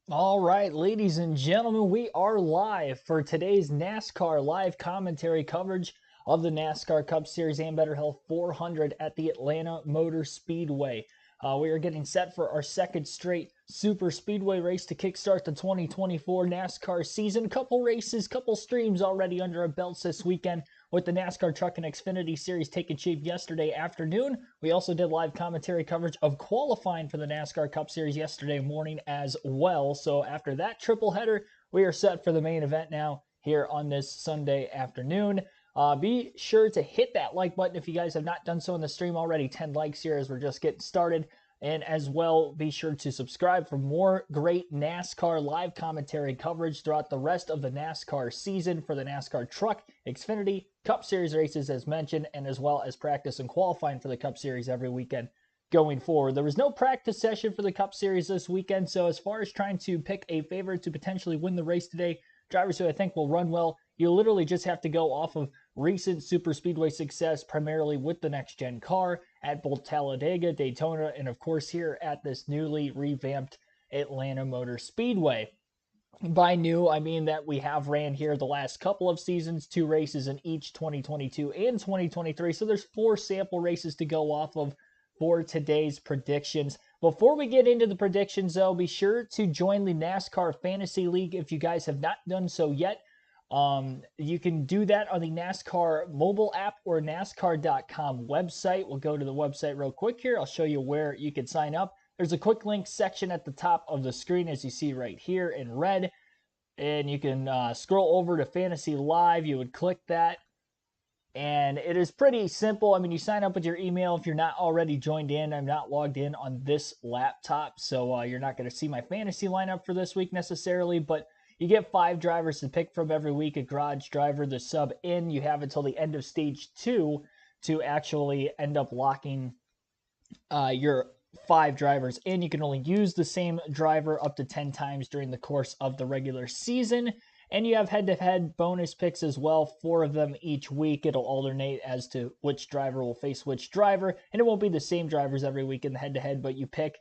All right, ladies and gentlemen, we are live for today's NASCAR live commentary coverage of the NASCAR Cup Series Ambetter Hill 400 at the Atlanta Motor Speedway. We are getting set for our second straight Super Speedway race to kickstart the 2024 NASCAR season. Couple races, couple streams already under our belts this weekend with the NASCAR Truck and Xfinity Series taking shape yesterday afternoon. We also did live commentary coverage of qualifying for the NASCAR Cup Series yesterday morning as well. So after that triple header, we are set for the main event now here on this Sunday afternoon. Be sure to hit that like button if you guys have not done so in the stream already. 10 likes here as we're just getting started. And as well, be sure to subscribe for more great NASCAR live commentary coverage throughout the rest of the NASCAR season for the NASCAR Truck, Xfinity, Cup Series races as mentioned, and as well as practice and qualifying for the Cup Series every weekend going forward. There was no practice session for the Cup Series this weekend, so as far as trying to pick a favorite to potentially win the race today, drivers who I think will run well, you literally just have to go off of recent super speedway success, primarily with the next gen car at both Talladega, Daytona, and of course here at this newly revamped Atlanta Motor Speedway. By new, I mean that we have ran here the last couple of seasons, 2 races in each 2022 and 2023. So there's 4 sample races to go off of for today's predictions. Before we get into the predictions, though, be sure to join the NASCAR Fantasy League if you guys have not done so yet. You can do that on the NASCAR mobile app or NASCAR.com website. We'll go to the website real quick here. I'll show you where you can sign up. There's a quick link section at the top of the screen, as you see right here in red. And you can scroll over to Fantasy Live. You would click that. And it is pretty simple. I mean, you sign up with your email if you're not already joined in. I'm not logged in on this laptop, so you're not going to see my fantasy lineup for this week necessarily, but you get 5 drivers to pick from every week, a garage driver, the sub in. You have until the end of stage 2 to actually end up locking your 5 drivers in. You can only use the same driver up to 10 times during the course of the regular season. And you have head-to-head bonus picks as well, 4 of them each week. It'll alternate as to which driver will face which driver, and it won't be the same drivers every week in the head-to-head, but you pick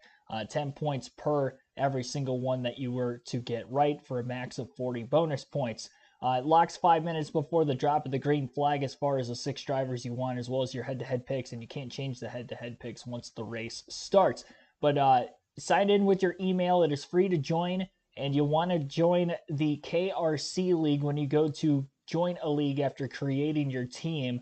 10 points per every single one that you were to get right for a max of 40 bonus points. It locks 5 minutes before the drop of the green flag as far as the 6 drivers you want, as well as your head-to-head picks, and you can't change the head-to-head picks once the race starts. But sign in with your email. It is free to join, and you want to join the KRC League when you go to join a league after creating your team.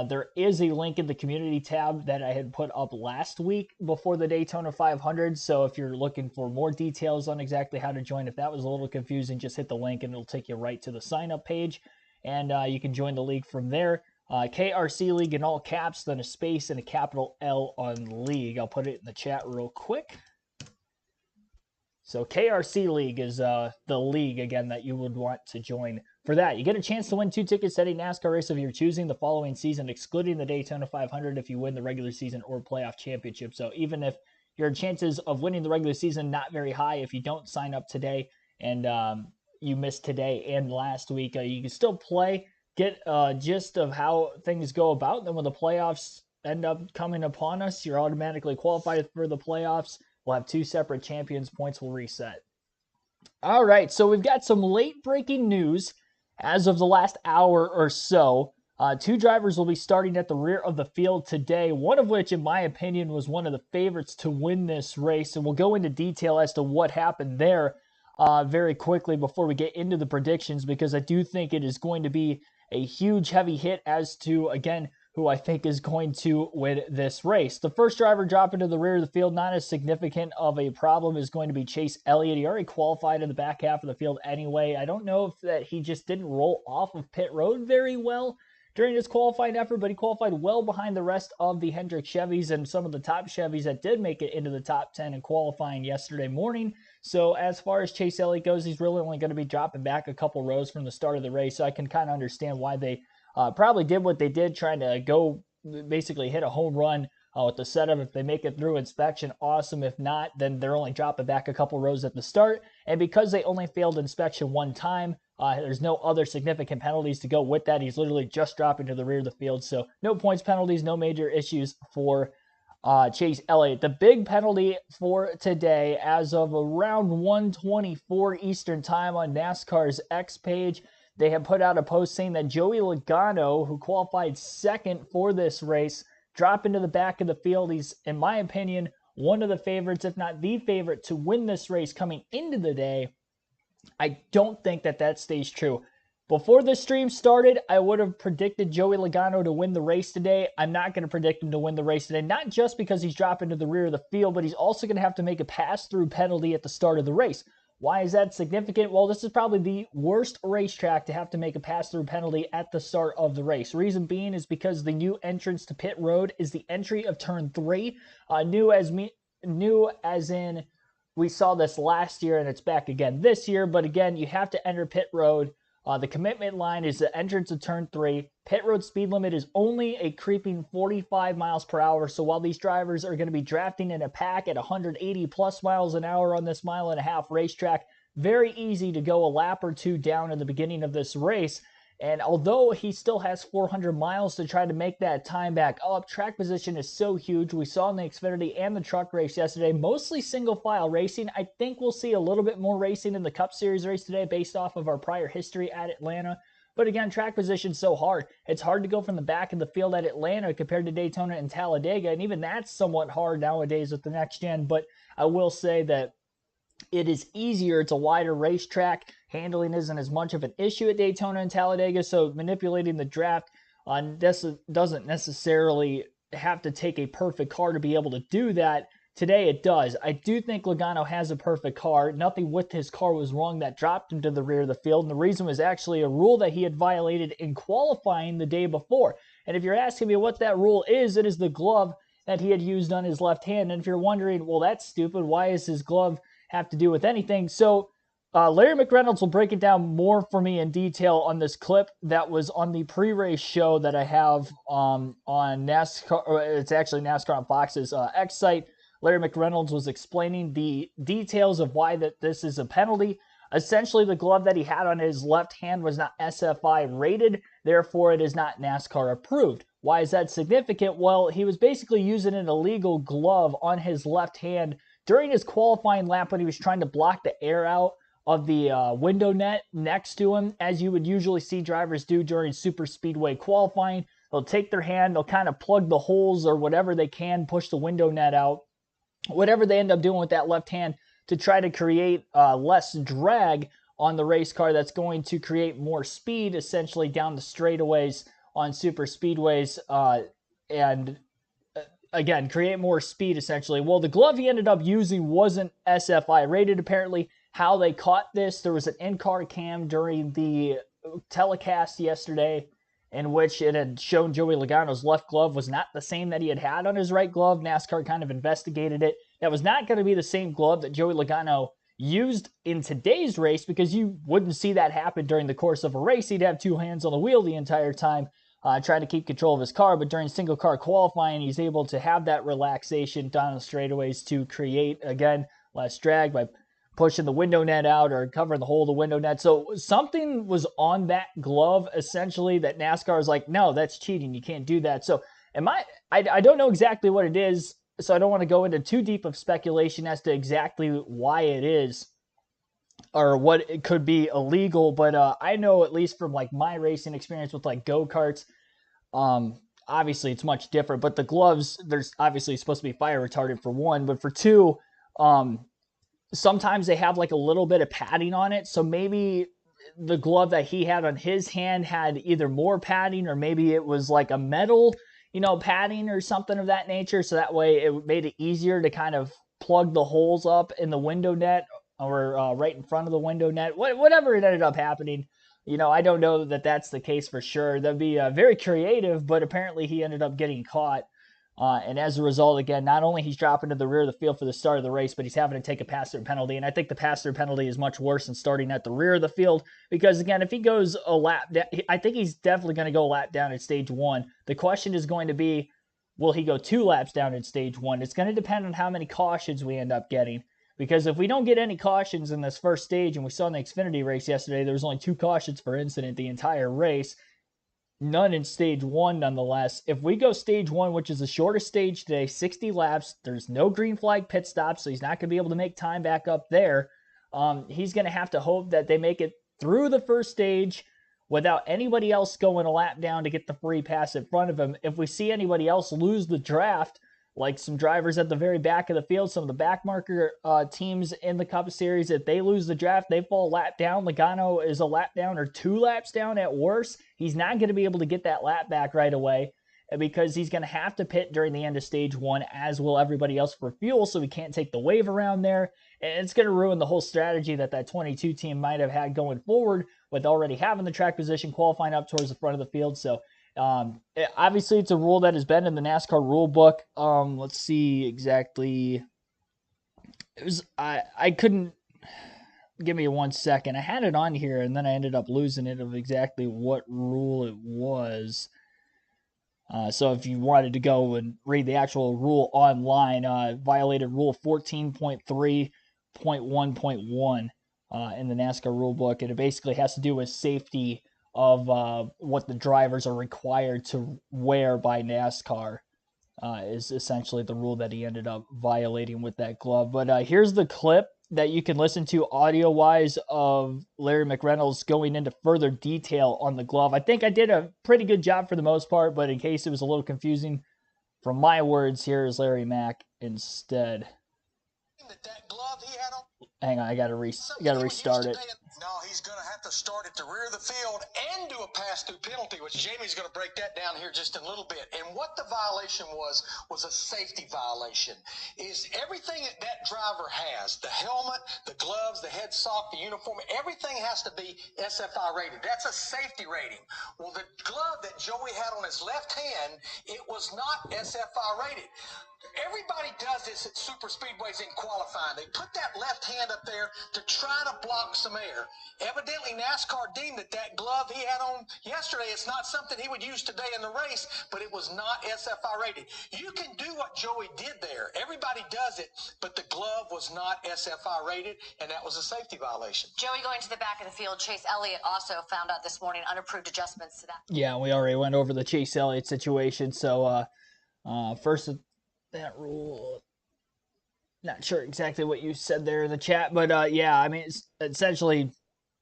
There is a link in the community tab that I had put up last week before the Daytona 500. So if you're looking for more details on exactly how to join, if that was a little confusing, just hit the link and it'll take you right to the sign up page. And you can join the league from there. KRC League in all caps, then a space and a capital L on league. I'll put it in the chat real quick. So KRC League is the league, again, that you would want to join for that. You get a chance to win 2 tickets to any NASCAR race of your choosing the following season, excluding the Daytona 500 if you win the regular season or playoff championship. So even if your chances of winning the regular season not very high, if you don't sign up today and you missed today and last week, you can still play, get a gist of how things go about. And then when the playoffs end up coming upon us, you're automatically qualified for the playoffs. We'll have 2 separate champions. Points will reset. All right, so we've got some late breaking news as of the last hour or so. 2 drivers will be starting at the rear of the field today, one of which, in my opinion, was one of the favorites to win this race. And we'll go into detail as to what happened there very quickly before we get into the predictions, because I do think it is going to be a huge heavy hit as to, again, who I think is going to win this race. The first driver dropping to the rear of the field, not as significant of a problem, is going to be Chase Elliott. He already qualified in the back half of the field anyway. I don't know if that he just didn't roll off of pit road very well during his qualifying effort, but he qualified well behind the rest of the Hendrick Chevys and some of the top Chevys that did make it into the top 10 in qualifying yesterday morning. So as far as Chase Elliott goes, he's really only going to be dropping back a couple rows from the start of the race. So I can kind of understand why they probably did what they did, trying to go basically hit a home run with the setup. If they make it through inspection, awesome. If not, then they're only dropping back a couple rows at the start. And because they only failed inspection 1 time, there's no other significant penalties to go with that. He's literally just dropping to the rear of the field. So no points, penalties, no major issues for Chase Elliott. The big penalty for today, as of around 1:24 Eastern Time on NASCAR's X page, they have put out a post saying that Joey Logano, who qualified second for this race, dropped into the back of the field. He's, in my opinion, one of the favorites, if not the favorite, to win this race coming into the day. I don't think that stays true. Before the stream started, I would have predicted Joey Logano to win the race today. I'm not going to predict him to win the race today, not just because he's dropping to the rear of the field, but he's also going to have to make a pass-through penalty at the start of the race. Why is that significant? Well, this is probably the worst racetrack to have to make a pass-through penalty at the start of the race. Reason being is because the new entrance to pit road is the entry of turn 3. New as in we saw this last year and it's back again this year, but again, you have to enter pit road. The commitment line is the entrance of turn 3. Pit road speed limit is only a creeping 45 miles per hour. So while these drivers are going to be drafting in a pack at 180 plus miles an hour on this 1.5-mile racetrack, very easy to go a lap or two down in the beginning of this race. And although he still has 400 miles to try to make that time back up, track position is so huge. We saw in the Xfinity and the truck race yesterday, mostly single file racing. I think we'll see a little bit more racing in the Cup Series race today based off of our prior history at Atlanta. But again, track position is so hard. It's hard to go from the back of the field at Atlanta compared to Daytona and Talladega. And even that's somewhat hard nowadays with the next gen. But I will say that it is easier. It's a wider racetrack. Handling isn't as much of an issue at Daytona and Talladega, so manipulating the draft doesn't necessarily have to take a perfect car to be able to do that. Today it does. I do think Logano has a perfect car. Nothing with his car was wrong that dropped him to the rear of the field, and the reason was actually a rule that he had violated in qualifying the day before. And if you're asking me what that rule is, it is the glove that he had used on his left hand. And if you're wondering, well, that's stupid, why does his glove have to do with anything? So Larry McReynolds will break it down more for me in detail on this clip that was on the pre-race show that I have on NASCAR. Or it's actually NASCAR on Fox's X site. Larry McReynolds was explaining the details of why this is a penalty. Essentially, the glove that he had on his left hand was not SFI rated, therefore it is not NASCAR approved. Why is that significant? Well, he was basically using an illegal glove on his left hand during his qualifying lap when he was trying to block the air out of the window net next to him, as you would usually see drivers do during super speedway qualifying. They'll take their hand, they'll kind of plug the holes or whatever they can, push the window net out, whatever they end up doing with that left hand to try to create less drag on the race car. That's going to create more speed essentially down the straightaways on super speedways and again, create more speed essentially. Well, the glove he ended up using wasn't SFI rated apparently. How they caught this, there was an in-car cam during the telecast yesterday in which it had shown Joey Logano's left glove was not the same that he had on his right glove. NASCAR kind of investigated it. That was not going to be the same glove that Joey Logano used in today's race, because you wouldn't see that happen during the course of a race. He'd have two hands on the wheel the entire time trying to keep control of his car, but during single car qualifying, he's able to have that relaxation down the straightaways to create, again, less drag by pushing the window net out or covering the hole of the window net. So something was on that glove essentially that NASCAR is like, no, that's cheating. You can't do that. So I don't know exactly what it is, so I don't want to go into too deep of speculation as to exactly why it is or what it could be illegal. But I know, at least from like my racing experience with like go-karts, obviously it's much different, but the gloves, there's obviously supposed to be fire retardant for one, but for two, sometimes they have like a little bit of padding on it. So maybe the glove that he had on his hand had either more padding, or maybe it was like a metal, padding or something of that nature. So that way it made it easier to kind of plug the holes up in the window net or right in front of the window net, whatever it ended up happening. I don't know that that's the case for sure. That'd be very creative, but apparently he ended up getting caught. And as a result, again, not only he's dropping to the rear of the field for the start of the race, but he's having to take a pass-through penalty. And I think the pass-through penalty is much worse than starting at the rear of the field, because, again, if he goes a lap down, I think he's definitely going to go a lap down at stage 1. The question is going to be, will he go 2 laps down at stage 1? It's going to depend on how many cautions we end up getting. Because if we don't get any cautions in this first stage, and we saw in the Xfinity race yesterday, there was only 2 cautions per incident the entire race, None in stage one, nonetheless. If we go stage one, which is the shortest stage today, 60 laps, there's no green flag pit stop, so he's not going to be able to make time back up there. He's going to have to hope that they make it through the first stage without anybody else going a lap down to get the free pass in front of him. If we see anybody else lose the draft, like some drivers at the very back of the field, some of the back marker teams in the Cup Series, if they lose the draft, they fall lap down. Logano is a lap down or 2 laps down at worst. He's not going to be able to get that lap back right away because he's going to have to pit during the end of stage one, as will everybody else for fuel, so he can't take the wave around there. And it's going to ruin the whole strategy that 22 team might have had going forward with already having the track position, qualifying up towards the front of the field. So obviously, it's a rule that has been in the NASCAR rule book. Let's see exactly. It was I couldn't. Give me 1 second. I had it on here, and then I ended up losing it of exactly what rule it was. So if you wanted to go and read the actual rule online, violated Rule 14.3.1.1 in the NASCAR rule book, and it basically has to do with safety of what the drivers are required to wear by NASCAR is essentially the rule that he ended up violating with that glove. But here's the clip that you can listen to audio-wise of Larry McReynolds going into further detail on the glove. I think I did a pretty good job for the most part, but in case it was a little confusing from my words, here is Larry Mack instead. That glove he had on. Hang on, I gotta restart it. No, he's going to have to start at the rear of the field and do a pass-through penalty, which Jamie's going to break that down here just in a little bit. And what the violation was a safety violation. Is everything that driver has, the helmet, the gloves, the head sock, the uniform, everything has to be SFI rated. That's a safety rating. Well, the glove that Joey had on his left hand, it was not SFI rated. Everybody does this at super speedways in qualifying. They put that left hand up there to try to block some air. Evidently, NASCAR deemed that glove he had on yesterday, it's not something he would use today in the race, but it was not SFI rated. You can do what Joey did there. Everybody does it, but the glove was not SFI rated, and that was a safety violation. Joey going to the back of the field. Chase Elliott also found out this morning unapproved adjustments to that. Yeah, we already went over the Chase Elliott situation. So first, that rule, not sure exactly what you said there in the chat, but yeah, I mean, it's essentially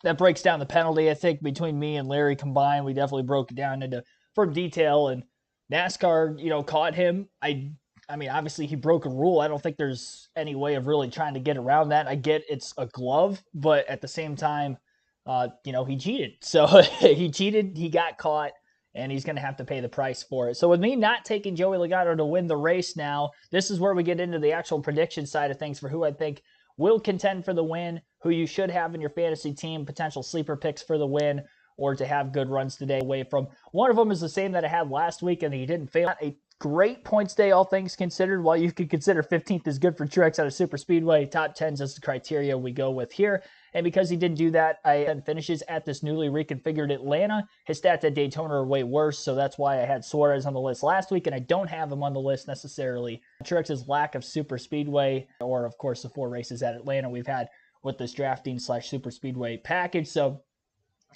that breaks down the penalty. I think between me and Larry combined, we definitely broke it down into firm detail, and NASCAR, caught him. I mean, obviously he broke a rule. I don't think there's any way of really trying to get around that. I get it's a glove, but at the same time, he cheated. So he cheated, he got caught, and he's going to have to pay the price for it. So with me not taking Joey Logano to win the race now, this is where we get into the actual prediction side of things for who I think will contend for the win, who you should have in your fantasy team, potential sleeper picks for the win, or to have good runs today away from. One of them is the same that I had last week, and he didn't fail. Not a great points day, all things considered. While you could consider 15th is good for Truex at a super speedway, top 10s is the criteria we go with here. And because he didn't do that, I then finishes at this newly reconfigured Atlanta. His stats at Daytona are way worse, so that's why I had Suarez on the list last week, and I don't have him on the list necessarily. Truex's lack of super speedway, or of course the 4 races at Atlanta we've had with this drafting/super speedway package. So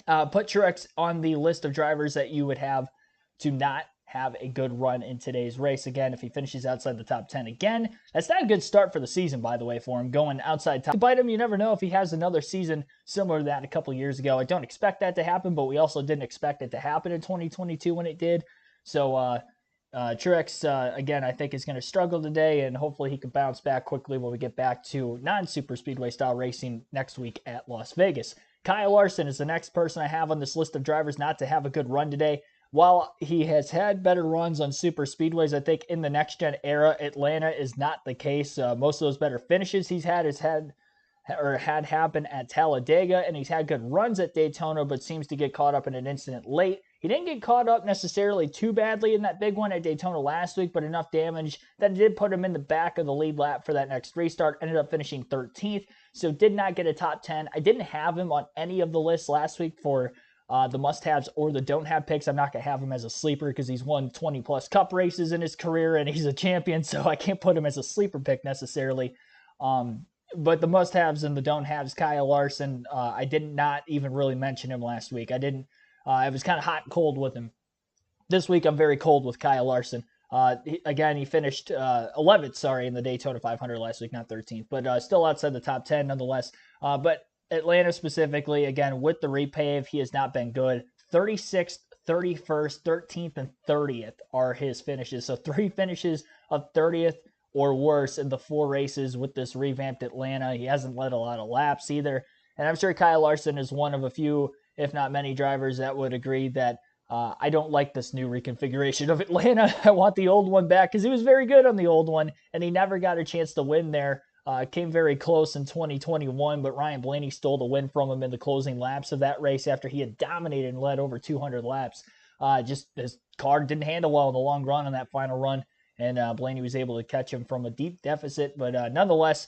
put Truex on the list of drivers that you would have to not have a good run in today's race. Again, if he finishes outside the top 10 again, that's not a good start for the season, by the way, for him, going outside top. To bite him, you never know if he has another season similar to that a couple years ago. I don't expect that to happen, but we also didn't expect it to happen in 2022 when it did. So Truex, again, I think is going to struggle today, and hopefully he can bounce back quickly when we get back to non-super speedway style racing next week at Las Vegas. Kyle Larson is the next person I have on this list of drivers not to have a good run today. While he has had better runs on super speedways, I think in the next-gen era, Atlanta is not the case. Most of those better finishes he's had happened at Talladega, and he's had good runs at Daytona, but seems to get caught up in an incident late. He didn't get caught up necessarily too badly in that big one at Daytona last week, but enough damage that it did put him in the back of the lead lap for that next restart. Ended up finishing 13th, so did not get a top 10. I didn't have him on any of the lists last week for the must-haves or the don't-have picks. I'm not going to have him as a sleeper because he's won 20-plus Cup races in his career, and he's a champion, so I can't put him as a sleeper pick necessarily. But the must-haves and the don't-haves, Kyle Larson, I did not even really mention him last week. I was kind of hot and cold with him this week I'm very cold with Kyle Larson. He finished 11th, in the Daytona 500 last week, not 13th, but still outside the top 10 nonetheless. But Atlanta specifically, again, with the repave, he has not been good. 36th, 31st, 13th, and 30th are his finishes. So 3 finishes of 30th or worse in the 4 races with this revamped Atlanta. He hasn't led a lot of laps either. And I'm sure Kyle Larson is one of a few, if not many, drivers that would agree that I don't like this new reconfiguration of Atlanta. I want the old one back because he was very good on the old one, and he never got a chance to win there. Came very close in 2021, but Ryan Blaney stole the win from him in the closing laps of that race after he had dominated and led over 200 laps. Just his car didn't handle well in the long run on that final run, and Blaney was able to catch him from a deep deficit. But nonetheless,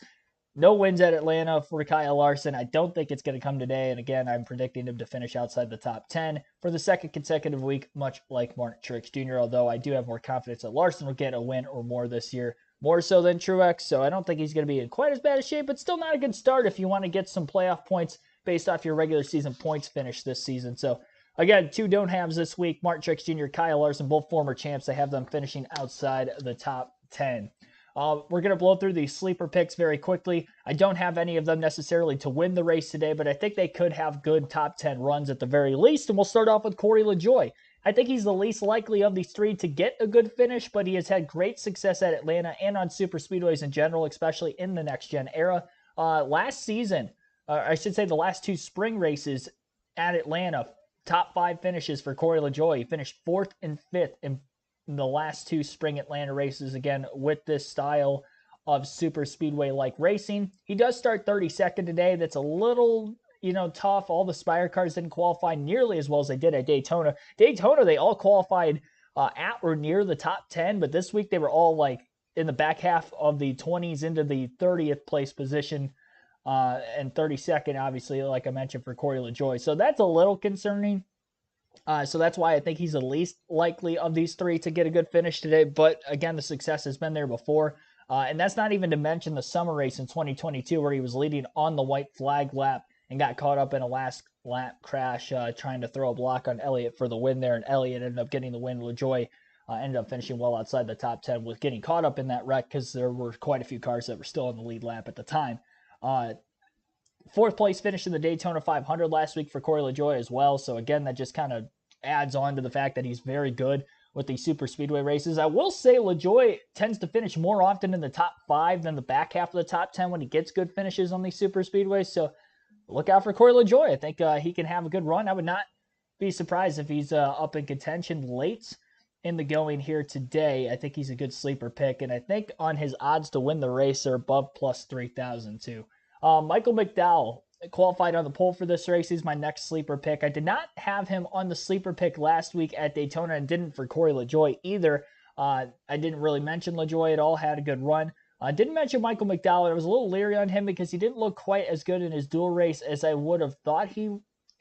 no wins at Atlanta for Kyle Larson. I don't think it's going to come today. And again, I'm predicting him to finish outside the top 10 for the second consecutive week, much like Martin Truex Jr., although I do have more confidence that Larson will get a win or more this year, more so than Truex. So I don't think he's going to be in quite as bad a shape, but still not a good start if you want to get some playoff points based off your regular season points finish this season. So again, 2 don't haves this week. Martin Truex Jr., Kyle Larson, both former champs. I have them finishing outside the top 10. We're going to blow through these sleeper picks very quickly. I don't have any of them necessarily to win the race today, but I think they could have good top 10 runs at the very least. And we'll start off with Corey LaJoie. I think he's the least likely of these 3 to get a good finish, but he has had great success at Atlanta and on super speedways in general, especially in the next-gen era. Last season, I should say the last 2 spring races at Atlanta, top 5 finishes for Corey LaJoie. He finished 4th and 5th in the last 2 spring Atlanta races, again, with this style of super speedway-like racing. He does start 32nd today. That's a little, tough. All the Spire cars didn't qualify nearly as well as they did at Daytona. Daytona, they all qualified at or near the top 10, but this week they were all like in the back half of the 20s into the 30th place position, and 32nd, obviously, like I mentioned, for Corey LaJoie. So that's a little concerning. So that's why I think he's the least likely of these 3 to get a good finish today. But again, the success has been there before. And that's not even to mention the summer race in 2022 where he was leading on the white flag lap and got caught up in a last lap crash trying to throw a block on Elliott for the win there. And Elliott ended up getting the win. LaJoie ended up finishing well outside the top 10 with getting caught up in that wreck because there were quite a few cars that were still on the lead lap at the time. 4th place finish in the Daytona 500 last week for Corey LaJoie as well. So again, that just kind of adds on to the fact that he's very good with these super speedway races. I will say LaJoie tends to finish more often in the top 5 than the back half of the top 10 when he gets good finishes on these super speedways. So look out for Corey LaJoie. I think he can have a good run. I would not be surprised if he's up in contention late in the going here today. I think he's a good sleeper pick, and I think on his odds to win the race are above plus 3,000 too. Michael McDowell qualified on the pole for this race. He's my next sleeper pick. I did not have him on the sleeper pick last week at Daytona and didn't for Corey LaJoie either. I didn't really mention LaJoie at all. Had a good run. I didn't mention Michael McDowell. I was a little leery on him because he didn't look quite as good in his dual race as I would have thought he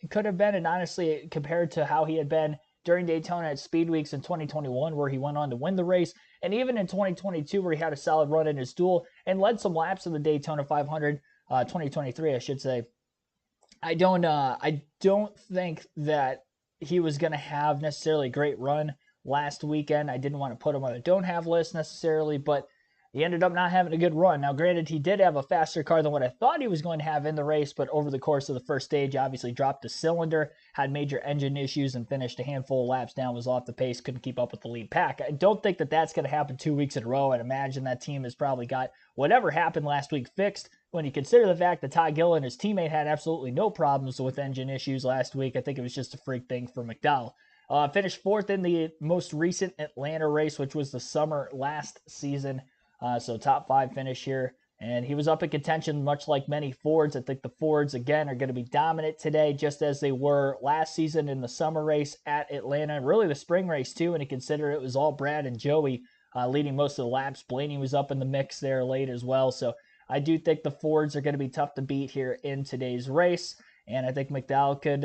could have been. And honestly, compared to how he had been during Daytona at Speed Weeks in 2021, where he went on to win the race, and even in 2022, where he had a solid run in his dual and led some laps in the Daytona 500, 2023, I should say. I don't think that he was going to have necessarily a great run last weekend. I didn't want to put him on the don't have list necessarily, but he ended up not having a good run. Now, granted, he did have a faster car than what I thought he was going to have in the race, but over the course of the first stage, obviously dropped a cylinder, had major engine issues, and finished a handful of laps down, was off the pace, couldn't keep up with the lead pack. I don't think that that's going to happen 2 weeks in a row. I'd imagine that team has probably got whatever happened last week fixed. When you consider the fact that Ty Gillen, his teammate, had absolutely no problems with engine issues last week, I think it was just a freak thing for McDowell. Finished 4th in the most recent Atlanta race, which was the summer last season. So top 5 finish here. And he was up in contention, much like many Fords. I think the Fords, again, are going to be dominant today, just as they were last season in the summer race at Atlanta. And really the spring race, too, when you consider it was all Brad and Joey leading most of the laps. Blaney was up in the mix there late as well. So I do think the Fords are going to be tough to beat here in today's race. And I think McDowell could,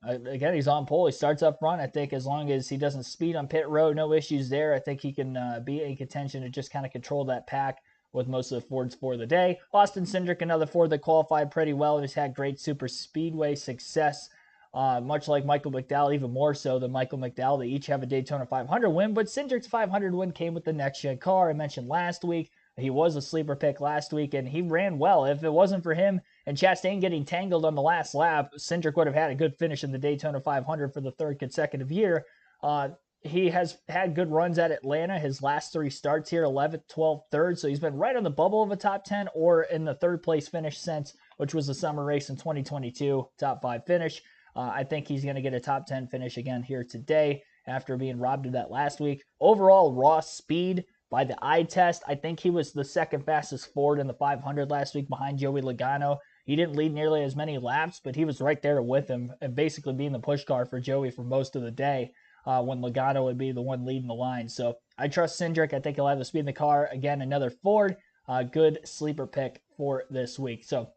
again, he's on pole. He starts up front. I think as long as he doesn't speed on pit road, no issues there. I think he can be in contention to just kind of control that pack with most of the Fords for the day. Austin Cindric, another Ford that qualified pretty well and has had great super speedway success much like Michael McDowell, even more so than Michael McDowell. They each have a Daytona 500 win, but Cindric's 500 win came with the next-gen car. I mentioned last week, he was a sleeper pick last week, and he ran well. If it wasn't for him and Chastain getting tangled on the last lap, Cindric would have had a good finish in the Daytona 500 for the third consecutive year. He has had good runs at Atlanta. His last 3 starts here, 11th, 12th, 3rd. So he's been right on the bubble of a top 10 or in the 3rd place finish since, which was the summer race in 2022, top 5 finish. I think he's going to get a top 10 finish again here today after being robbed of that last week. Overall, raw speed by the eye test, I think he was the second fastest Ford in the 500 last week behind Joey Logano. He didn't lead nearly as many laps, but he was right there with him and basically being the push car for Joey for most of the day. When Logano would be the one leading the line. So I trust Cindric. I think he'll have the speed in the car. Again, another Ford. Good sleeper pick for this week. So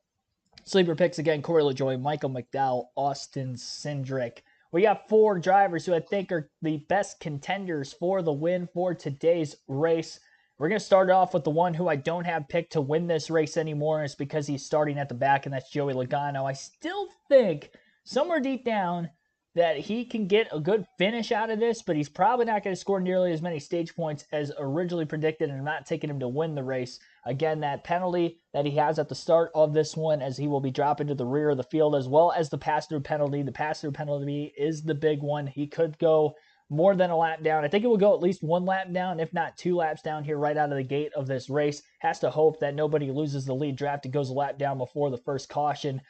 sleeper picks again, Corey LaJoie, Michael McDowell, Austin Cindric. We got 4 drivers who I think are the best contenders for the win for today's race. We're going to start off with the one who I don't have picked to win this race anymore. And it's because he's starting at the back, and that's Joey Logano. I still think somewhere deep down that he can get a good finish out of this, but he's probably not going to score nearly as many stage points as originally predicted, and I'm not taking him to win the race. Again, that penalty that he has at the start of this one, as he will be dropping to the rear of the field, as well as the pass-through penalty. The pass-through penalty is the big one. He could go more than a lap down. I think it will go at least 1 lap down, if not 2 laps down here right out of the gate of this race. Has to hope that nobody loses the lead draft and goes a lap down before the first caution.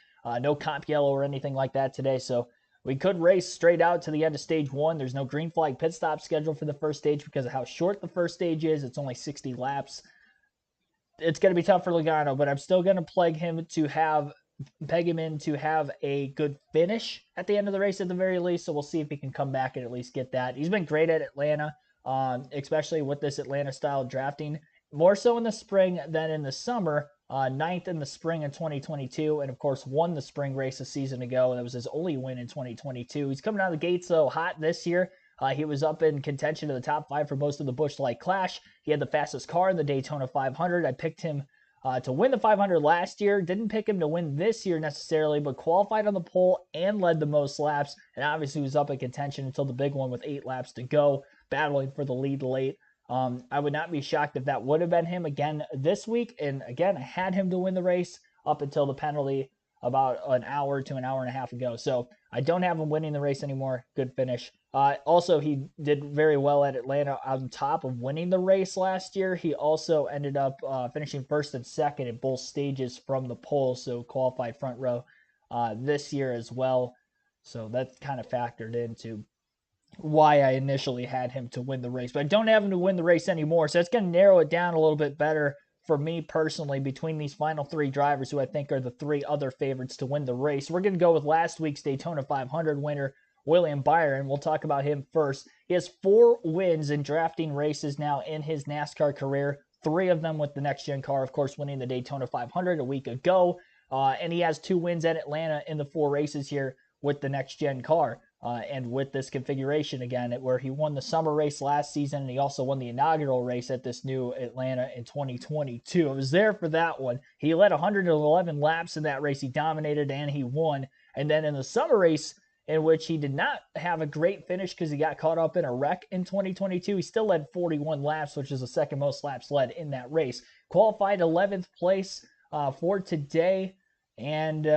No comp yellow or anything like that today, so we could race straight out to the end of stage 1. There's no green flag pit stop scheduled for the first stage because of how short the first stage is. It's only 60 laps. It's going to be tough for Logano, but I'm still going to peg him in to have a good finish at the end of the race at the very least. So we'll see if he can come back and at least get that. He's been great at Atlanta, especially with this Atlanta style drafting. More so in the spring than in the summer. 9th in the spring in 2022, and of course won the spring race a season ago. That was his only win in 2022. He's coming out of the gates so hot this year. He was up in contention to the top 5 for most of the Busch Light Clash. He had the fastest car in the Daytona 500. I picked him to win the 500 last year. Didn't pick him to win this year necessarily, but qualified on the pole and led the most laps, and obviously was up in contention until the big one with 8 laps to go, battling for the lead late. I would not be shocked if that would have been him again this week. And again, I had him to win the race up until the penalty about an hour to an hour and a half ago. So I don't have him winning the race anymore. Good finish. Also, he did very well at Atlanta on top of winning the race last year. He also ended up finishing 1st and 2nd in both stages from the pole. So qualified front row this year as well. So that's kind of factored into why I initially had him to win the race. But I don't have him to win the race anymore, so it's going to narrow it down a little bit better for me personally between these final 3 drivers who I think are the 3 other favorites to win the race. We're going to go with last week's Daytona 500 winner, William Byron. We'll talk about him first. He has 4 wins in drafting races now in his NASCAR career, 3 of them with the next-gen car, of course, winning the Daytona 500 a week ago. And he has 2 wins at Atlanta in the 4 races here with the next-gen car. And with this configuration again, where he won the summer race last season, and he also won the inaugural race at this new Atlanta in 2022. I was there for that one. He led 111 laps in that race. He dominated and he won. And then in the summer race, in which he did not have a great finish because he got caught up in a wreck in 2022, he still led 41 laps, which is the second most laps led in that race. Qualified 11th place for today, and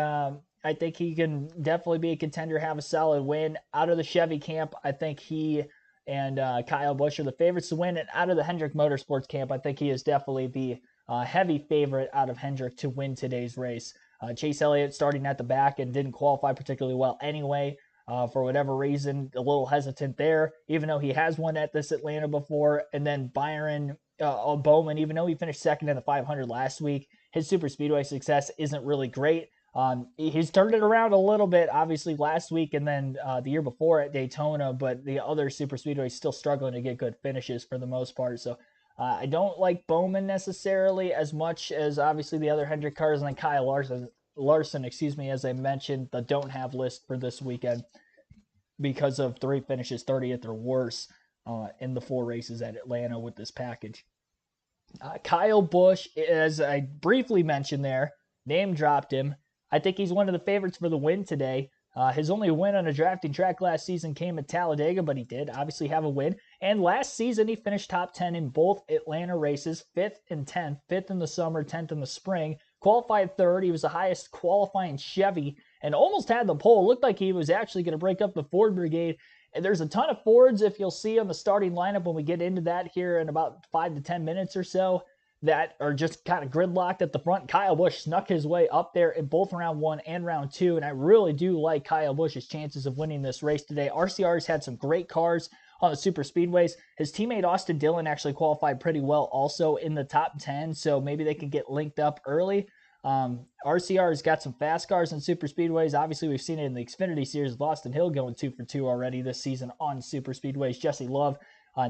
I think he can definitely be a contender, have a solid win. Out of the Chevy camp, I think he and Kyle Busch are the favorites to win. And out of the Hendrick Motorsports camp, I think he is definitely the heavy favorite out of Hendrick to win today's race. Chase Elliott starting at the back and didn't qualify particularly well anyway. For whatever reason, a little hesitant there, even though he has won at this Atlanta before. And then Byron Bowman, even though he finished 2nd in the 500 last week, his super speedway success isn't really great. He's turned it around a little bit, obviously, last week and then the year before at Daytona, but the other super speedways still struggling to get good finishes for the most part. So I don't like Bowman necessarily as much as obviously the other Hendrick cars, and then Kyle Larson, as I mentioned, the don't have list for this weekend because of 3 finishes 30th or worse in the 4 races at Atlanta with this package. Kyle Busch, as I briefly mentioned there, name dropped him. I think he's one of the favorites for the win today. His only win on a drafting track last season came at Talladega, but he did obviously have a win. And last season, he finished top 10 in both Atlanta races, 5th and 10th, 5th in the summer, 10th in the spring. Qualified third. He was the highest qualifying Chevy and almost had the pole. Looked like he was actually going to break up the Ford brigade. And there's a ton of Fords, if you'll see on the starting lineup when we get into that here in about 5 to 10 minutes or so, that are just kind of gridlocked at the front. Kyle Busch snuck his way up there in both round 1 and round 2, and I really do like Kyle Busch's chances of winning this race today. RCR's had some great cars on the super speedways. His teammate Austin Dillon actually qualified pretty well also in the top 10, so maybe they can get linked up early. RCR's got some fast cars in super speedways. Obviously, we've seen it in the Xfinity Series with Austin Hill going 2 for 2 already this season on super speedways. Jesse Love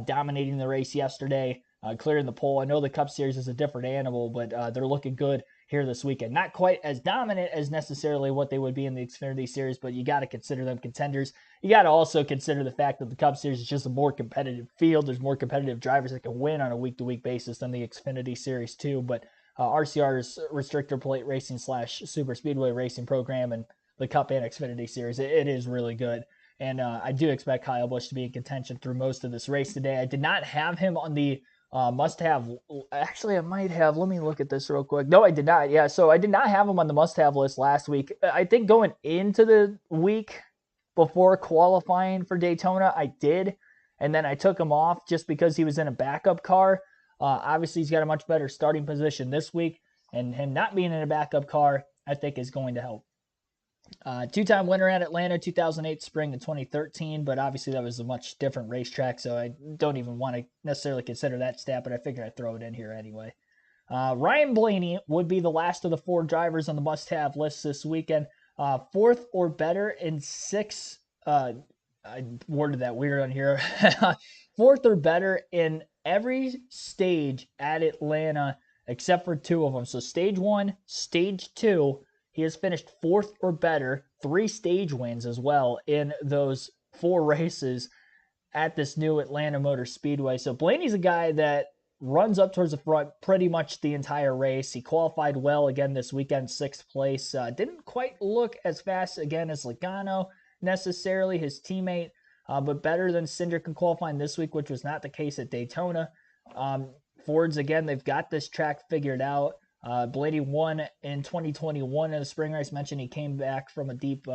dominating the race yesterday, clearing the pole. I know the Cup Series is a different animal, but they're looking good here this weekend. Not quite as dominant as necessarily what they would be in the Xfinity Series, but you got to consider them contenders. You got to also consider the fact that the Cup Series is just a more competitive field. There's more competitive drivers that can win on a week-to-week basis than the Xfinity Series too, but RCR's restrictor plate racing / super speedway racing program and the Cup and Xfinity Series, it is really good. And I do expect Kyle Busch to be in contention through most of this race today. I did not have him on the must-have. Actually, I might have. Let me look at this real quick. No, I did not. Yeah, so I did not have him on the must-have list last week. I think going into the week before qualifying for Daytona, I did. And then I took him off just because he was in a backup car. Obviously, he's got a much better starting position this week. And him not being in a backup car, I think, is going to help. Two-time winner at Atlanta, 2008 spring and 2013, but obviously that was a much different racetrack, so I don't even want to necessarily consider that stat, but I figured I'd throw it in here anyway. Ryan Blaney would be the last of the 4 drivers on the must-have list this weekend. 4th or better in 6, I worded that weird on here, 4th or better in every stage at Atlanta except for 2 of them. So stage 1, stage 2, he has finished 4th or better, 3 stage wins as well in those 4 races at this new Atlanta Motor Speedway. So Blaney's a guy that runs up towards the front pretty much the entire race. He qualified well again this weekend, 6th place. Didn't quite look as fast again as Logano necessarily, his teammate, but better than Cindric in qualifying this week, which was not the case at Daytona. Fords, again, they've got this track figured out. Blaney won in 2021 in the spring race. Mentioned he came back from a deep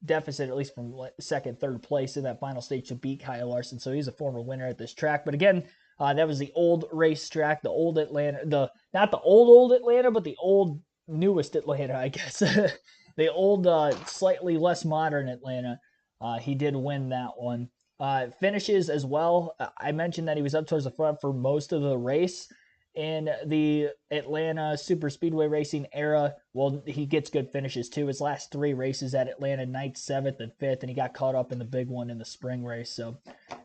deficit, at least from 2nd, 3rd place in that final stage to beat Kyle Larson. So he's a former winner at this track. But again, that was the old racetrack, the old Atlanta, not the old Atlanta, but the old newest Atlanta, I guess. The old, slightly less modern Atlanta. He did win that one. Finishes as well. I mentioned that he was up towards the front for most of the race in the Atlanta Super Speedway Racing era. Well, he gets good finishes too. His last 3 races at Atlanta, 9th, 7th, and 5th, and he got caught up in the big one in the spring race. So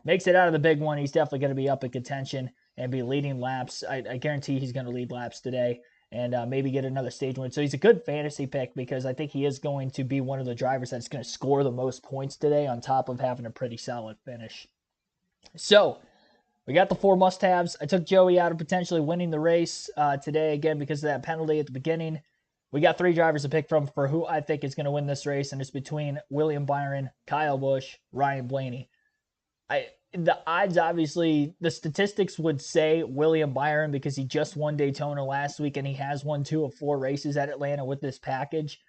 makes it out of the big one. He's definitely going to be up in contention and be leading laps. I guarantee he's going to lead laps today and maybe get another stage win. So he's a good fantasy pick because I think he is going to be one of the drivers that's going to score the most points today on top of having a pretty solid finish. So we got the 4 must-haves. I took Joey out of potentially winning the race today, again, because of that penalty at the beginning. We got 3 drivers to pick from for who I think is going to win this race, and it's between William Byron, Kyle Busch, Ryan Blaney. The odds, obviously, the statistics would say William Byron because he just won Daytona last week, and he has won 2 of 4 races at Atlanta with this package.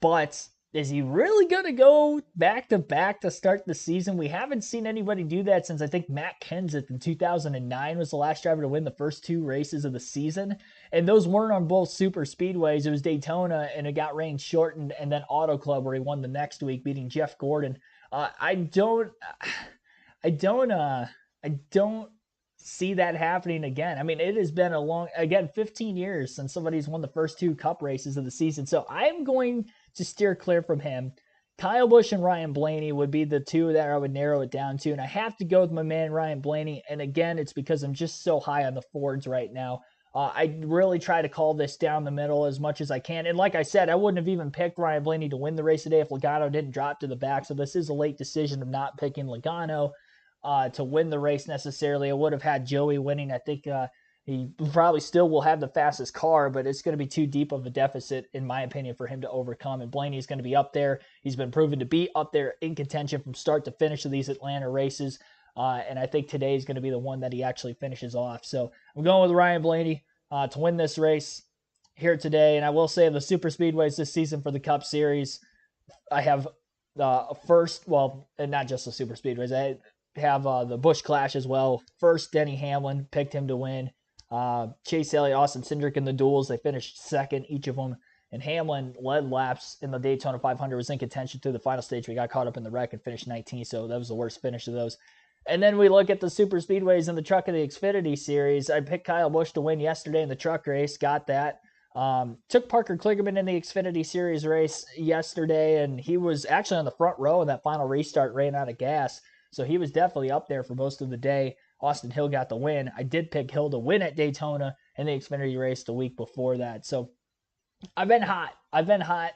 But is he really going to go back-to-back to start the season? We haven't seen anybody do that since I think Matt Kenseth in 2009 was the last driver to win the first 2 races of the season. And those weren't on both super speedways. It was Daytona, and it got rain shortened, and then Auto Club where he won the next week, beating Jeff Gordon. I don't see that happening again. I mean, it has been 15 years since somebody's won the first 2 Cup races of the season. So I'm going to steer clear from him. Kyle Busch and Ryan Blaney would be the 2 that I would narrow it down to. And I have to go with my man, Ryan Blaney. And again, it's because I'm just so high on the Fords right now. I really try to call this down the middle as much as I can. And like I said, I wouldn't have even picked Ryan Blaney to win the race today if Logano didn't drop to the back. So this is a late decision of not picking Logano to win the race necessarily. I would have had Joey winning. I think He probably still will have the fastest car, but it's going to be too deep of a deficit, in my opinion, for him to overcome. And Blaney's going to be up there. He's been proven to be up there in contention from start to finish of these Atlanta races. And I think today is going to be the one that he actually finishes off. So I'm going with Ryan Blaney to win this race here today. And I will say the super speedways this season for the Cup Series, I have first, well, and not just the super speedways. I have the Busch Clash as well. First, Denny Hamlin, picked him to win. Chase Elliott, Austin Cindric in the duels. They finished second, each of them. And Hamlin led laps in the Daytona 500, was in contention through the final stage. We got caught up in the wreck and finished 19th, so that was the worst finish of those. And then we look at the super speedways in the Truck of the Xfinity Series. I picked Kyle Busch to win yesterday in the truck race, got that. Took Parker Kligerman in the Xfinity Series race yesterday, and he was actually on the front row in that final restart, ran out of gas. So he was definitely up there for most of the day. Austin Hill got the win. I did pick Hill to win at Daytona in the Xfinity race the week before that. So I've been hot.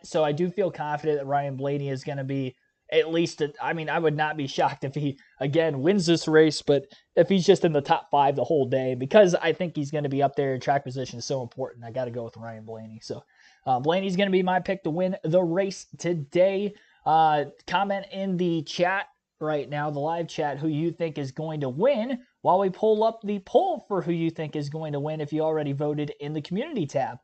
So I do feel confident that Ryan Blaney is going to be at least, I would not be shocked if he, again, wins this race, but if he's just in the top 5 the whole day, because I think he's going to be up there. Track position is so important. I got to go with Ryan Blaney. So Blaney's going to be my pick to win the race today. Comment in the chat right now, the live chat, who you think is going to win while we pull up the poll for who you think is going to win if you already voted in the community tab.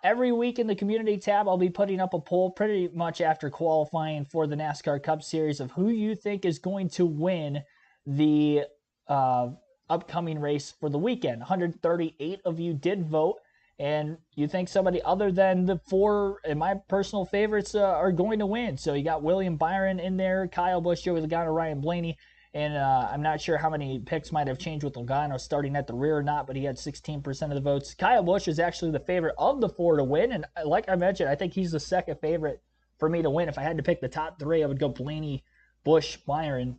Every week in the community tab, I'll be putting up a poll pretty much after qualifying for the NASCAR Cup Series of who you think is going to win the upcoming race for the weekend. 138 of you did vote, and you think somebody other than the 4, and my personal favorites, are going to win. So you got William Byron in there, Kyle Busch, Joey Logano, Ryan Blaney. And I'm not sure how many picks might have changed with Logano starting at the rear or not, but he had 16% of the votes. Kyle Busch is actually the favorite of the 4 to win. And like I mentioned, I think he's the second favorite for me to win. If I had to pick the top 3, I would go Blaney, Busch, Byron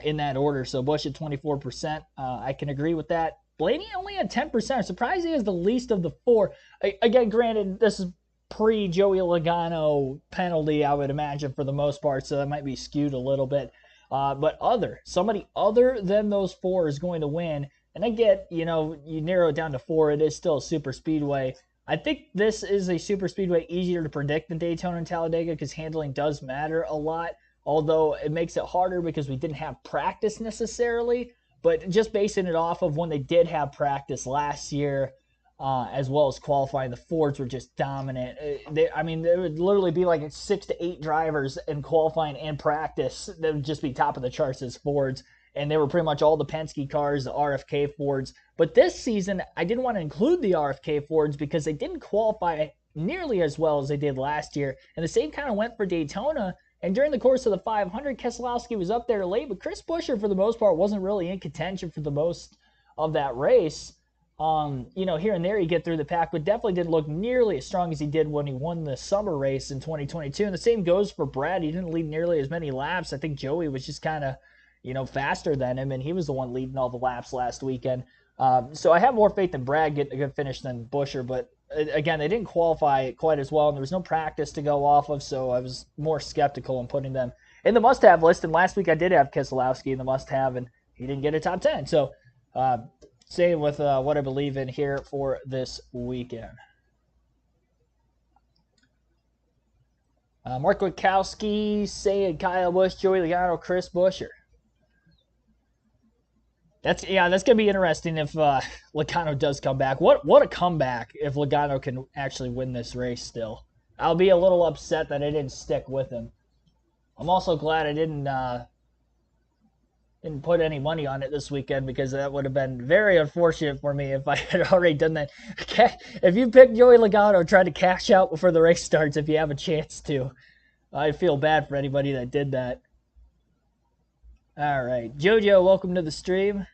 in that order. So Busch at 24%. I can agree with that. Blaney only at 10%. I'm surprised he has the least of the 4. Again, granted, this is pre-Joey Logano penalty, I would imagine, for the most part, so that might be skewed a little bit. But somebody other than those 4 is going to win. And I get, you narrow it down to 4. It is still a super speedway. I think this is a super speedway easier to predict than Daytona and Talladega because handling does matter a lot. Although it makes it harder because we didn't have practice necessarily. But just basing it off of when they did have practice last year, as well as qualifying, the Fords were just dominant. There would literally be like 6 to 8 drivers in qualifying and practice that would just be top of the charts as Fords. And they were pretty much all the Penske cars, the RFK Fords. But this season, I didn't want to include the RFK Fords because they didn't qualify nearly as well as they did last year. And the same kind of went for Daytona. And during the course of the 500, Keselowski was up there late, but Chris Buescher, for the most part, wasn't really in contention for the most of that race. Here and there you get through the pack, but definitely didn't look nearly as strong as he did when he won the summer race in 2022. And the same goes for Brad. He didn't lead nearly as many laps. I think Joey was just kind of, faster than him, and he was the one leading all the laps last weekend. So I have more faith in Brad getting a good finish than Buescher, but again, they didn't qualify quite as well, and there was no practice to go off of, so I was more skeptical in putting them in the must-have list. And last week I did have Keselowski in the must-have, and he didn't get a top 10. So same with what I believe in here for this weekend. Mark Witkowski saying Kyle Busch, Joey Logano, Chris Buescher. That's going to be interesting if Logano does come back. What a comeback if Logano can actually win this race still. I'll be a little upset that I didn't stick with him. I'm also glad I didn't put any money on it this weekend because that would have been very unfortunate for me if I had already done that. If you pick Joey Logano, try to cash out before the race starts if you have a chance to. I feel bad for anybody that did that. All right, JoJo, welcome to the stream.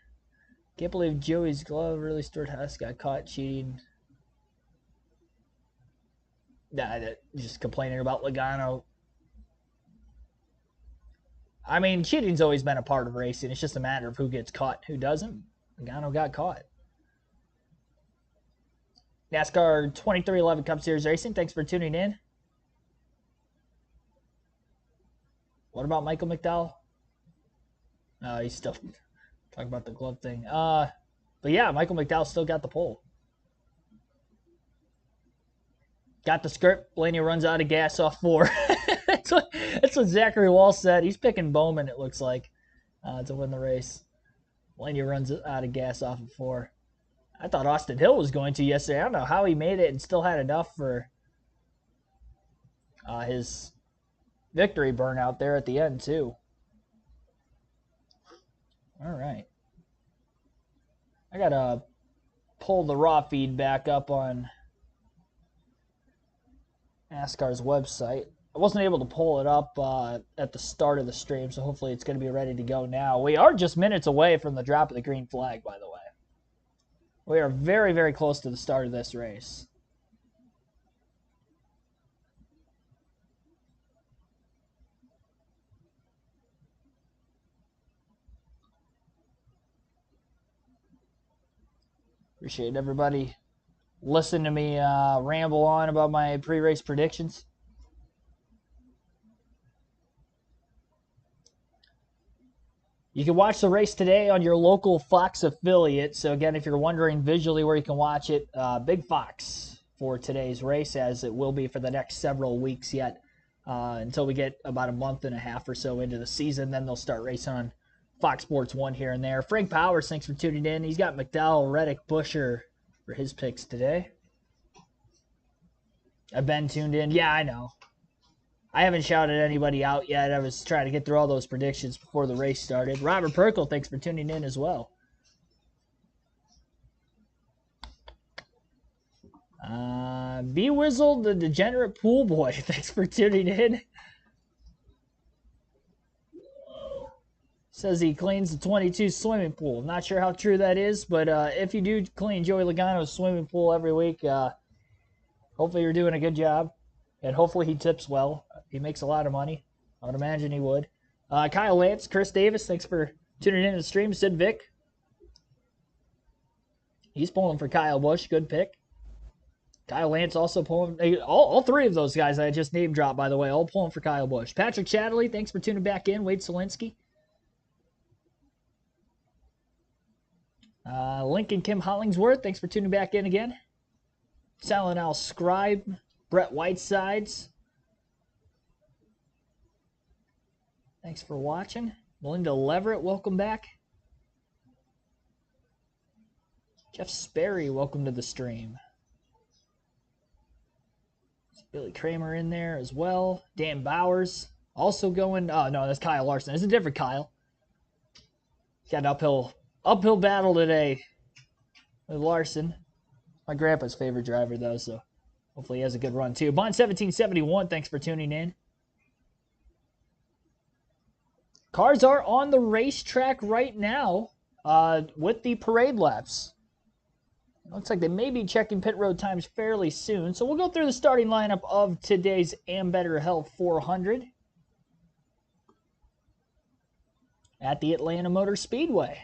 Can't believe Joey's glove really Stuart Hess got caught cheating. Nah, just complaining about Logano. I mean, cheating's always been a part of racing. It's just a matter of who gets caught, who doesn't. Logano got caught. NASCAR 2311 Cup Series Racing, thanks for tuning in. What about Michael McDowell? He's still talking about the glove thing. But But yeah, Michael McDowell still got the pole. Got the script. Blaney runs out of gas off 4. that's what Zachary Wall said. He's picking Bowman, it looks like, to win the race. Blaney runs out of gas off of 4. I thought Austin Hill was going to yesterday. I don't know how he made it and still had enough for his victory burnout there at the end, too. All right. I got to pull the raw feed back up on NASCAR's website. I wasn't able to pull it up at the start of the stream, so hopefully it's going to be ready to go now. We are just minutes away from the drop of the green flag, by the way. We are very, very close to the start of this race. Appreciate everybody listening to me ramble on about my pre-race predictions. You can watch the race today on your local Fox affiliate. So again, if you're wondering visually where you can watch it, Big Fox for today's race, as it will be for the next several weeks yet, until we get about a month and a half or so into the season. Then they'll start racing on Fox Sports 1 here and there. Frank Powers, thanks for tuning in. He's got McDowell, Reddick, Busher for his picks today. I've been tuned in. Yeah, I know. I haven't shouted anybody out yet. I was trying to get through all those predictions before the race started. Robert Perkle, thanks for tuning in as well. B-Wizzle, the degenerate pool boy, thanks for tuning in. Says he cleans the 22 swimming pool. Not sure how true that is, but if you do clean Joey Logano's swimming pool every week, hopefully you're doing a good job. And hopefully he tips well. He makes a lot of money. I would imagine he would. Kyle Lance, Chris Davis, thanks for tuning in to the stream. Sid Vick. He's pulling for Kyle Busch. Good pick. Kyle Lance also pulling. All three of those guys I just name dropped, by the way, all pulling for Kyle Busch. Patrick Chatterley, thanks for tuning back in. Wade Solinsky. Lincoln Kim Hollingsworth, thanks for tuning back in again. Silent Al Scribe. Brett Whitesides. Thanks for watching. Melinda Leverett, welcome back. Jeff Sperry, welcome to the stream. Billy Kramer in there as well. Dan Bowers also going. Oh, no, that's Kyle Larson. It's a different Kyle. Got an uphill battle today with Larson. My grandpa's favorite driver, though, so hopefully he has a good run, too. Bond1771, thanks for tuning in. Cars are on the racetrack right now with the parade laps. Looks like they may be checking pit road times fairly soon. So we'll go through the starting lineup of today's Ambetter Health 400 at the Atlanta Motor Speedway.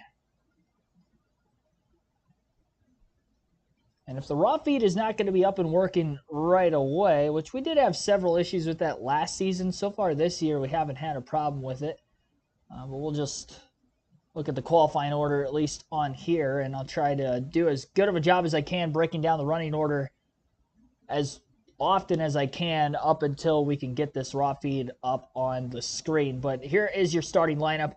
And if the raw feed is not going to be up and working right away, which we did have several issues with that last season, so far this year we haven't had a problem with it. But we'll just look at the qualifying order, at least on here, and I'll try to do as good of a job as I can breaking down the running order as often as I can up until we can get this raw feed up on the screen. But here is your starting lineup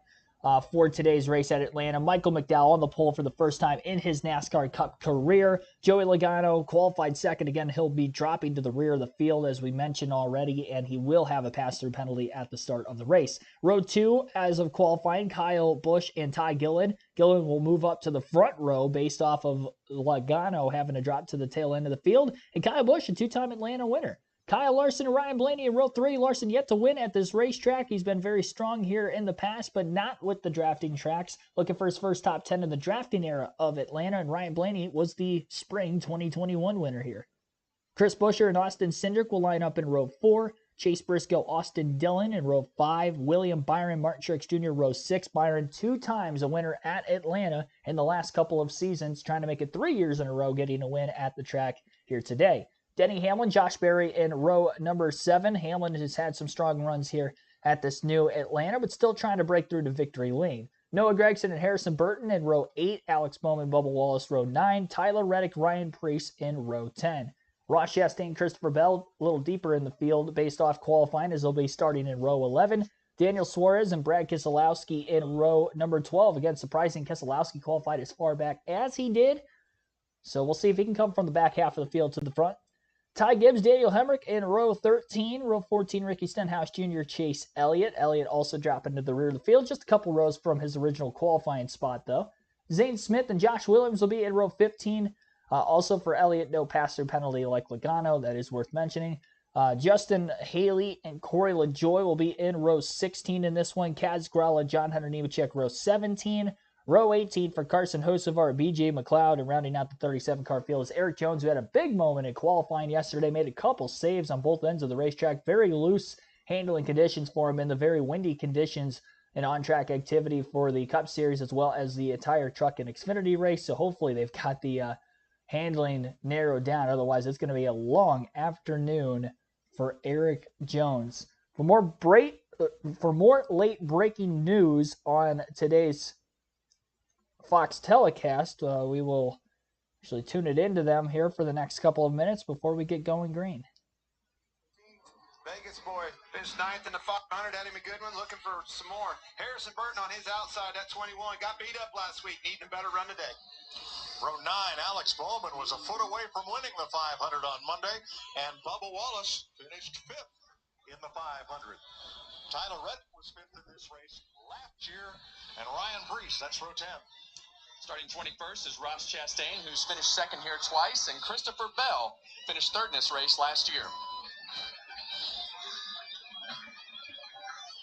for today's race at Atlanta. Michael McDowell on the pole for the first time in his NASCAR Cup career. Joey Logano qualified second. Again, he'll be dropping to the rear of the field, as we mentioned already, and he will have a pass-through penalty at the start of the race. Row 2, as of qualifying, Kyle Busch and Ty Gillen. Gillen will move up to the front row based off of Logano having to drop to the tail end of the field, and Kyle Busch, a two-time Atlanta winner. Kyle Larson and Ryan Blaney in row 3. Larson yet to win at this racetrack. He's been very strong here in the past, but not with the drafting tracks. Looking for his first top 10 in the drafting era of Atlanta, and Ryan Blaney was the spring 2021 winner here. Chris Buescher and Austin Cindric will line up in row 4. Chase Briscoe, Austin Dillon in row 5. William Byron, Martin Truex Jr. row 6. Byron 2 times a winner at Atlanta in the last couple of seasons, trying to make it 3 years in a row getting a win at the track here today. Denny Hamlin, Josh Berry in row number 7. Hamlin has had some strong runs here at this new Atlanta, but still trying to break through to victory lane. Noah Gregson and Harrison Burton in row 8. Alex Bowman, Bubba Wallace, row 9. Tyler Reddick, Ryan Preece in row 10. Ross Chastain, Christopher Bell, a little deeper in the field based off qualifying, as they'll be starting in row 11. Daniel Suarez and Brad Keselowski in row number 12. Again, surprising Keselowski qualified as far back as he did. So we'll see if he can come from the back half of the field to the front. Ty Gibbs, Daniel Hemrick in row 13. Row 14, Ricky Stenhouse Jr., Chase Elliott. Elliott also dropping to the rear of the field, just a couple rows from his original qualifying spot, though. Zane Smith and Josh Williams will be in row 15. Also for Elliott, no pass-through penalty like Logano. That is worth mentioning. Justin Haley and Corey LaJoy will be in row 16 in this one. Kaz Grala, John Hunter Nemechek, row 17. Row 18 for Carson Hocevar, BJ McLeod, and rounding out the 37-car field is Eric Jones, who had a big moment in qualifying yesterday, made a couple saves on both ends of the racetrack. Very loose handling conditions for him in the very windy conditions and on-track activity for the Cup Series, as well as the entire Truck and Xfinity race. So hopefully they've got the handling narrowed down. Otherwise, it's going to be a long afternoon for Eric Jones. For more late-breaking news on today's Fox telecast, we will actually tune it into them here for the next couple of minutes before we get going green. Vegas boy finished 9th in the 500. Eddie McGoodwin looking for some more. Harrison Burton on his outside at 21. Got beat up last week. Needing a better run today. Row 9, Alex Bowman was a foot away from winning the 500 on Monday, and Bubba Wallace finished 5th in the 500. Tyler Reddick was 5th in this race last year, and Ryan Preece, that's row 10. Starting 21st is Ross Chastain, who's finished 2nd here twice, and Christopher Bell finished 3rd in this race last year.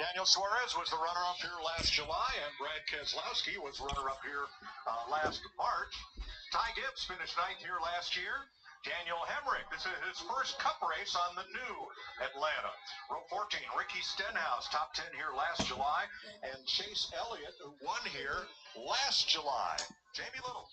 Daniel Suarez was the runner-up here last July, and Brad Keselowski was runner-up here last March. Ty Gibbs finished 9th here last year. Daniel Hemrick, this is his first Cup race on the new Atlanta. Row 14, Ricky Stenhouse, top 10 here last July, and Chase Elliott, who won here last July. Jamie Little.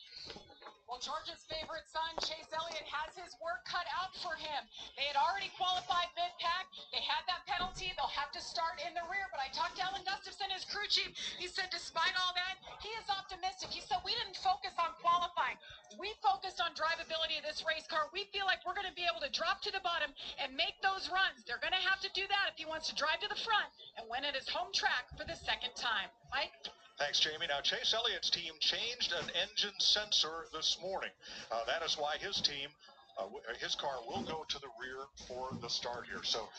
Well, Georgia's favorite son, Chase Elliott, has his work cut out for him. They had already qualified mid-pack. They had that penalty. They'll have to start in the rear. But I talked to Alan Gustafson, his crew chief. He said, despite all that, he is optimistic. He said, we didn't focus on qualifying. We focused on drivability of this race car. We feel like we're going to be able to drop to the bottom and make those runs. They're going to have to do that if he wants to drive to the front and win at his home track for the second time. Mike? Thanks, Jamie. Now, Chase Elliott's team changed an engine sensor this morning. That is why his team, his car will go to the rear for the start here. So,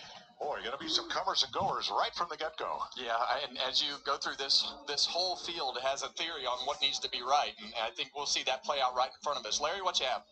boy, going to be some comers and goers right from the get-go. Yeah, and as you go through this whole field has a theory on what needs to be right, and I think we'll see that play out right in front of us. Larry, what you have?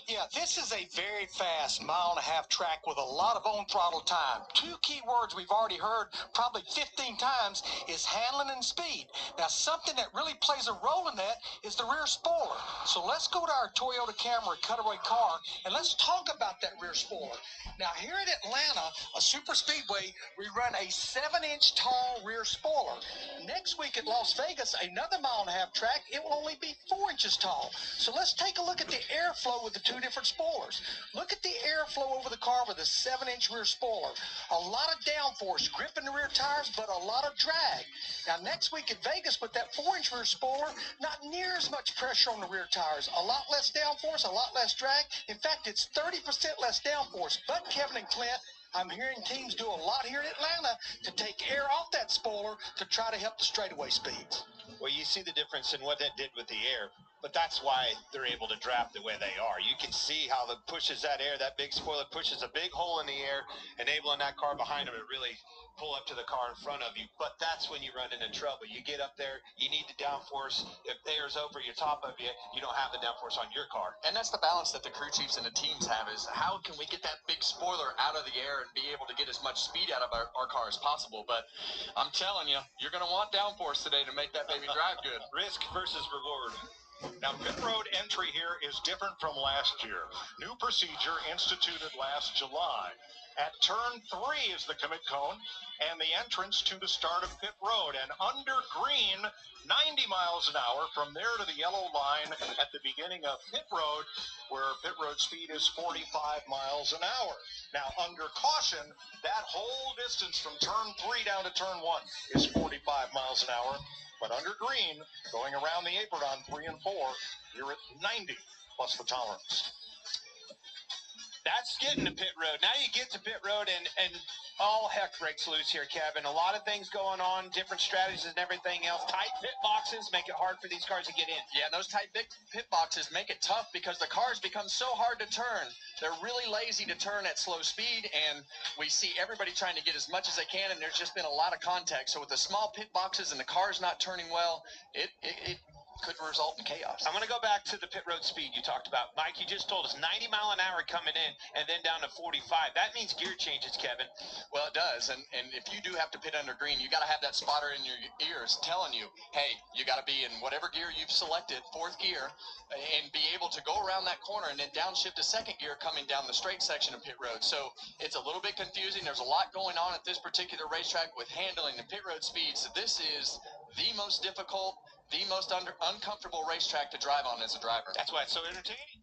Yeah, this is a very fast mile-and-a-half track with a lot of on-throttle time. Two key words we've already heard probably 15 times is handling and speed. Now, something that really plays a role in that is the rear spoiler. So let's go to our Toyota Camry cutaway car, and let's talk about that rear spoiler. Now, here at Atlanta, a super speedway, we run a 7-inch tall rear spoiler. Next week at Las Vegas, another mile-and-a-half track, it will only be 4 inches tall. So let's take a look at the airflow with the two different spoilers. Look at the airflow over the car with a 7-inch rear spoiler. A lot of downforce gripping the rear tires, but a lot of drag. Now, next week at Vegas with that 4-inch rear spoiler, not near as much pressure on the rear tires. A lot less downforce, a lot less drag. In fact, it's 30% less downforce. But Kevin and Clint, I'm hearing teams do a lot here in Atlanta to take air off that spoiler to try to help the straightaway speeds. Well, you see the difference in what that did with the air, but that's why they're able to draft the way they are. You can see how it pushes that air, that big spoiler pushes a big hole in the air, enabling that car behind them to really pull up to the car in front of you. But that's when you run into trouble. You get up there, you need the downforce. If the air's over your top of you, you don't have the downforce on your car. And that's the balance that the crew chiefs and the teams have, is how can we get that big spoiler out of the air and be able to get as much speed out of our car as possible. But I'm telling you, you're going to want downforce today to make that baby drive good. Risk versus reward. Now, pit road entry here is different from last year. New procedure instituted last July. At turn 3 is the commit cone and the entrance to the start of pit road. And under green, 90 miles an hour from there to the yellow line at the beginning of pit road, where pit road speed is 45 miles an hour. Now, under caution, that whole distance from turn 3 down to turn 1 is 45 miles an hour. But under green, going around the apron on 3 and 4, you're at 90 plus the tolerance. That's getting to pit road. Now you get to pit road and all heck breaks loose here, Kevin. A lot of things going on, different strategies and everything else. Tight pit boxes make it hard for these cars to get in. Yeah, those tight big pit boxes make it tough because the cars become so hard to turn. They're really lazy to turn at slow speed, and we see everybody trying to get as much as they can, and there's just been a lot of contact. So with the small pit boxes and the cars not turning well, it could result in chaos. I'm going to go back to the pit road speed you talked about. Mike, you just told us 90 mile an hour coming in and then down to 45. That means gear changes, Kevin. Well, it does. And if you do have to pit under green, you got to have that spotter in your ears telling you, hey, you got to be in whatever gear you've selected, 4th gear, and be able to go around that corner and then downshift to 2nd gear coming down the straight section of pit road. So it's a little bit confusing. There's a lot going on at this particular racetrack with handling the pit road speeds. So this is the most difficult, the most uncomfortable racetrack to drive on as a driver. That's why it's so entertaining.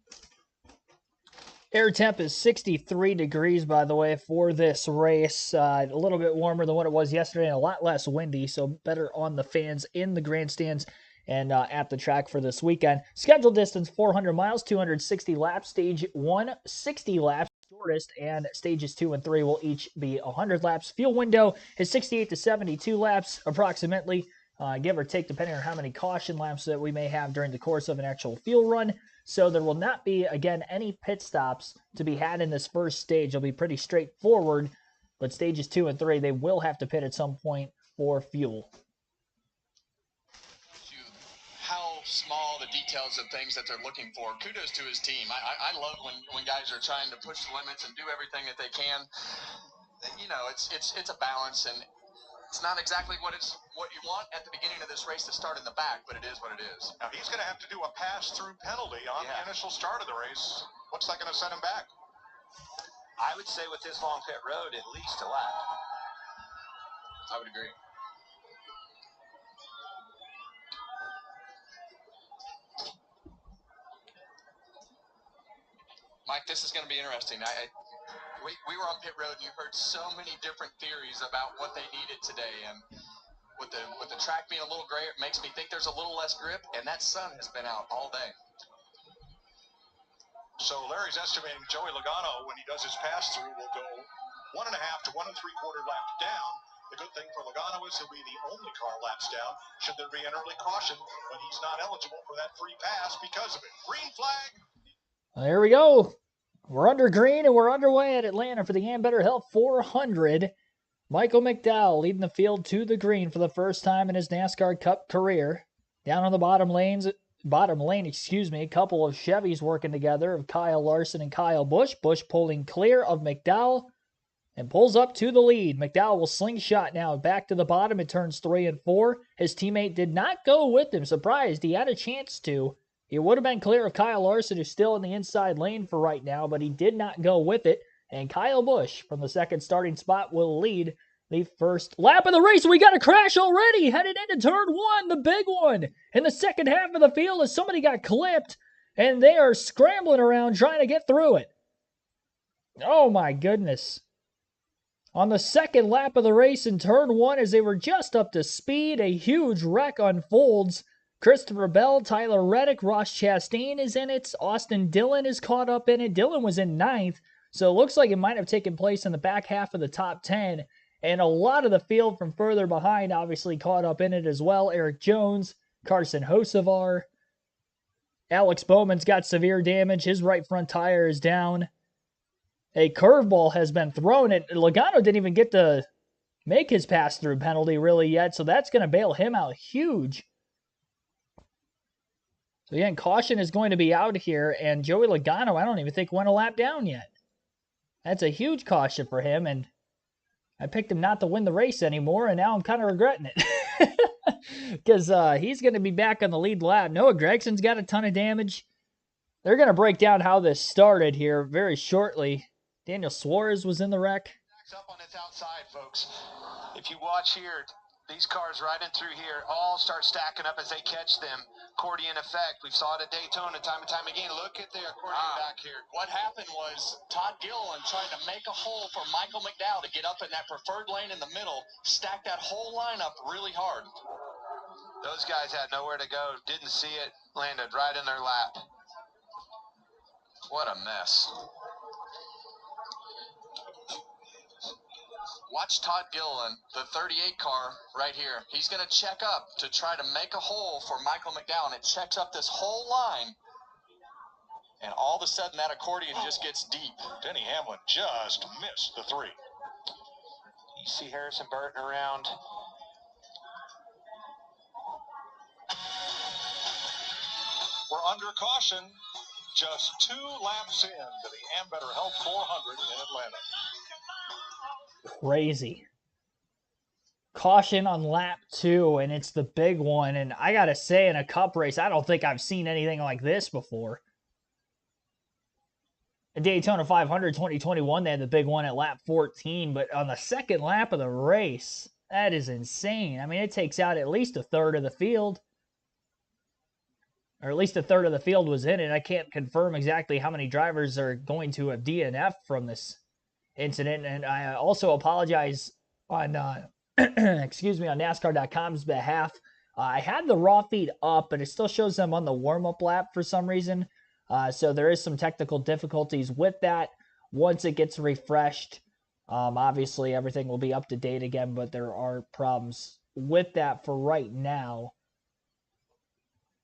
Air temp is 63 degrees, by the way, for this race. A little bit warmer than what it was yesterday and a lot less windy, so better on the fans in the grandstands and at the track for this weekend. Scheduled distance, 400 miles, 260 laps. Stage 1, 60 laps, shortest, and stages 2 and 3 will each be 100 laps. Fuel window is 68 to 72 laps, approximately. Give or take, depending on how many caution laps that we may have during the course of an actual fuel run. So there will not be, again, any pit stops to be had in this first stage. It'll be pretty straightforward, but stages 2 and 3, they will have to pit at some point for fuel. How small the details of things that they're looking for. Kudos to his team. I love when guys are trying to push the limits and do everything that they can. You know, it's a balance, and it's not exactly what you want at the beginning of this race to start in the back, but it is what it is. Now, he's going to have to do a pass-through penalty on the initial start of the race. What's that going to set him back? I would say with this long pit road, at least a lap. I would agree. Mike, this is going to be interesting. We were on pit road, and you heard so many different theories about what they needed today. And with the track being a little gray, it makes me think there's a little less grip, and that sun has been out all day. So Larry's estimating Joey Logano, when he does his pass-through, will go 1.5 to 1 3/4 laps down. The good thing for Logano is he'll be the only car laps down should there be an early caution when he's not eligible for that free pass because of it. Green flag. Well, there we go. We're under green and we're underway at Atlanta for the Ambetter Health 400. Michael McDowell leading the field to the green for the first time in his NASCAR Cup career. Down on the bottom lane, a couple of Chevys working together of Kyle Larson and Kyle Busch. Busch pulling clear of McDowell and pulls up to the lead. McDowell will slingshot now back to the bottom in turns 3 and 4. His teammate did not go with him. Surprised. He had a chance to. He would have been clear of Kyle Larson, who's still in the inside lane for right now, but he did not go with it. And Kyle Busch, from the second starting spot, will lead the first lap of the race. We got a crash already, headed into turn 1, the big one. In the second half of the field, as somebody got clipped, and they are scrambling around trying to get through it. Oh my goodness. On the second lap of the race in turn 1, as they were just up to speed, a huge wreck unfolds. Christopher Bell, Tyler Reddick, Ross Chastain is in it. Austin Dillon is caught up in it. Dillon was in 9th, so it looks like it might have taken place in the back half of the top 10. And a lot of the field from further behind obviously caught up in it as well. Eric Jones, Carson Hocevar. Alex Bowman's got severe damage. His right front tire is down. A curveball has been thrown, and Logano didn't even get to make his pass-through penalty really yet, so that's going to bail him out huge. So again, caution is going to be out here, and Joey Logano, I don't even think went a lap down yet. That's a huge caution for him, and I picked him not to win the race anymore, and now I'm kind of regretting it. Because he's going to be back on the lead lap. Noah Gregson's got a ton of damage. They're going to break down how this started here very shortly. Daniel Suarez was in the wreck. Up on its outside, folks. If you watch here, these cars right in through here all start stacking up as they catch them. Accordion effect. We saw it at Daytona time and time again. Look at the accordion back here. What happened was Todd Gilliland tried to make a hole for Michael McDowell to get up in that preferred lane in the middle, stack that whole lineup really hard. Those guys had nowhere to go, didn't see it, landed right in their lap. What a mess. Watch Todd Gilliland, the 38 car right here. He's going to check up to try to make a hole for Michael McDowell, and it checks up this whole line. And all of a sudden, that accordion just gets deep. Denny Hamlin just missed the 3. You see Harrison Burton around. We're under caution. Just 2 laps into the Ambetter Health 400 in Atlanta. Crazy. Caution on lap 2, and it's the big one. And I got to say, in a cup race, I don't think I've seen anything like this before. At Daytona 500 2021, they had the big one at lap 14, but on the second lap of the race, that is insane. I mean, it takes out at least a third of the field. Or at least a third of the field was in it. I can't confirm exactly how many drivers are going to have DNF from this incident. And I also apologize on, excuse me, on NASCAR.com's behalf. I had the raw feed up, but it still shows them on the warm-up lap for some reason. So there is some technical difficulties with that. Once it gets refreshed, obviously everything will be up to date again, but there are problems with that for right now.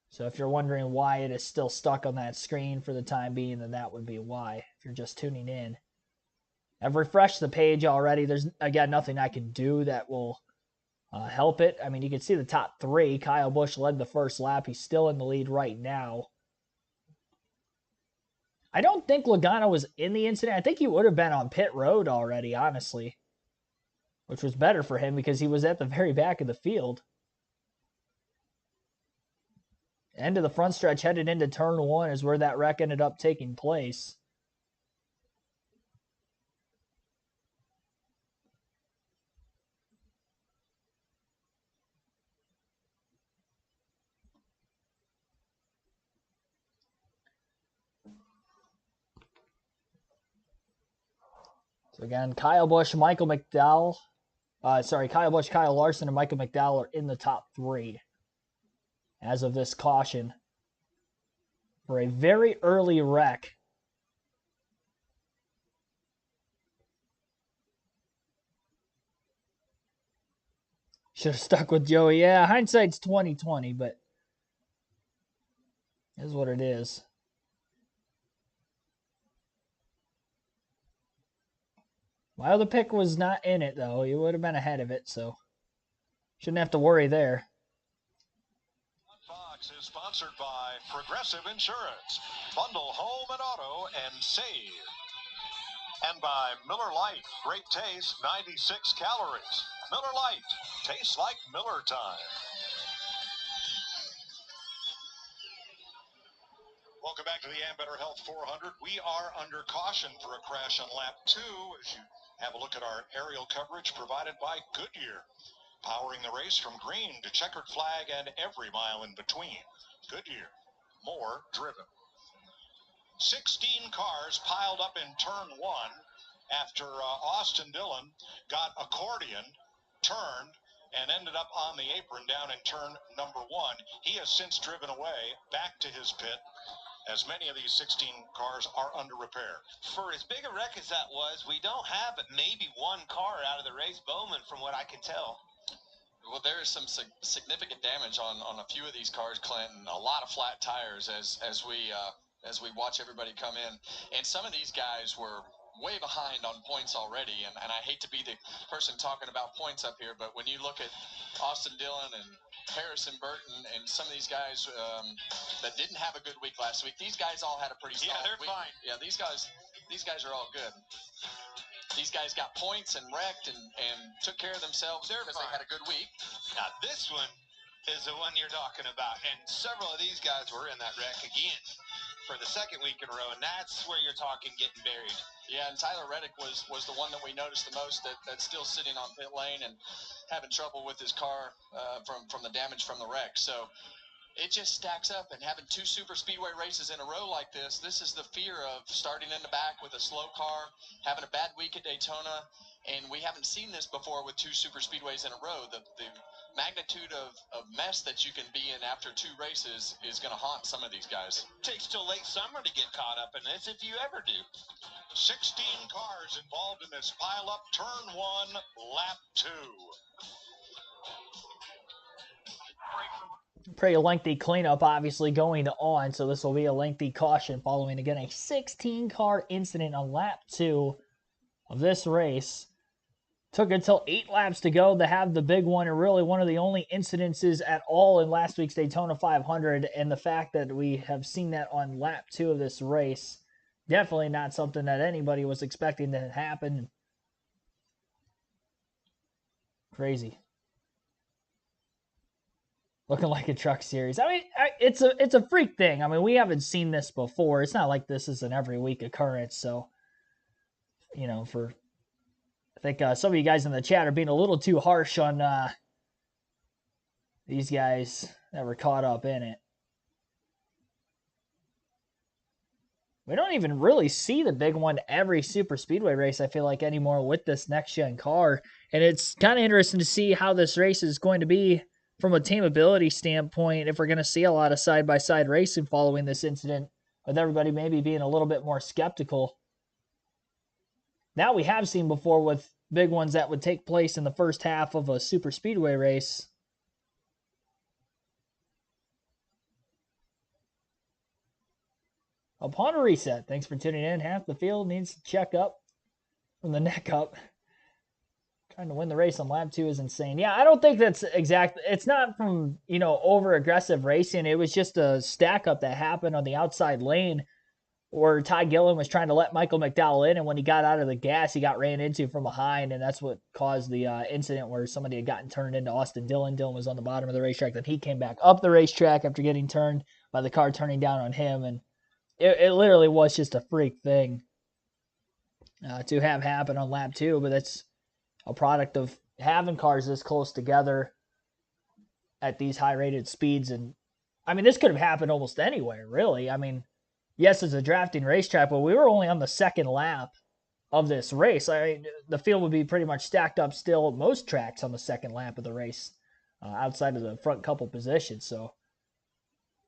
So if you're wondering why it is still stuck on that screen for the time being, then that would be why, if you're just tuning in. I've refreshed the page already. There's, again, nothing I can do that will help it. I mean, you can see the top 3. Kyle Busch led the first lap. He's still in the lead right now. I don't think Logano was in the incident. I think he would have been on pit road already, honestly, which was better for him because he was at the very back of the field. End of the front stretch headed into turn 1 is where that wreck ended up taking place. So again, Kyle Busch, Michael McDowell. Kyle Busch, Kyle Larson, and Michael McDowell are in the top 3 as of this caution for a very early wreck. Should have stuck with Joey. Yeah, hindsight's 20/20, but it is what it is. My other pick was not in it, though. He would have been ahead of it, so shouldn't have to worry there. Fox is sponsored by Progressive Insurance. Bundle home and auto and save. And by Miller Lite. Great taste, 96 calories. Miller Lite. Tastes like Miller time. Welcome back to the Ambetter Health 400. We are under caution for a crash on lap 2 as you have a look at our aerial coverage provided by Goodyear. Powering the race from green to checkered flag and every mile in between. Goodyear, more driven. 16 cars piled up in turn 1 after Austin Dillon got accordion, turned, and ended up on the apron down in turn number 1. He has since driven away back to his pit, as many of these 16 cars are under repair. For as big a wreck as that was, we don't have but maybe 1 car out of the race, Bowman, from what I can tell. Well, there is some significant damage on a few of these cars, Clinton. A lot of flat tires as we watch everybody come in. And some of these guys were way behind on points already. And I hate to be the person talking about points up here, but when you look at Austin Dillon and Harrison Burton and some of these guys that didn't have a good week last week, these guys all had a pretty solid they're week. fine. Yeah, these guys are all good. These guys got points and wrecked and took care of themselves because they had a good week. Now, this one is the one you're talking about. And several of these guys were in that wreck again for the second week in a row. And that's where you're talking getting buried. Yeah, and Tyler Reddick was the one that we noticed the most that's still sitting on pit lane and having trouble with his car from the damage from the wreck. So it just stacks up, and having 2 super speedway races in a row like this is the fear of starting in the back with a slow car, having a bad week at Daytona, and we haven't seen this before with 2 super speedways in a row. The magnitude of mess that you can be in after 2 races is going to haunt some of these guys. It takes till late summer to get caught up in this, if you ever do. 16 cars involved in this pileup. Turn 1, lap 2. Pretty lengthy cleanup, obviously, going on, so this will be a lengthy caution following, again, a 16-car incident on lap 2 of this race. Took until 8 laps to go to have the big one, and really one of the only incidences at all in last week's Daytona 500, and the fact that we have seen that on lap 2 of this race, definitely not something that anybody was expecting to happen. Crazy. Looking like a truck series. I mean, it's a freak thing. I mean, we haven't seen this before. It's not like this is an every week occurrence. So, you know, I think some of you guys in the chat are being a little too harsh on these guys that were caught up in it. We don't even really see the big one every super speedway race, I feel like, anymore with this next-gen car. And it's kind of interesting to see how this race is going to be from a teamability standpoint, if we're going to see a lot of side-by-side racing following this incident, with everybody maybe being a little bit more skeptical. Now we have seen before with big ones that would take place in the first half of a super speedway race. Upon a reset, thanks for tuning in. Half the field needs to check up from the neck up. Trying to win the race on lap 2 is insane. Yeah, I don't think that's exact. It's not from, over aggressive racing. It was just a stack up that happened on the outside lane where Ty Gillen was trying to let Michael McDowell in, and when he got out of the gas, he got ran into from behind, and that's what caused the incident where somebody had gotten turned into Austin Dillon. Dillon was on the bottom of the racetrack. Then he came back up the racetrack after getting turned by the car turning down on him, and it literally was just a freak thing to have happen on lap 2, but that's a product of having cars this close together at these high-rated speeds. And, I mean, this could have happened almost anywhere, really. I mean, yes, it's a drafting racetrack, but we were only on the second lap of this race. I mean, the field would be pretty much stacked up still at most tracks on the second lap of the race, outside of the front couple positions. So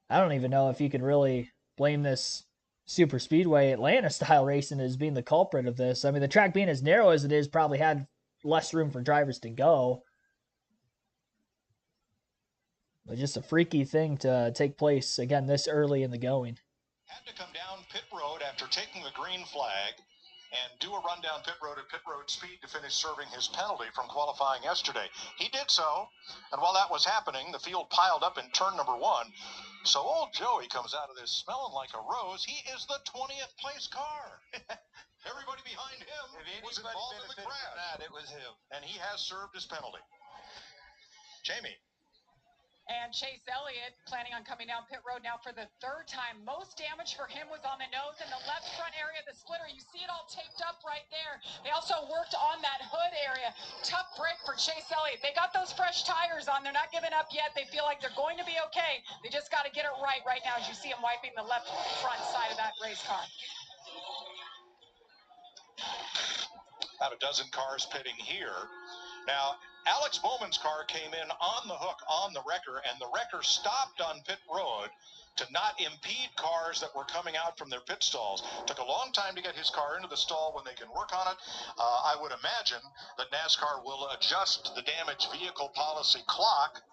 I don't even know if you can really blame this super speedway Atlanta-style racing as being the culprit of this. I mean, the track being as narrow as it is probably had less room for drivers to go. But just a freaky thing to take place, again, this early in the going. Had to come down pit road after taking the green flag and do a run down pit road at pit road speed to finish serving his penalty from qualifying yesterday. He did so, and while that was happening, the field piled up in turn number 1. So old Joey comes out of this smelling like a rose. He is the 20th place car. Everybody behind him was involved in the crash. It was him. And he has served his penalty. Jamie. And Chase Elliott planning on coming down pit road now for the 3rd time. Most damage for him was on the nose and the left front area of the splitter. You see it all taped up right there. They also worked on that hood area. Tough break for Chase Elliott. They got those fresh tires on. They're not giving up yet. They feel like they're going to be okay. They just got to get it right now as you see him wiping the left front side of that race car. About a dozen cars pitting here. Now, Alex Bowman's car came in on the hook on the wrecker, and the wrecker stopped on pit road to not impede cars that were coming out from their pit stalls. Took a long time to get his car into the stall when they can work on it. I would imagine that NASCAR will adjust the damaged vehicle policy clock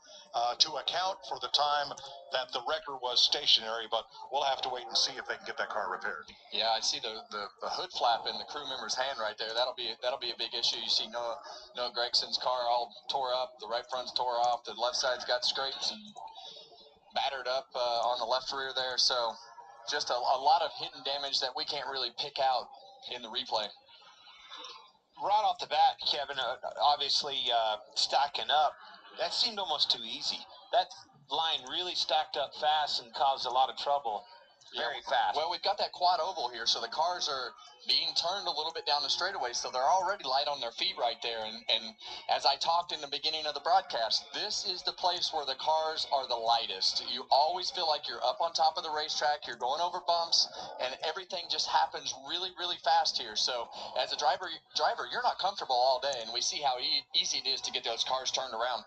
to account for the time that the wrecker was stationary, but we'll have to wait and see if they can get that car repaired. Yeah, I see the hood flap in the crew member's hand right there. That'll be a big issue. You see Noah Gregson's car all tore up. The right front's tore off. The left side's got scrapes and battered up on the left rear there. So just a lot of hidden damage that we can't really pick out in the replay. Right off the bat, Kevin, obviously stacking up, that seemed almost too easy. That line really stacked up fast and caused a lot of trouble. very fast. Well, we've got that quad oval here, so the cars are being turned a little bit down the straightaway, so they're already light on their feet right there. And as I talked in the beginning of the broadcast, this is the place where the cars are the lightest. You always feel like you're up on top of the racetrack, you're going over bumps, and everything just happens really, really fast here. So as a driver, you're not comfortable all day, and we see how easy it is to get those cars turned around.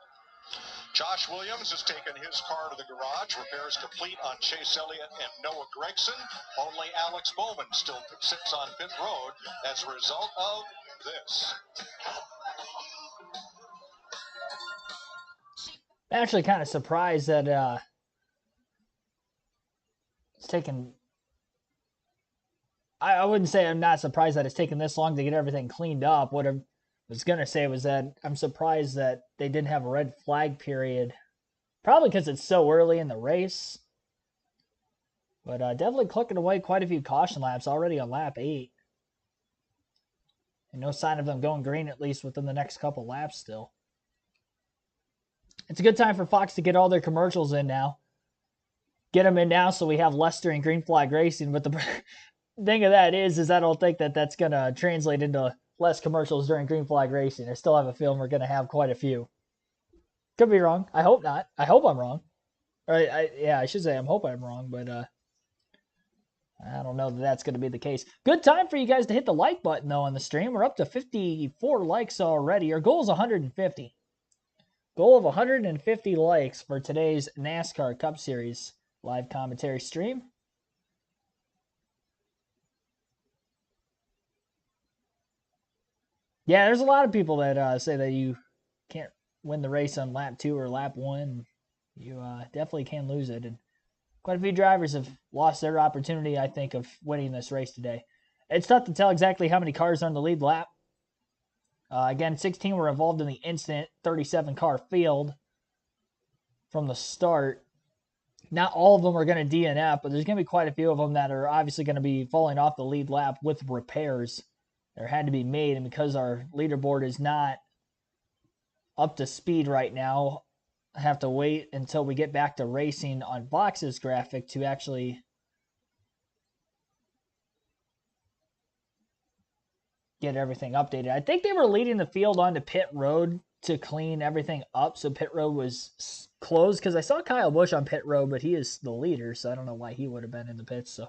Josh Williams has taken his car to the garage. Repairs complete on Chase Elliott and Noah Gregson. Only Alex Bowman still sits on pit road as a result of this. I'm actually kind of surprised that it's taken. I wouldn't say I'm not surprised that it's taken this long to get everything cleaned up. What I was going to say was that I'm surprised that they didn't have a red flag period. Probably because it's so early in the race. But definitely clicking away quite a few caution laps already on lap 8. And no sign of them going green, at least within the next couple laps still. It's a good time for Fox to get all their commercials in now. Get them in now so we have less during green flag racing. But the thing of that is I don't think that that's going to translate into less commercials during green flag racing. I still have a feeling we're going to have quite a few. Could be wrong. I hope not. I hope I'm wrong. I should say I hope I'm wrong, but I don't know that that's going to be the case. Good time for you guys to hit the like button, though, on the stream. We're up to 54 likes already. Our goal is 150. Goal of 150 likes for today's NASCAR Cup Series live commentary stream. Yeah, there's a lot of people that say that you can't win the race on lap 2 or lap 1. You definitely can lose it. And quite a few drivers have lost their opportunity, I think, of winning this race today. It's tough to tell exactly how many cars are on the lead lap. Again, 16 were involved in the incident, 37-car field from the start. Not all of them are going to DNF, but there's going to be quite a few of them that are obviously going to be falling off the lead lap with repairs that had to be made. And because our leaderboard is not up to speed right now, I have to wait until we get back to racing on Vox's graphic to actually get everything updated. I think they were leading the field onto pit road to clean everything up, so pit road was closed, because I saw Kyle Busch on pit road, but he is the leader, so I don't know why he would have been in the pits. So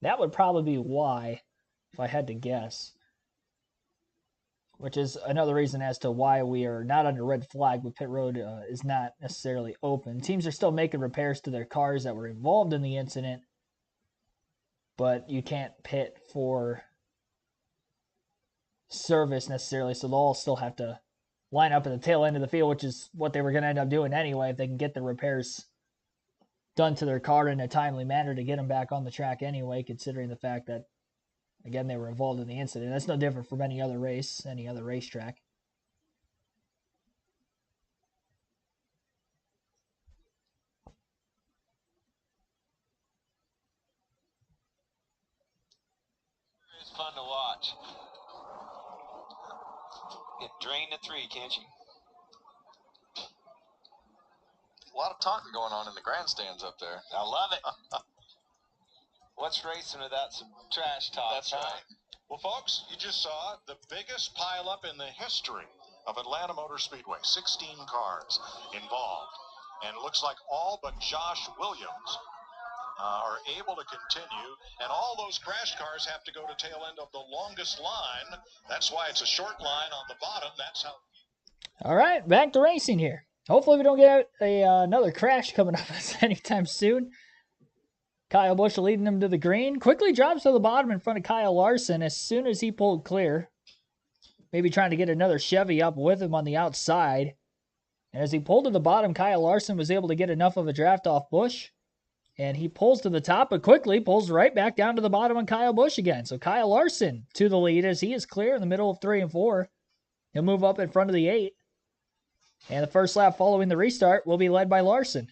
that would probably be why, if I had to guess. Which is another reason as to why we are not under red flag, but pit road is not necessarily open. Teams are still making repairs to their cars that were involved in the incident, but you can't pit for service necessarily, so they'll all still have to line up at the tail end of the field, which is what they were going to end up doing anyway if they can get the repairs done to their car in a timely manner to get them back on the track anyway, considering the fact that, again, they were involved in the incident. That's no different from any other race, any other racetrack. It's fun to watch. Get drained to 3, can't you? A lot of talking going on in the grandstands up there. I love it. What's racing without some trash talk? That's right. Well, folks, you just saw the biggest pileup in the history of Atlanta Motor Speedway. 16 cars involved. And it looks like all but Josh Williams are able to continue. And all those crashed cars have to go to tail end of the longest line. That's why it's a short line on the bottom. That's how. All right, back to racing here. Hopefully we don't get another crash coming up anytime soon. Kyle Busch leading him to the green. Quickly drops to the bottom in front of Kyle Larson as soon as he pulled clear. Maybe trying to get another Chevy up with him on the outside. And as he pulled to the bottom, Kyle Larson was able to get enough of a draft off Busch. And he pulls to the top, but quickly pulls right back down to the bottom on Kyle Busch again. So Kyle Larson to the lead as he is clear in the middle of 3 and 4. He'll move up in front of the 8. And the first lap following the restart will be led by Larson.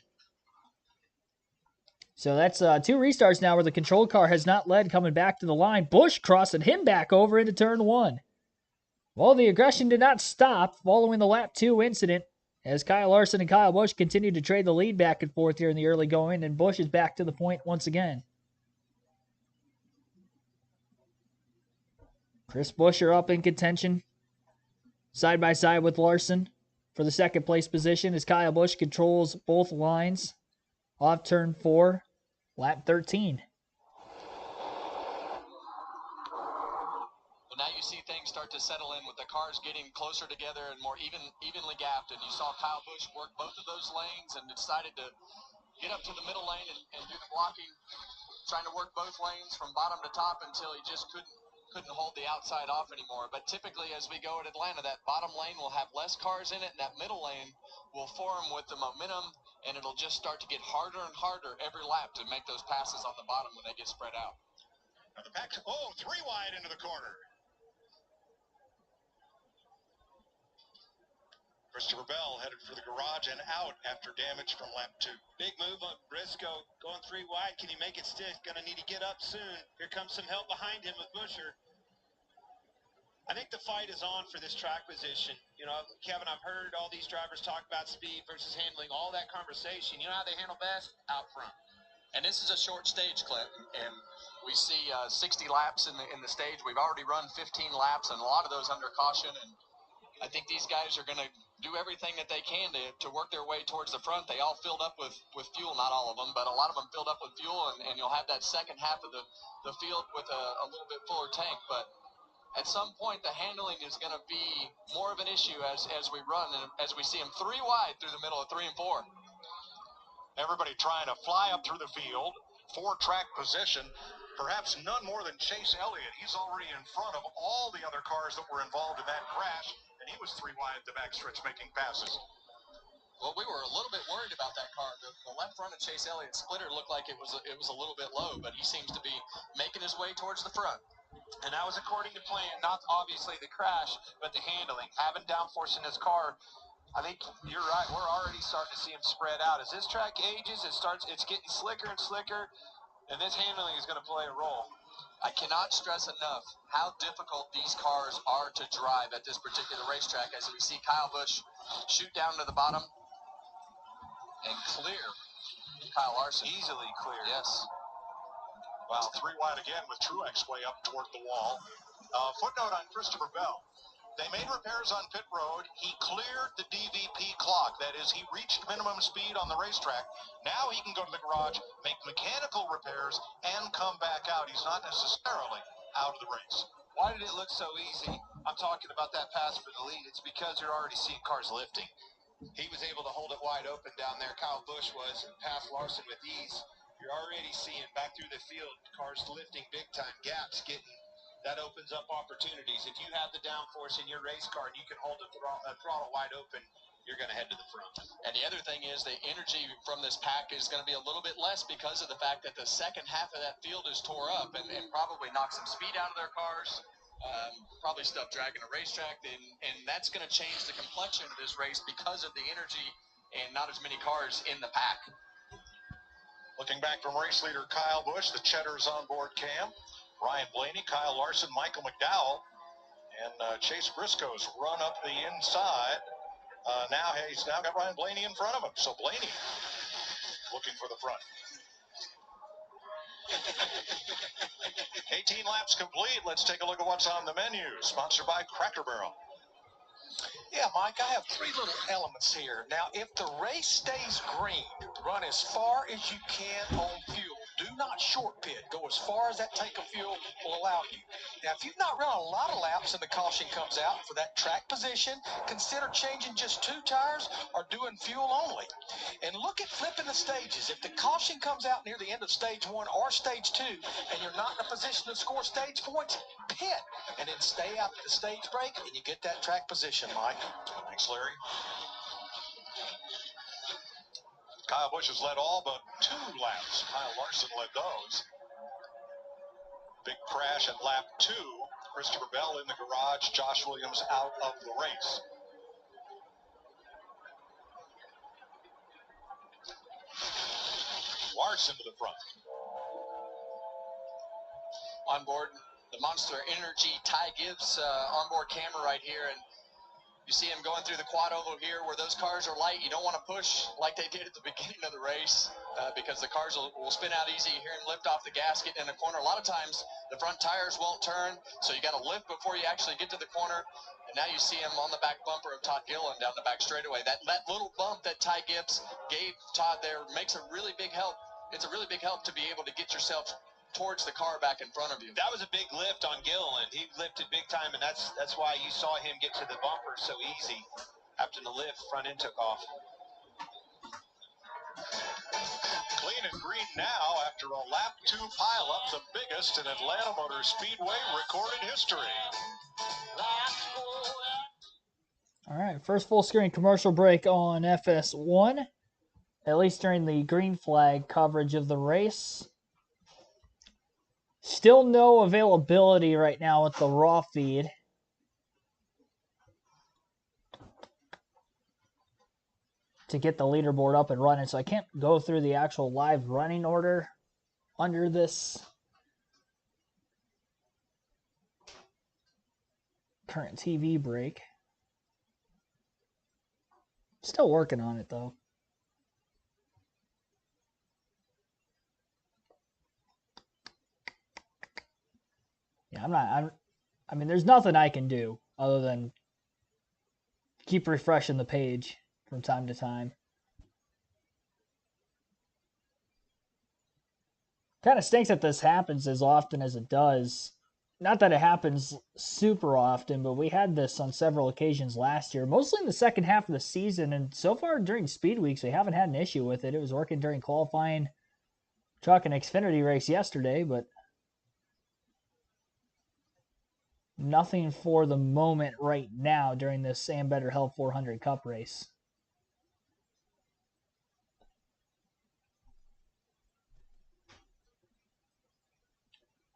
So that's 2 restarts now where the control car has not led coming back to the line. Busch crossing him back over into turn 1. Well, the aggression did not stop following the lap 2 incident as Kyle Larson and Kyle Busch continue to trade the lead back and forth here in the early going, and Busch is back to the point once again. Chris Buescher up in contention, side by side with Larson for the second place position as Kyle Busch controls both lines off turn 4, lap 13. Well, now you see things start to settle in with the cars getting closer together and more evenly gapped. And you saw Kyle Busch work both of those lanes and decided to get up to the middle lane and do the blocking, trying to work both lanes from bottom to top until he just couldn't hold the outside off anymore. But typically, as we go at Atlanta, that bottom lane will have less cars in it, and that middle lane will form with the momentum, and it'll just start to get harder and harder every lap to make those passes on the bottom when they get spread out. Now the pack, 3 wide into the corner. Christopher Bell headed for the garage and out after damage from lap 2. Big move on Briscoe, going 3 wide. Can he make it stick? Gonna need to get up soon. Here comes some help behind him with Buescher. I think the fight is on for this track position. You know, Kevin, I've heard all these drivers talk about speed versus handling, all that conversation. You know how they handle best? Out front. And this is a short stage, Clint, and we see 60 laps in the stage. We've already run 15 laps, and a lot of those under caution. And I think these guys are going to do everything that they can to work their way towards the front. They all filled up with fuel, not all of them, but a lot of them filled up with fuel, and you'll have that second half of the field with a little bit fuller tank. But at some point, the handling is going to be more of an issue as we run, and as we see them 3 wide through the middle of 3 and 4. Everybody trying to fly up through the field for track position. Perhaps none more than Chase Elliott. He's already in front of all the other cars that were involved in that crash, and he was 3 wide at the backstretch making passes. Well, we were a little bit worried about that car. The left front of Chase Elliott's splitter looked like it was a little bit low, but he seems to be making his way towards the front. And that was according to plan, not obviously the crash, but the handling. Having downforce in his car, I think you're right. We're already starting to see him spread out. As this track ages, it's getting slicker and slicker, and this handling is going to play a role. I cannot stress enough how difficult these cars are to drive at this particular racetrack, as we see Kyle Busch shoot down to the bottom and clear Kyle Larson. Easily clear. Yes. Wow, 3 wide again with Truex way up toward the wall. Footnote on Christopher Bell. They made repairs on pit road. He cleared the DVP clock. That is, he reached minimum speed on the racetrack. Now he can go to the garage, make mechanical repairs, and come back out. He's not necessarily out of the race. Why did it look so easy? I'm talking about that pass for the lead. It's because you're already seeing cars lifting. He was able to hold it wide open down there. Kyle Busch was, and passed Larson with ease. You're already seeing back through the field, cars lifting big time, gaps getting. That opens up opportunities. If you have the downforce in your race car and you can hold the throttle wide open, you're going to head to the front. And the other thing is the energy from this pack is going to be a little bit less because of the fact that the second half of that field is tore up and probably knock some speed out of their cars, probably stuff dragging a racetrack, and that's going to change the complexion of this race because of the energy and not as many cars in the pack. Looking back from race leader Kyle Busch, the Cheddar's onboard cam. Ryan Blaney, Kyle Larson, Michael McDowell, and Chase Briscoe's run up the inside. He's now got Ryan Blaney in front of him. So Blaney looking for the front. 18 laps complete. Let's take a look at what's on the menu. Sponsored by Cracker Barrel. Yeah, Mike, I have 3 little elements here. Now, if the race stays green, run as far as you can on fuel. Do not short pit. Go as far as that tank of fuel will allow you. Now, if you've not run a lot of laps and the caution comes out for that track position, consider changing just 2 tires or doing fuel only. And look at flipping the stages. If the caution comes out near the end of stage 1 or stage 2 and you're not in a position to score stage points, pit and then stay out the stage break and you get that track position, Mike. Thanks, Larry. Kyle Busch has led all but 2 laps. Kyle Larson led those. Big crash at lap 2. Christopher Bell in the garage. Josh Williams out of the race. Larson to the front. On board the Monster Energy Ty Gibbs onboard camera right here, and You see him going through the quad oval here where those cars are light. You don't want to push like they did at the beginning of the race because the cars will spin out easy. You hear him lift off the gasket in the corner. A lot of times the front tires won't turn, so you got to lift before you actually get to the corner. And now you see him on the back bumper of Todd Gillen down the back straightaway. That little bump that Ty Gibbs gave Todd there makes a really big help. It's a really big help to be able to get yourself towards the car back in front of you. That was a big lift on Gilliland. He lifted big time, and that's why you saw him get to the bumper so easy. After the lift, front end took off. Clean and green now after a lap 2 pileup, the biggest in Atlanta Motor Speedway recorded history. All right, first full screen commercial break on FS1, at least during the green flag coverage of the race. Still no availability right now with the raw feed. To get the leaderboard up and running, so I can't go through the actual live running order under this current TV break. Still working on it though. Yeah, I mean, there's nothing I can do other than keep refreshing the page from time to time. Kind of stinks that this happens as often as it does. Not that it happens super often, but we had this on several occasions last year, mostly in the second half of the season, and so far during speed weeks, we haven't had an issue with it. It was working during qualifying truck and Xfinity race yesterday, but nothing for the moment right now during this Ambetter Health 400 Cup race.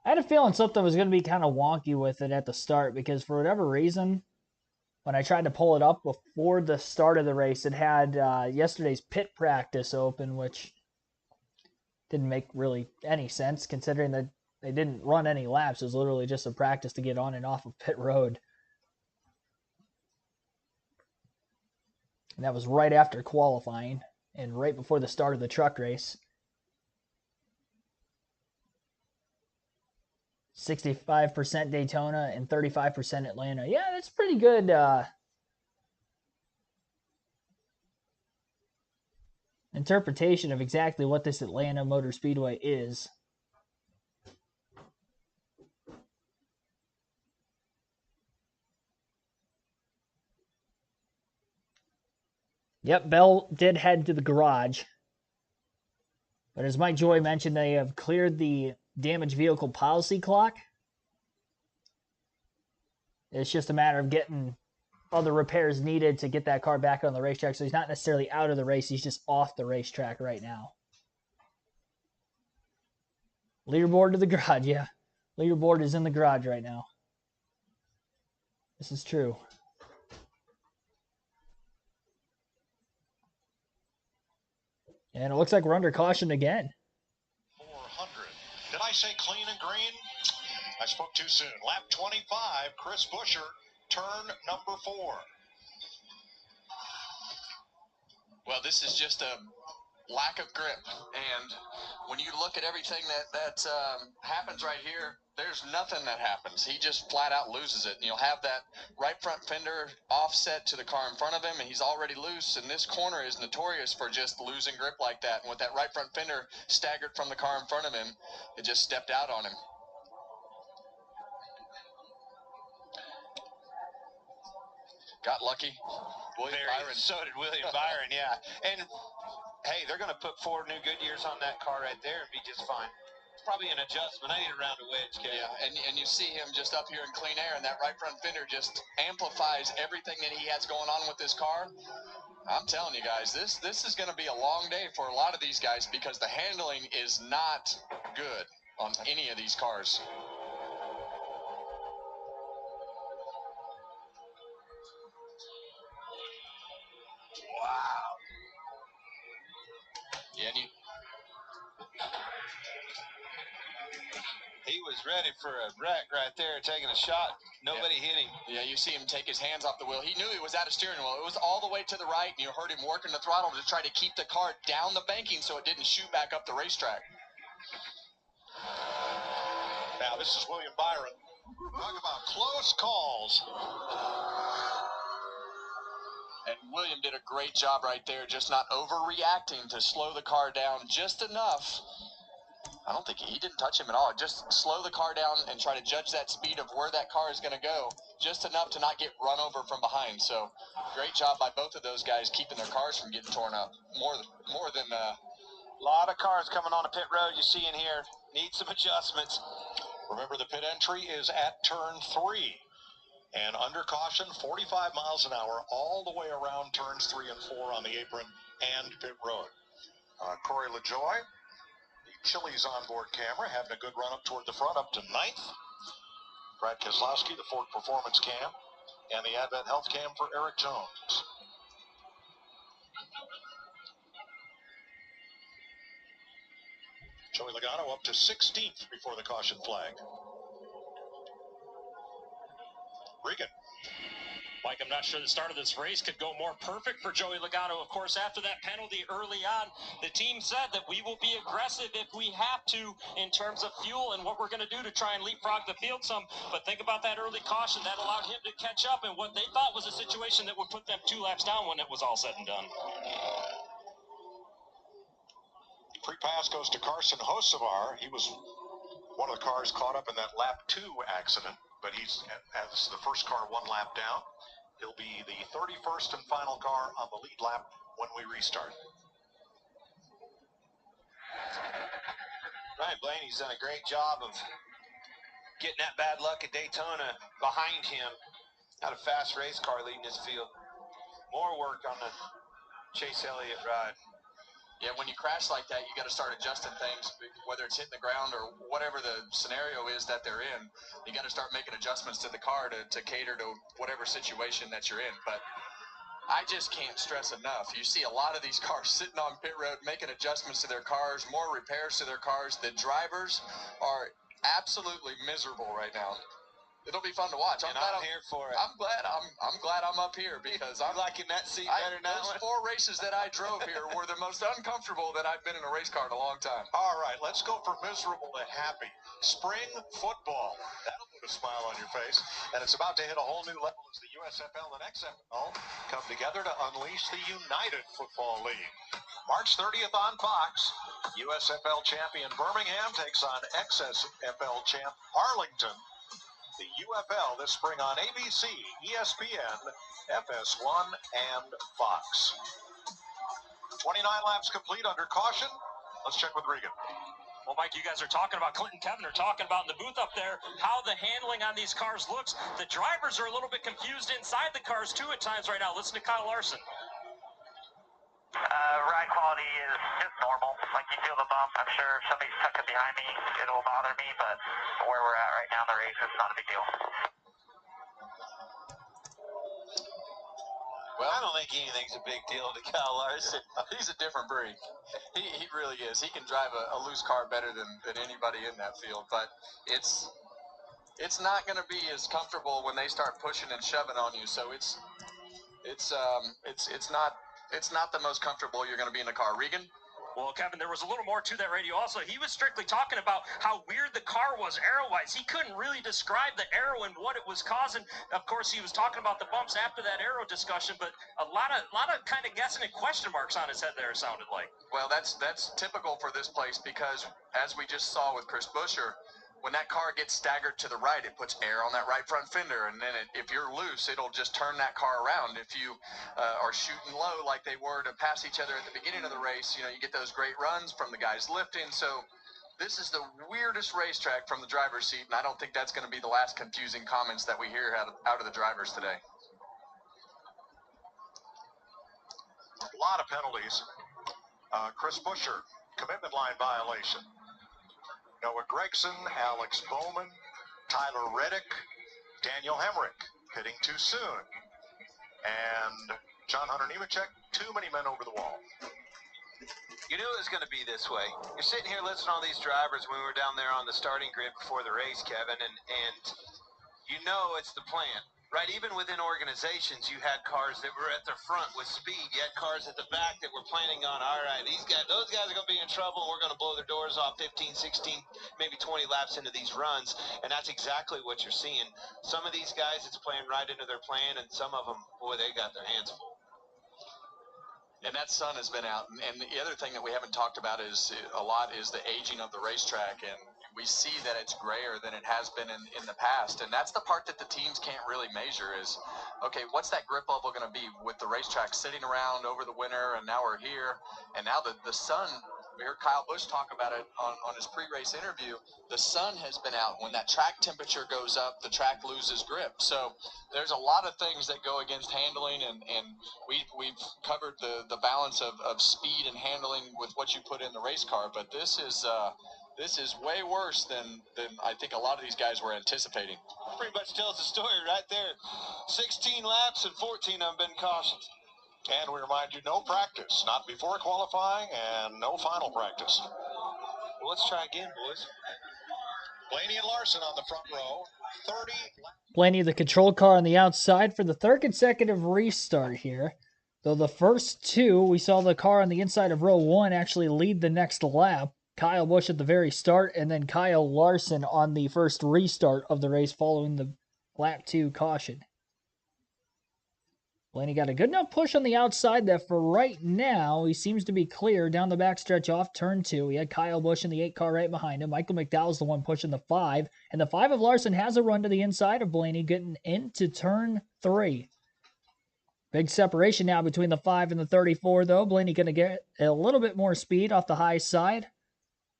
I had a feeling something was going to be kind of wonky with it at the start because for whatever reason, when I tried to pull it up before the start of the race, it had yesterday's pit practice open, which didn't make really any sense considering that they didn't run any laps. It was literally just a practice to get on and off of pit road. And that was right after qualifying and right before the start of the truck race. 65% Daytona and 35% Atlanta. Yeah, that's pretty good. Interpretation of exactly what this Atlanta Motor Speedway is. Yep, Bell did head to the garage. But as Mike Joy mentioned, they have cleared the damaged vehicle policy clock. It's just a matter of getting other repairs needed to get that car back on the racetrack. So he's not necessarily out of the race. He's just off the racetrack right now. Leaderboard to the garage, yeah. Leaderboard is in the garage right now. This is true. And it looks like we're under caution again. 400. Did I say clean and green? I spoke too soon. Lap 25, Chris Buescher, turn number 4. Well, this is just a lack of grip, and when you look at everything that happens right here, there's nothing that happens. He just flat out loses it, and you'll have that right front fender offset to the car in front of him, and he's already loose, and this corner is notorious for just losing grip like that, and with that right front fender staggered from the car in front of him, it just stepped out on him. Got lucky. William Byron. So did William Byron, yeah. And hey, they're going to put 4 new Goodyears on that car right there and be just fine. It's probably an adjustment. I need a round of wedge, Kevin. Yeah, and you see him just up here in clean air, and that right front fender just amplifies everything that he has going on with this car. I'm telling you guys, this is going to be a long day for a lot of these guys because the handling is not good on any of these cars. Wow. Yeah, and he was ready for a wreck right there, taking a shot. Nobody hit him. Yeah, you see him take his hands off the wheel. He knew he was at a steering wheel. It was all the way to the right, and you heard him working the throttle to try to keep the car down the banking so it didn't shoot back up the racetrack. Now this is William Byron. Talk about close calls. And William did a great job right there, just not overreacting to slow the car down just enough. I don't think he didn't touch him at all. Just slow the car down and try to judge that speed of where that car is going to go, just enough to not get run over from behind. So great job by both of those guys keeping their cars from getting torn up. More than a lot of cars coming on a pit road you see in here. Need some adjustments. Remember, the pit entry is at turn 3. And under caution, 45 miles an hour all the way around turns 3 and 4 on the apron and pit road. Corey LaJoy, the Chili's onboard camera, having a good run up toward the front, up to 9th. Brad Keselowski, the Ford Performance Cam, and the Advent Health Cam for Eric Jones. Joey Logano up to 16th before the caution flag. Regan. Mike, I'm not sure the start of this race could go more perfect for Joey Logano. Of course, after that penalty early on, the team said that we will be aggressive if we have to in terms of fuel and what we're going to do to try and leapfrog the field some. But think about that early caution. That allowed him to catch up in what they thought was a situation that would put them 2 laps down when it was all said and done. Free pass goes to Carson Hocevar. He was one of the cars caught up in that lap 2 accident, but he's as the first car 1 lap down. He'll be the 31st and final car on the lead lap when we restart. Ryan Blaney's done a great job of getting that bad luck at Daytona behind him. Not a fast race car leading this field. More work on the Chase Elliott ride. Yeah, when you crash like that, you got to start adjusting things, whether it's hitting the ground or whatever the scenario is that they're in. You got to start making adjustments to the car to cater to whatever situation that you're in. But I just can't stress enough. You see a lot of these cars sitting on pit road making adjustments to their cars, more repairs to their cars. The drivers are absolutely miserable right now. It'll be fun to watch. I'm here for it. I'm glad I'm up here because I'm liking that seat better now. Those 4 races that I drove here were the most uncomfortable that I've been in a race car in a long time. All right, let's go from miserable to happy. Spring football. That'll put a smile on your face. And it's about to hit a whole new level as the USFL and XFL come together to unleash the United Football League. March 30th on Fox, USFL champion Birmingham takes on XFL champ Arlington. The UFL this spring on ABC, ESPN, FS1, and Fox. 29 laps complete under caution. Let's check with Regan. Well, Mike, you guys are talking about Clinton Kevin are talking about in the booth up there how the handling on these cars looks. The drivers are a little bit confused inside the cars, too, at times right now. Listen to Kyle Larson. Ride quality is just normal. Like, you feel the bump. I'm sure if somebody's tucking behind me, it'll bother me, but where we're at right now in the race, it's not a big deal. Well, I don't think anything's a big deal to Kyle Larson. He's a different breed. He really is. He can drive a loose car better than anybody in that field, but it's not going to be as comfortable when they start pushing and shoving on you. So it's not the most comfortable you're going to be in the car. Regan? Well, Kevin, there was a little more to that radio also. He was strictly talking about how weird the car was aero-wise. He couldn't really describe the aero and what it was causing. Of course, he was talking about the bumps after that aero discussion, but a lot of kind of guessing and question marks on his head there, it sounded like. Well, that's typical for this place because, as we just saw with Chris Buescher, when that car gets staggered to the right, it puts air on that right front fender, and then if you're loose, it'll just turn that car around. If you are shooting low like they were to pass each other at the beginning of the race, you get those great runs from the guys lifting. So this is the weirdest racetrack from the driver's seat, and I don't think that's going to be the last confusing comments that we hear out of the drivers today. A lot of penalties. Chris Buescher, commitment line violation. Noah Gregson, Alex Bowman, Tyler Reddick, Daniel Hemrick hitting too soon. And John Hunter Nemechek, too many men over the wall. You knew it was going to be this way. You're sitting here listening to all these drivers when we were down there on the starting grid before the race, Kevin, and You know it's the plan, right? Even within organizations, you had cars that were at the front with speed. You had cars at the back that were planning on, all right, those guys are going to be in trouble. We're going to blow their doors off 15, 16, maybe 20 laps into these runs. And that's exactly what you're seeing. Some of these guys, it's playing right into their plan, and some of them, boy, they got their hands full. And that sun has been out. And the other thing that we haven't talked about is the aging of the racetrack. And we see that it's grayer than it has been in the past. And that's the part that the teams can't really measure is, okay, what's that grip level going to be with the racetrack sitting around over the winter, and now we're here. And now the sun, we heard Kyle Busch talk about it on his pre-race interview, the sun has been out. When that track temperature goes up, the track loses grip. So there's a lot of things that go against handling, and we've covered the balance of speed and handling with what you put in the race car, but this is way worse than I think a lot of these guys were anticipating. Pretty much tells the story right there. 16 laps and 14 of them been cautioned. And we remind you, no practice, not before qualifying, and no final practice. Well, let's try again, boys. Blaney and Larson on the front row, 30. Blaney, the control car on the outside for the third consecutive restart here. Though the first two, we saw the car on the inside of row 1 actually lead the next lap. Kyle Busch at the very start, and then Kyle Larson on the first restart of the race following the lap 2 caution. Blaney got a good enough push on the outside that for right now, he seems to be clear down the backstretch off turn 2. He had Kyle Busch in the 8 car right behind him. Michael McDowell's the one pushing the 5. And the 5 of Larson has a run to the inside of Blaney, getting into turn 3. Big separation now between the 5 and the 34, though. Blaney going to get a little bit more speed off the high side.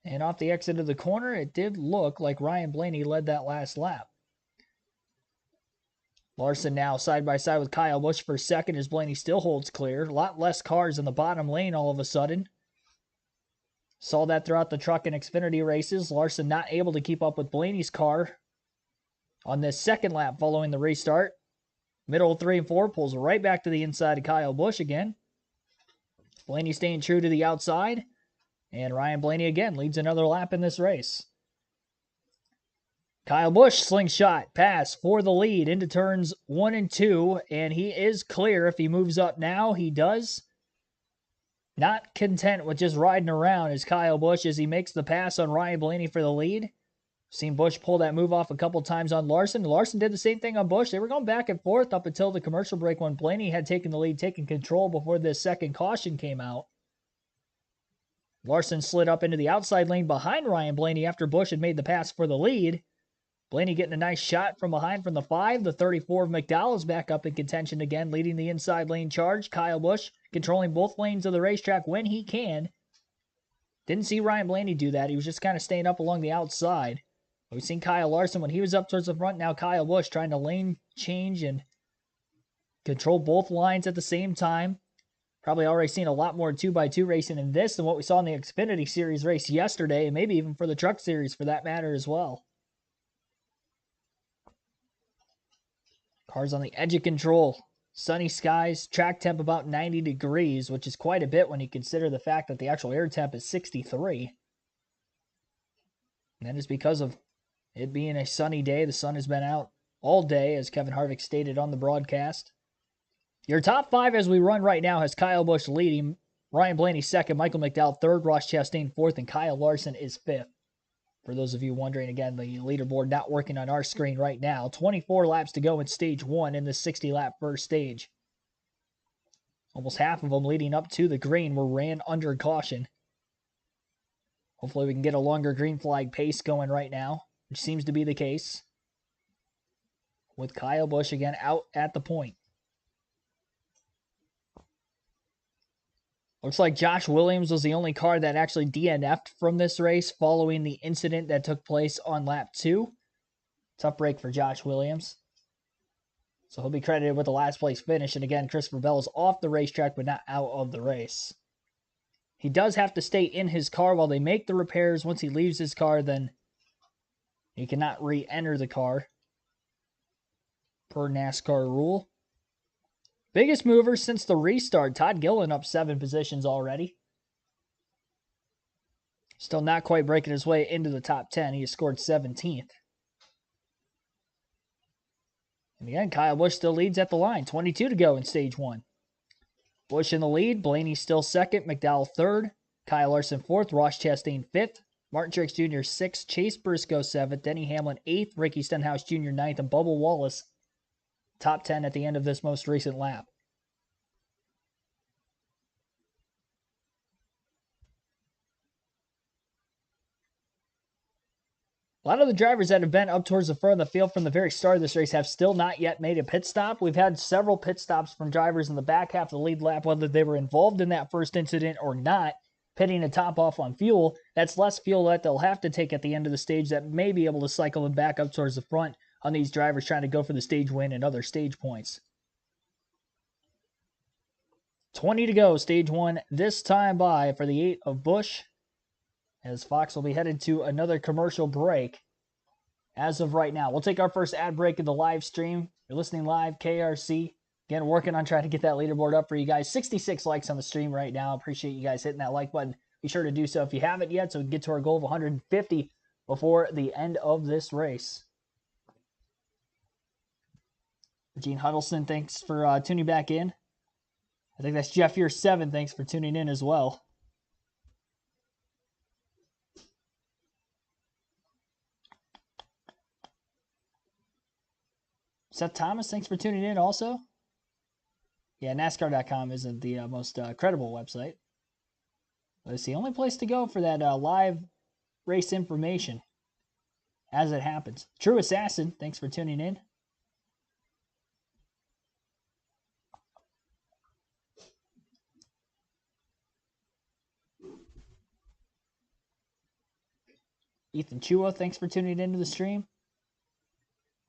And off the exit of the corner, it did look like Ryan Blaney led that last lap. Larson now side by side with Kyle Busch for second as Blaney still holds clear. A lot less cars in the bottom lane all of a sudden. Saw that throughout the truck and Xfinity races. Larson not able to keep up with Blaney's car on this second lap following the restart. Middle of 3 and 4 pulls right back to the inside of Kyle Busch again. Blaney staying true to the outside. And Ryan Blaney again leads another lap in this race. Kyle Busch slingshot pass for the lead into turns 1 and 2, and he is clear. If he moves up now, he does. Not content with just riding around as Kyle Busch as he makes the pass on Ryan Blaney for the lead. Seen Busch pull that move off a couple times on Larson. Larson did the same thing on Busch. They were going back and forth up until the commercial break when Blaney had taken the lead, taken control before this second caution came out. Larson slid up into the outside lane behind Ryan Blaney after Busch had made the pass for the lead. Blaney getting a nice shot from behind from the 5. The 34 of McDowell is back up in contention again, leading the inside lane charge. Kyle Busch controlling both lanes of the racetrack when he can. Didn't see Ryan Blaney do that. He was just kind of staying up along the outside. We've seen Kyle Larson when he was up towards the front. Now Kyle Busch trying to lane change and control both lines at the same time. Probably already seen a lot more 2x2 racing in this than what we saw in the Xfinity Series race yesterday, and maybe even for the Truck Series for that matter as well. Cars on the edge of control. Sunny skies, track temp about 90 degrees, which is quite a bit when you consider the fact that the actual air temp is 63. And that is because of it being a sunny day. The sun has been out all day, as Kevin Harvick stated on the broadcast. Your top 5 as we run right now has Kyle Busch leading, Ryan Blaney second, Michael McDowell third, Ross Chastain fourth, and Kyle Larson is fifth. For those of you wondering, again, the leaderboard not working on our screen right now. 24 laps to go in stage 1 in the 60-lap first stage. Almost half of them leading up to the green were ran under caution. Hopefully we can get a longer green flag pace going right now, which seems to be the case. With Kyle Busch again out at the point. Looks like Josh Williams was the only car that actually DNF'd from this race following the incident that took place on lap 2. Tough break for Josh Williams. So he'll be credited with the last place finish. And again, Christopher Bell is off the racetrack but not out of the race. He does have to stay in his car while they make the repairs. Once he leaves his car, then he cannot re-enter the car per NASCAR rule. Biggest mover since the restart. Todd Gilliland up 7 positions already. Still not quite breaking his way into the top 10. He has scored 17th. And again, Kyle Busch still leads at the line. 22 to go in stage 1. Busch in the lead. Blaney still second. McDowell third. Kyle Larson fourth. Ross Chastain fifth. Martin Truex Jr. sixth. Chase Briscoe seventh. Denny Hamlin eighth. Ricky Stenhouse Jr. ninth. And Bubba Wallace top 10 at the end of this most recent lap. A lot of the drivers that have been up towards the front of the field from the very start of this race have still not yet made a pit stop. We've had several pit stops from drivers in the back half of the lead lap, whether they were involved in that first incident or not, pitting to top off on fuel. That's less fuel that they'll have to take at the end of the stage that may be able to cycle them back up towards the front on these drivers trying to go for the stage win and other stage points. 20 to go, stage 1, this time by for the 8 of Busch, as Fox will be headed to another commercial break as of right now. We'll take our first ad break of the live stream. You're listening live, KRC. Again, working on trying to get that leaderboard up for you guys. 66 likes on the stream right now. Appreciate you guys hitting that like button. Be sure to do so if you haven't yet, so we can get to our goal of 150 before the end of this race. Gene Huddleston, thanks for tuning back in. I think that's Jeff Year 7. Thanks for tuning in as well. Seth Thomas, thanks for tuning in also. Yeah, NASCAR.com isn't the most credible website. But it's the only place to go for that live race information as it happens. True Assassin, thanks for tuning in. Ethan Chua, thanks for tuning into the stream.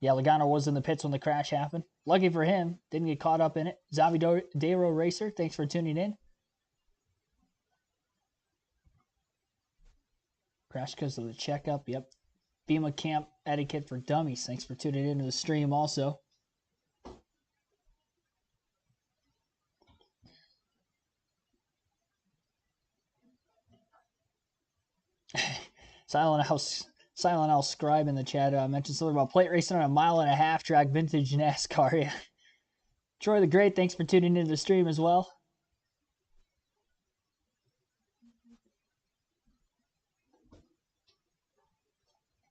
Yeah, Logano was in the pits when the crash happened. Lucky for him, didn't get caught up in it. Zombie Dayro Racer, thanks for tuning in. Crash because of the checkup, yep. Bema Camp Etiquette for Dummies, thanks for tuning into the stream also. Silent Owl Scribe in the chat mentioned something about plate racing on a 1.5 mile track, vintage NASCAR. Yeah. Troy the Great, thanks for tuning into the stream as well.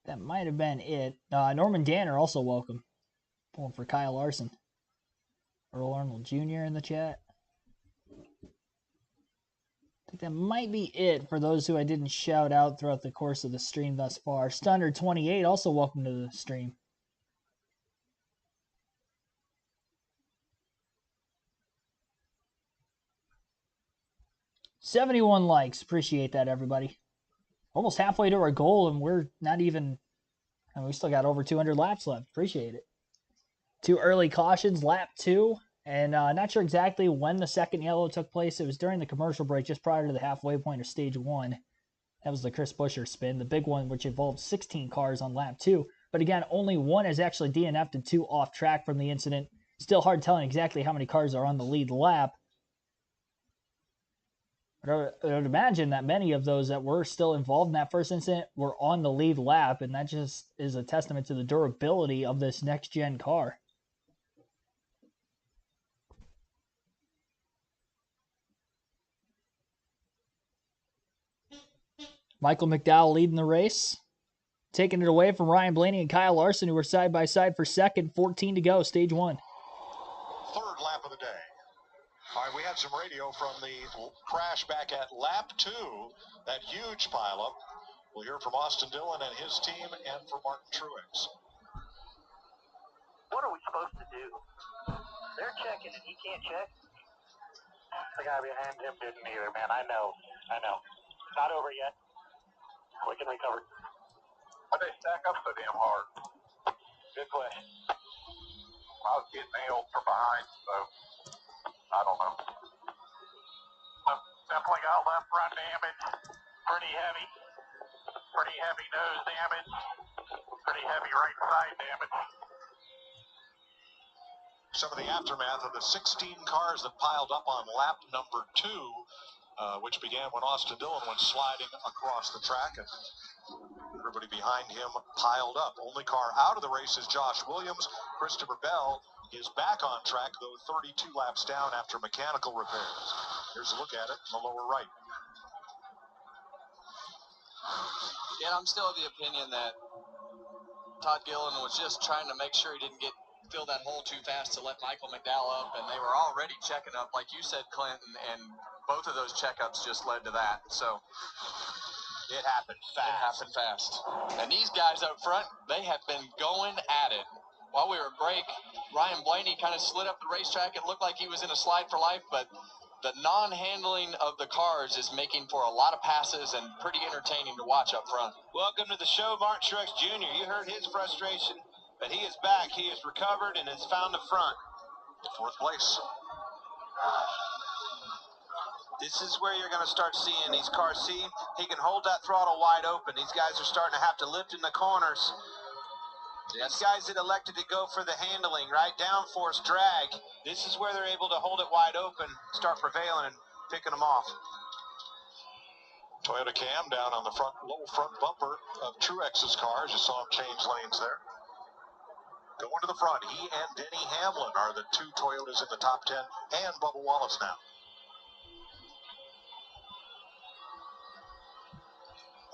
That might have been it. Norman Danner, also welcome. Pulling for Kyle Larson. Earl Arnold Jr. in the chat. I think that might be it for those who I didn't shout out throughout the course of the stream thus far. Stunner28, also welcome to the stream. $71 likes. Appreciate that, everybody. Almost halfway to our goal, and we're not even... we still got over 200 laps left. Appreciate it. 2 early cautions, lap 2. And not sure exactly when the second yellow took place. It was during the commercial break, just prior to the halfway point of stage 1. That was the Chris Buescher spin, the big one, which involved 16 cars on lap 2. But again, only 1 is actually DNF'd and 2 off track from the incident. Still hard telling exactly how many cars are on the lead lap. But I would imagine that many of those that were still involved in that first incident were on the lead lap, and that just is a testament to the durability of this next-gen car. Michael McDowell leading the race. Taking it away from Ryan Blaney and Kyle Larson, who were side by side for second. 14 to go, stage 1. Third lap of the day. All right, we had some radio from the crash back at lap 2, that huge pileup. We'll hear from Austin Dillon and his team and from Martin Truex. What are we supposed to do? They're checking and he can't check. The guy behind him didn't either, man. I know. Not over yet. Quick and recover. Why'd they stack up so damn hard? Good question. I was getting nailed from behind, so I don't know. Definitely got left front damage. Pretty heavy. Pretty heavy nose damage. Pretty heavy right side damage. Some of the aftermath of the 16 cars that piled up on lap number 2 which began when Austin Dillon went sliding across the track, and everybody behind him piled up. Only car out of the race is Josh Williams. Christopher Bell is back on track, though 32 laps down after mechanical repairs. Here's a look at it in the lower right. Yeah, I'm still of the opinion that Todd Gillen was just trying to make sure he didn't fill that hole too fast to let Michael McDowell up, and they were already checking up, like you said, Clinton, and both of those checkups just led to that. So It happened fast. And these guys up front, they have been going at it. While we were at break, Ryan Blaney kind of slid up the racetrack. It looked like he was in a slide for life, but the non-handling of the cars is making for a lot of passes and pretty entertaining to watch up front. Welcome to the show, Martin Truex Jr. You heard his frustration, but he is back. He is recovered and has found the front. Fourth place. This is where you're going to start seeing these cars. See, he can hold that throttle wide open. These guys are starting to have to lift in the corners. These guys that elected to go for the handling, right? Downforce, drag. This is where they're able to hold it wide open, start prevailing and picking them off. Toyota Cam down on the low front bumper of Truex's car. As you saw him change lanes there. Going to the front, he and Denny Hamlin are the two Toyotas in the top 10, and Bubba Wallace now.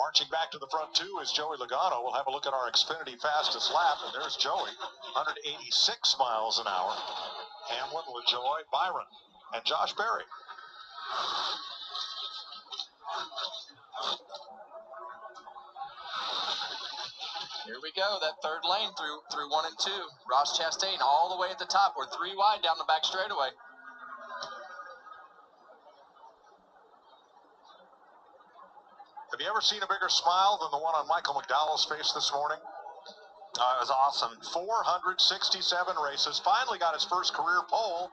Marching back to the front, too, is Joey Logano. We'll have a look at our Xfinity fastest lap, and there's Joey, 186 miles an hour. Hamlin, LaJoy, Byron, and Josh Berry. Here we go, that third lane through 1 and 2. Ross Chastain all the way at the top. We're 3 wide down the back straightaway. Have you ever seen a bigger smile than the one on Michael McDowell's face this morning? It was awesome. 467 races. Finally got his first career pole,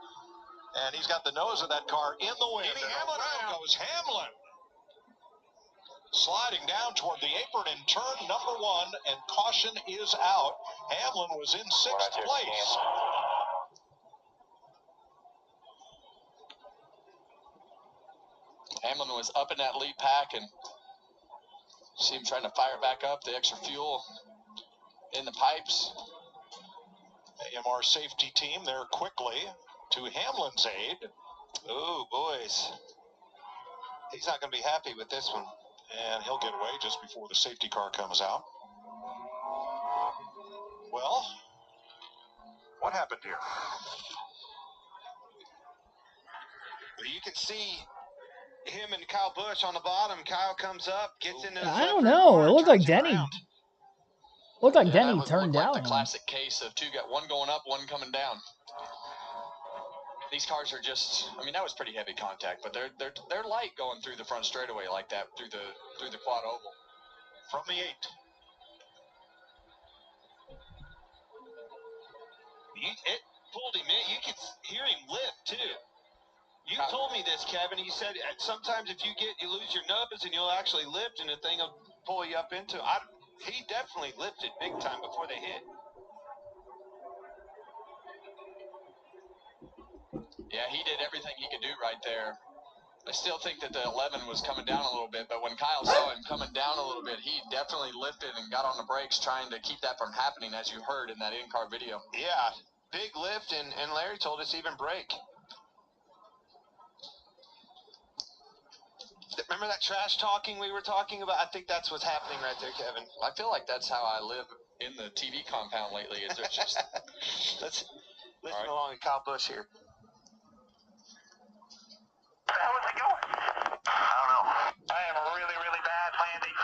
and he's got the nose of that car in the wind. Around goes Hamlin. Sliding down toward the apron in turn number 1, and caution is out. Hamlin was in 6th place. Hamlin was up in that lead pack, and see him trying to fire back up, the extra fuel in the pipes. AMR safety team there quickly to Hamlin's aid. Oh, boys. He's not going to be happy with this one. And he'll get away just before the safety car comes out. Well, what happened here? Well, you can see him and Kyle Busch on the bottom. Kyle comes up, gets into the I don't know. It looked like Denny. Looked like Denny turned down. Like the classic case of one going up, one coming down. These cars are just, I mean, that was pretty heavy contact, but they're light going through the front straightaway like that through the quad oval. From the 8. It pulled him in. You could hear him lift too. You told me this, Kevin. You said sometimes if you lose your nubs and you'll actually lift and the thing will pull you up into it. He definitely lifted big time before they hit. Yeah, he did everything he could do right there. I still think that the 11 was coming down a little bit, but when Kyle saw him coming down a little bit, he definitely lifted and got on the brakes trying to keep that from happening, as you heard in that in-car video. Yeah, big lift, and Larry told us even brake. Remember that trash talking we were talking about? I think that's what's happening right there, Kevin. I feel like that's how I live in the TV compound lately. Is there just Let's listen along to Kyle Busch here. How was it going? I don't know. I am really, really bad landing.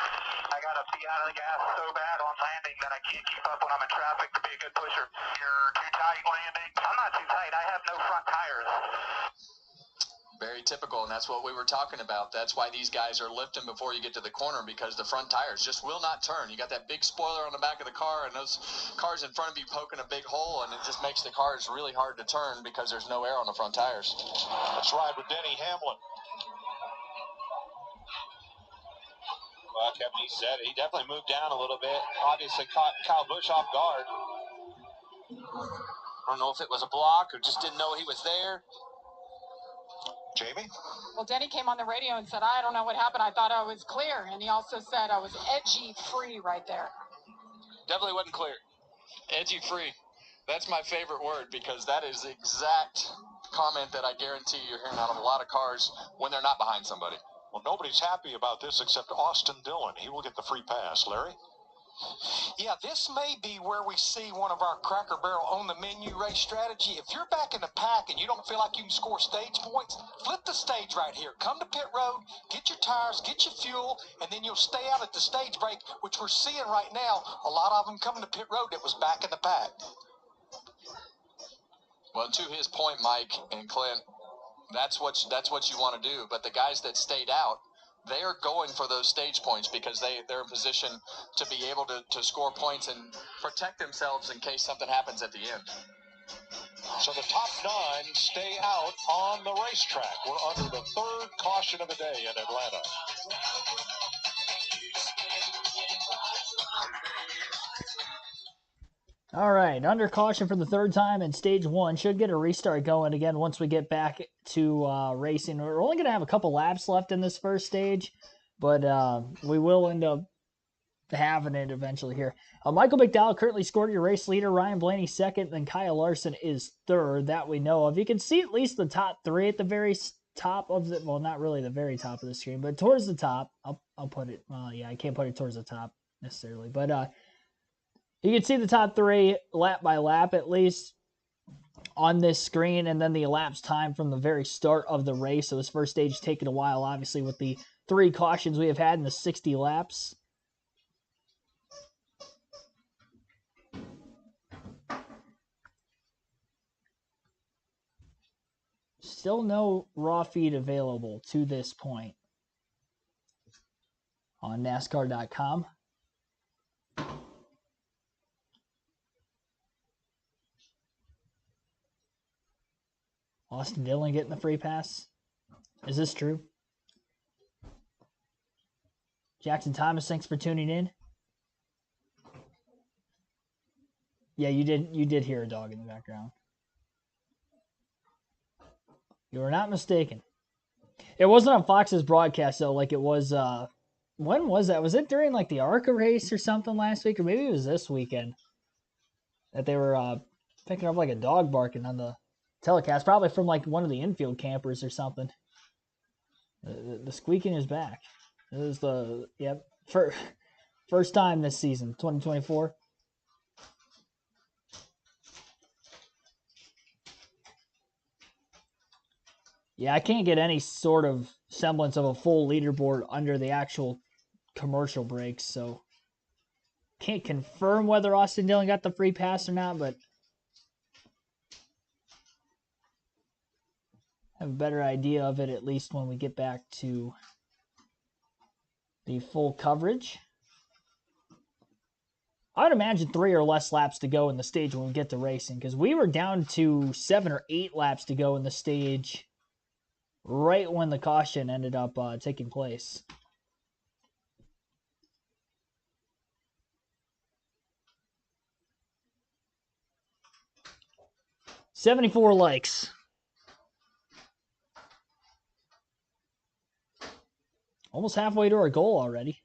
I got to be out of the gas so bad on landing that I can't keep up when I'm in traffic to be a good pusher. You're too tight landing? I'm not too tight. I have no front tires. very typical, and that's what we were talking about. That's why these guys are lifting before you get to the corner, because the front tires just will not turn. You got that big spoiler on the back of the car, and those cars in front of you poking a big hole, and it just makes the cars really hard to turn because there's no air on the front tires. Let's ride with Denny Hamlin. Well, Kevin, he said it. He definitely moved down a little bit. Obviously caught Kyle Busch off guard. I don't know if it was a block or just didn't know he was there. Jamie? Well, Denny came on the radio and said, I don't know what happened. I thought I was clear. And he also said I was edgy free right there. Definitely wasn't clear. Edgy free. That's my favorite word because that is the exact comment that I guarantee you're hearing out of a lot of cars when they're not behind somebody. Well, nobody's happy about this except Austin Dillon. He will get the free pass. Larry? Yeah, this may be where we see one of our Cracker Barrel on the menu race strategy. If you're back in the pack and you don't feel like you can score stage points, flip the stage right here. Come to pit road, get your tires, get your fuel, and then you'll stay out at the stage break, which we're seeing right now. A lot of them coming to pit road that was back in the pack. Well, to his point, Mike and Clint, that's what you want to do. But the guys that stayed out, they are going for those stage points because they're in position to be able to score points and protect themselves in case something happens at the end. So the top 9 stay out on the racetrack. We're under the 3rd caution of the day in Atlanta. All right, under caution for the 3rd time in stage 1. Should get a restart going again once we get back to racing. We're only going to have a couple laps left in this first stage, but we will end up having it eventually here. Michael McDowell currently scored your race leader. Ryan Blaney 2nd, then Kyle Larson is 3rd. That we know of. You can see at least the top 3 at the very top of the, well, not really the very top of the screen, but towards the top. I'll put it, yeah, I can't put it towards the top necessarily, but you can see the top 3 lap by lap at least on this screen, and then the elapsed time from the very start of the race. So this first stage taking a while, obviously, with the 3 cautions we have had in the 60 laps. Still no raw feed available to this point on NASCAR.com. Austin Dillon getting the free pass. Is this true? Jackson Thomas, thanks for tuning in. Yeah, you did hear a dog in the background. You were not mistaken. It wasn't on Fox's broadcast though, like it was when was that? Was it during like the ARCA race or something last week? Or maybe it was this weekend that they were picking up like a dog barking on the telecast, probably from like one of the infield campers or something. The squeaking is back. It was the first time this season, 2024. Yeah, I can't get any sort of semblance of a full leaderboard under the actual commercial breaks, so can't confirm whether Austin Dillon got the free pass or not, but have a better idea of it at least when we get back to the full coverage. I would imagine 3 or less laps to go in the stage when we get to racing, because we were down to 7 or 8 laps to go in the stage right when the caution ended up taking place. $74 likes. Almost halfway to our goal already.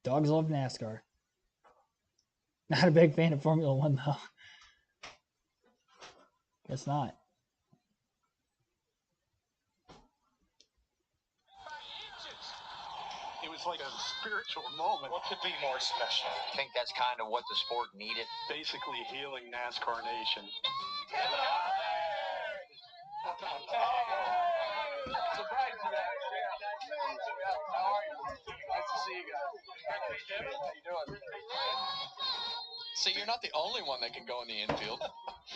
Dogs love NASCAR. Not a big fan of Formula One, though. Guess not. It was like a spiritual moment. What could be more special? I think that's kind of what the sport needed. Basically healing NASCAR Nation. Surprise to that. How are you? Nice to see you guys. How you doing? See, you're not the only one that can go in the infield.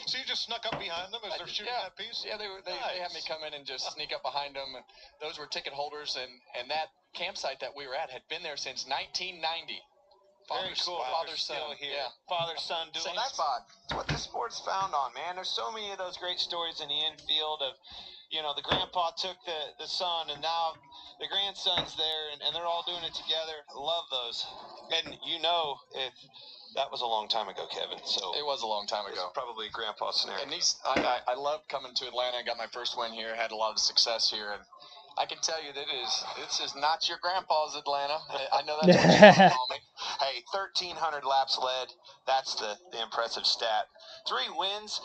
So you just snuck up behind them as they're shooting that piece? Yeah, they had me come in and just sneak up behind them. And those were ticket holders, and that campsite that we were at had been there since 1990. Very cool. Father-son. Still here. Yeah. Father-son duel. Same That's spot. what the sport's found on, man. There's so many of those great stories in the infield of, the grandpa took the son, and now the grandson's there, and they're all doing it together. I love those. And you know, if that was a long time ago, Kevin. So it was a long time ago. Probably grandpa's scenario. And I love coming to Atlanta. I got my first win here. Had a lot of success here, and I can tell you that this is not your grandpa's Atlanta. I know that's what you want to call me. Hey, 1,300 laps led. That's the impressive stat. 3 wins.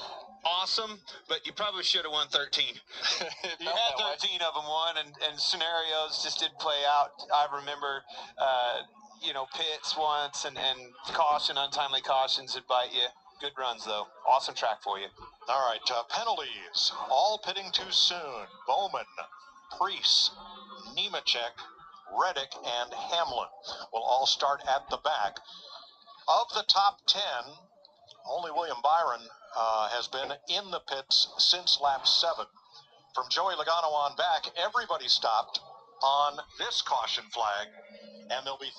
Awesome, but you probably should have won 13. You had 13 of them won, and scenarios just didn't play out. I remember, pits once and untimely cautions that bite you. Good runs, though. Awesome track for you. All right, penalties. All pitting too soon. Bowman, Preece, Nemechek, Reddick, and Hamlin will all start at the back. Of the top 10, only William Byron has been in the pits since lap 7. From Joey Logano on back, everybody stopped on this caution flag, and there'll be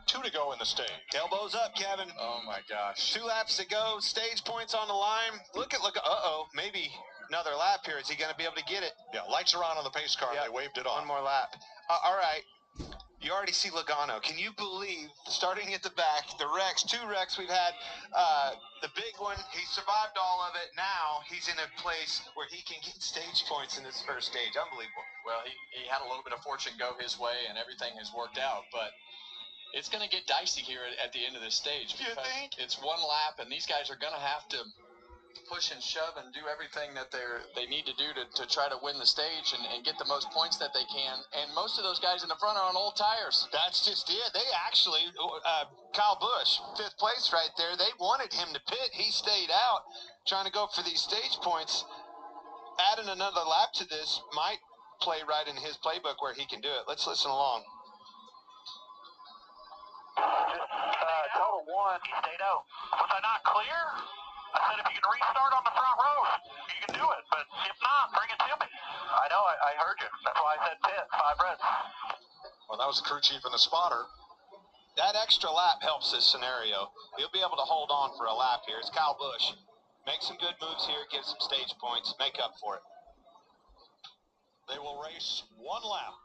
2 to go in the stage. Elbows up, Kevin. Oh, my gosh. 2 laps to go. Stage points on the line. Look. Uh-oh. Maybe another lap here. Is he going to be able to get it? Yeah, lights are on the pace car. Yep. They waved it on. One more lap. All right. You already see Logano. Can you believe, starting at the back, the wrecks, 2 wrecks we've had, the big one, he survived all of it. Now he's in a place where he can get stage points in this first stage. Unbelievable. Well, he had a little bit of fortune go his way, and everything has worked out, but it's going to get dicey here at the end of this stage. You think? It's 1 lap, and these guys are going to have to push and shove and do everything that they need to do to try to win the stage and get the most points that they can. And most of those guys in the front are on old tires. That's just it. They actually, Kyle Busch, 5th place right there, they wanted him to pit. He stayed out trying to go for these stage points. Adding another lap to this might play right in his playbook where he can do it. Let's listen along. Just total 1, he stayed out. Was I not clear? I said if you can restart on the front row, you can do it. But if not, bring it to me. I know, I heard you. That's why I said pit, 5 reds. Well, that was the crew chief and the spotter. That extra lap helps this scenario. He'll be able to hold on for a lap here. It's Kyle Busch. Make some good moves here, get some stage points, make up for it. They will race 1 lap.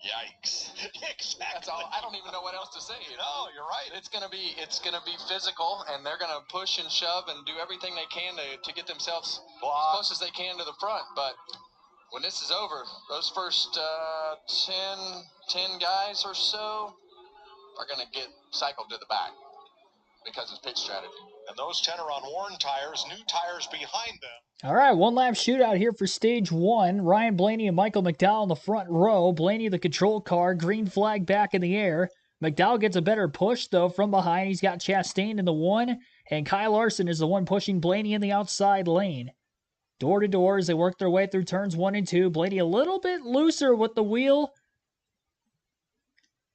Yikes! Exactly. That's all. I don't even know what else to say. No, you're right. It's gonna be physical, and they're gonna push and shove and do everything they can to get themselves as close as they can to the front. But when this is over, those first 10 guys or so are gonna get cycled to the back because it's pit strategy. And those 10 are on worn tires, new tires behind them. All right, 1-lap shootout here for stage 1. Ryan Blaney and Michael McDowell in the front row. Blaney the control car, green flag back in the air. McDowell gets a better push, though, from behind. He's got Chastain in the 1, and Kyle Larson is the one pushing Blaney in the outside lane. Door to door as they work their way through turns 1 and 2. Blaney a little bit looser with the wheel.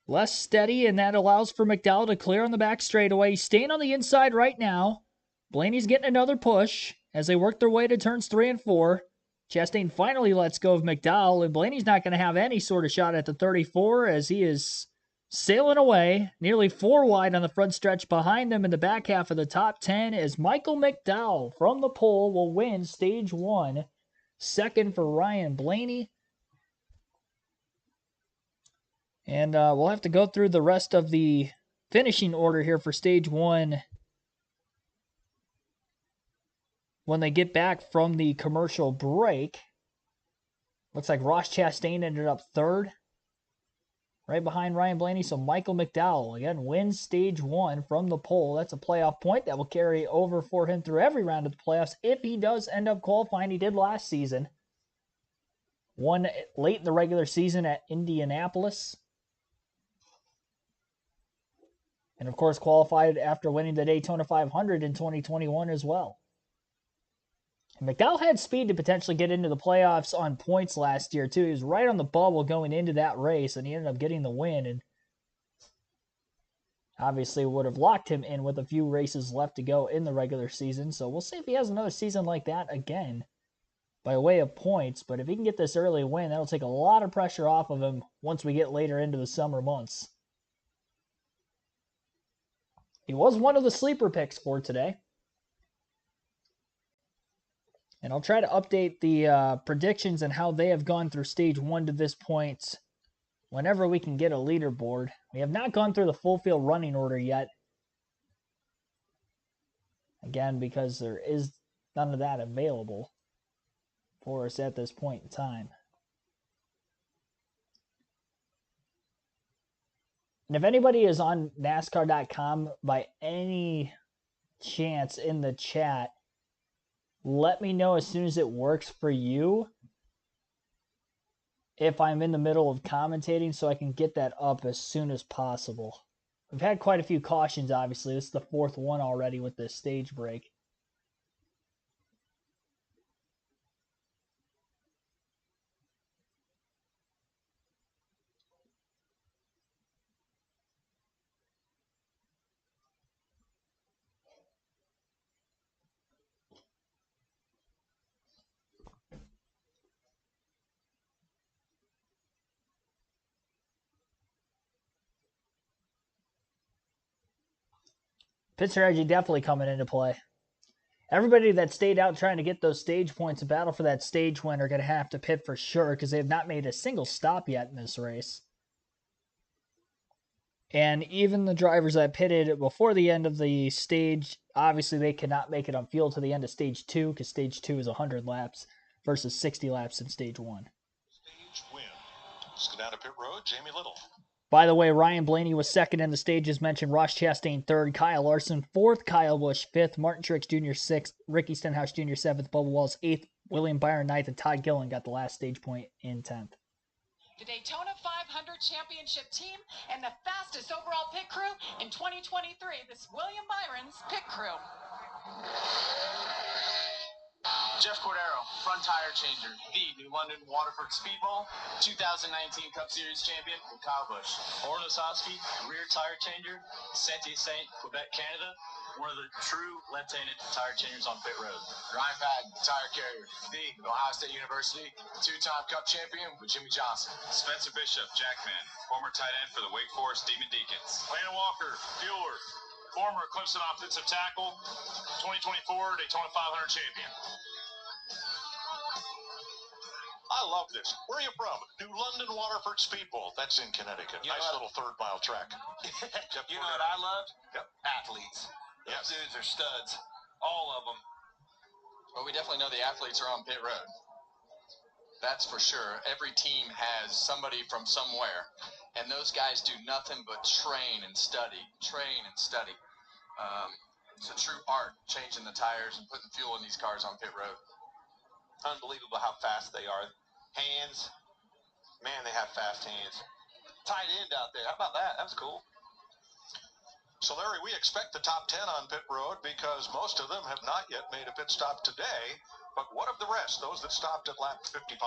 Less steady, and that allows for McDowell to clear on the back straightaway. He's staying on the inside right now. Blaney's getting another push as they work their way to turns 3 and 4. Chastain finally lets go of McDowell, and Blaney's not going to have any sort of shot at the 34 as he is sailing away, nearly 4 wide on the front stretch behind them in the back half of the top 10 as Michael McDowell from the pole will win stage 1. Second for Ryan Blaney. And we'll have to go through the rest of the finishing order here for stage 1 when they get back from the commercial break. Looks like Ross Chastain ended up 3rd, right behind Ryan Blaney. So Michael McDowell, again, wins stage 1 from the pole. That's a playoff point that will carry over for him through every round of the playoffs if he does end up qualifying. He did last season. Won late in the regular season at Indianapolis. And, of course, qualified after winning the Daytona 500 in 2021 as well. And McDowell had speed to potentially get into the playoffs on points last year, too. He was right on the bubble going into that race, and he ended up getting the win. And obviously would have locked him in with a few races left to go in the regular season. So we'll see if he has another season like that again by way of points. But if he can get this early win, that'll take a lot of pressure off of him once we get later into the summer months. He was one of the sleeper picks for today. And I'll try to update the predictions and how they have gone through stage 1 to this point whenever we can get a leaderboard. We have not gone through the full field running order yet. Again, because there is none of that available for us at this point in time. And if anybody is on NASCAR.com by any chance in the chat, let me know as soon as it works for you if I'm in the middle of commentating so I can get that up as soon as possible. We've had quite a few cautions, obviously. This is the fourth one already with this stage break. Pit strategy definitely coming into play. Everybody that stayed out trying to get those stage points and battle for that stage win are going to have to pit for sure because they have not made a single stop yet in this race. And even the drivers that pitted before the end of the stage, obviously they cannot make it on field to the end of stage 2 because stage 2 is 100 laps versus 60 laps in stage 1. Stage win. Let's go down to pit road. Jamie Little. By the way, Ryan Blaney was second in the stage, as mentioned. Ross Chastain third, Kyle Larson fourth, Kyle Busch fifth, Martin Truex Jr. sixth, Ricky Stenhouse Jr. seventh, Bubba Wallace eighth, William Byron ninth, and Todd Gillen got the last stage point in 10th. The Daytona 500 championship team and the fastest overall pit crew in 2023. This is William Byron's pit crew. Jeff Cordero, front tire changer, the New London Waterford Speedball 2019 Cup Series champion with Kyle Busch. Orrin Osowski, rear tire changer, Saint-Hyacinthe, Quebec, Canada. One of the true left-handed tire changers on pit road. Ryan Patton, tire carrier, the Ohio State University 2-time Cup champion with Jimmy Johnson. Spencer Bishop, Jackman, former tight end for the Wake Forest Demon Deacons. Landon Walker, fueler, former Clemson offensive tackle, 2024 Daytona 500 champion. I love this. Where are you from? New London Waterford Speedball. That's in Connecticut. You know nice what? little third-mile track. You know what I loved? Yep. Athletes. Yes. Those dudes are studs. All of them. Well, we definitely know the athletes are on pit road. That's for sure. Every team has somebody from somewhere, and those guys do nothing but train and study. It's a true art, changing the tires and putting fuel in these cars on pit road. Unbelievable how fast they are. Hands. Man, they have fast hands. Tight end out there. How about that? That was cool. So, Larry, we expect the top 10 on pit road because most of them have not yet made a pit stop today. But what of the rest, those that stopped at lap 55?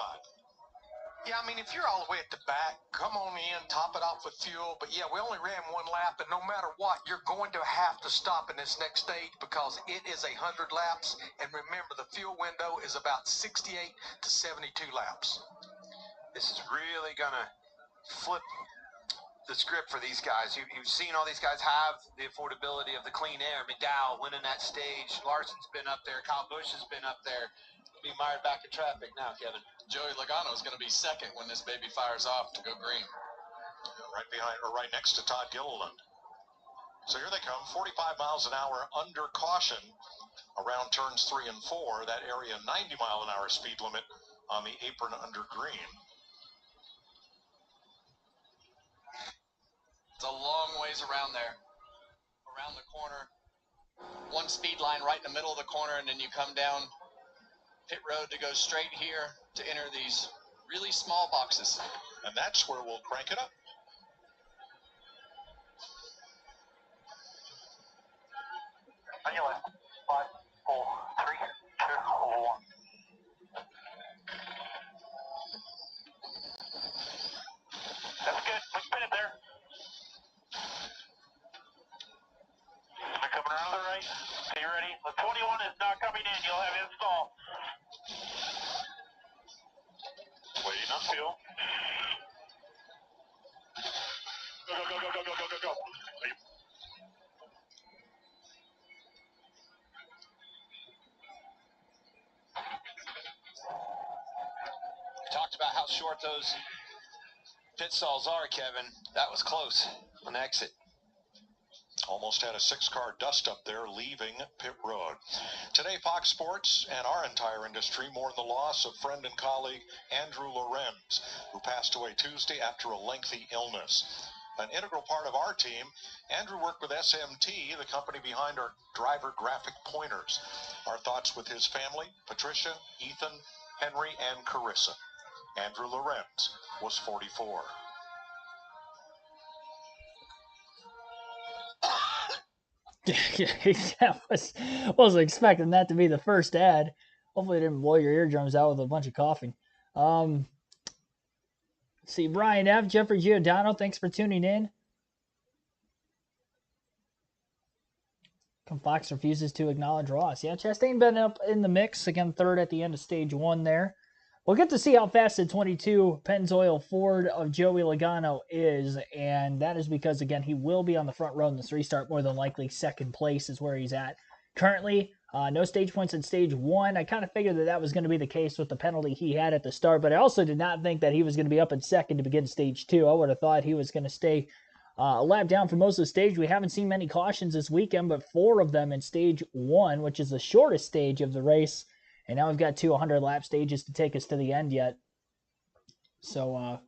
Yeah, I mean, if you're all the way at the back, come on in, top it off with fuel. But yeah, we only ran one lap, and no matter what, you're going to have to stop in this next stage because it is 100 laps. And remember, the fuel window is about 68 to 72 laps. This is really going to flip the script for these guys. You've seen all these guys have the affordability of the clean air. McDowell winning that stage. Larson's been up there. Kyle Busch has been up there. Be mired back in traffic now, Kevin. Joey Logano is going to be second when this baby fires off to go green. Right behind, or right next to Todd Gilliland. So here they come, 45 miles an hour under caution around turns 3 and 4. That area 90 mile an hour speed limit on the apron under green. It's a long ways around there. Around the corner. One speed line right in the middle of the corner, and then you come down pit road to go straight here to enter these really small boxes. And that's where we'll crank it up. On your left. 5, 4, 3, 2, 1. That's good. We spin it there. We're coming around to the right. Are you ready? The 21 is not coming in. You'll have install. Waiting on fuel. Go, go, go, go, go, go, go, go, go. We talked about how short those Pit stalls are, Kevin. That was close on exit. Almost had a 6-car dust up there leaving pit road. Today, Fox Sports and our entire industry mourn the loss of friend and colleague Andrew Lorenz, who passed away Tuesday after a lengthy illness. An integral part of our team, Andrew worked with SMT, the company behind our driver graphic pointers. Our thoughts with his family, Patricia, Ethan, Henry, and Carissa. Andrew Lorenz was 44. Yeah, wasn't expecting that to be the first ad. Hopefully, it didn't blow your eardrums out with a bunch of coughing. See, Brian F., Jeffrey Giordano, thanks for tuning in. Fox refuses to acknowledge Ross. Yeah, Chastain been up in the mix. Again, third at the end of stage 1 there. We'll get to see how fast the 22 Pennzoil Ford of Joey Logano is, and that is because, again, he will be on the front row in this restart. More than likely, second place is where he's at currently. No stage points in stage 1. I kind of figured that was going to be the case with the penalty he had at the start, but I also did not think that he was going to be up in second to begin stage 2. I would have thought he was going to stay a lap down for most of the stage. We haven't seen many cautions this weekend, but 4 of them in stage 1, which is the shortest stage of the race. And now we've got 2 100-lap stages to take us to the end yet. So,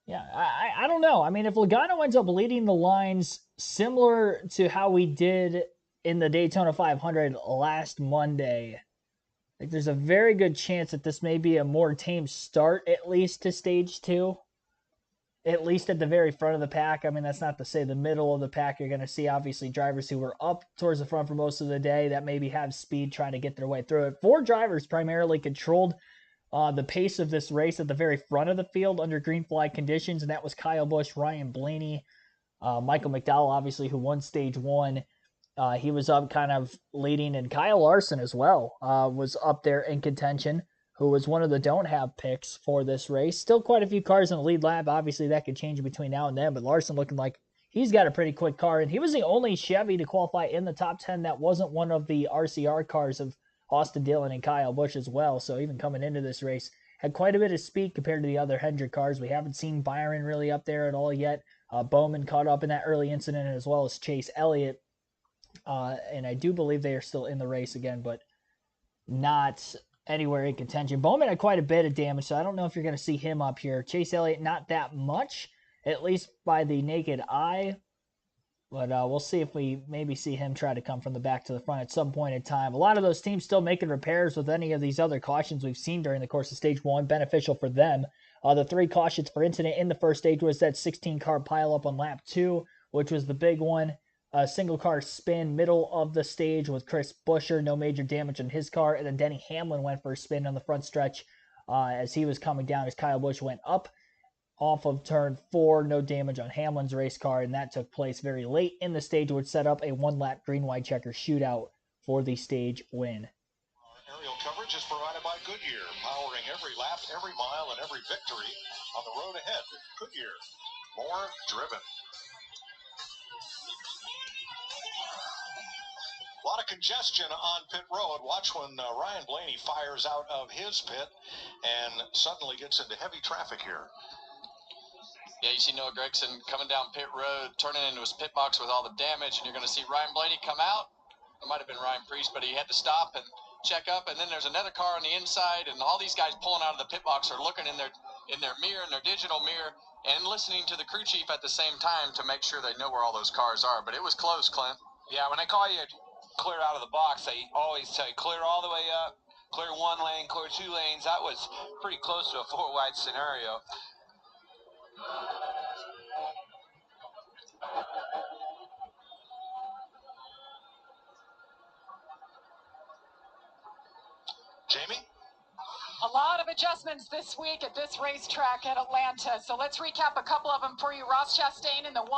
yeah, I don't know. I mean, if Logano ends up leading the lines similar to how we did in the Daytona 500 last Monday, like there's a very good chance that this may be a more tame start, at least to stage 2. At least at the very front of the pack. I mean, that's not to say the middle of the pack. You're going to see, obviously, drivers who were up towards the front for most of the day that maybe have speed trying to get their way through it. 4 drivers primarily controlled the pace of this race at the very front of the field under green flag conditions, and that was Kyle Busch, Ryan Blaney, Michael McDowell, obviously, who won stage 1. He was up kind of leading, and Kyle Larson as well was up there in contention, who was one of the don't have picks for this race. Still quite a few cars in the lead lap. Obviously, that could change between now and then, but Larson looking like he's got a pretty quick car, and he was the only Chevy to qualify in the top 10 that wasn't one of the RCR cars of Austin Dillon and Kyle Busch as well. So even coming into this race, had quite a bit of speed compared to the other Hendrick cars. We haven't seen Byron really up there at all yet. Bowman caught up in that early incident, as well as Chase Elliott. And I do believe they are still in the race again, but not anywhere in contention. Bowman had quite a bit of damage, so I don't know if you're going to see him up here. Chase Elliott, not that much, at least by the naked eye. But we'll see if we maybe see him try to come from the back to the front at some point in time. A lot of those teams still making repairs with any of these other cautions we've seen during the course of stage 1, beneficial for them. The 3 cautions for incident in the first stage was that 16-car pileup on lap 2, which was the big one. A single car spin middle of the stage with Chris Buescher, no major damage on his car. And then Denny Hamlin went for a spin on the front stretch as he was coming down as Kyle Busch went up off of turn 4. No damage on Hamlin's race car, and that took place very late in the stage, which set up a 1-lap green-white checker shootout for the stage win. Our aerial coverage is provided by Goodyear, powering every lap, every mile, and every victory on the road ahead. Goodyear, more driven. A lot of congestion on pit road. Watch when Ryan Blaney fires out of his pit and suddenly gets into heavy traffic here. Yeah, you see Noah Gragson coming down pit road, turning into his pit box with all the damage, and you're going to see Ryan Blaney come out. It might have been Ryan Priest, but he had to stop and check up, and then there's another car on the inside, and all these guys pulling out of the pit box are looking in their mirror, in their digital mirror, and listening to the crew chief at the same time to make sure they know where all those cars are. But it was close, Clint. Yeah, when I call you clear out of the box, they always say clear all the way up, clear 1 lane, clear 2 lanes. That was pretty close to a 4-wide scenario. Jamie? A lot of adjustments this week at this racetrack at Atlanta. So let's recap a couple of them for you. Ross Chastain in the 1.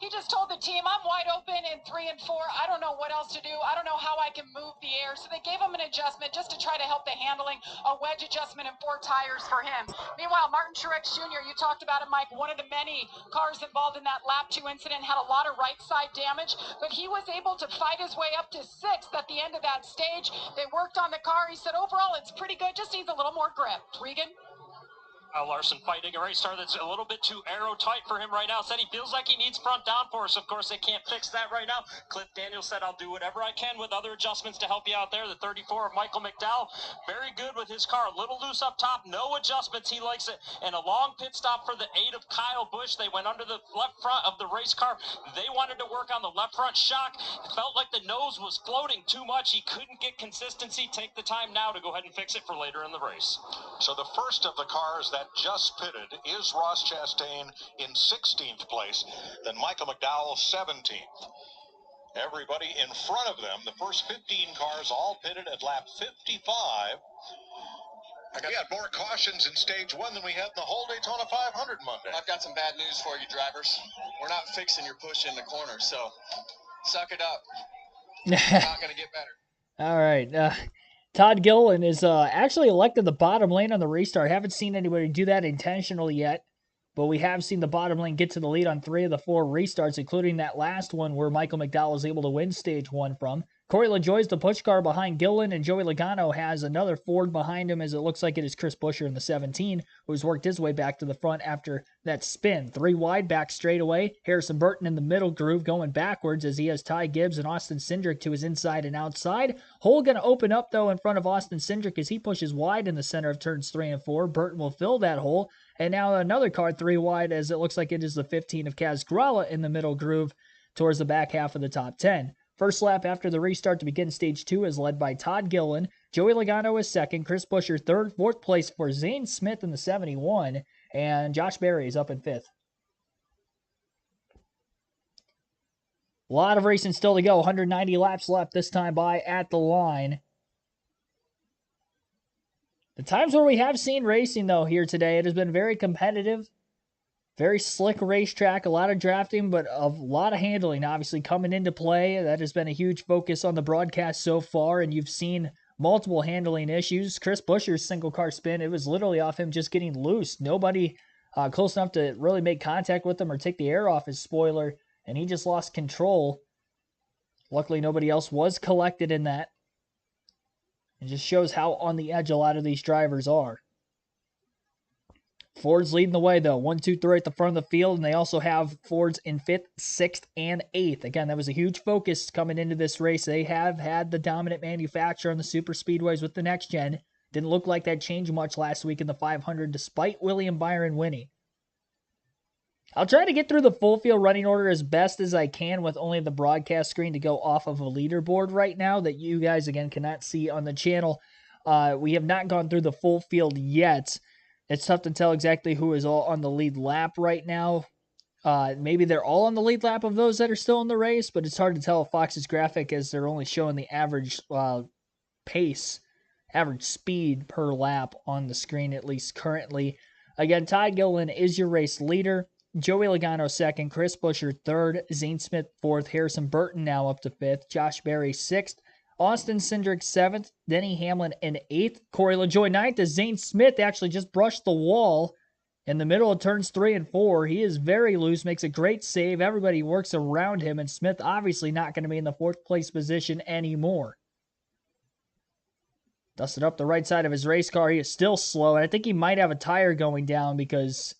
He just told the team, I'm wide open in 3 and 4. I don't know what else to do. I don't know how I can move the air. So they gave him an adjustment just to try to help the handling, a wedge adjustment and 4 tires for him. Meanwhile, Martin Truex Jr., you talked about it, Mike, one of the many cars involved in that lap 2 incident, had a lot of right side damage, but he was able to fight his way up to 6th at the end of that stage. They worked on the car. He said, overall, it's pretty good. Just needs a little more grip. Regan? Larson fighting a race car that's a little bit too aero tight for him right now. Said he feels like he needs front downforce. Of course, they can't fix that right now. Cliff Daniels said, I'll do whatever I can with other adjustments to help you out there. The 34 of Michael McDowell, very good with his car. A little loose up top, no adjustments. He likes it. And a long pit stop for the 8 of Kyle Busch. They went under the left front of the race car. They wanted to work on the left front shock. It felt like the nose was floating too much. He couldn't get consistency. Take the time now to go ahead and fix it for later in the race. So the first of the cars that just pitted is Ross Chastain in 16th place, then Michael McDowell 17th. Everybody in front of them, the first 15 cars all pitted at lap 55. We had more cautions in stage 1 than we had in the whole Daytona 500 Monday. I've got some bad news for you, drivers. We're not fixing your push in the corner, so suck it up. It's not going to get better. All right. Todd Gilliland is actually elected the bottom lane on the restart. Haven't seen anybody do that intentionally yet, but we have seen the bottom lane get to the lead on 3 of the 4 restarts, including that last one where Michael McDowell was able to win stage 1 from. Corey LaJoie's the push car behind Gilliland, and Joey Logano has another Ford behind him, as it looks like it is Chris Buescher in the 17, who's worked his way back to the front after that spin. 3 wide back straightaway. Harrison Burton in the middle groove going backwards as he has Ty Gibbs and Austin Cindric to his inside and outside. Hole going to open up, though, in front of Austin Cindric as he pushes wide in the center of turns 3 and 4. Burton will fill that hole. And now another car 3 wide, as it looks like it is the 15 of Kaz Grala in the middle groove towards the back half of the top 10. First lap after the restart to begin stage 2 is led by Todd Gilliland. Joey Logano is second. Chris Buescher third. Fourth place for Zane Smith in the 71. And Josh Berry is up in fifth. A lot of racing still to go. 190 laps left this time by at the line. The times where we have seen racing, though, here today, it has been very competitive. Very slick racetrack, a lot of drafting, but a lot of handling obviously coming into play. That has been a huge focus on the broadcast so far, and you've seen multiple handling issues. Chris Buescher's single car spin, it was literally off him just getting loose. Nobody close enough to really make contact with him or take the air off his spoiler, and he just lost control. Luckily, nobody else was collected in that. It just shows how on the edge a lot of these drivers are. Ford's leading the way, though. 1, 2, 3 at the front of the field, and they also have Fords in 5th, 6th, and 8th. Again, that was a huge focus coming into this race. They have had the dominant manufacturer on the super speedways with the next gen. Didn't look like that changed much last week in the 500, despite William Byron winning. I'll try to get through the full field running order as best as I can with only the broadcast screen to go off of a leaderboard right now that you guys, again, cannot see on the channel. We have not gone through the full field yet. It's tough to tell exactly who is all on the lead lap right now. Maybe they're all on the lead lap of those that are still in the race, but it's hard to tell Fox's graphic as they're only showing the average pace, average speed per lap on the screen, at least currently. Again, Ty Gilliland is your race leader. Joey Logano second, Chris Buescher third, Zane Smith fourth, Harrison Burton now up to fifth, Josh Berry sixth, Austin Cindric 7th, Denny Hamlin in 8th, Corey LaJoie 9th, as Zane Smith actually just brushed the wall in the middle of turns 3 and 4. He is very loose, makes a great save. Everybody works around him, and Smith obviously not going to be in the 4th place position anymore. Dusted up the right side of his race car. He is still slow, and I think he might have a tire going down because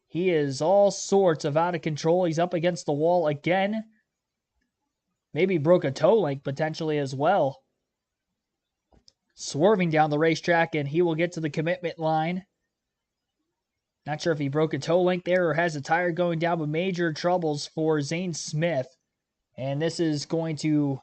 he is all sorts of out of control. He's up against the wall again. Maybe broke a toe link potentially as well. Swerving down the racetrack, and he will get to the commitment line. Not sure if he broke a toe link there or has a tire going down, but major troubles for Zane Smith. And this is going to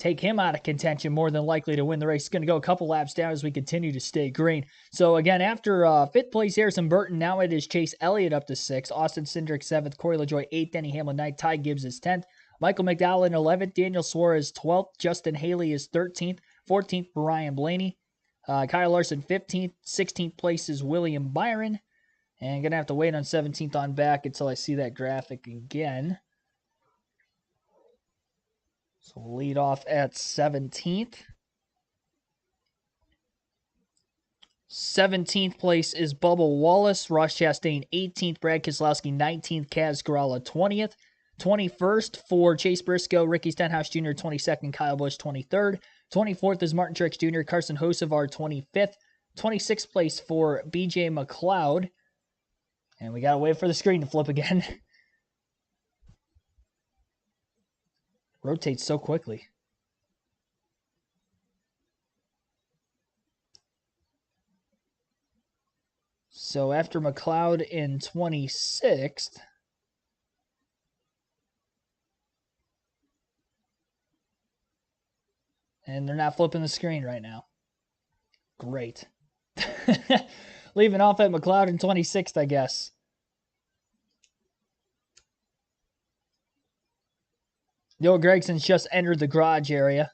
take him out of contention more than likely to win the race. He's going to go a couple laps down as we continue to stay green. So again, after 5th place Harrison Burton, now it is Chase Elliott up to 6th, Austin Cindric 7th, Corey LaJoie 8th, Denny Hamlin 9th, Ty Gibbs is 10th, Michael McDowell in 11th, Daniel Suarez 12th, Justin Haley is 13th, 14th Brian Blaney, Kyle Larson 15th, 16th place is William Byron, and going to have to wait on 17th on back until I see that graphic again. So we'll lead off at 17th. 17th place is Bubba Wallace, Ross Chastain 18th, Brad Keselowski 19th, Kaz Grala 20th. 21st for Chase Briscoe, Ricky Stenhouse Jr. 22nd, Kyle Busch 23rd. 24th is Martin Truex Jr., Carson Hocevar 25th. 26th place for BJ McLeod. And we got to wait for the screen to flip again. Rotates so quickly. So after McLeod in 26th, and they're not flipping the screen right now. Great. Leaving off at McLeod in 26th, I guess. Noah Gregson's just entered the garage area.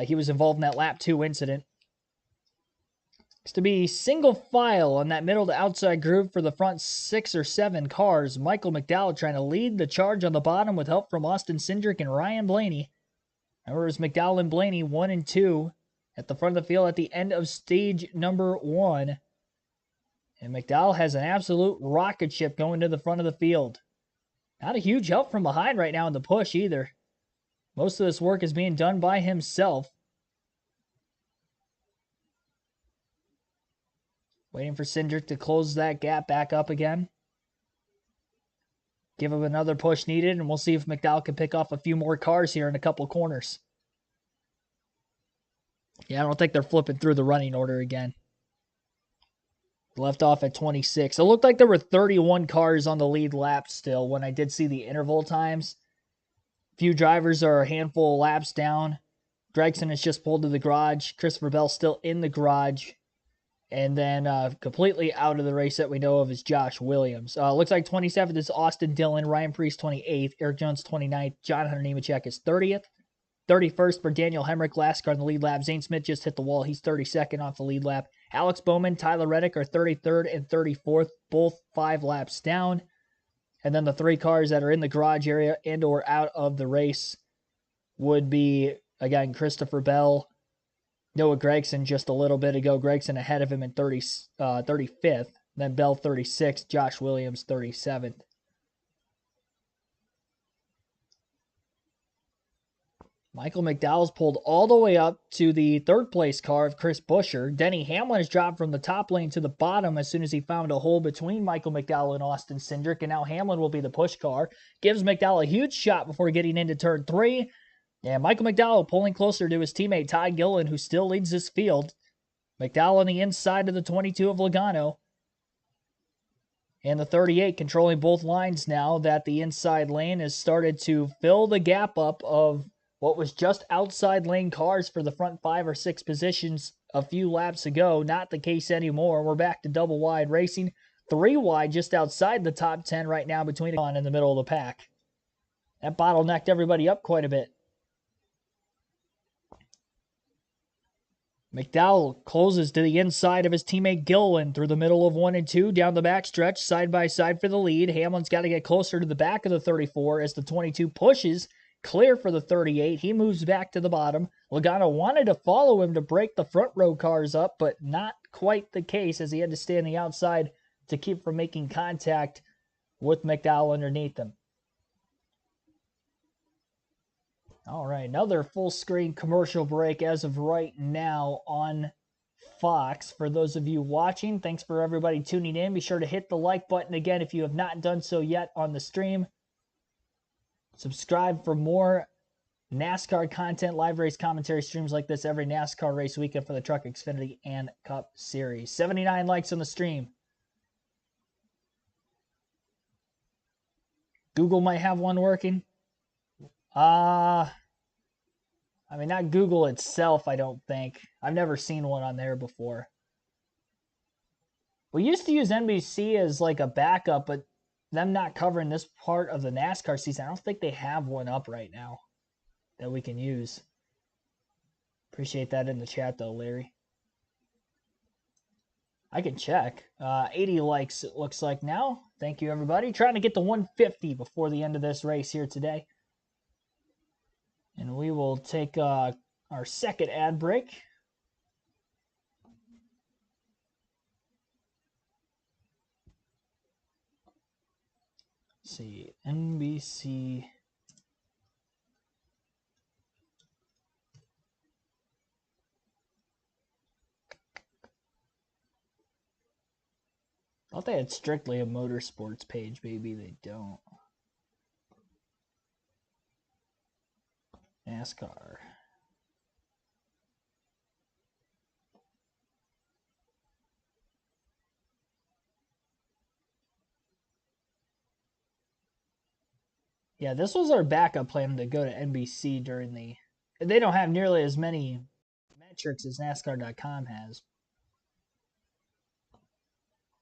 He was involved in that lap 2 incident. It's to be single file on that middle to outside group for the front 6 or 7 cars. Michael McDowell trying to lead the charge on the bottom with help from Austin Cindric and Ryan Blaney. Remember, it was McDowell and Blaney 1 and 2 at the front of the field at the end of stage number 1. And McDowell has an absolute rocket ship going to the front of the field. Not a huge help from behind right now in the push either. Most of this work is being done by himself. Waiting for Cindric to close that gap back up again. Give him another push needed, and we'll see if McDowell can pick off a few more cars here in a couple corners. Yeah, I don't think they're flipping through the running order again. Left off at 26. It looked like there were 31 cars on the lead lap still when I did see the interval times. Few drivers are a handful of laps down. Gregson has just pulled to the garage. Christopher Bell still in the garage. And then completely out of the race that we know of is Josh Williams. Looks like 27th is Austin Dillon. Ryan Preece 28th. Eric Jones 29th. John Hunter Nemechek is 30th. 31st for Daniel Hemrick. Last car on the lead lap. Zane Smith just hit the wall. He's 32nd off the lead lap. Alex Bowman, Tyler Reddick are 33rd and 34th. Both 5 laps down. And then the 3 cars that are in the garage area and or out of the race would be, again, Christopher Bell, Noah Gregson just a little bit ago. Gregson ahead of him in 35th. Then Bell 36th. Josh Williams 37th. Michael McDowell's pulled all the way up to the 3rd place car of Chris Buescher. Denny Hamlin has dropped from the top lane to the bottom as soon as he found a hole between Michael McDowell and Austin Cindric. And now Hamlin will be the push car. Gives McDowell a huge shot before getting into turn 3. And Michael McDowell pulling closer to his teammate Ty Gillen, who still leads this field. McDowell on the inside of the 22 of Logano. And the 38 controlling both lines now that the inside lane has started to fill the gap up of what was just outside lane cars for the front 5 or 6 positions a few laps ago. Not the case anymore. We're back to double wide racing. 3 wide just outside the top 10 right now between on in the middle of the pack. That bottlenecked everybody up quite a bit. McDowell closes to the inside of his teammate Gillen through the middle of 1 and 2, down the backstretch, side by side for the lead. Hamlin's got to get closer to the back of the 34 as the 22 pushes clear for the 38. He moves back to the bottom. Logano wanted to follow him to break the front row cars up, but not quite the case as he had to stay on the outside to keep from making contact with McDowell underneath him. All right, another full screen commercial break as of right now on Fox. For those of you watching, thanks for everybody tuning in. Be sure to hit the like button again if you have not done so yet on the stream. Subscribe for more NASCAR content, live race commentary streams like this every NASCAR race weekend for the Truck, Xfinity, and Cup Series. 79 likes on the stream. Google might have one working. I mean, not Google itself, I don't think. I've never seen one on there before. We used to use NBC as like a backup, but them not covering this part of the NASCAR season, I don't think they have one up right now that we can use. Appreciate that in the chat though, Larry. I can check. 80 likes it looks like now. Thank you, everybody. Trying to get to 150 before the end of this race here today. And we will take our second ad break. Let's see, NBC. I thought they had strictly a motorsports page. Maybe they don't. NASCAR. Yeah, this was our backup plan to go to NBC during the... They don't have nearly as many metrics as NASCAR.com has.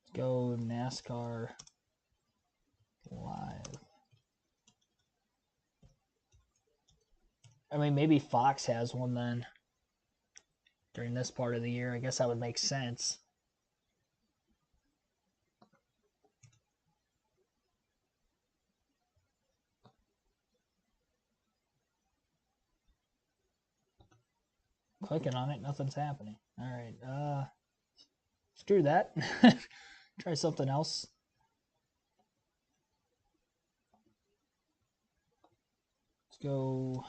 Let's go NASCAR Live. I mean, maybe Fox has one then during this part of the year. I guess that would make sense. Clicking on it, nothing's happening. All right, screw that. Try something else. Let's go.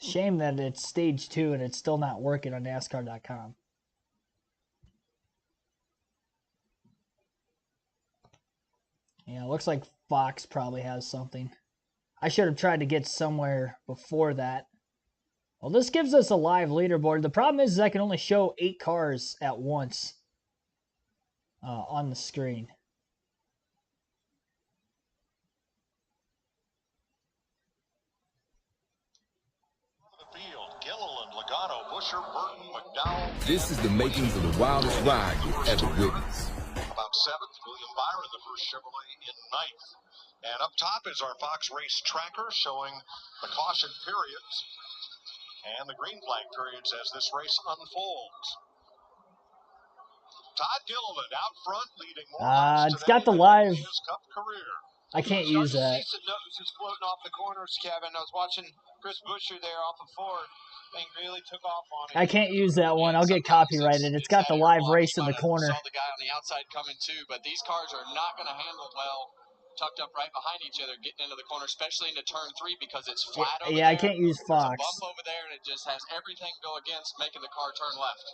Shame that it's stage 2 and it's still not working on NASCAR.com. Yeah, it looks like Fox probably has something. I should have tried to get somewhere before that. Well, this gives us a live leaderboard. The problem is I can only show 8 cars at once on the screen. This is the makings of the wildest ride you've ever witnessed. About 7th, William Byron, the first Chevrolet in 9th. And up top is our Fox race tracker showing the caution periods and the green flag periods as this race unfolds. Todd Gilliland out front leading more laps It's got the live. in his Cup career. I can't use that. See some noses floating off the corners, Kevin. I was watching Chris Buescher there off of 4. Thing really took off on it. I can't use that one. I'll get copyrighted. It's got the live race in the corner. Saw the guy on the outside coming too, but these cars are not going to handle well tucked up right behind each other, getting into the corner, especially into turn 3 because it's flat over there. Yeah, I can't use Fox. There's a bump over there, and it just has everything go against making the car turn left.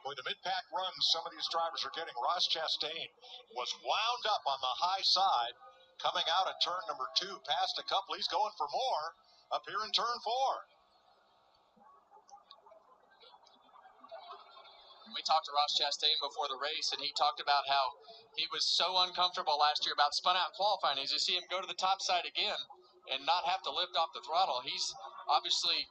Boy, the mid-pack runs some of these drivers are getting. Ross Chastain was wound up on the high side, coming out at turn number 2, past a couple. He's going for more up here in turn 4. We talked to Ross Chastain before the race, and he talked about how he was so uncomfortable last year about spun out qualifying. As you see him go to the top side again and not have to lift off the throttle, he's obviously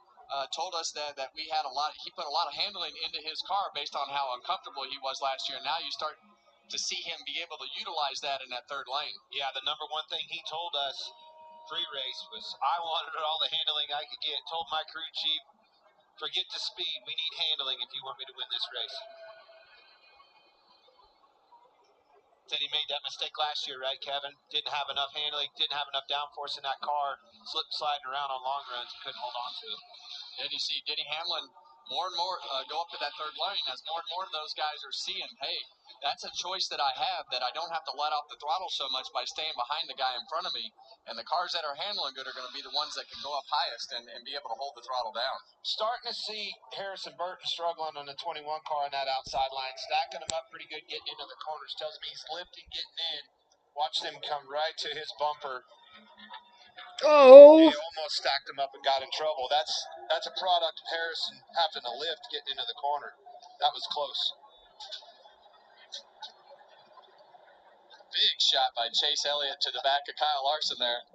told us that we had he put a lot of handling into his car based on how uncomfortable he was last year. And now you start to see him be able to utilize that in that 3rd lane. Yeah, the number one thing he told us pre-race was, I wanted all the handling I could get. Told my crew chief, forget the speed. We need handling if you want me to win this race. Said he made that mistake last year, right, Kevin? Didn't have enough handling, didn't have enough downforce in that car, sliding around on long runs, couldn't hold on to it. Then you see Denny Hamlin more and more go up to that 3rd lane as more and more of those guys are seeing, hey, that's a choice that I have, that I don't have to let off the throttle so much by staying behind the guy in front of me. And the cars that are handling good are going to be the ones that can go up highest and be able to hold the throttle down. Starting to see Harrison Burton struggling on the 21 car on that outside line, stacking them up pretty good, getting into the corners. Tells me he's lifting, getting in. Watch them come right to his bumper. Oh! He almost stacked him up and got in trouble. That's a product of Harrison having to lift, getting into the corner. That was close. Big shot by Chase Elliott to the back of Kyle Larson there.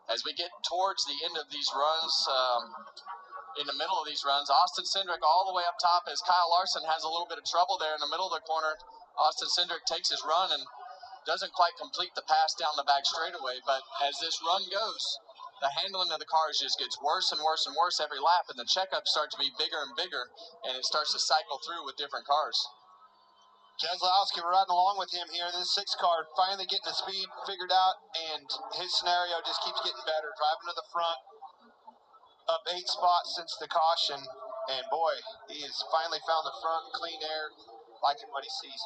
As we get towards the end of these runs, in the middle of these runs, Austin Cindric all the way up top as Kyle Larson has a little bit of trouble there in the middle of the corner. Austin Cindric takes his run and doesn't quite complete the pass down the back straightaway, but as this run goes, the handling of the cars just gets worse and worse and worse every lap, and the checkups start to be bigger and bigger, and it starts to cycle through with different cars. Keselowski, we're riding along with him here. This 6 car finally getting the speed figured out, and his scenario just keeps getting better. Driving to the front, up 8 spots since the caution, and boy, he has finally found the front, clean air, liking what he sees.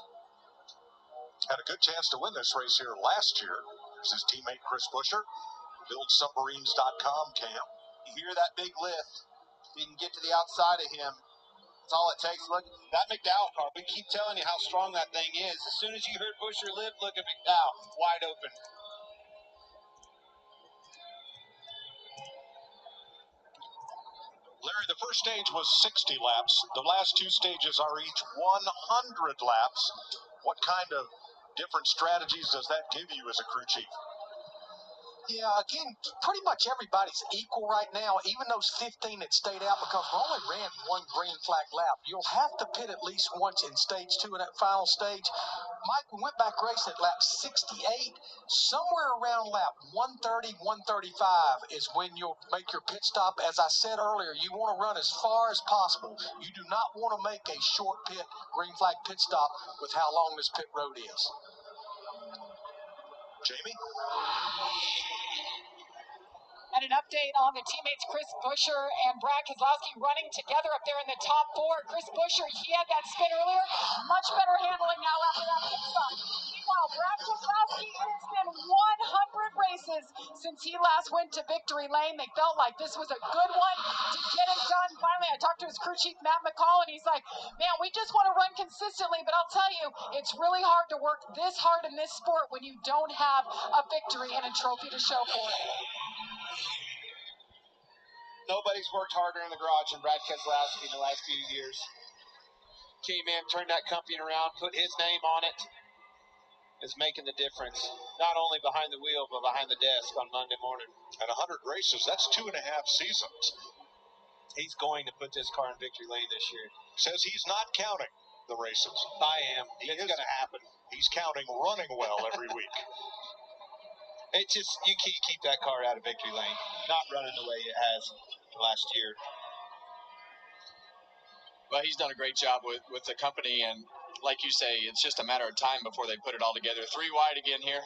Had a good chance to win this race here last year. There's his teammate Chris Buescher, BuildSubmarines.com camp. You hear that big lift, you can get to the outside of him. That's all it takes. Look, that McDowell car, we keep telling you how strong that thing is. As soon as you heard Buescher lift, look at McDowell, wide open. Larry, the first stage was 60 laps. The last 2 stages are each 100 laps. What kind of different strategies does that give you as a crew chief? Yeah, again, pretty much everybody's equal right now, even those 15 that stayed out, because we only ran 1 green flag lap. You'll have to pit at least once in stage 2 in that final stage. Mike, we went back racing at lap 68. Somewhere around lap 130, 135 is when you'll make your pit stop. As I said earlier, you want to run as far as possible. You do not want to make a short pit, green flag pit stop with how long this pit road is. Jamie? And an update on the teammates Chris Buescher and Brad Keselowski running together up there in the top 4. Chris Buescher, he had that spin earlier. Much better handling now after that pit stop. Meanwhile, Brad Keselowski, it has been 100 races since he last went to victory lane. They felt like this was a good one to get it done. Finally, I talked to his crew chief, Matt McCall, and he's like, man, we just want to run consistently, but I'll tell you, it's really hard to work this hard in this sport when you don't have a victory and a trophy to show for it. Nobody's worked harder in the garage than Brad Keselowski in the last few years. Came in, turned that company around, put his name on it. Is making the difference, not only behind the wheel, but behind the desk on Monday morning. At 100 races, that's 2.5 seasons. He's going to put this car in victory lane this year. Says he's not counting the races. I am. It's going to happen. He's counting running well every week. It just, you can't keep that car out of victory lane, not running the way it has last year. Well, he's done a great job with the company, and like you say, it's just a matter of time before they put it all together. 3 wide again here.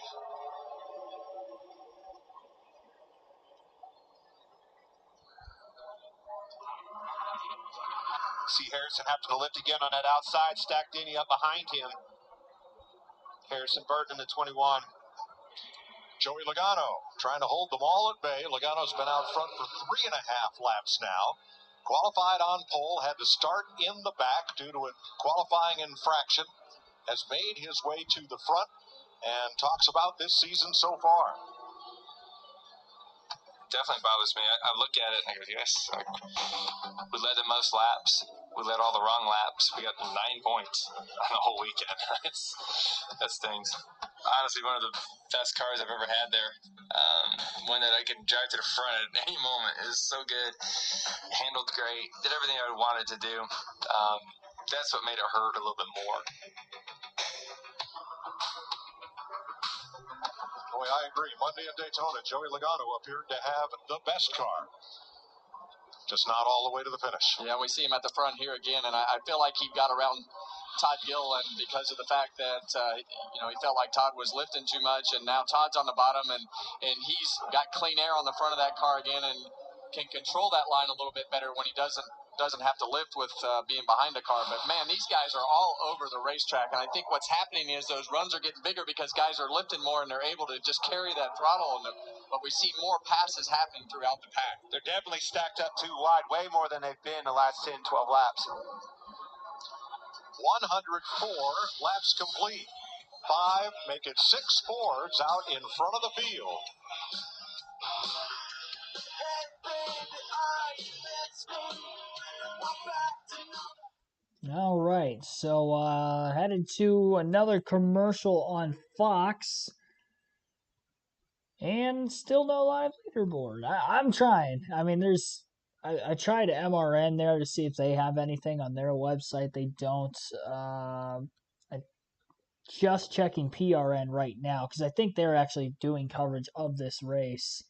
See Harrison having to lift again on that outside, stack Denny up behind him. Harrison Burton in the 21. Joey Logano trying to hold them all at bay. Logano's been out front for 3.5 laps now. Qualified on pole, had to start in the back due to a qualifying infraction. Has made his way to the front and talks about this season so far. Definitely bothers me. I look at it and I go, yes, we led the most laps. We led all the wrong laps. We got 9 points on the whole weekend. That stings. Honestly, one of the best cars I've ever had there. One that I could drive to the front at any moment. It was so good. Handled great. Did everything I wanted to do. That's what made it hurt a little bit more. Boy, I agree. Monday in Daytona, Joey Logano appeared to have the best car. Just not all the way to the finish. Yeah, we see him at the front here again, and I feel like he got around Todd Gilliland because of the fact that, he felt like Todd was lifting too much, and now Todd's on the bottom, and he's got clean air on the front of that car again and can control that line a little bit better when he doesn't have to lift with being behind the car. But, man, these guys are all over the racetrack, and I think what's happening is those runs are getting bigger because guys are lifting more, and they're able to just carry that throttle, but we see more passes happening throughout the pack. They're definitely stacked up 2 wide, way more than they've been the last 10, 12 laps. 104 laps complete. 5 make it 6 Fords out in front of the field. All right, so headed to another commercial on Fox. And still no live leaderboard. I'm trying. I mean, I tried MRN there to see if they have anything on their website. They don't. I'm just checking PRN right now because I think they're actually doing coverage of this race.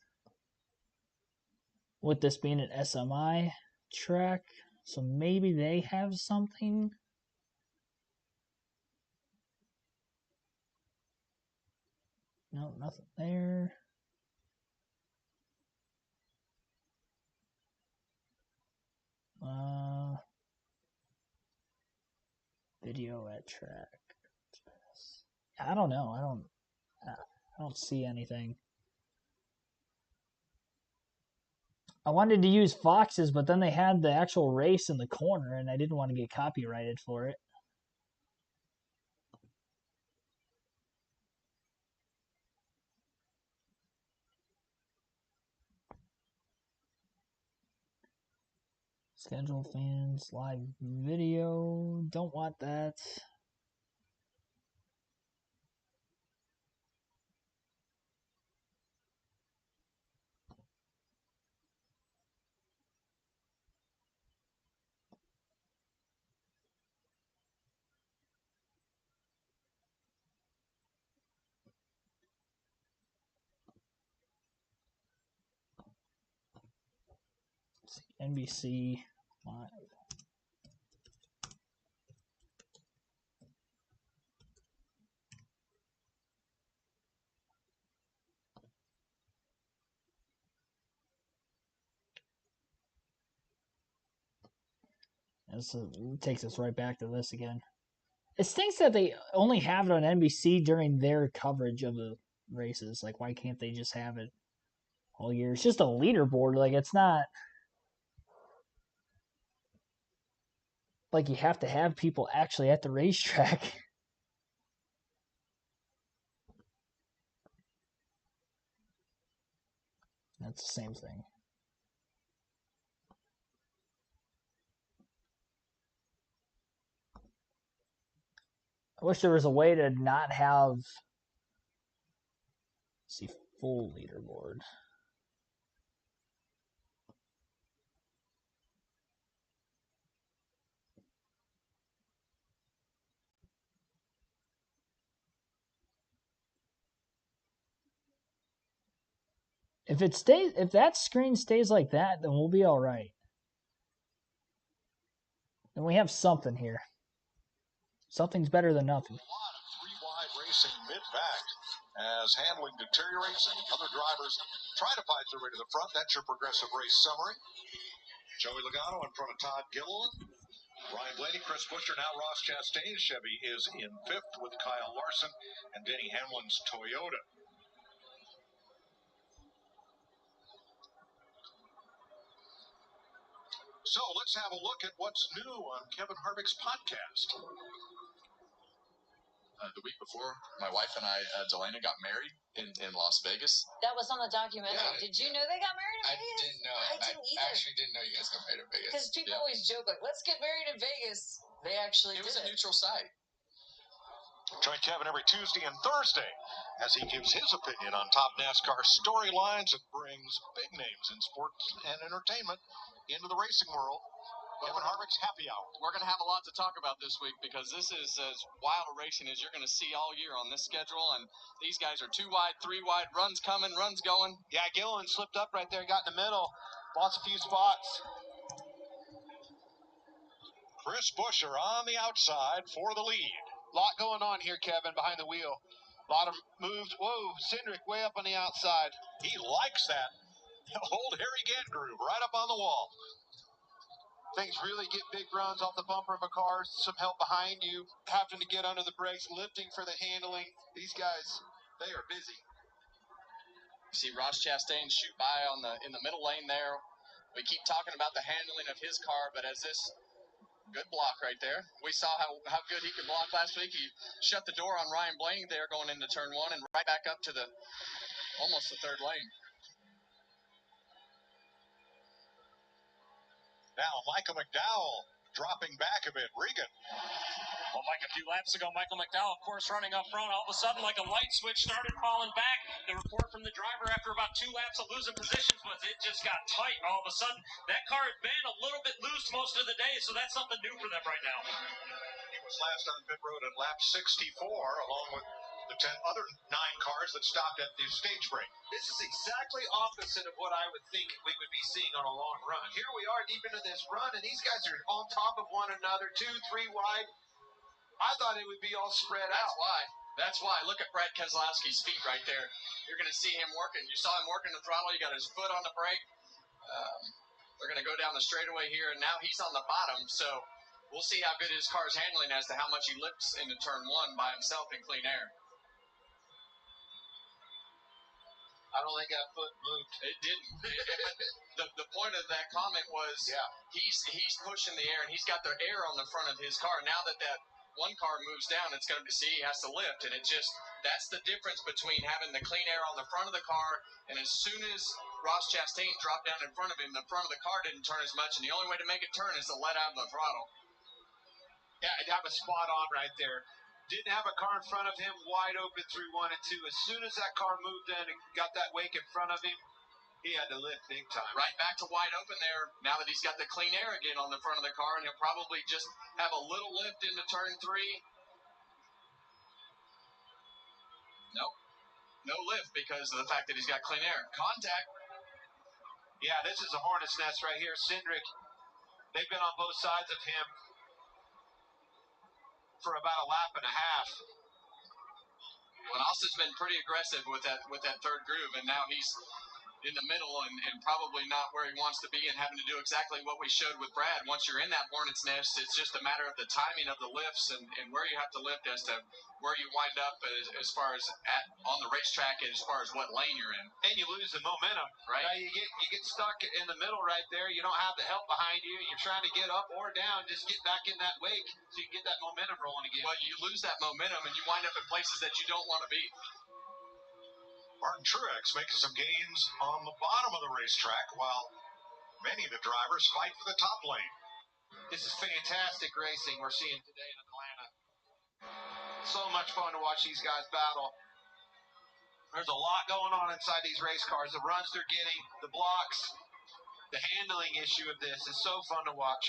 with this being an SMI track, so maybe they have something. No, nothing there. Video at track. I don't know. I don't see anything. I wanted to use Fox's, but then they had the actual race in the corner, and I didn't want to get copyrighted for it. Schedule fans, live video. Don't want that. NBC live. This takes us right back to this again. It stinks that they only have it on NBC during their coverage of the races. Like, why can't they just have it all year? It's just a leaderboard. Like, it's not like you have to have people actually at the racetrack. That's the same thing. I wish there was a way to not have, see, full leaderboard. If that screen stays like that, then we'll be all right. Then we have something here. Something's better than nothing. A lot of three-wide racing mid-back as handling deteriorates and other drivers try to fight their way to the front. That's your progressive race summary. Joey Logano in front of Todd Gilliland. Ryan Blaney, Chris Buescher, now Ross Chastain. Chevy is in fifth with Kyle Larson and Denny Hamlin's Toyota. So let's have a look at what's new on Kevin Harvick's podcast. The week before, my wife and I, Delana, got married in Las Vegas. That was on the documentary. Yeah, did you know they got married in Vegas? I didn't know. I didn't either. Actually didn't know you guys got married in Vegas. Because people always joke, like, let's get married in Vegas. They actually It was a neutral site. Join Kevin every Tuesday and Thursday as he gives his opinion on top NASCAR storylines and brings big names in sports and entertainment into the racing world. Kevin Harvick's Happy Hour. We're going to have a lot to talk about this week because this is as wild a racing as you're going to see all year on this schedule. And these guys are 2 wide, 3 wide, runs coming, runs going. Yeah, Gilliland slipped up right there, got in the middle, lost a few spots. Chris Buescher on the outside for the lead. A lot going on here, Kevin, behind the wheel. A lot of moves. Whoa, Cindric way up on the outside. He likes that. Old Harry Gantgroove right up on the wall. Things really get big runs off the bumper of a car. Some help behind you, having to get under the brakes, lifting for the handling. These guys, they are busy. You see Ross Chastain shoot by in the middle lane there. We keep talking about the handling of his car, but as this good block right there. We saw how good he could block last week. He shut the door on Ryan Blaney there going into turn 1 and right back up to almost the third lane. Now, Michael McDowell dropping back a bit. Regan. Well, like a few laps ago, Michael McDowell, of course, running up front. All of a sudden, like a light switch, started falling back. The report from the driver after about 2 laps of losing positions was it just got tight. All of a sudden, that car had been a little bit loose most of the day, so that's something new for them right now. He was last on pit road at lap 64, along with the 10 other 9 cars that stopped at the stage break. This is exactly opposite of what I would think we would be seeing on a long run. Here we are deep into this run, and these guys are on top of one another, 2, 3 wide. I thought it would be all spread out. That's why. Look at Brad Keselowski's feet right there. You're going to see him working. You saw him working the throttle. He got his foot on the brake. They're going to go down the straightaway here, and now he's on the bottom. So we'll see how good his car's handling as to how much he lifts into turn 1 by himself in clean air. I don't think that foot moved. It didn't. The point of that comment was he's pushing the air, and he's got the air on the front of his car. Now that one car moves down, it's going to be, he has to lift, and that's the difference between having the clean air on the front of the car, and as soon as Ross Chastain dropped down in front of him, the front of the car didn't turn as much, and the only way to make it turn is to let out of the throttle. Yeah, that was spot on right there. Didn't have a car in front of him wide open through 1 and 2. As soon as that car moved in and got that wake in front of him, he had to lift big time. Right back to wide open there. Now that he's got the clean air again on the front of the car, and he'll probably just have a little lift into turn 3. Nope. No lift because of the fact that he's got clean air. Contact. Yeah, this is a hornet's nest right here. Cindric, they've been on both sides of him for about a lap and a half. Well, Austin's been pretty aggressive with that third groove, and now he's in the middle and probably not where he wants to be and having to do exactly what we showed with Brad. Once you're in that hornet's nest, it's just a matter of the timing of the lifts and where you have to lift as to where you wind up as far as on the racetrack and as far as what lane you're in. And you lose the momentum. Right. Now you get stuck in the middle right there. You don't have the help behind you. You're trying to get up or down. Just get back in that wake so you can get that momentum rolling again. Well, you lose that momentum and you wind up in places that you don't want to be. Martin Truex making some gains on the bottom of the racetrack while many of the drivers fight for the top lane. This is fantastic racing we're seeing today in Atlanta. So much fun to watch these guys battle. There's a lot going on inside these race cars. The runs they're getting, the blocks, the handling issue of this is so fun to watch.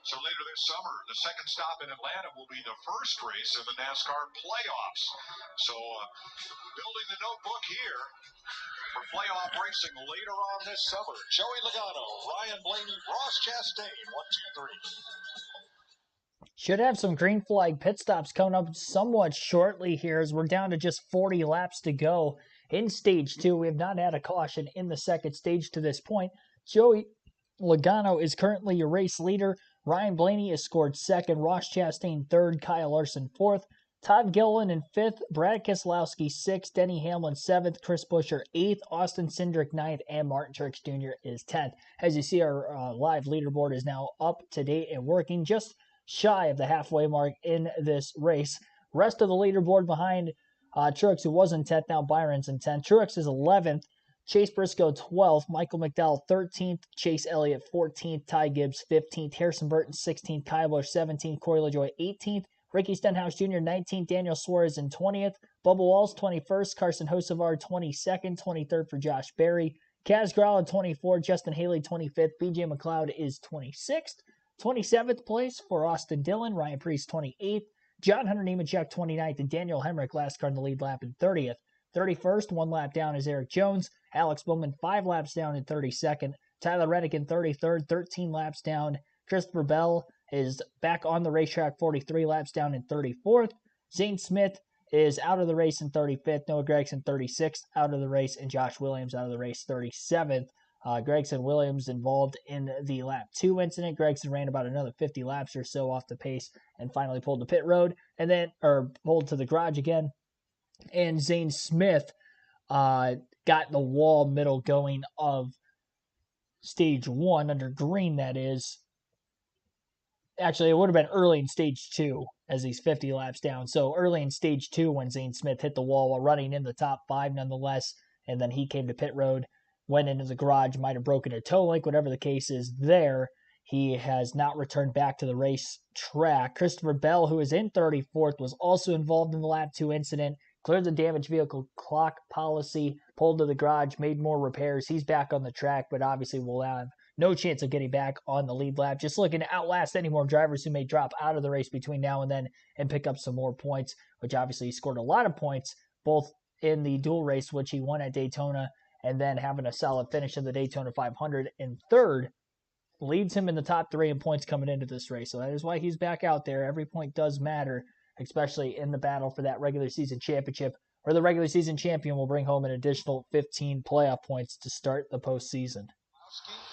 So later this summer, the second stop in Atlanta will be the first race in the NASCAR playoffs. So building the notebook here for playoff racing later on this summer. Joey Logano, Ryan Blaney, Ross Chastain, 1, 2, 3. Should have some green flag pit stops coming up somewhat shortly here as we're down to just 40 laps to go in stage 2. We have not had a caution in the second stage to this point. Joey Logano is currently your race leader. Ryan Blaney has scored second, Ross Chastain third, Kyle Larson fourth, Todd Gilliland in fifth, Brad Keselowski sixth, Denny Hamlin seventh, Chris Buescher eighth, Austin Cindric ninth, and Martin Truex Jr. is 10th. As you see, our live leaderboard is now up to date and working just shy of the halfway mark in this race. Rest of the leaderboard behind Truex, who was in 10th, now Byron's in 10th. Truex is 11th. Chase Briscoe 12th, Michael McDowell 13th, Chase Elliott 14th, Ty Gibbs 15th, Harrison Burton 16th, Kyle Busch 17th, Corey LaJoie 18th, Ricky Stenhouse Jr. 19th, Daniel Suarez in 20th, Bubba Walls 21st, Carson Hocevar 22nd, 23rd for Josh Berry, Kaz Grala 24th, Justin Haley 25th, BJ McLeod is 26th, 27th place for Austin Dillon, Ryan Preece 28th, John Hunter Nemechek 29th, and Daniel Hemrick last car in the lead lap in 30th. 31st, 1 lap down is Eric Jones. Alex Bowman 5 laps down in 32nd. Tyler Reddick in 33rd, 13 laps down. Christopher Bell is back on the racetrack, 43 laps down in 34th. Zane Smith is out of the race in 35th. Noah Gragson 36th, out of the race. And Josh Williams out of the race, 37th. Gragson Williams involved in the lap 2 incident. Gragson ran about another 50 laps or so off the pace and finally pulled to pit road pulled to the garage again. And Zane Smith got the wall middle going of stage 1 under green, that is. Actually, it would have been early in stage 2 as he's 50 laps down. So early in stage 2 when Zane Smith hit the wall while running in the top 5 nonetheless. And then he came to pit road, went into the garage, might have broken a toe link, whatever the case is there. He has not returned back to the race track. Christopher Bell, who is in 34th, was also involved in the lap 2 incident. Cleared the damaged vehicle clock policy, pulled to the garage, made more repairs. He's back on the track, but obviously will have no chance of getting back on the lead lap. Just looking to outlast any more drivers who may drop out of the race between now and then and pick up some more points, which obviously he scored a lot of points, both in the dual race, which he won at Daytona, and then having a solid finish in the Daytona 500 in third, leads him in the top 3 in points coming into this race. So that is why he's back out there. Every point does matter, especially in the battle for that regular season championship, where the regular season champion will bring home an additional 15 playoff points to start the postseason.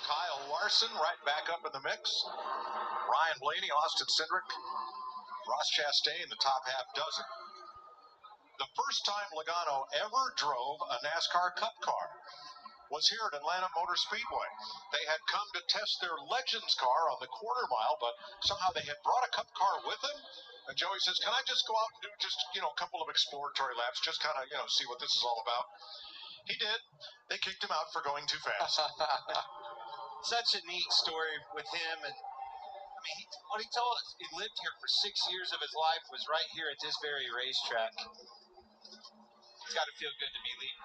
Kyle Larson right back up in the mix. Ryan Blaney, Austin Cindric, Ross Chastain, the top half dozen. The first time Logano ever drove a NASCAR Cup car was here at Atlanta Motor Speedway. They had come to test their Legends car on the quarter mile, but somehow they had brought a Cup car with them. And Joey says, can I just go out and do just, a couple of exploratory laps, just kind of, see what this is all about? He did. They kicked him out for going too fast. Such a neat story with him. And I mean, what he told us, he lived here for 6 years of his life, was right here at this very racetrack. It's got to feel good to be leading.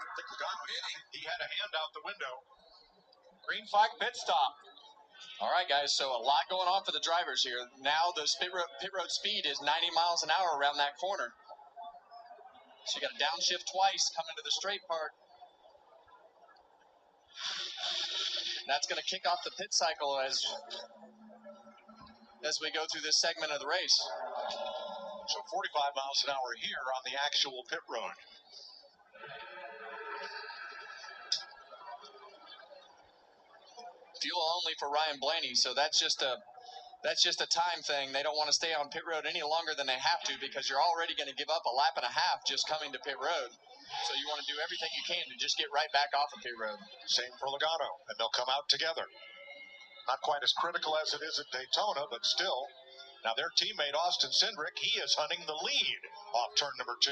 I think Logano, he had a hand out the window. Green flag pit stop. All right, guys, so a lot going on for the drivers here. Now the pit road speed is 90 miles an hour around that corner. So you got to downshift twice, come into the straight part. That's going to kick off the pit cycle as we go through this segment of the race. So 45 miles an hour here on the actual pit road. Fuel only for Ryan Blaney, so that's just a time thing. They don't want to stay on pit road any longer than they have to because you're already going to give up a lap and a half just coming to pit road. So you want to do everything you can to just get right back off of pit road. Same for Logano, and they'll come out together. Not quite as critical as it is at Daytona, but still. Now their teammate Austin Cindric, he is hunting the lead off turn number 2.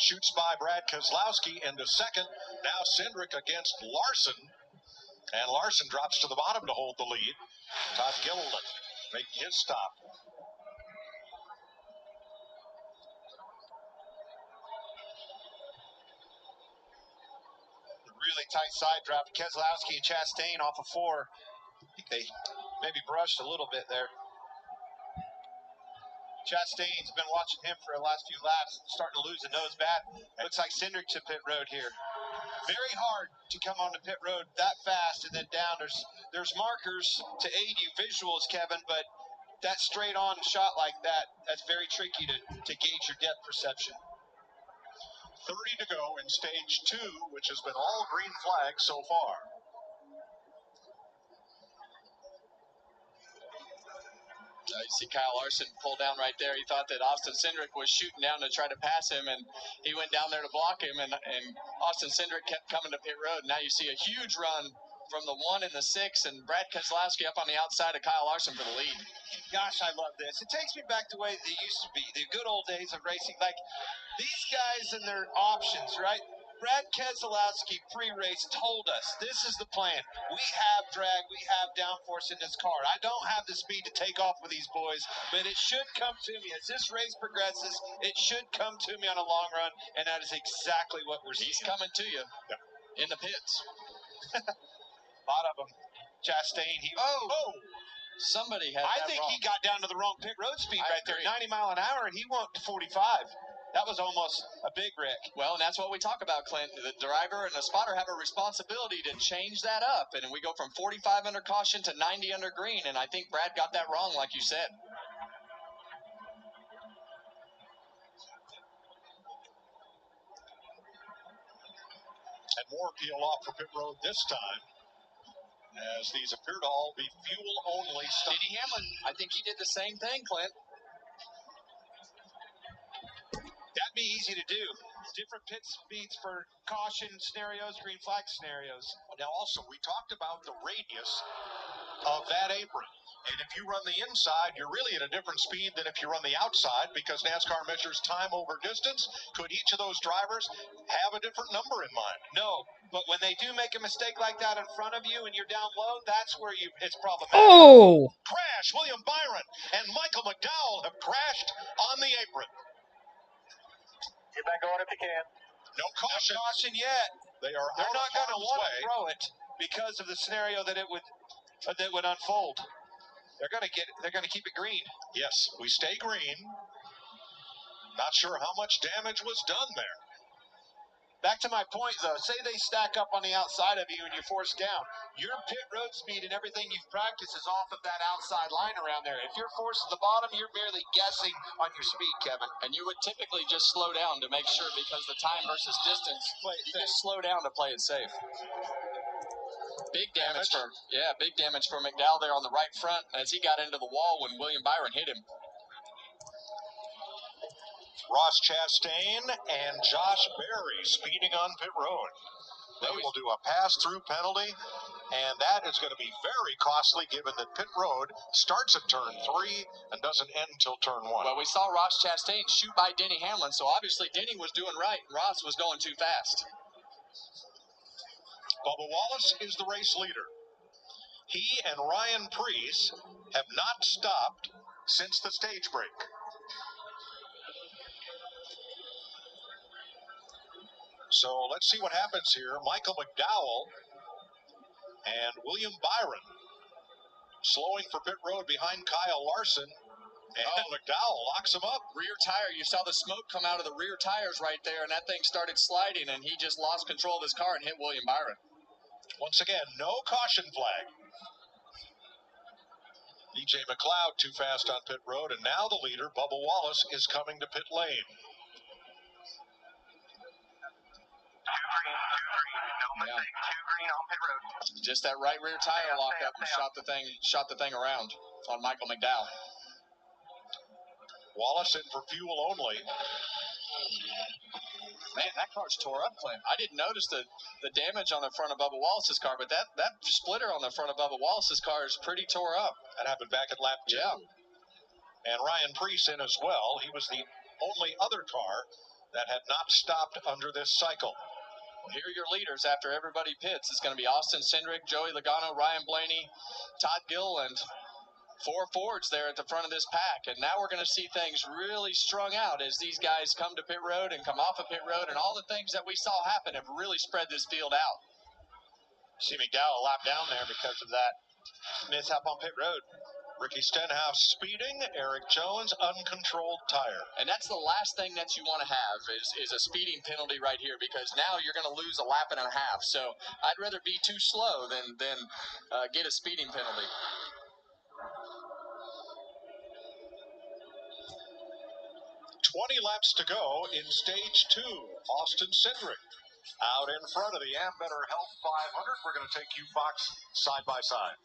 Shoots by Brad Keselowski into second. Now Cindric against Larson. And Larson drops to the bottom to hold the lead. Todd Gilliland making his stop. Really tight side drop. Keselowski and Chastain off of 4. I think they maybe brushed a little bit there. Chastain's been watching him for the last few laps, starting to lose the nose bad. Looks like Cindric to pit road here. Very hard to come onto pit road that fast and then down. There's markers to aid you, visuals, Kevin, but that straight on shot like that, that's very tricky to gauge your depth perception. 30 to go in stage 2, which has been all green flags so far. You see Kyle Larson pull down right there. He thought that Austin Cindric was shooting down to try to pass him, and he went down there to block him, and Austin Cindric kept coming to pit road. Now you see a huge run from the 1 and the 6, and Brad Keselowski up on the outside of Kyle Larson for the lead. Gosh, I love this. It takes me back to the way they used to be, the good old days of racing. Like, these guys and their options, right? Brad Keselowski pre-race told us, this is the plan. We have drag, we have downforce in this car. I don't have the speed to take off with these boys, but it should come to me. As this race progresses, it should come to me on a long run, and that is exactly what we're seeing. He's coming to you in the pits. A lot of them. Chastain, somebody had I that think wrong. he got down to the wrong pit road speed right there, agree. 90 mile an hour, and he went to 45. That was almost a big wreck. Well, and that's what we talk about, Clint. The driver and the spotter have a responsibility to change that up, and we go from 45 under caution to 90 under green, and I think Brad got that wrong, like you said. And more peel off for pit road this time, as these appear to all be fuel-only stuff. Denny Hamlin, I think he did the same thing, Clint. That'd be easy to do. Different pit speeds for caution scenarios, green flag scenarios. Now, also, we talked about the radius of that apron. And if you run the inside, you're really at a different speed than if you run the outside because NASCAR measures time over distance. Could each of those drivers have a different number in mind? No, but when they do make a mistake like that in front of you and you're down low, that's where it's problematic. Oh! Crash! William Byron and Michael McDowell have crashed on the apron. Get back going if you can. No caution. No caution yet. They're not going to want to throw it because of the scenario that would unfold. They're going to keep it green. Yes, we stay green. Not sure how much damage was done there. Back to my point, though. Say they stack up on the outside of you and you're forced down. Your pit road speed and everything you've practiced is off of that outside line around there. If you're forced to the bottom, you're barely guessing on your speed, Kevin. And you would typically just slow down to make sure because the time versus distance, you just slow down to play it safe. Big damage for McDowell there on the right front as he got into the wall when William Byron hit him. Ross Chastain and Josh Berry speeding on pit road. They will do a pass-through penalty, and that is going to be very costly given that pit road starts at turn 3 and doesn't end until turn 1. Well, we saw Ross Chastain shoot by Denny Hamlin, so obviously Denny was doing right and Ross was going too fast. Bubba Wallace is the race leader. He and Ryan Preece have not stopped since the stage break. So let's see what happens here. Michael McDowell and William Byron slowing for pit road behind Kyle Larson. And McDowell locks him up. Rear tire. You saw the smoke come out of the rear tires right there, and that thing started sliding, and he just lost control of his car and hit William Byron. Once again, no caution flag. BJ McLeod too fast on pit road, and now the leader, Bubba Wallace, is coming to pit lane. No mistake. 2 green on pit road. Just that right rear tire locked up and shot the thing around on Michael McDowell. Wallace in for fuel only. Man, that car's tore up, Clint. I didn't notice the damage on the front of Bubba Wallace's car, but that splitter on the front of Bubba Wallace's car is pretty tore up. That happened back at lap 2. Yeah. And Ryan Preece in as well. He was the only other car that had not stopped under this cycle. Well, here are your leaders after everybody pits. It's going to be Austin Cindric, Joey Logano, Ryan Blaney, Todd Gilliland. 4 Fords there at the front of this pack, and now we're going to see things really strung out as these guys come to pit road and come off of pit road, and all the things that we saw happen have really spread this field out. See McDowell lap down there because of that mishap on pit road. Ricky Stenhouse speeding, Eric Jones uncontrolled tire. And that's the last thing that you want to have is a speeding penalty right here, because now you're going to lose a lap and a half. So I'd rather be too slow than get a speeding penalty. 20 laps to go in stage 2. Austin Cindric out in front of the Ambetter Health 500. We're going to take you, Fox, side by side.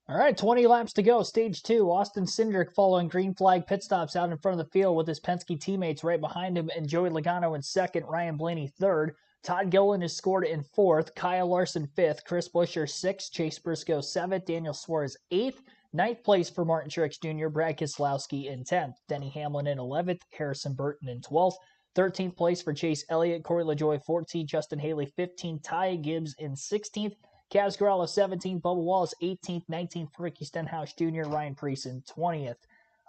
All right, 20 laps to go. Stage 2. Austin Cindric following green flag pit stops out in front of the field with his Penske teammates right behind him, and Joey Logano in second, Ryan Blaney third. Todd Gilliland is scored in fourth, Kyle Larson fifth, Chris Buescher sixth, Chase Briscoe seventh, Daniel Suarez eighth. Ninth place for Martin Truex Jr., Brad Keselowski in 10th, Denny Hamlin in 11th, Harrison Burton in 12th. 13th place for Chase Elliott, Corey LaJoie 14th, Justin Haley 15th, Ty Gibbs in 16th, Kaz Gralla 17th, Bubba Wallace 18th, 19th for Ricky Stenhouse Jr., Ryan Preece in 20th.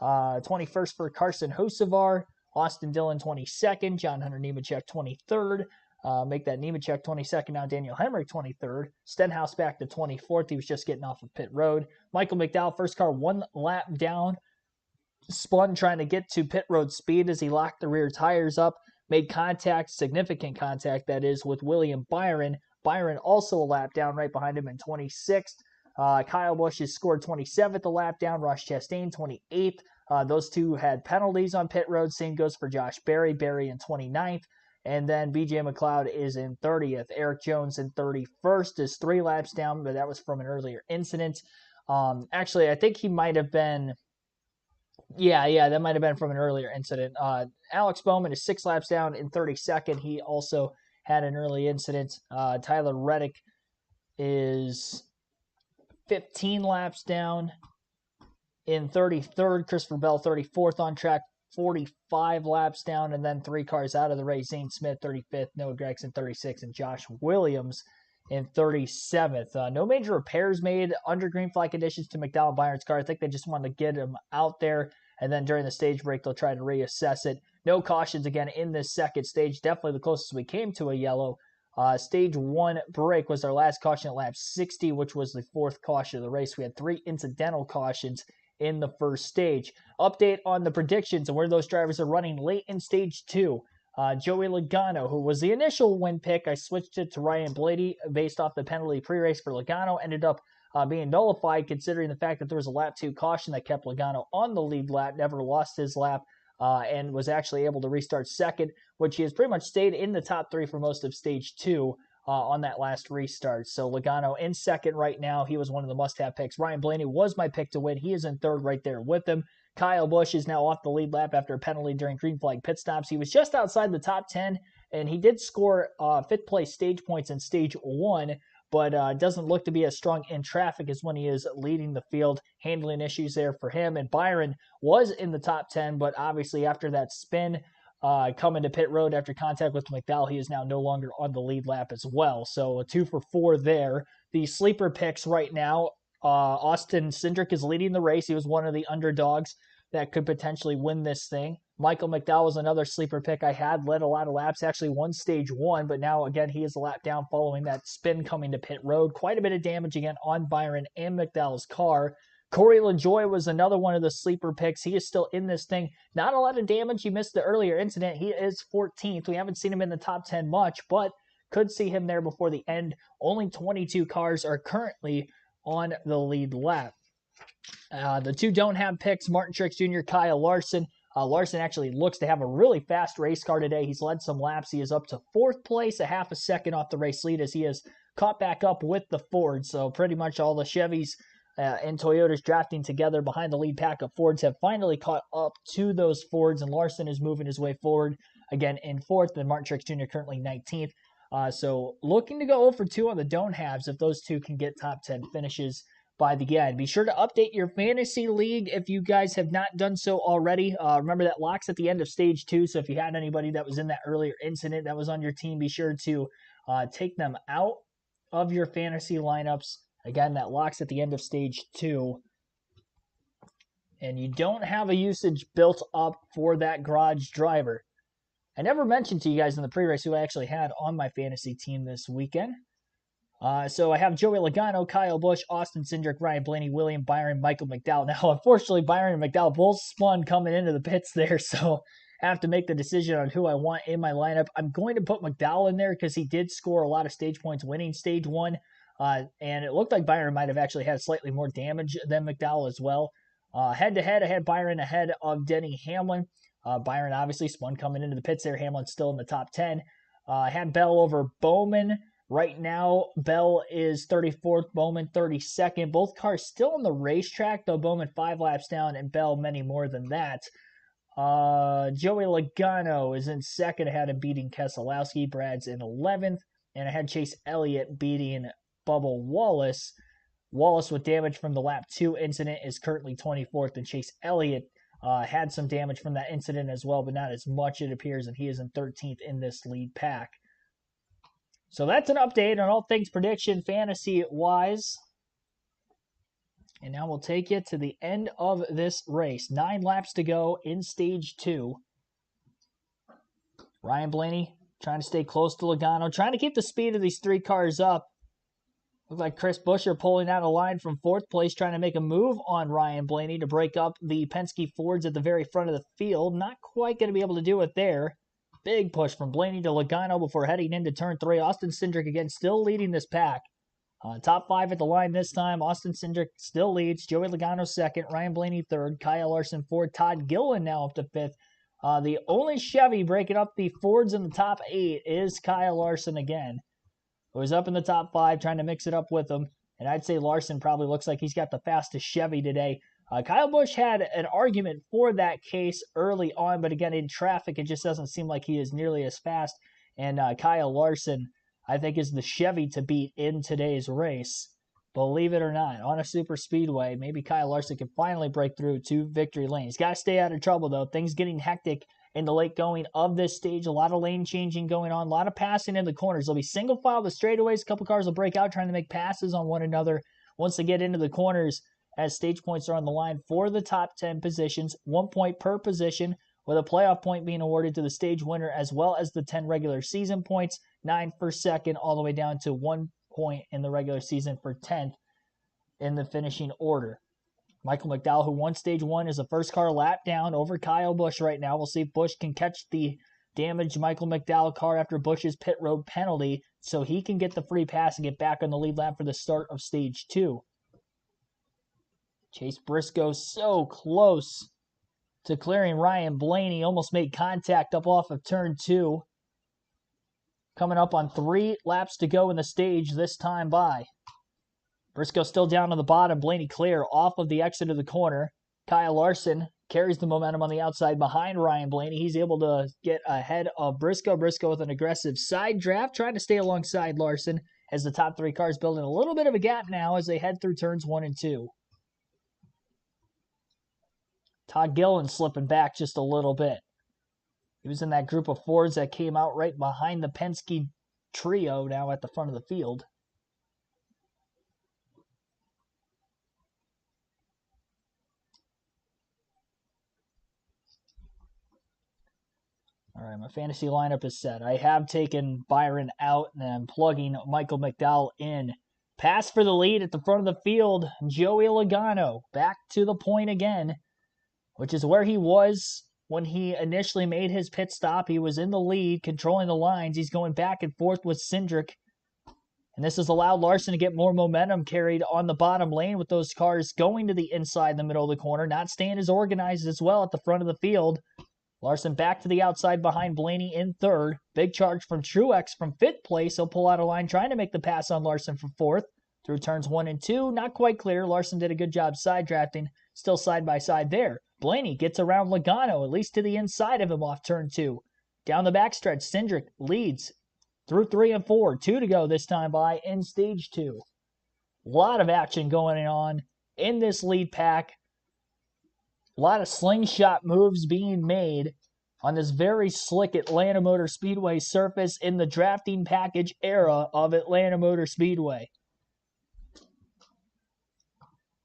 21st for Carson Hocevar, Austin Dillon 22nd, John Hunter Nemechek 23rd. Make that Nemechek 22nd, now Daniel Hemrick 23rd. Stenhouse back to 24th. He was just getting off of pit road. Michael McDowell, first car, 1 lap down. Spun trying to get to pit road speed as he locked the rear tires up. Made contact, significant contact, that is, with William Byron. Byron also a lap down right behind him in 26th. Kyle Busch has scored 27th, a lap down. Ross Chastain 28th. Those two had penalties on pit road. Same goes for Josh Berry. Berry in 29th. And then BJ McLeod is in 30th. Eric Jones in 31st is 3 laps down, but that was from an earlier incident. Actually, I think he might have been... Yeah, that might have been from an earlier incident. Alex Bowman is 6 laps down in 32nd. He also had an early incident. Tyler Reddick is 15 laps down. In 33rd, Christopher Bell, 34th on track, 45 laps down, and then 3 cars out of the race. Zane Smith, 35th, Noah Gregson, 36th, and Josh Williams in 37th. No major repairs made under green flag conditions to McDowell Byron's car. I think they just wanted to get him out there, and then during the stage break, they'll try to reassess it. No cautions again in this second stage. Definitely the closest we came to a yellow. Stage 1 break was our last caution at lap 60, which was the 4th caution of the race. We had 3 incidental cautions in the first stage. Update on the predictions and where those drivers are running late in stage 2. Joey Logano, who was the initial win pick, I switched it to Ryan Blaney based off the penalty pre-race for Logano. Ended up being nullified considering the fact that there was a lap 2 caution that kept Logano on the lead lap, never lost his lap, and was actually able to restart second, which he has pretty much stayed in the top 3 for most of stage 2. On that last restart. So Logano in second right now. He was one of the must-have picks. Ryan Blaney was my pick to win. He is in third right there with him. Kyle Busch is now off the lead lap after a penalty during green flag pit stops. He was just outside the top 10, and he did score 5th place stage points in stage 1, but doesn't look to be as strong in traffic as when he is leading the field. Handling issues there for him. And Byron was in the top 10, but obviously after that spin, coming to pit road after contact with McDowell, he is now no longer on the lead lap as well. So a 2 for 4 there. The sleeper picks right now, Austin Cindric is leading the race. He was one of the underdogs that could potentially win this thing. Michael McDowell was another sleeper pick I had, led a lot of laps, actually won stage 1, but now again he is a lap down following that spin coming to pit road. Quite a bit of damage again on Byron and McDowell's car. Corey LaJoie was another one of the sleeper picks. He is still in this thing. Not a lot of damage. He missed the earlier incident. He is 14th. We haven't seen him in the top 10 much, but could see him there before the end. Only 22 cars are currently on the lead lap. The 2 don't have picks, Martin Truex Jr., Kyle Larson. Larson actually looks to have a really fast race car today. He's led some laps. He is up to 4th place, a half a second off the race lead as he has caught back up with the Ford. So pretty much all the Chevys and Toyotas drafting together behind the lead pack of Fords have finally caught up to those Fords, and Larson is moving his way forward again in 4th, and Martin Truex Jr. currently 19th. So looking to go 0 for 2 on the don't haves if those 2 can get top 10 finishes by the end. Be sure to update your fantasy league if you guys have not done so already. Remember that locks at the end of stage 2, so if you had anybody that was in that earlier incident that was on your team, be sure to take them out of your fantasy lineups. Again, that locks at the end of stage 2. And you don't have a usage built up for that garage driver. I never mentioned to you guys in the pre-race who I actually had on my fantasy team this weekend. So I have Joey Logano, Kyle Busch, Austin Cindric, Ryan Blaney, William Byron, Michael McDowell. Now, unfortunately, Byron and McDowell both spun coming into the pits there, so I have to make the decision on who I want in my lineup. I'm going to put McDowell in there because he did score a lot of stage points winning stage 1. And it looked like Byron might have actually had slightly more damage than McDowell as well. Head-to-head, I had Byron ahead of Denny Hamlin. Byron obviously spun coming into the pits there. Hamlin's still in the top 10. I had Bell over Bowman. Right now, Bell is 34th, Bowman 32nd. Both cars still on the racetrack, though Bowman 5 laps down and Bell many more than that. Joey Logano is in second ahead of beating Keselowski. Brad's in 11th. And I had Chase Elliott beating Bubba Wallace. Wallace with damage from the lap 2 incident is currently 24th, and Chase Elliott had some damage from that incident as well, but not as much it appears, and he is in 13th in this lead pack. So that's an update on all things prediction fantasy-wise. And now we'll take you to the end of this race. 9 laps to go in stage 2. Ryan Blaney trying to stay close to Logano, trying to keep the speed of these 3 cars up. Looks like Chris Buescher pulling out a line from 4th place, trying to make a move on Ryan Blaney to break up the Penske Fords at the very front of the field. Not quite going to be able to do it there. Big push from Blaney to Logano before heading into turn 3. Austin Cindric again still leading this pack. Top 5 at the line this time. Austin Cindric still leads. Joey Logano 2nd. Ryan Blaney 3rd. Kyle Larson 4th. Todd Gilliland now up to 5th. The only Chevy breaking up the Fords in the top 8 is Kyle Larson again, who is up in the top 5 trying to mix it up with them. And I'd say Larson probably looks like he's got the fastest Chevy today. Kyle Busch had an argument for that case early on, but again, in traffic, it just doesn't seem like he is nearly as fast. And Kyle Larson, I think, is the Chevy to beat in today's race. believe it or not, on a super speedway. Maybe Kyle Larson can finally break through to victory lane. He's got to stay out of trouble, though. Things getting hectic in the late going of this stage. A lot of lane changing going on, a lot of passing in the corners. There'll be single file the straightaways. A couple cars will break out trying to make passes on one another once they get into the corners, as stage points are on the line for the top 10 positions. 1 point per position, with a playoff point being awarded to the stage winner, as well as the 10 regular season points, 9 for second, all the way down to 1 point in the regular season for 10th in the finishing order. Michael McDowell, who won stage 1, is the first car lap down over Kyle Busch right now. We'll see if Busch can catch the damaged Michael McDowell car after Busch's pit road penalty, so he can get the free pass and get back on the lead lap for the start of stage 2. Chase Briscoe so close to clearing Ryan Blaney. Almost made contact up off of turn 2. Coming up on 3 laps to go in the stage this time by. Briscoe still down on the bottom. Blaney clear off of the exit of the corner. Kyle Larson carries the momentum on the outside behind Ryan Blaney. He's able to get ahead of Briscoe. Briscoe with an aggressive side draft, trying to stay alongside Larson as the top 3 cars building a little bit of a gap now as they head through turns 1 and 2. Todd Gillen slipping back just a little bit. He was in that group of Fords that came out right behind the Penske trio now at the front of the field. All right, my fantasy lineup is set. I have taken Byron out and I'm plugging Michael McDowell in. Pass for the lead at the front of the field. Joey Logano back to the point again, which is where he was when he initially made his pit stop. He was in the lead, controlling the lines. He's going back and forth with Cindric. And this has allowed Larson to get more momentum carried on the bottom lane with those cars going to the inside, the middle of the corner, not staying as organized as well at the front of the field. Larson back to the outside behind Blaney in third. Big charge from Truex from 5th place. He'll pull out a line trying to make the pass on Larson for 4th. Through turns 1 and 2, not quite clear. Larson did a good job side drafting. Still side by side there. Blaney gets around Logano, at least to the inside of him off turn 2. Down the backstretch, Cindric leads through 3 and 4. 2 to go this time by in stage 2. A lot of action going on in this lead pack. A lot of slingshot moves being made on this very slick Atlanta Motor Speedway surface in the drafting package era of Atlanta Motor Speedway.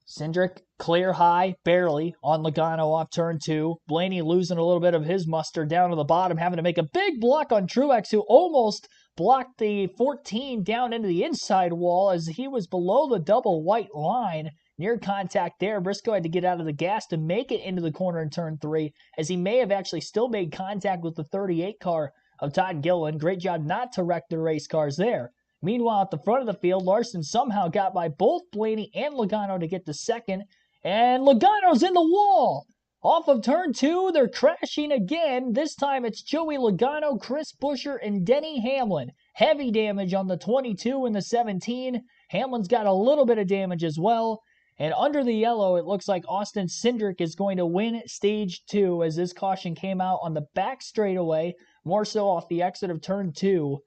Cindric clear high, barely, on Logano off turn 2. Blaney losing a little bit of his muster down to the bottom, having to make a big block on Truex, who almost blocked the 14 down into the inside wall as he was below the double white line. Near contact there. Briscoe had to get out of the gas to make it into the corner in turn 3, as he may have actually still made contact with the 38 car of Todd Gillen. Great job not to wreck the race cars there. Meanwhile, at the front of the field, Larson somehow got by both Blaney and Logano to get to second, and Logano's in the wall! Off of turn 2, they're crashing again. This time it's Joey Logano, Chris Buescher, and Denny Hamlin. Heavy damage on the 22 and the 17. Hamlin's got a little bit of damage as well. And under the yellow, it looks like Austin Cindric is going to win stage 2, as this caution came out on the back straightaway, more so off the exit of turn 2.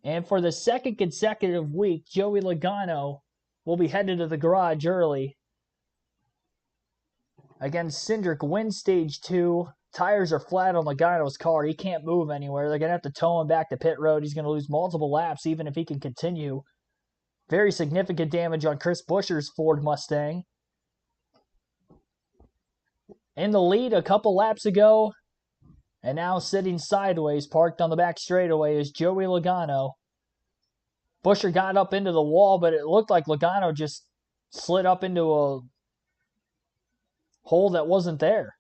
And for the second consecutive week, Joey Logano will be headed to the garage early. Again, Cindric wins stage 2. Tires are flat on Logano's car. He can't move anywhere. They're going to have to tow him back to pit road. He's going to lose multiple laps, even if he can continue. Very significant damage on Chris Buescher's Ford Mustang. In the lead a couple laps ago, and now sitting sideways, parked on the back straightaway, is Joey Logano. Buescher got up into the wall, but it looked like Logano just slid up into a hole that wasn't there.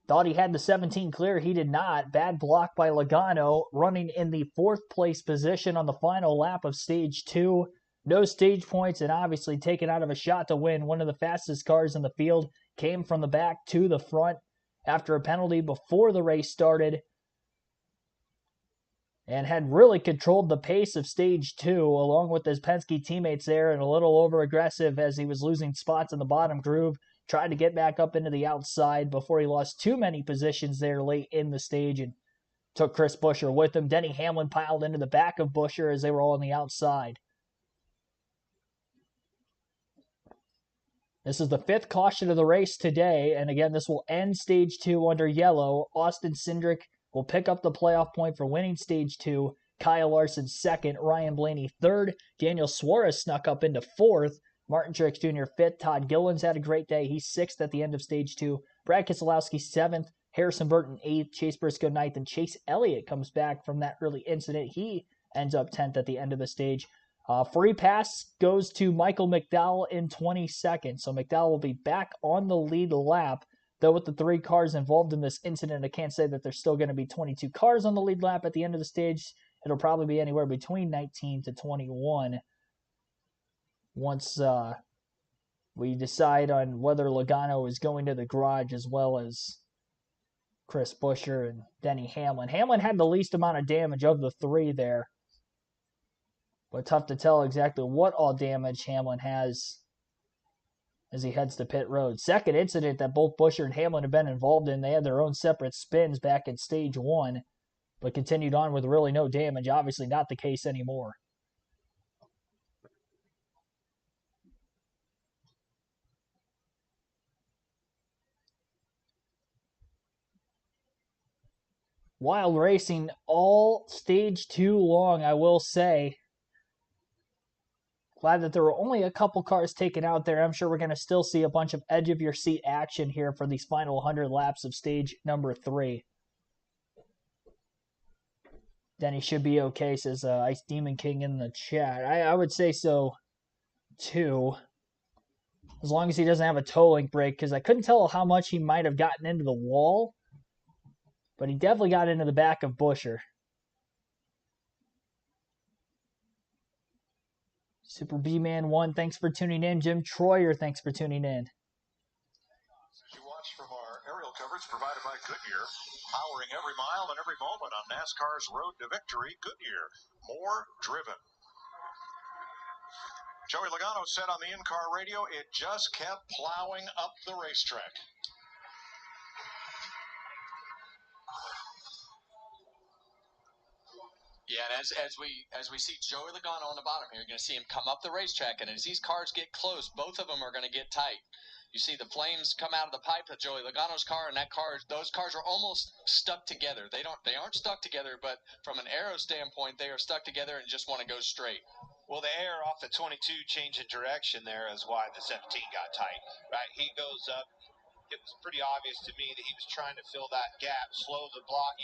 Thought he had the 17 clear. He did not. Bad block by Logano, running in the 4th place position on the final lap of stage 2. No stage points, and obviously taken out of a shot to win. One of the fastest cars in the field came from the back to the front after a penalty before the race started, and had really controlled the pace of stage 2, along with his Penske teammates there, and a little over-aggressive as he was losing spots in the bottom groove. Tried to get back up into the outside before he lost too many positions there late in the stage and took Chris Buescher with him. Denny Hamlin piled into the back of Buescher as they were all on the outside. This is the 5th caution of the race today, and again, this will end Stage 2 under yellow. Austin Cindric will pick up the playoff point for winning Stage 2. Kyle Larson 2nd, Ryan Blaney 3rd, Daniel Suarez snuck up into 4th, Martin Truex Jr. 5th, Todd Gilliland's had a great day, he's 6th at the end of Stage 2, Brad Keselowski 7th, Harrison Burton 8th, Chase Briscoe 9th, and Chase Elliott comes back from that early incident. He ends up 10th at the end of the stage. Free pass goes to Michael McDowell in 22nd, so McDowell will be back on the lead lap. Though with the 3 cars involved in this incident, I can't say that there's still going to be 22 cars on the lead lap at the end of the stage. It'll probably be anywhere between 19 to 21 once we decide on whether Logano is going to the garage, as well as Chris Buescher and Denny Hamlin. Hamlin had the least amount of damage of the 3 there, but tough to tell exactly what all damage Hamlin has as he heads to pit road. Second incident that both Buescher and Hamlin have been involved in. They had their own separate spins back in Stage 1, but continued on with really no damage. Obviously not the case anymore. Wild racing all Stage 2 long, I will say. Glad that there were only a couple cars taken out there. I'm sure we're going to still see a bunch of edge-of-your-seat action here for these final 100 laps of stage number 3. Denny should be okay, says Ice Demon King in the chat. I would say so, too. As long as he doesn't have a toe link break, because I couldn't tell how much he might have gotten into the wall, but he definitely got into the back of Buescher. Super B-Man 1, thanks for tuning in. Jim Troyer, thanks for tuning in. As you watch from our aerial coverage provided by Goodyear, powering every mile and every moment on NASCAR's road to victory, Goodyear, more driven. Joey Logano said on the in-car radio, it just kept plowing up the racetrack. Yeah, and as we see Joey Logano on the bottom here, you're going to see him come up the racetrack, and as these cars get close, both of them are going to get tight. You see the flames come out of the pipe of Joey Logano's car, and those cars are almost stuck together. They aren't stuck together, but from an aero standpoint, they are stuck together and just want to go straight. Well, the air off the 22 changing direction there is why the 17 got tight, right? He goes up. It was pretty obvious to me that he was trying to fill that gap, slow the block,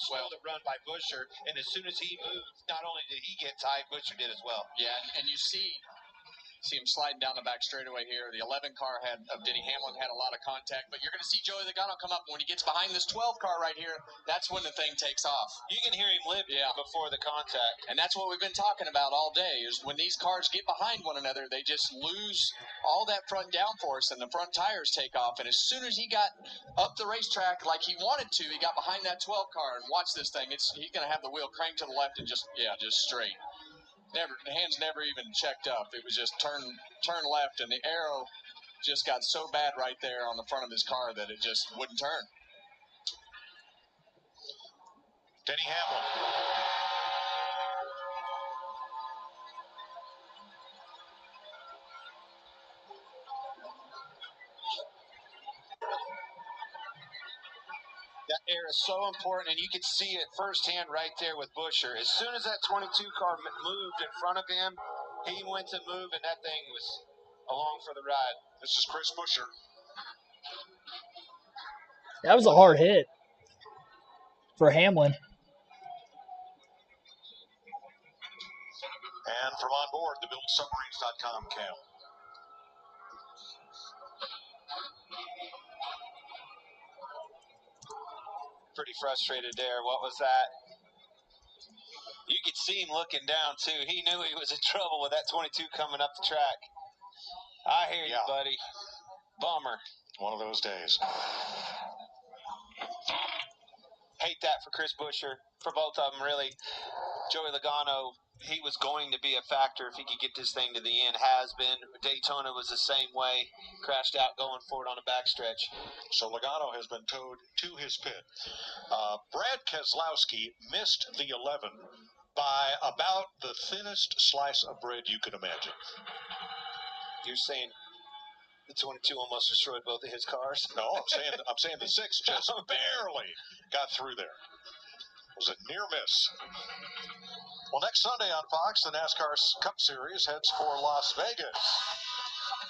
slow the run by Buescher. And as soon as he moved, not only did he get tight, Buescher did as well. Yeah, and you see him sliding down the back straightaway here. The 11 car of Denny Hamlin had a lot of contact, but you're going to see Joey Logano come up. When he gets behind this 12 car right here, that's when the thing takes off. You can hear him lift before the contact. And that's what we've been talking about all day, is when these cars get behind one another, they just lose all that front downforce, and the front tires take off. And as soon as he got up the racetrack like he wanted to, he got behind that 12 car, and watch this thing. He's going to have the wheel cranked to the left and just straight. The hands never even checked up. It was just turn left, and the arrow just got so bad right there on the front of his car that it just wouldn't turn. Denny Hamlin. That air is so important, and you could see it firsthand right there with Buescher. As soon as that 22 car moved in front of him, he went to move, and that thing was along for the ride. This is Chris Buescher. That was a hard hit for Hamlin. And from on board, the BuildSubmarines.com cam. Pretty frustrated there. What was that? You could see him looking down, too. He knew he was in trouble with that 22 coming up the track. I hear you, buddy. Bummer. One of those days. Hate that for Chris Buescher, for both of them, really. Joey Logano, he was going to be a factor if he could get this thing to the end. Has been. Daytona was the same way. Crashed out going forward on a backstretch. So Logano has been towed to his pit. Brad Keselowski missed the 11 by about the thinnest slice of bread you could imagine. You're saying The 22 almost destroyed both of his cars. No, I'm saying the 6 just barely got through there. It was a near miss. Well, next Sunday on Fox, the NASCAR Cup Series heads for Las Vegas.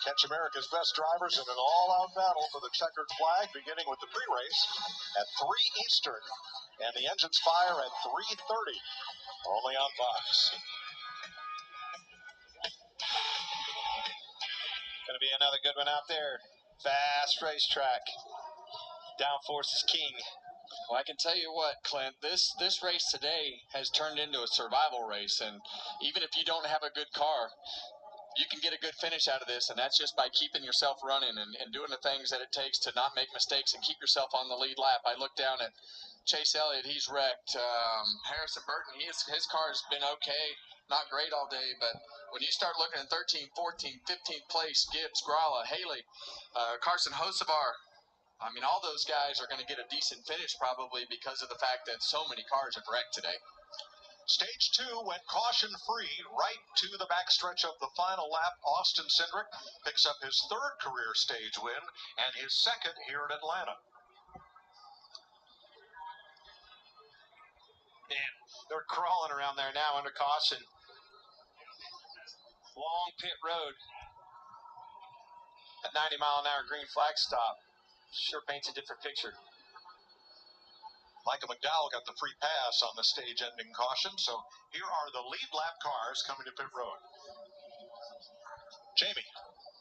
Catch America's best drivers in an all-out battle for the checkered flag, beginning with the pre-race at 3 Eastern, and the engines fire at 3:30, only on Fox. Going to be another good one out there. Fast racetrack. Downforce is king. Well, I can tell you what, Clint, this race today has turned into a survival race, and even if you don't have a good car, you can get a good finish out of this, and that's just by keeping yourself running and doing the things that it takes to not make mistakes and keep yourself on the lead lap. I look down at Chase Elliott, he's wrecked. Harrison Burton, his car's been okay, not great all day, but when you start looking at 13, 14, 15th place, Gibbs, Gralla, Haley, Carson Hocevar, I mean, all those guys are going to get a decent finish probably because of the fact that so many cars have wrecked today. Stage 2 went caution-free right to the backstretch of the final lap. Austin Cindric picks up his 3rd career stage win and his 2nd here at Atlanta. Man, they're crawling around there now under caution. Long pit road. At 90-mile-an-hour green flag stop. Sure paints a different picture. Michael McDowell got the free pass on the stage-ending caution, so here are the lead lap cars coming to pit road. Jamie.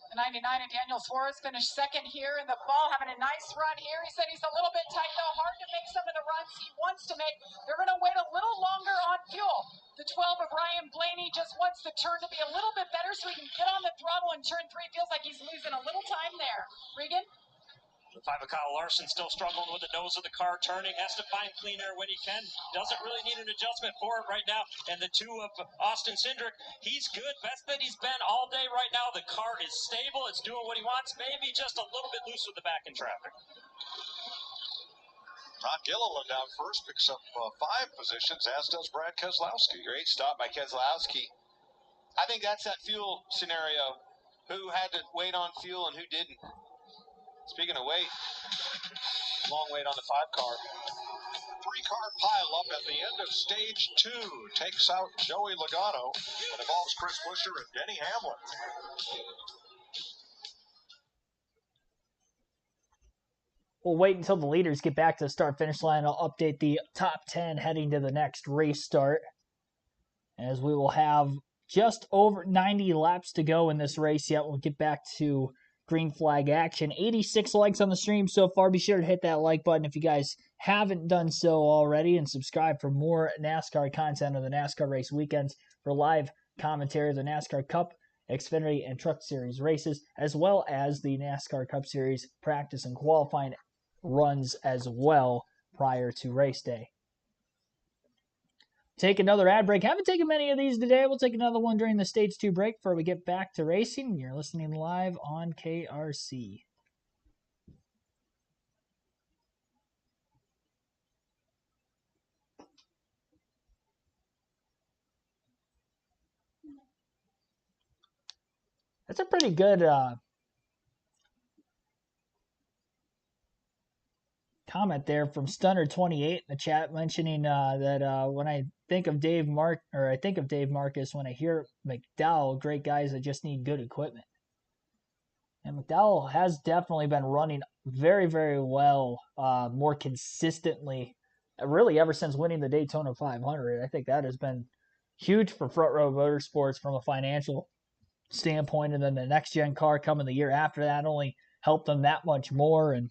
The 99 and Daniel Suarez finished second here in the fall, having a nice run here. He said he's a little bit tight, though, hard to make some of the runs he wants to make. They're going to wait a little longer on fuel. The 12 of Ryan Blaney just wants the turn to be a little bit better so he can get on the throttle in turn 3. Feels like he's losing a little time there. Regan? The 5 of Kyle Larson still struggling with the nose of the car turning, has to find clean air when he can, doesn't really need an adjustment for it right now. And the 2 of Austin Cindric, he's good, best that he's been all day right now. The car is stable, it's doing what he wants, maybe just a little bit loose with the back in traffic. Todd Gilliland down first, picks up 5 positions, as does Brad Keselowski. Great stop by Keselowski. I think that's that fuel scenario. Who had to wait on fuel and who didn't? Speaking of wait, long wait on the 5 car. 3-car pileup at the end of stage 2 takes out Joey Logano and involves Chris Buescher and Denny Hamlin. We'll wait until the leaders get back to the start-finish line. I'll update the top 10 heading to the next race start, as we will have just over 90 laps to go in this race yet. We'll get back to green flag action. 86 likes on the stream so far. Be sure to hit that like button if you guys haven't done so already, and subscribe for more NASCAR content of the NASCAR race weekends for live commentary of the NASCAR Cup, Xfinity, and Truck Series races, as well as the NASCAR Cup Series practice and qualifying runs as well prior to race day. Take another ad break. Haven't taken many of these today. We'll take another one during the stage 2 break before we get back to racing. You're listening live on KRC. That's a pretty good comment there from Stunner28 in the chat, mentioning that when I think of Dave Marcus when I hear McDowell, great guys that just need good equipment. And McDowell has definitely been running very, very well, more consistently, really ever since winning the Daytona 500. I think that has been huge for Front Row Motorsports from a financial standpoint, and then the next gen car coming the year after that only helped them that much more and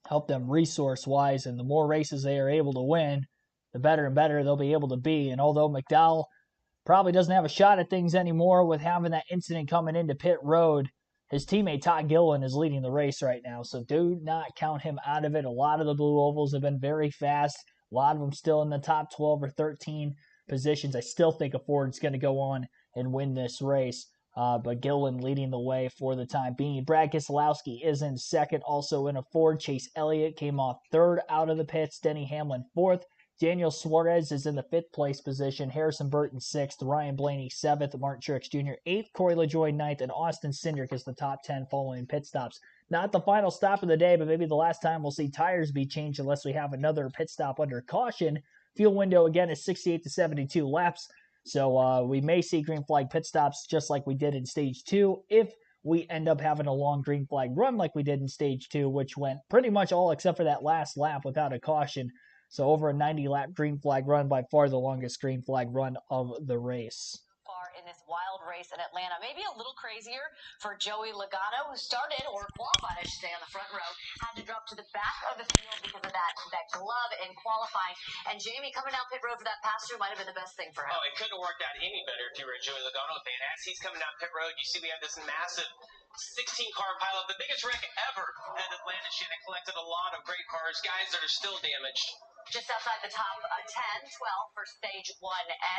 help them resource wise, and the more races they are able to win, the better and better they'll be able to be. And although McDowell probably doesn't have a shot at things anymore with having that incident coming into pit road, his teammate Todd Gilliland is leading the race right now, so do not count him out of it. A lot of the blue ovals have been very fast, a lot of them still in the top 12 or 13 positions. I still think a Ford's going to go on and win this race. But Gilliland leading the way for the time being. Brad Keselowski is in second, also in a Ford. Chase Elliott came off third out of the pits. Denny Hamlin fourth. Daniel Suarez is in the 5th place position, Harrison Burton 6th, Ryan Blaney 7th, Martin Truex Jr. 8th, Corey LaJoie 9th, and Austin Cindric is the top 10 following pit stops. Not the final stop of the day, but maybe the last time we'll see tires be changed unless we have another pit stop under caution. Fuel window, again, is 68 to 72 laps, so we may see green flag pit stops just like we did in Stage 2 if we end up having a long green flag run like we did in Stage 2, which went pretty much all except for that last lap without a caution. So over a 90-lap green flag run, by far the longest green flag run of the race. Far in this wild race in Atlanta. Maybe a little crazier for Joey Logano, who started, or qualified, I should say, on the front row. Had to drop to the back of the field because of that glove in qualifying. And Jamie, coming down pit road for that pass-through might have been the best thing for him. Oh, it couldn't have worked out any better if you were a Joey Logano fan. As he's coming down pit road, you see we have this massive 16-car pileup, the biggest wreck ever at Atlanta. Shannon collected a lot of great cars, guys that are still damaged. Just outside the top 10, 12 for stage 1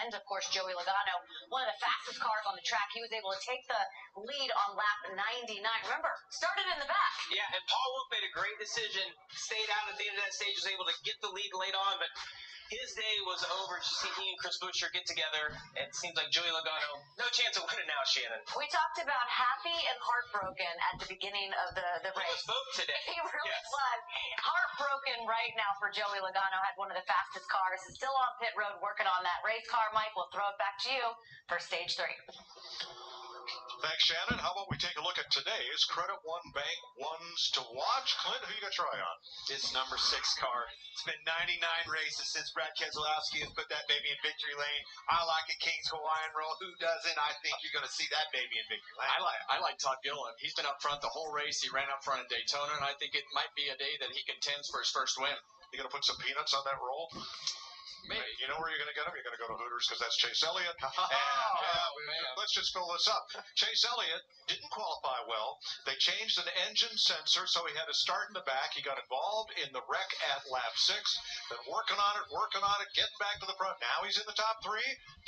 end. Of course, Joey Logano, one of the fastest cars on the track. He was able to take the lead on lap 99. Remember, started in the back. Yeah, and Paul Wolf made a great decision. Stayed out at the end of that stage, was able to get the lead late on, but his day was over. You see he and Chris Buescher get together. It seems like Joey Logano, no chance of winning now, Shannon. We talked about happy and heartbroken at the beginning of the race. He was both today. He really was. Heartbroken right now for Joey Logano. Had one of the fastest cars. Is still on pit road working on that race car. Mike, we'll throw it back to you for stage 3. Thanks, Shannon. How about we take a look at today's Credit One Bank ones to watch? Clint, who you got your eye on? This number 6 car. It's been 99 races since Brad Keselowski has put that baby in victory lane. I like a King's Hawaiian roll. Who doesn't? I think you're going to see that baby in victory lane. I like Todd Gilliland. He's been up front the whole race. He ran up front at Daytona, and I think it might be a day that he contends for his first win. You going to put some peanuts on that roll? Maybe. You know where you're going to get them? You're going to go to Hooters because that's Chase Elliott. Let's just fill this up. Chase Elliott didn't qualify well. They changed an engine sensor, so he had to start in the back. He got involved in the wreck at lap 6. Been working on it, getting back to the front. Now he's in the top 3.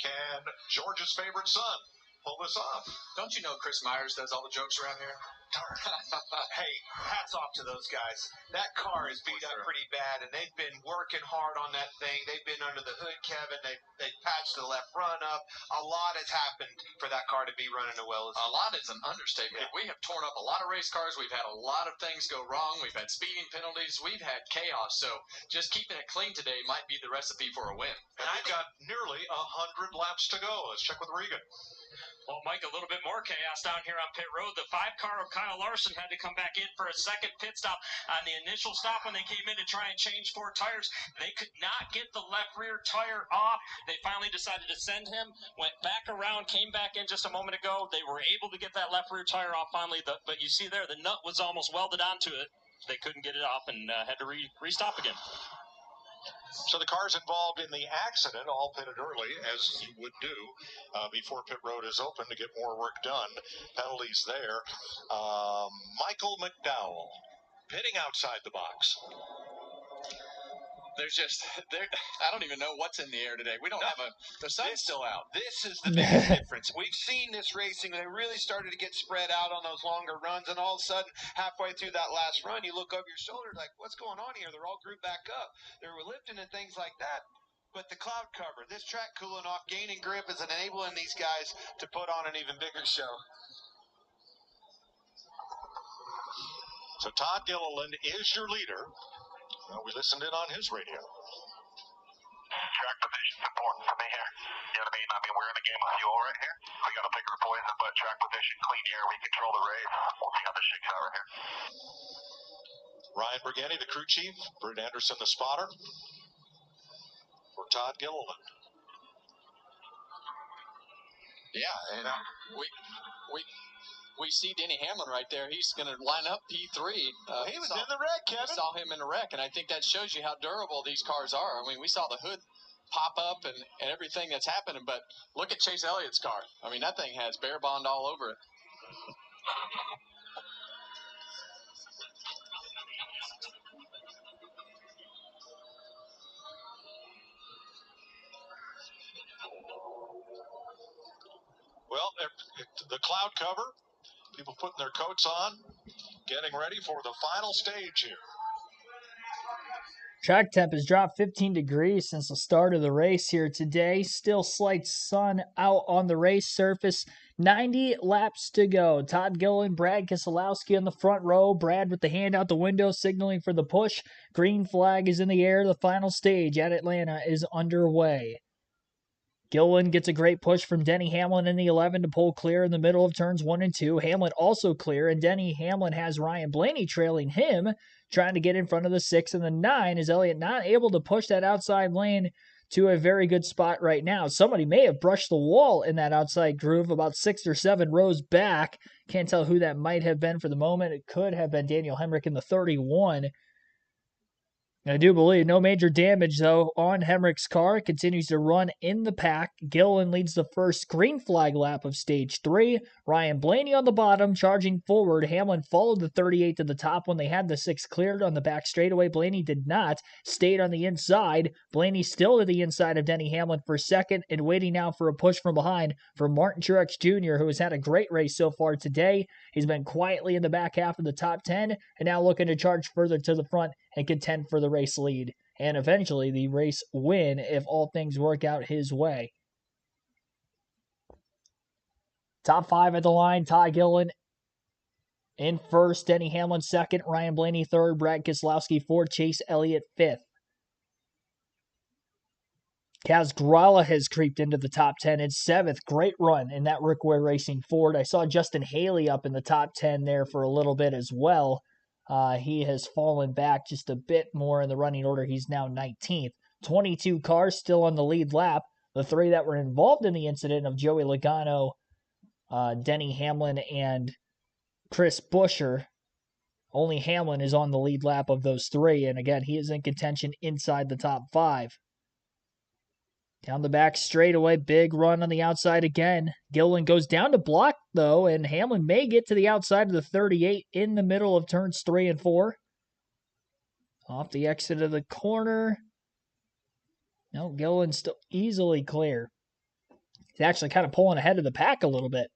Can George's favorite son pull this off? Don't you know Chris Myers does all the jokes around here? Hey, hats off to those guys. That car is beat up pretty bad, and they've been working hard on that thing. They've been under the hood, Kevin. They patched the left front up. A lot has happened for that car to be running as well as a lot is an understatement. Yeah. We have torn up a lot of race cars. We've had a lot of things go wrong. We've had speeding penalties. We've had chaos. So just keeping it clean today might be the recipe for a win. And I've got nearly 100 laps to go. Let's check with Regan. Well, Mike, a little bit more chaos down here on pit road. The 5-car of Kyle Larson had to come back in for a second pit stop. On the initial stop when they came in to try and change 4 tires, they could not get the left rear tire off. They finally decided to send him, went back around, came back in just a moment ago. They were able to get that left rear tire off finally, but you see there, the nut was almost welded onto it. They couldn't get it off and had to restop again. So the cars involved in the accident all pitted early, as you would do before pit road is open to get more work done. Penalties there. Michael McDowell pitting outside the box. I don't even know what's in the air today. We don't have the sun's still out. This is the biggest difference. We've seen this racing. They really started to get spread out on those longer runs, and all of a sudden, halfway through that last run, you look over your shoulder like, what's going on here? They're all grouped back up. They were lifting and things like that. But the cloud cover, this track cooling off, gaining grip is enabling these guys to put on an even bigger show. So Todd Gilliland is your leader. Well, we listened in on his radio. Track position's important for me here. You know what I mean? We're in the game of fuel right here. We got to pick our poison, but track position, clean air, we control the race. We'll see how this shakes out right here. Ryan Brighetti, the crew chief. Britt Anderson, the spotter. For Todd Gilliland. Yeah, and we see Denny Hamlin right there. He's going to line up P3. He was in the wreck, Kevin. We saw him in the wreck, and I think that shows you how durable these cars are. I mean, we saw the hood pop up and everything that's happening, but look at Chase Elliott's car. I mean, that thing has Bear Bond all over it. Well, the cloud cover, people putting their coats on, getting ready for the final stage here. Track temp has dropped 15 degrees since the start of the race here today. Still slight sun out on the race surface. 90 laps to go. Todd Gillen, Brad Keselowski on the front row. Brad with the hand out the window signaling for the push. Green flag is in the air. The final stage at Atlanta is underway. Gillen gets a great push from Denny Hamlin in the 11 to pull clear in the middle of turns 1 and 2. Hamlin also clear, and Denny Hamlin has Ryan Blaney trailing him, trying to get in front of the 6 and the 9. Is Elliott not able to push that outside lane to a very good spot right now? Somebody may have brushed the wall in that outside groove about 6 or 7 rows back. Can't tell who that might have been for the moment. It could have been Daniel Hemrick in the 31. I do believe no major damage, though, on Hemrick's car. It continues to run in the pack. Gillen leads the first green flag lap of Stage 3. Ryan Blaney on the bottom, charging forward. Hamlin followed the 38 to the top when they had the 6 cleared on the back straightaway. Blaney did not. Stayed on the inside. Blaney still to the inside of Denny Hamlin for second and waiting now for a push from behind for Martin Truex Jr., who has had a great race so far today. He's been quietly in the back half of the top 10 and now looking to charge further to the front and contend for the race lead and eventually the race win if all things work out his way. Top 5 at the line, Todd Gillen in first, Denny Hamlin second, Ryan Blaney third, Brad Keselowski fourth, Chase Elliott fifth. Kaz Grala has creeped into the top 10 in 7th. Great run in that Rick Ware Racing Ford. I saw Justin Haley up in the top 10 there for a little bit as well. He has fallen back just a bit more in the running order. He's now 19th. 22 cars still on the lead lap. The 3 that were involved in the incident of Joey Logano, Denny Hamlin, and Chris Buescher. Only Hamlin is on the lead lap of those 3. And again, he is in contention inside the top 5. Down the back straightaway, big run on the outside again. Gillen goes down to block, though, and Hamlin may get to the outside of the 38 in the middle of turns 3 and 4. Off the exit of the corner. No, Gillen's still easily clear. He's actually kind of pulling ahead of the pack a little bit.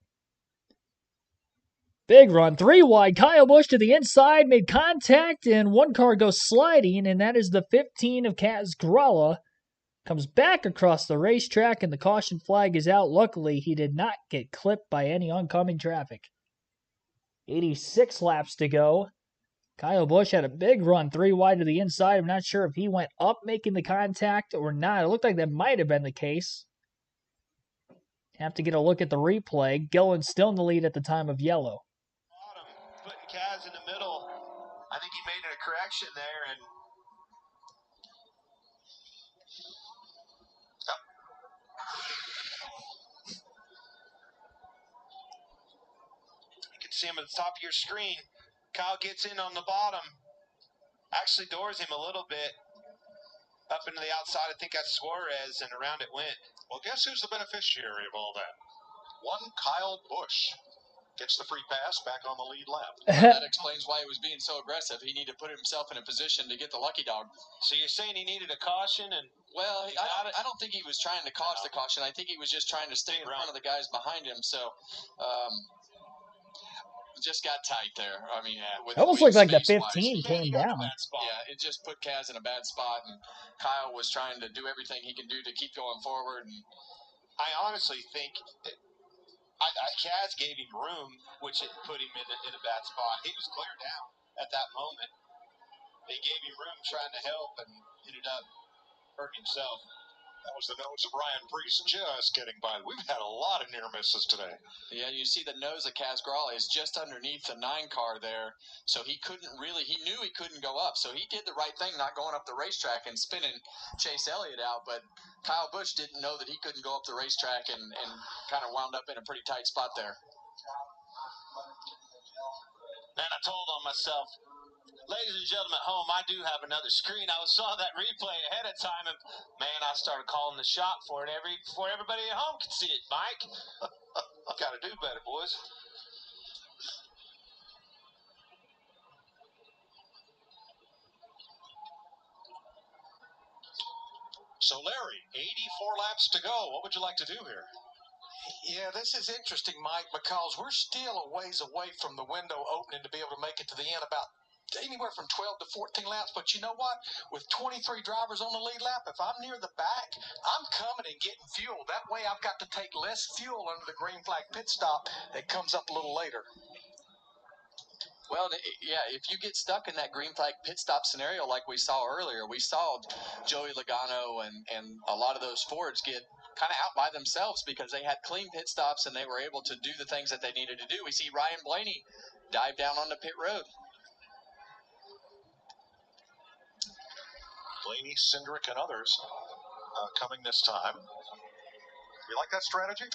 Big run, 3 wide. Kyle Busch to the inside, made contact, and 1 car goes sliding, and that is the 15 of Kaz Grala. Comes back across the racetrack, and the caution flag is out. Luckily, he did not get clipped by any oncoming traffic. 86 laps to go. Kyle Busch had a big run, 3 wide to the inside. I'm not sure if he went up making the contact or not. It looked like that might have been the case. Have to get a look at the replay. Gillen still in the lead at the time of yellow. Putting Kaz in the middle. I think he made a correction there, and see him at the top of your screen. Kyle gets in on the bottom. Actually doors him a little bit. Up into the outside, I think that's Suarez, and around it went. Well, guess who's the beneficiary of all that? One Kyle Busch gets the free pass back on the lead lap. That explains why he was being so aggressive. He needed to put himself in a position to get the lucky dog. So you're saying he needed a caution? And well, I don't think he was trying to cause the caution. I think he was just trying to stay in front of the guys behind him. So, just got tight there. I mean, it almost looked like the 15 came down. Yeah, it just put Kaz in a bad spot, and Kyle was trying to do everything he can do to keep going forward. And I honestly think Kaz gave him room, which it put him in a bad spot. He was clear down at that moment. They gave him room trying to help, and ended up hurting himself. That was the nose of Ryan Preece just getting by. We've had a lot of near misses today. Yeah, you see the nose of Kaz Grala is just underneath the 9 car there, so he knew he couldn't go up, so he did the right thing not going up the racetrack and spinning Chase Elliott out, but Kyle Busch didn't know that he couldn't go up the racetrack and kind of wound up in a pretty tight spot there. Man, I told on myself. Ladies and gentlemen at home, I do have another screen. I saw that replay ahead of time, and man, I started calling the shot for it before everybody at home could see it, Mike. Got to do better, boys. So, Larry, 84 laps to go. What would you like to do here? Yeah, this is interesting, Mike, because we're still a ways away from the window opening to be able to make it to the end. About anywhere from 12 to 14 laps. But you know what? With 23 drivers on the lead lap, if I'm near the back, I'm coming and getting fuel. That way I've got to take less fuel under the green flag pit stop that comes up a little later. Well, yeah, if you get stuck in that green flag pit stop scenario like we saw earlier, we saw Joey Logano and a lot of those Fords get kind of out by themselves because they had clean pit stops and they were able to do the things that they needed to do. We see Ryan Blaney dive down on the pit road. Blaney, Cindric, and others coming this time. You like that strategy?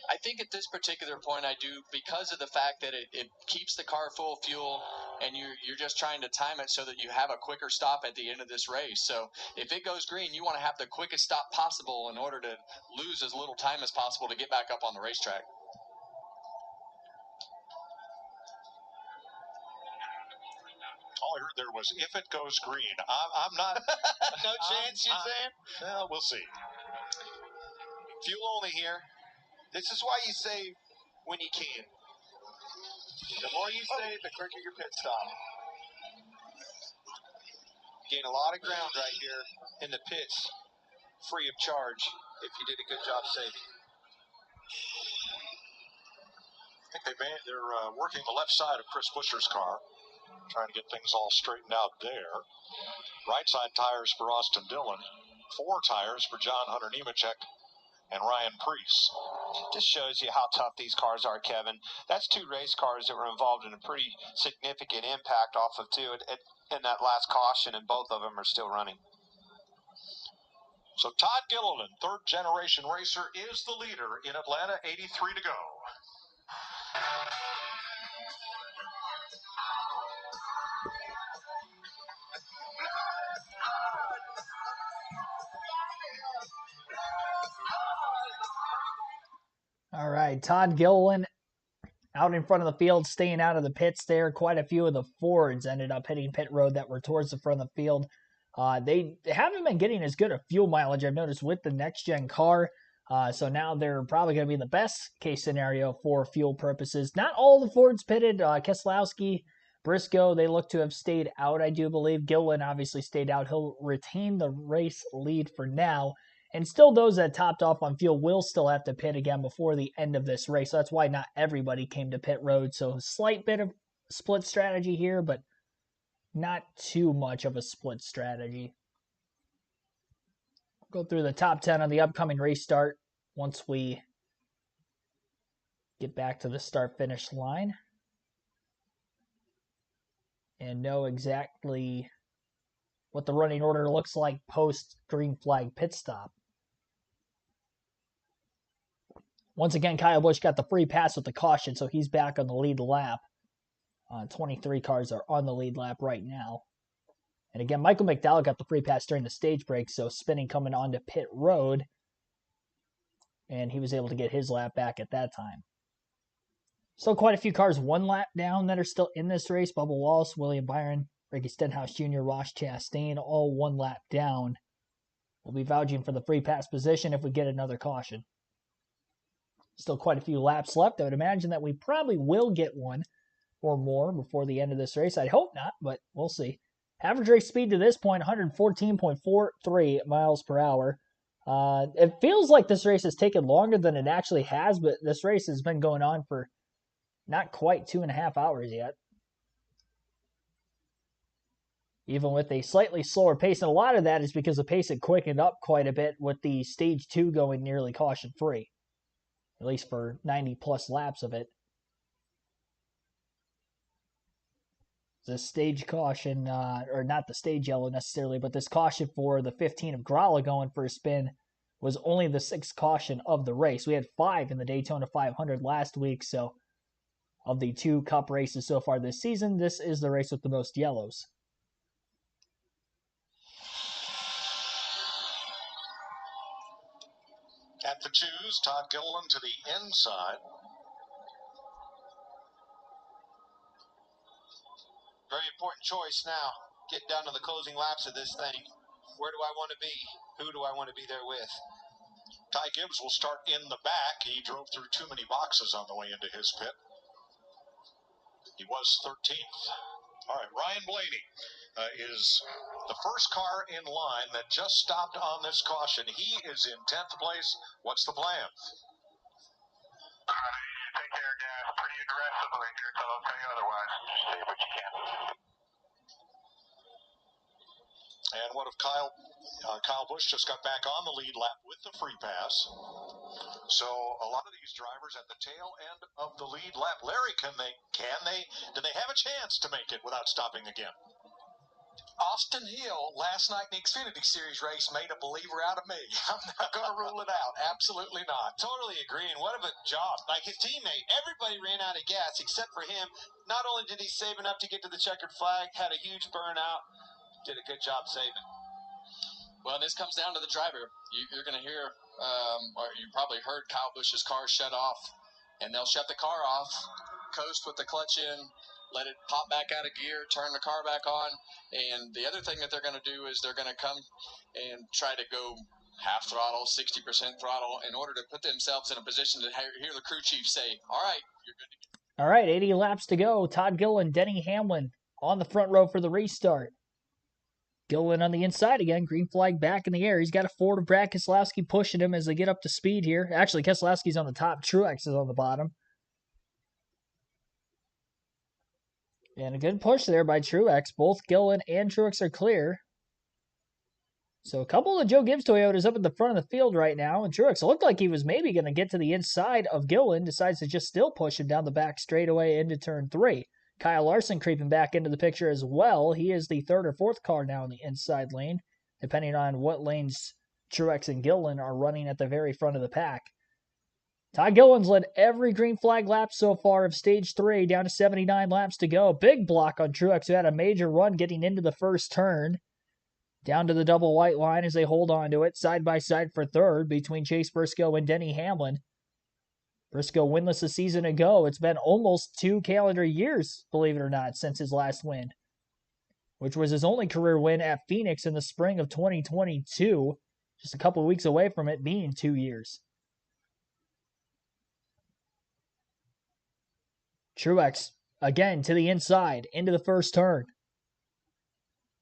I think at this particular point I do, because of the fact that it keeps the car full of fuel and you're just trying to time it so that you have a quicker stop at the end of this race. So if it goes green, you want to have the quickest stop possible in order to lose as little time as possible to get back up on the racetrack. All I heard there was, if it goes green. I'm not. No chance, you're saying? Well, we'll see. Fuel only here. This is why you save when you can. The more you save, the quicker your pit stop. Gain a lot of ground right here in the pits, free of charge, if you did a good job saving. I think they're working the left side of Chris Buescher's car, trying to get things all straightened out there. Right side tires for Austin Dillon, 4 tires for John Hunter Nemechek and Ryan Preece. Just shows you how tough these cars are, Kevin. That's 2 race cars that were involved in a pretty significant impact off of 2 in that last caution, and both of them are still running. So Todd Gilliland, third generation racer, is the leader in Atlanta, 83 to go. All right, Todd Gilliland out in front of the field, staying out of the pits there. Quite a few of the Fords ended up hitting pit road that were towards the front of the field. They haven't been getting as good a fuel mileage, I've noticed, with the next-gen car. So now they're probably going to be the best case scenario for fuel purposes. Not all the Fords pitted. Keselowski, Briscoe, they look to have stayed out, I do believe. Gilliland obviously stayed out. He'll retain the race lead for now. And still, those that topped off on fuel will still have to pit again before the end of this race. So that's why not everybody came to pit road. So a slight bit of split strategy here, but not too much of a split strategy. Go through the top 10 on the upcoming race start once we get back to the start-finish line and know exactly what the running order looks like post green flag pit stop. Once again, Kyle Busch got the free pass with the caution, so he's back on the lead lap. 23 cars are on the lead lap right now. And again, Michael McDowell got the free pass during the stage break, so spinning coming onto pit road, and he was able to get his lap back at that time. Still quite a few cars 1 lap down that are still in this race. Bubba Wallace, William Byron, Ricky Stenhouse Jr., Ross Chastain, all 1 lap down. We'll be vouching for the free pass position if we get another caution. Still quite a few laps left. I would imagine that we probably will get one or more before the end of this race. I hope not, but we'll see. Average race speed to this point, 114.43 miles per hour. It feels like this race has taken longer than it actually has, but this race has been going on for not quite 2.5 hours yet. Even with a slightly slower pace, and a lot of that is because the pace had quickened up quite a bit with the stage 2 going nearly caution-free, at least for 90-plus laps of it. The stage caution, or not the stage yellow necessarily, but this caution for the 15 of Gralla going for a spin was only the 6th caution of the race. We had 5 in the Daytona 500 last week, so of the 2 Cup races so far this season, this is the race with the most yellows. At the 2s, Todd Gilliland to the inside. Very important choice now. Get down to the closing laps of this thing. Where do I want to be? Who do I want to be there with? Ty Gibbs will start in the back. He drove through too many boxes on the way into his pit. He was 13th. All right, Ryan Blaney is the first car in line that just stopped on this caution. He is in 10th place. What's the plan? Take care, guys. Pretty aggressively here until I'll tell you otherwise. See what you can. And what if Kyle Busch just got back on the lead lap with the free pass? So a lot of these drivers at the tail end of the lead lap. Larry, do they have a chance to make it without stopping again? Austin Hill last night in the Xfinity Series race made a believer out of me. I'm not going to rule it out. Absolutely not. Totally agree, and what of a job. Like his teammate, everybody ran out of gas except for him. Not only did he save enough to get to the checkered flag, had a huge burnout, did a good job saving. Well, this comes down to the driver. You're going to hear, or you probably heard Kyle Busch's car shut off, and they'll shut the car off, coast with the clutch in, let it pop back out of gear, turn the car back on, and the other thing that they're going to do is they're going to come and try to go half throttle, 60% throttle, in order to put themselves in a position to hear the crew chief say, all right, you're good to go. All right, 80 laps to go. Todd Gilliland, Denny Hamlin on the front row for the restart. Gilliland on the inside again. Green flag back in the air. He's got a Ford of Brad Keselowski pushing him as they get up to speed here. Actually, Keselowski's on the top. Truex is on the bottom. And a good push there by Truex. Both Gilliland and Truex are clear. So a couple of Joe Gibbs Toyotas up at the front of the field right now. And Truex looked like he was maybe going to get to the inside of Gilliland. Decides to just still push him down the back straightaway into turn 3. Kyle Larson creeping back into the picture as well. He is the third or fourth car now in the inside lane, depending on what lanes Truex and Gilliland are running at the very front of the pack. Todd Gilliland's led every green flag lap so far of stage 3, down to 79 laps to go. Big block on Truex, who had a major run getting into the first turn. Down to the double white line as they hold on to it, side by side for third between Chase Briscoe and Denny Hamlin. Briscoe winless a season ago. It's been almost 2 calendar years, believe it or not, since his last win, which was his only career win at Phoenix in the spring of 2022, just a couple of weeks away from it being 2 years. Truex, again, to the inside, into the first turn.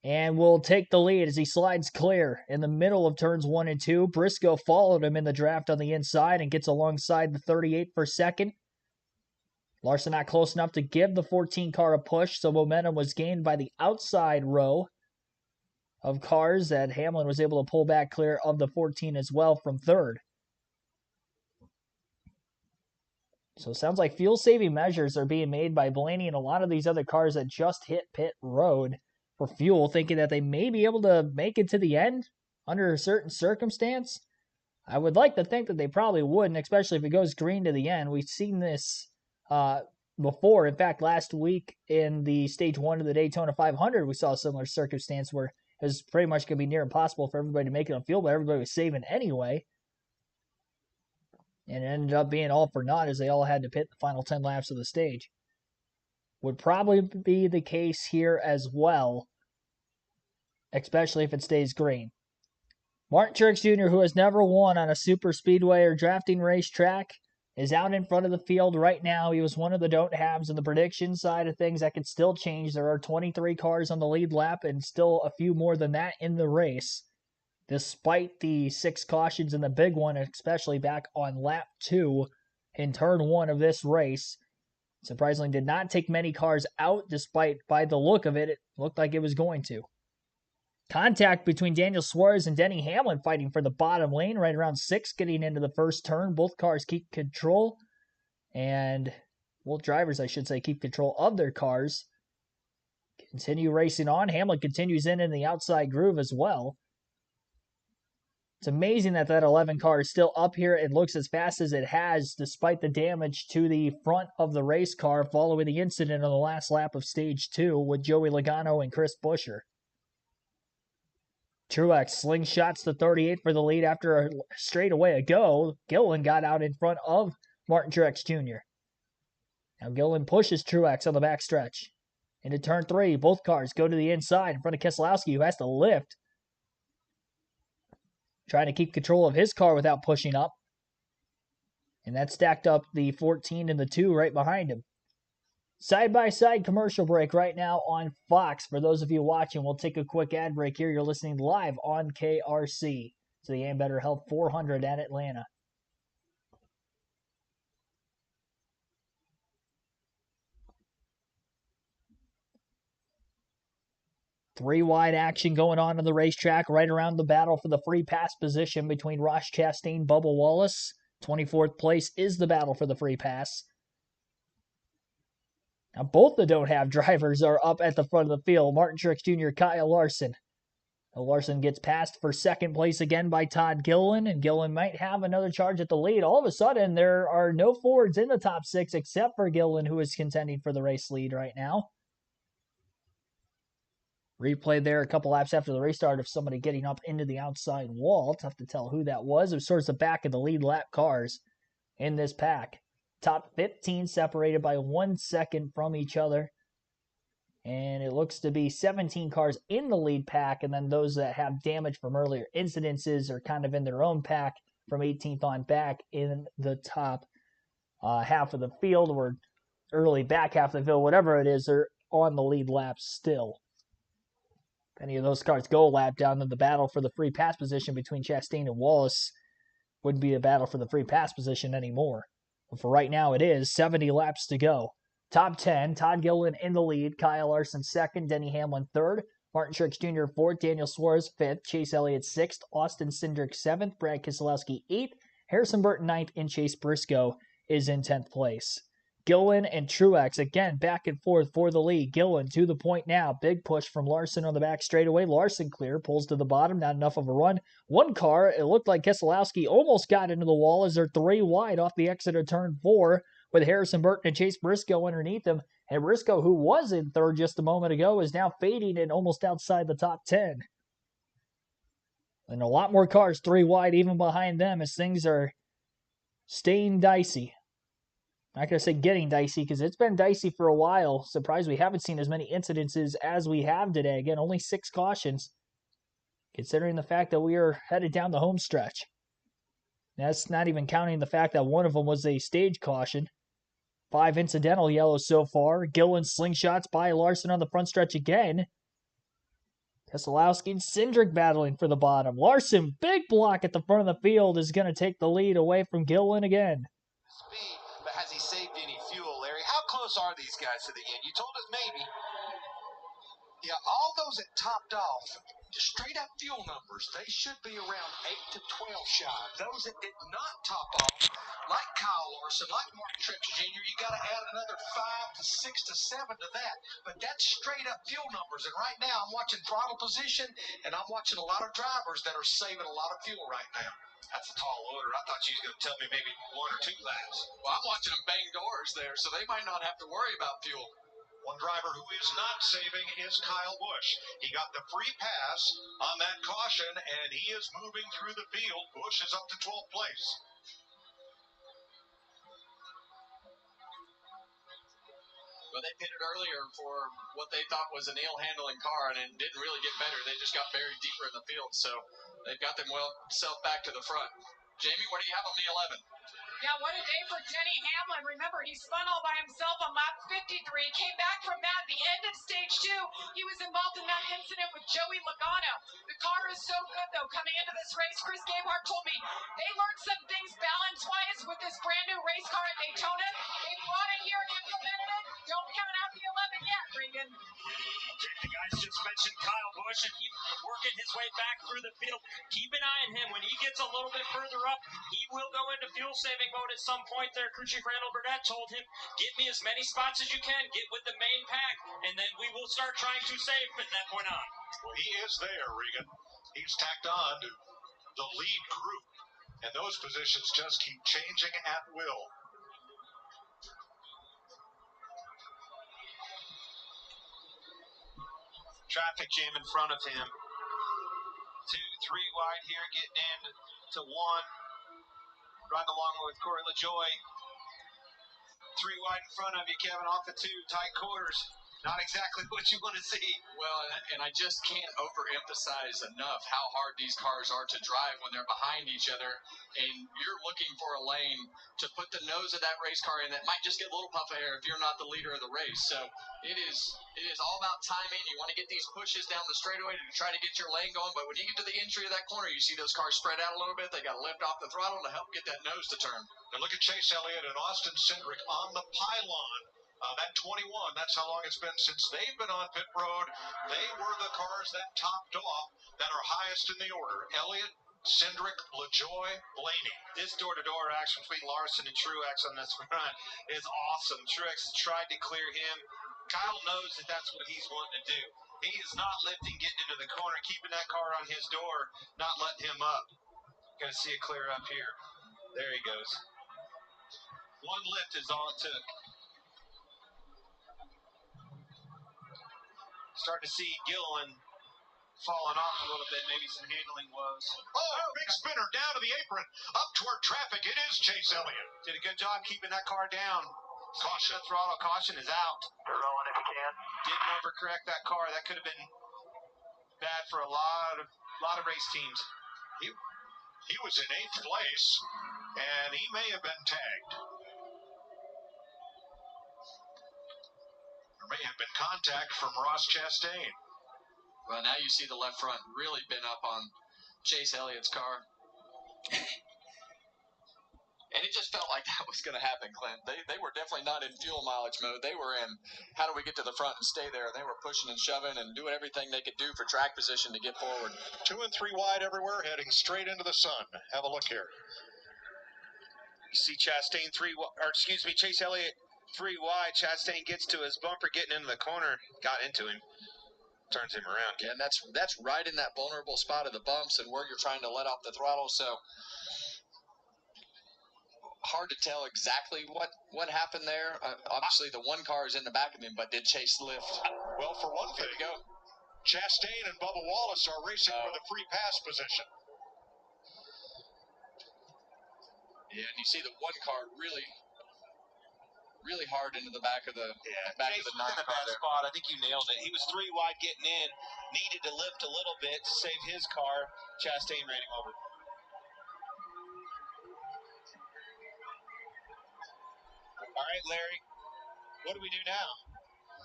And will take the lead as he slides clear in the middle of turns 1 and 2. Briscoe followed him in the draft on the inside and gets alongside the 38 for second. Larson not close enough to give the 14 car a push, so momentum was gained by the outside row of cars that Hamlin was able to pull back clear of the 14 as well from third. So it sounds like fuel-saving measures are being made by Blaney and a lot of these other cars that just hit pit road for fuel, thinking that they may be able to make it to the end under a certain circumstance. I would like to think that they probably wouldn't, especially if it goes green to the end. We've seen this before. In fact, last week in the Stage 1 of the Daytona 500, we saw a similar circumstance where it was pretty much going to be near impossible for everybody to make it on fuel, but everybody was saving anyway. And it ended up being all for naught as they all had to pit the final 10 laps of the stage. Would probably be the case here as well, especially if it stays green. Martin Truex Jr., who has never won on a super speedway or drafting racetrack, is out in front of the field right now. He was one of the don't-haves in the prediction side of things that could still change. There are 23 cars on the lead lap and still a few more than that in the race, despite the 6 cautions and the big one, especially back on lap 2 in turn 1 of this race. Surprisingly, did not take many cars out, despite, by the look of it, it looked like it was going to. Contact between Daniel Suarez and Denny Hamlin fighting for the bottom lane right around 6, getting into the first turn. Both cars keep control, and both drivers, I should say, keep control of their cars. Continue racing on. Hamlin continues in the outside groove as well. It's amazing that 11 car is still up here and looks as fast as it has, despite the damage to the front of the race car following the incident on the last lap of Stage 2 with Joey Logano and Chris Buescher. Truex slingshots the 38 for the lead after a straightaway ago. Gilliland got out in front of Martin Truex Jr. Now Gilliland pushes Truex on the backstretch. Into turn 3, both cars go to the inside in front of Keselowski, who has to lift, trying to keep control of his car without pushing up. And that stacked up the 14 and the 2 right behind him. Side-by-side commercial break right now on Fox. For those of you watching, we'll take a quick ad break here. You're listening live on KRC to the Ambetter Health 400 at Atlanta. Three-wide action going on the racetrack right around the battle for the free pass position between Ross Chastain, Bubba Wallace. 24th place is the battle for the free pass. Now, both the don't have drivers are up at the front of the field. Martin Truex Jr., Kyle Larson. Larson gets passed for second place again by Todd Gilliland, and Gilliland might have another charge at the lead. All of a sudden, there are no Fords in the top six except for Gilliland, who is contending for the race lead right now. Replay there a couple laps after the restart of somebody getting up into the outside wall. Tough to tell who that was. It was towards the back of the lead lap cars in this pack. Top 15 separated by 1 second from each other. And it looks to be 17 cars in the lead pack, and then those that have damage from earlier incidences are kind of in their own pack from 18th on back in the top half of the field, or early back half of the field, whatever it is, they're on the lead lap still. If any of those cars go a lap down, then the battle for the free pass position between Chastain and Wallace wouldn't be a battle for the free pass position anymore. But for right now, it is 70 laps to go. Top 10, Todd Gilliland in the lead, Kyle Larson second, Denny Hamlin third, Martin Truex Jr. fourth, Daniel Suarez fifth, Chase Elliott sixth, Austin Cindric seventh, Brad Keselowski eighth, Harrison Burton ninth, and Chase Briscoe is in 10th place. Gilliland and Truex again back and forth for the lead. Gilliland to the point now. Big push from Larson on the back straightaway. Larson clear, pulls to the bottom, not enough of a run. One car, it looked like Keselowski almost got into the wall as they're 3 wide off the exit of turn 4 with Harrison Burton and Chase Briscoe underneath him. And Briscoe, who was in third just a moment ago, is now fading and almost outside the top 10. And a lot more cars 3 wide even behind them as things are staying dicey. Not going to say getting dicey because it's been dicey for a while. Surprised we haven't seen as many incidences as we have today. Again, only 6 cautions, considering the fact that we are headed down the home stretch. That's not even counting the fact that one of them was a stage caution. 5 incidental yellows so far. Gilliland slingshots by Larson on the front stretch again. Keselowski and Cindric battling for the bottom. Larson, big block at the front of the field, is going to take the lead away from Gilliland again. Speed, but has he saved any fuel, Larry? How close are these guys to the end? You told us maybe. Yeah, all those that topped off, just straight up fuel numbers, they should be around 8 to 12 shy. Those that did not top off, like Kyle Larson, like Martin Truex Jr., you got to add another 5 to 6 to 7 to that. But that's straight up fuel numbers. And right now I'm watching throttle position, and I'm watching a lot of drivers that are saving a lot of fuel right now. That's a tall order. I thought you was going to tell me maybe 1 or 2 laps. Well, I'm watching them bang doors there, so they might not have to worry about fuel. One driver who is not saving is Kyle Busch. He got the free pass on that caution, and he is moving through the field. Busch is up to 12th place. Well, they pitted earlier for what they thought was an ill-handling car, and it didn't really get better. They just got buried deeper in the field, so they've got them well set back to the front. Jamie, what do you have on the 11? Yeah, what a day for Denny Hamlin. Remember, he spun all by himself on lap 53, came back from that at the end of stage 2. He was involved in that incident with Joey Logano. The car is so good, though, coming into this race. Chris Gabehart told me they learned some things balance-wise with this brand-new race car at Daytona. They brought it here and implemented it. Don't count out the 11 yet, Regan. The guys just mentioned Kyle Busch, and he's working his way back through the field. Keep an eye on him. When he gets a little bit further up, he will go into fuel-saving mode at some point there. Crew Chief Randall Burnett told him, get me as many spots as you can, get with the main pack, and then we will start trying to save from that point on. Well, he is there, Regan. He's tacked on to the lead group, and those positions just keep changing at will. Traffic jam in front of him. 2, 3 wide here, getting in to 1. Riding along with Corey LaJoy. 3 wide in front of you, Kevin, off the 2, tight quarters. Not exactly what you want to see. Well, and I just can't overemphasize enough how hard these cars are to drive when they're behind each other, and you're looking for a lane to put the nose of that race car in that might just get a little puff of air if you're not the leader of the race. So it is all about timing. You want to get these pushes down the straightaway to try to get your lane going, but when you get to the entry of that corner, you see those cars spread out a little bit. They got to lift off the throttle to help get that nose to turn. And look at Chase Elliott and Austin Cindric on the pylon. That 21, that's how long it's been since they've been on pit road. They were the cars that topped off that are highest in the order. Elliott, Cindric, LaJoy, Blaney. This door-to-door action between Larson and Truex on this front is awesome. Truex has tried to clear him. Kyle knows that that's what he's wanting to do. He is not lifting, getting into the corner, keeping that car on his door, not letting him up. Gonna see it clear up here. There he goes. One lift is all it took. Starting to see Gillen falling off a little bit. Maybe some handling woes. Oh, big spinner down to the apron. Up toward traffic. It is Chase Elliott. Did a good job keeping that car down. Caution. Throttle caution is out. You're rolling if you can. Didn't overcorrect that car. That could have been bad for a lot of race teams. He was in 8th place, and he may have been tagged. There may have been contact from Ross Chastain. Well, now you see the left front really been up on Chase Elliott's car. And it just felt like that was going to happen, Clint. They were definitely not in fuel mileage mode. They were in, how do we get to the front and stay there? They were pushing and shoving and doing everything they could do for track position to get forward. 2 and 3 wide everywhere, heading straight into the sun. Have a look here. You see Chastain Chase Elliott 3 wide. Chastain gets to his bumper, getting into the corner, got into him. Turns him around. Yeah, and that's right in that vulnerable spot of the bumps and where you're trying to let off the throttle. So hard to tell exactly what happened there. Obviously, the one car is in the back of him, but did Chase lift? Well, for one thing, Chastain and Bubba Wallace are racing for the free pass position. Yeah, and you see the one car really hard into the back of the back of the in the bad spot. I think you nailed it. He was 3 wide getting in, needed to lift a little bit to save his car. Chastain ran him over. All right, Larry, what do we do now?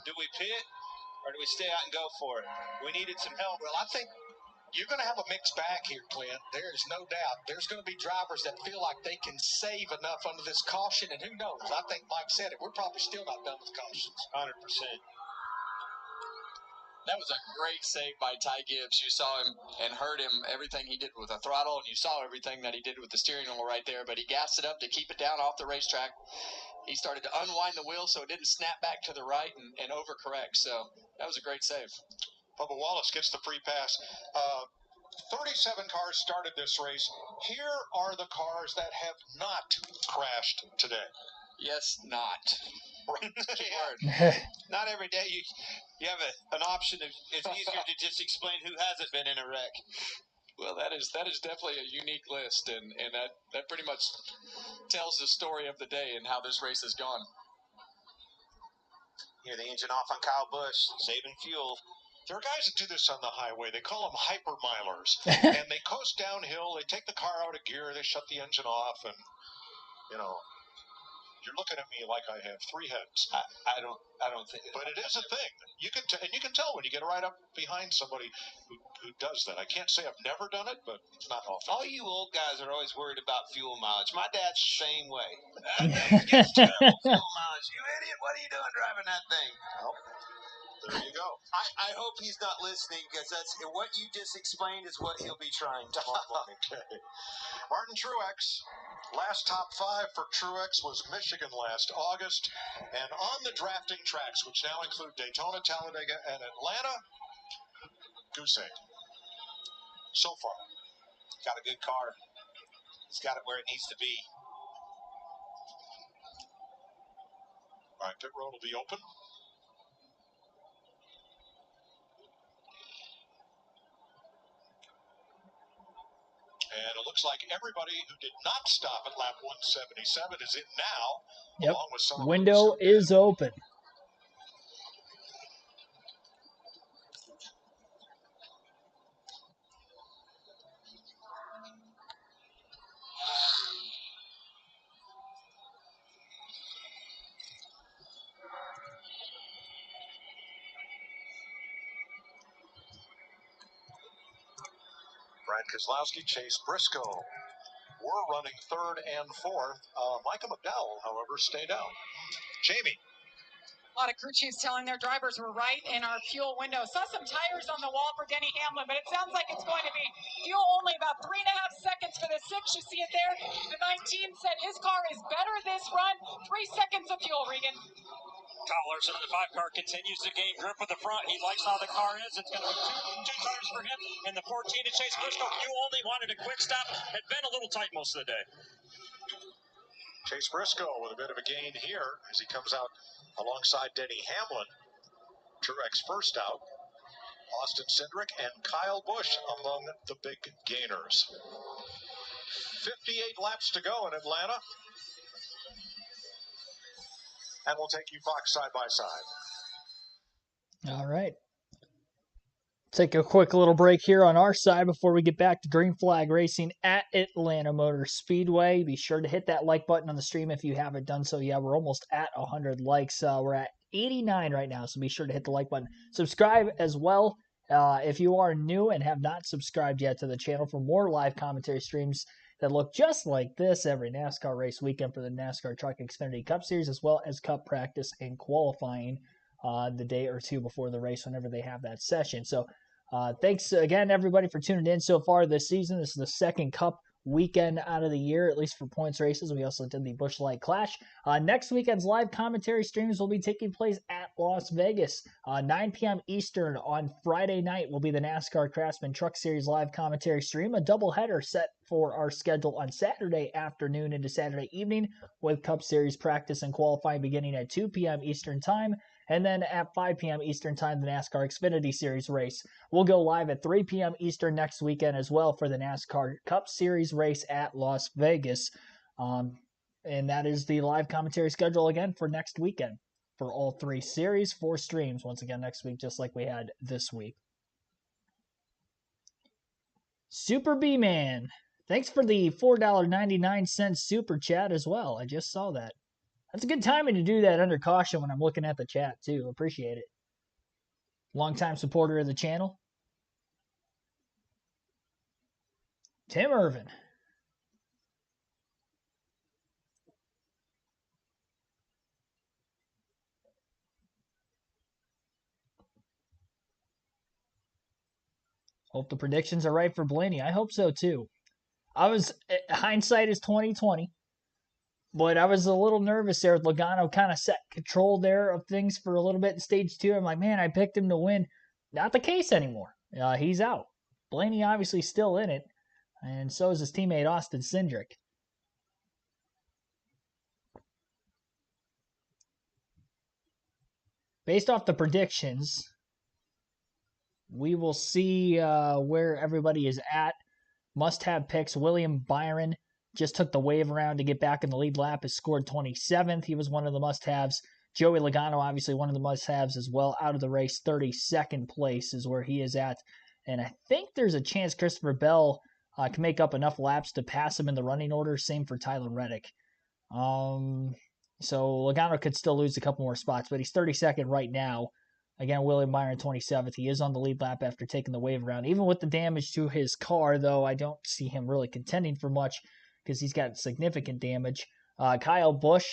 Do we pit or do we stay out and go for it? We needed some help. Well, I think you're going to have a mixed bag here, Clint. There's no doubt. There's going to be drivers that feel like they can save enough under this caution, and who knows? I think Mike said it. We're probably still not done with cautions. 100%. That was a great save by Ty Gibbs. You saw him and heard him, everything he did with the throttle, and you saw everything that he did with the steering wheel right there, but he gassed it up to keep it down off the racetrack. He started to unwind the wheel so it didn't snap back to the right and overcorrect. So that was a great save. Bubba Wallace gets the free pass. 37 cars started this race. Here are the cars that have not crashed today. Yes, not. Not every day you have an option. It's easier to just explain who hasn't been in a wreck. Well, that is definitely a unique list, and that pretty much tells the story of the day and how this race has gone. Hear the engine off on Kyle Busch, saving fuel. There are guys that do this on the highway. They call them hypermilers. And they coast downhill. They take the car out of gear. They shut the engine off. And, you're looking at me like I have 3 heads. I don't think. But it is a thing. You can tell when you get right up behind somebody who does that. I can't say I've never done it, but it's not often. All you old guys are always worried about fuel mileage. My dad's the same way. Fuel mileage. You idiot. What are you doing driving that thing? Well, there you go. I hope he's not listening, because that's what you just explained is what he'll be trying tomorrow morning. Okay. Martin Truex. Last top 5 for Truex was Michigan last August. And on the drafting tracks, which now include Daytona, Talladega, and Atlanta, goose egg. So far. Got a good car. He's got it where it needs to be. All right, pit road will be open. And it looks like everybody who did not stop at lap 177 is in now. Yep. Window is open. Brad Keselowski, Chase Briscoe were running third and fourth. Michael McDowell, however, stayed out. Jamie. A lot of crew chiefs telling their drivers we're right in our fuel window. Saw some tires on the wall for Denny Hamlin, but it sounds like it's going to be fuel only, about 3.5 seconds for the 6. You see it there. The 19 said his car is better this run. 3 seconds of fuel, Regan. Kyle Larson in the 5 car continues to gain grip with the front. He likes how the car is. It's going to be two tires for him. And the 14 to Chase Briscoe, you only wanted a quick stop. Had been a little tight most of the day. Chase Briscoe with a bit of a gain here as he comes out alongside Denny Hamlin. Truex first out. Austin Cindric and Kyle Busch among the big gainers. 58 laps to go in Atlanta. And we'll take you Fox side by side. All right. Take a quick little break here on our side before we get back to Green Flag Racing at Atlanta Motor Speedway. Be sure to hit that like button on the stream if you haven't done so. Yeah, we're almost at 100 likes. We're at 89 right now, so be sure to hit the like button. Subscribe as well if you are new and have not subscribed yet to the channel for more live commentary streams that look just like this every NASCAR race weekend for the NASCAR Truck Xfinity Cup Series, as well as Cup practice and qualifying the day or two before the race whenever they have that session. So thanks again, everybody, for tuning in so far this season. This is the second Cup weekend out of the year, at least for points races. We also did the Busch Light Clash. Next weekend's live commentary streams will be taking place at Las Vegas. 9 p.m. Eastern on Friday night will be the NASCAR Craftsman Truck Series live commentary stream. A doubleheader set for our schedule on Saturday afternoon into Saturday evening, with Cup Series practice and qualifying beginning at 2 p.m. Eastern Time. And then at 5 p.m. Eastern Time, the NASCAR Xfinity Series race. We'll go live at 3 p.m. Eastern next weekend as well for the NASCAR Cup Series race at Las Vegas. And that is the live commentary schedule again for next weekend for all 3 series, 4 streams once again next week, just like we had this week. Super B-Man, thanks for the $4.99 super chat as well. I just saw that. That's a good timing to do that under caution when I'm looking at the chat, too. Appreciate it. Longtime supporter of the channel. Tim Irvin. Hope the predictions are right for Blaney. I hope so, too. Hindsight is 2020. But I was a little nervous there with Logano kind of set control there of things for a little bit in stage 2. I'm like, man, I picked him to win. Not the case anymore. He's out. Blaney obviously still in it, and so is his teammate Austin Cindric. Based off the predictions, we will see where everybody is at. Must-have picks. William Byron just took the wave around to get back in the lead lap, has scored 27th. He was one of the must-haves. Joey Logano, obviously one of the must-haves as well, out of the race. 32nd place is where he is at. And I think there's a chance Christopher Bell can make up enough laps to pass him in the running order. Same for Tyler Reddick. So Logano could still lose a couple more spots, but he's 32nd right now. Again, William Byron 27th. He is on the lead lap after taking the wave around. Even with the damage to his car, though, I don't see him really contending for much, because he's got significant damage. Kyle Busch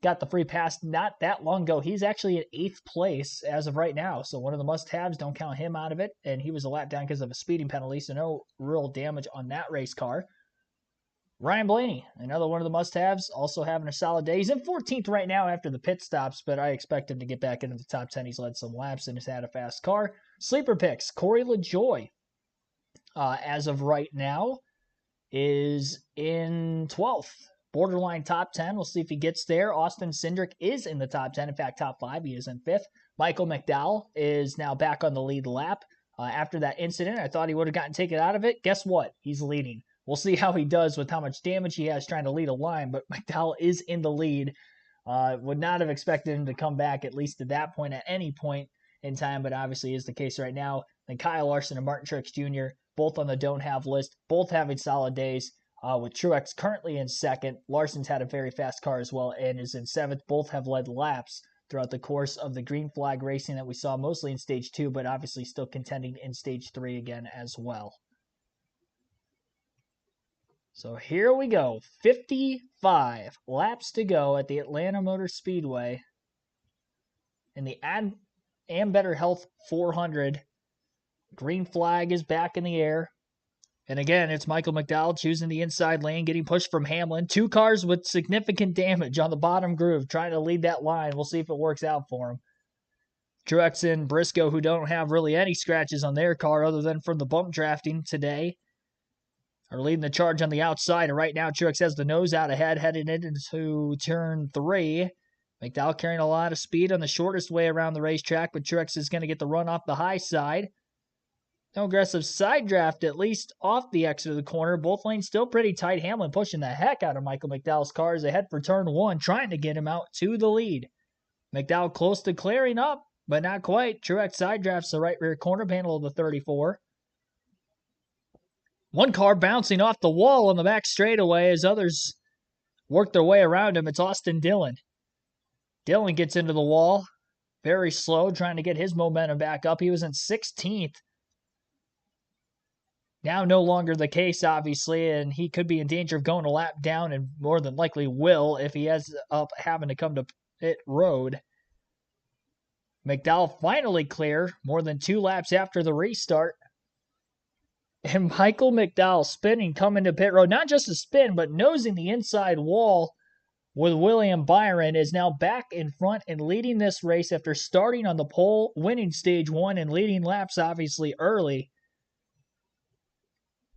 got the free pass not that long ago. He's actually at 8th place as of right now, so one of the must-haves. Don't count him out of it, and he was a lap down because of a speeding penalty, so no real damage on that race car. Ryan Blaney, another one of the must-haves, also having a solid day. He's in 14th right now after the pit stops, but I expect him to get back into the top 10. He's led some laps and has had a fast car. Sleeper picks, Corey LaJoie, as of right now, is in 12th. Borderline top 10. We'll see if he gets there. Austin Cindric is in the top 10. In fact, top 5. He is in 5th. Michael McDowell is now back on the lead lap. After that incident, I thought he would have gotten taken out of it. Guess what? He's leading. We'll see how he does with how much damage he has trying to lead a line, but McDowell is in the lead. Would not have expected him to come back, at least at that point, at any point in time, but obviously is the case right now. Then Kyle Larson and Martin Truex Jr., both on the don't have list, both having solid days, with Truex currently in 2nd. Larson's had a very fast car as well and is in 7th. Both have led laps throughout the course of the green flag racing that we saw mostly in stage 2, but obviously still contending in stage 3 again as well. So here we go. 55 laps to go at the Atlanta Motor Speedway in the Ambetter Health 400. Green flag is back in the air. And again, it's Michael McDowell choosing the inside lane, getting pushed from Hamlin. 2 cars with significant damage on the bottom groove, trying to lead that line. We'll see if it works out for him. Truex and Briscoe, who don't have really any scratches on their car other than from the bump drafting today, are leading the charge on the outside. And right now, Truex has the nose out ahead, heading into turn 3. McDowell carrying a lot of speed on the shortest way around the racetrack, but Truex is going to get the run off the high side. No aggressive side draft, at least off the exit of the corner. Both lanes still pretty tight. Hamlin pushing the heck out of Michael McDowell's car as they head for turn 1, trying to get him out to the lead. McDowell close to clearing up, but not quite. Truex side drafts the right rear corner panel of the 34. One car bouncing off the wall on the back straightaway as others work their way around him. It's Austin Dillon. Dillon gets into the wall. Very slow, trying to get his momentum back up. He was in 16th. Now no longer the case, obviously, and he could be in danger of going a lap down and more than likely will if he ends up having to come to pit road. McDowell finally clear more than 2 laps after the restart. And Michael McDowell spinning, coming to pit road. Not just a spin, but nosing the inside wall with William Byron, is now back in front and leading this race after starting on the pole, winning stage 1 and leading laps obviously early.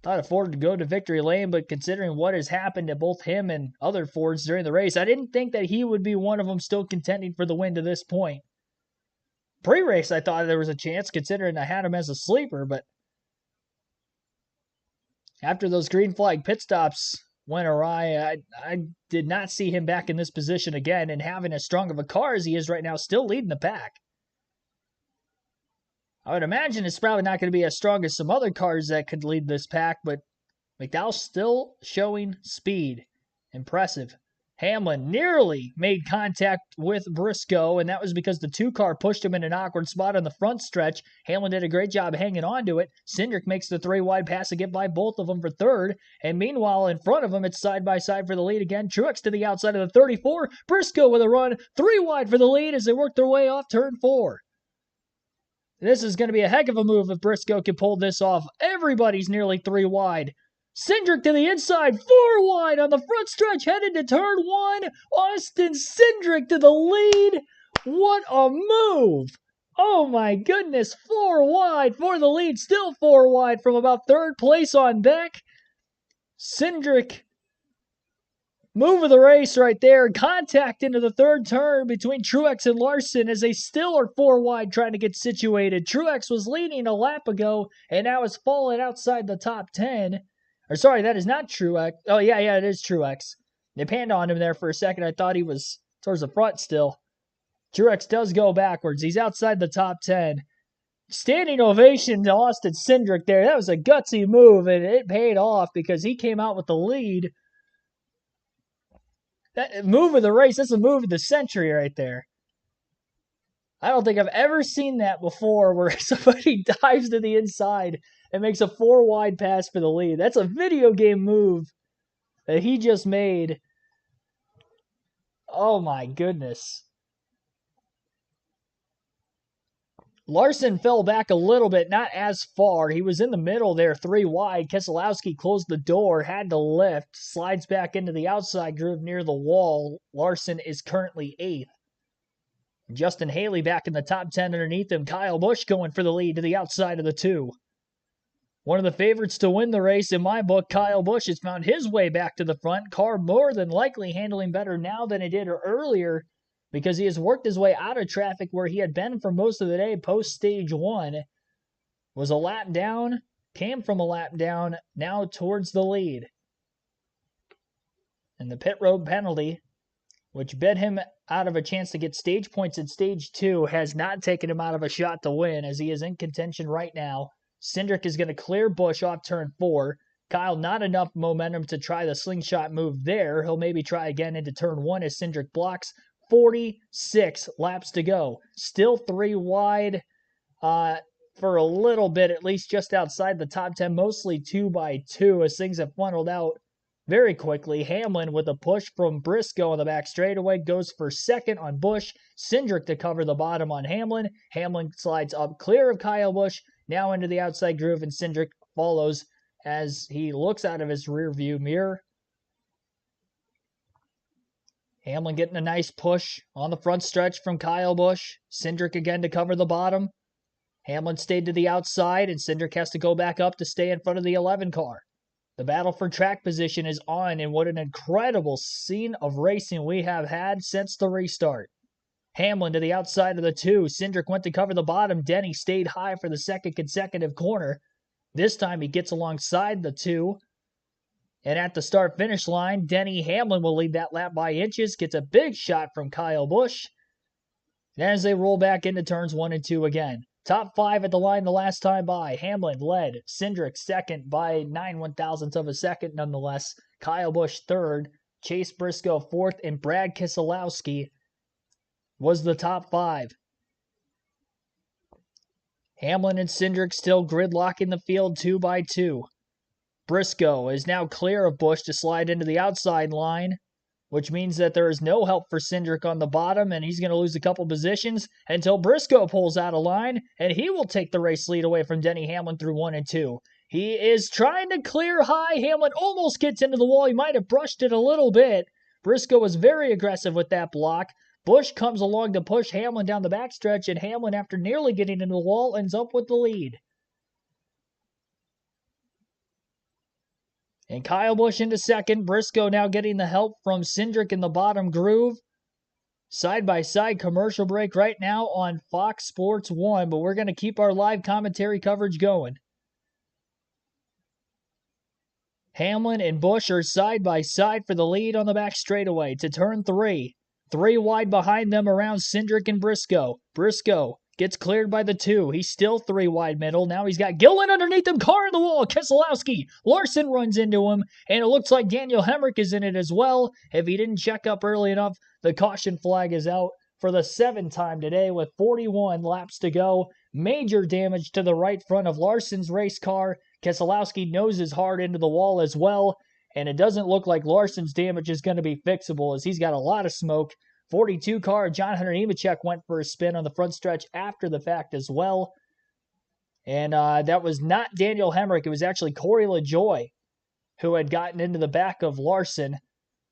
Thought a Ford to go to victory lane, but considering what has happened to both him and other Fords during the race, I didn't think that he would be one of them still contending for the win to this point. Pre-race, I thought there was a chance, considering I had him as a sleeper, but after those green flag pit stops went awry, I did not see him back in this position again, and having as strong of a car as he is right now, still leading the pack. I would imagine it's probably not going to be as strong as some other cars that could lead this pack, but McDowell's still showing speed. Impressive. Hamlin nearly made contact with Briscoe, and that was because the 2 car pushed him in an awkward spot on the front stretch. Hamlin did a great job hanging on to it. Cindric makes the 3 wide pass to get by both of them for third, and meanwhile in front of him it's side by side for the lead again. Truex to the outside of the 34. Briscoe with a run, 3 wide for the lead as they work their way off turn 4. This is going to be a heck of a move if Briscoe can pull this off. Everybody's nearly 3 wide. Cindric to the inside, 4 wide on the front stretch, headed to turn 1. Austin Cindric to the lead. What a move! Oh my goodness, 4 wide for the lead. Still 4 wide from about 3rd place on back. Cindric, move of the race right there. Contact into the 3rd turn between Truex and Larson as they still are 4 wide trying to get situated. Truex was leading a lap ago and now has fallen outside the top 10. Or sorry, that is not Truex. Oh, yeah, it is Truex. They panned on him there for a second. I thought he was towards the front still. Truex does go backwards. He's outside the top 10. Standing ovation to Austin Cindric there. That was a gutsy move, and it paid off because he came out with the lead. That move of the race, that's a move of the century right there. I don't think I've ever seen that before where somebody dives to the inside and makes a 4 wide pass for the lead. That's a video game move that he just made. Oh my goodness. Larson fell back a little bit, not as far. He was in the middle there, 3 wide. Keselowski closed the door, had to lift, slides back into the outside groove near the wall. Larson is currently 8th. Justin Haley back in the top 10 underneath him. Kyle Busch going for the lead to the outside of the 2. One of the favorites to win the race in my book, Kyle Busch, has found his way back to the front. Car more than likely handling better now than it did earlier, because he has worked his way out of traffic where he had been for most of the day post stage 1. Was a lap down, came from a lap down, now towards the lead. And the pit road penalty, which bid him out of a chance to get stage points in stage 2, has not taken him out of a shot to win, as he is in contention right now. Cindric is going to clear Busch off turn 4. Kyle, not enough momentum to try the slingshot move there. He'll maybe try again into turn 1 as Cindric blocks. 46 laps to go. Still 3 wide for a little bit, at least just outside the top 10, mostly 2 by 2 as things have funneled out very quickly. Hamlin with a push from Briscoe on the back straightaway goes for second on Busch. Cindric to cover the bottom on Hamlin. Hamlin slides up clear of Kyle Busch, now into the outside groove, and Cindric follows as he looks out of his rearview mirror. Hamlin getting a nice push on the front stretch from Kyle Busch. Cindric again to cover the bottom. Hamlin stayed to the outside, and Cindric has to go back up to stay in front of the 11 car. The battle for track position is on, and what an incredible scene of racing we have had since the restart. Hamlin to the outside of the 2. Cindric went to cover the bottom. Denny stayed high for the second consecutive corner. This time he gets alongside the 2. And at the start-finish line, Denny Hamlin will lead that lap by inches, gets a big shot from Kyle Busch. And as they roll back into turns 1 and 2 again. Top 5 at the line the last time by. Hamlin led. Cindric second by 9 1/1000ths of a second nonetheless. Kyle Busch third. Chase Briscoe fourth. And Brad Keselowski was the top 5. Hamlin and Cindric still gridlocking the field 2 by 2. Briscoe is now clear of Busch to slide into the outside line, which means that there is no help for Cindric on the bottom, and he's going to lose a couple positions until Briscoe pulls out of line, and he will take the race lead away from Denny Hamlin through 1 and 2. He is trying to clear high. Hamlin almost gets into the wall. He might have brushed it a little bit. Briscoe was very aggressive with that block. Busch comes along to push Hamlin down the backstretch, and Hamlin, after nearly getting into the wall, ends up with the lead. And Kyle Busch into second. Briscoe now getting the help from Cindric in the bottom groove. Side-by-side commercial break right now on Fox Sports 1, but we're going to keep our live commentary coverage going. Hamlin and Busch are side-by-side for the lead on the back straightaway to turn 3. 3 wide behind them around Cindric and Briscoe. Briscoe gets cleared by the 2. He's still 3 wide middle. Now he's got Gillen underneath him. Car in the wall. Keselowski. Larson runs into him. And it looks like Daniel Hemrick is in it as well. If he didn't check up early enough, the caution flag is out for the 7th time today with 41 laps to go. Major damage to the right front of Larson's race car. Keselowski noses hard into the wall as well. And it doesn't look like Larson's damage is going to be fixable as he's got a lot of smoke. 42 car, John Hunter Nemechek went for a spin on the front stretch after the fact as well. And that was not Daniel Hemrick. It was actually Corey LaJoie who had gotten into the back of Larson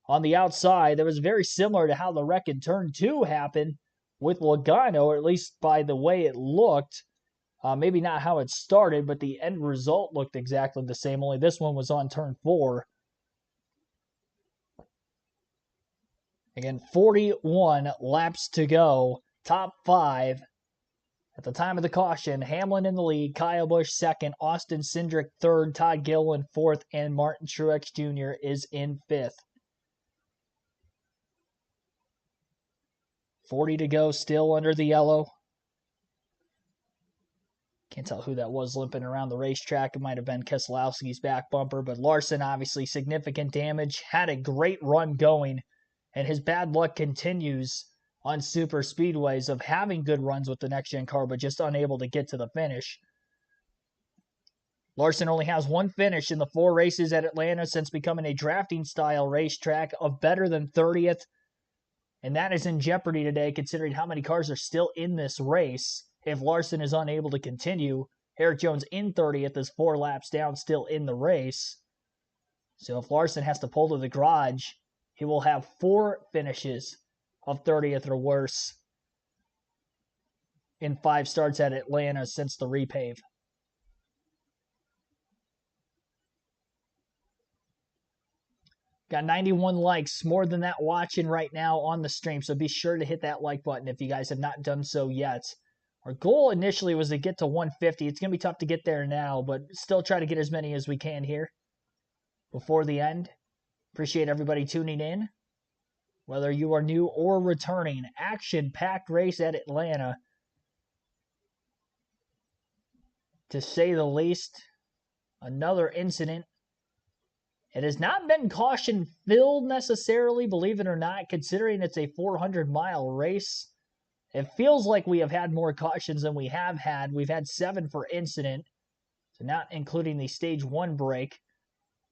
on the outside. That was very similar to how the wreck in turn 2 happened with Logano, or at least by the way it looked. Maybe not how it started, but the end result looked exactly the same, only this one was on turn 4. Again, 41 laps to go. Top 5. At the time of the caution, Hamlin in the lead, Kyle Busch second, Austin Cindric third, Todd Gilliland fourth, and Martin Truex Jr. is in 5th. 40 to go, still under the yellow. Can't tell who that was limping around the racetrack. It might have been Keselowski's back bumper, but Larson obviously significant damage. Had a great run going. And his bad luck continues on super speedways of having good runs with the next-gen car, but just unable to get to the finish. Larson only has 1 finish in the 4 races at Atlanta since becoming a drafting-style racetrack of better than 30th. And that is in jeopardy today, considering how many cars are still in this race. If Larson is unable to continue, Eric Jones in 30th is 4 laps down, still in the race. So if Larson has to pull to the garage, he will have 4 finishes of 30th or worse in 5 starts at Atlanta since the repave. Got 91 likes, more than that watching right now on the stream, so be sure to hit that like button if you guys have not done so yet. Our goal initially was to get to 150. It's going to be tough to get there now, but still try to get as many as we can here before the end. Appreciate everybody tuning in. Whether you are new or returning, action-packed race at Atlanta, to say the least. Another incident. It has not been caution-filled necessarily, believe it or not, considering it's a 400-mile race. It feels like we have had more cautions than we have had. We've had 7 for incident, so not including the stage 1 break.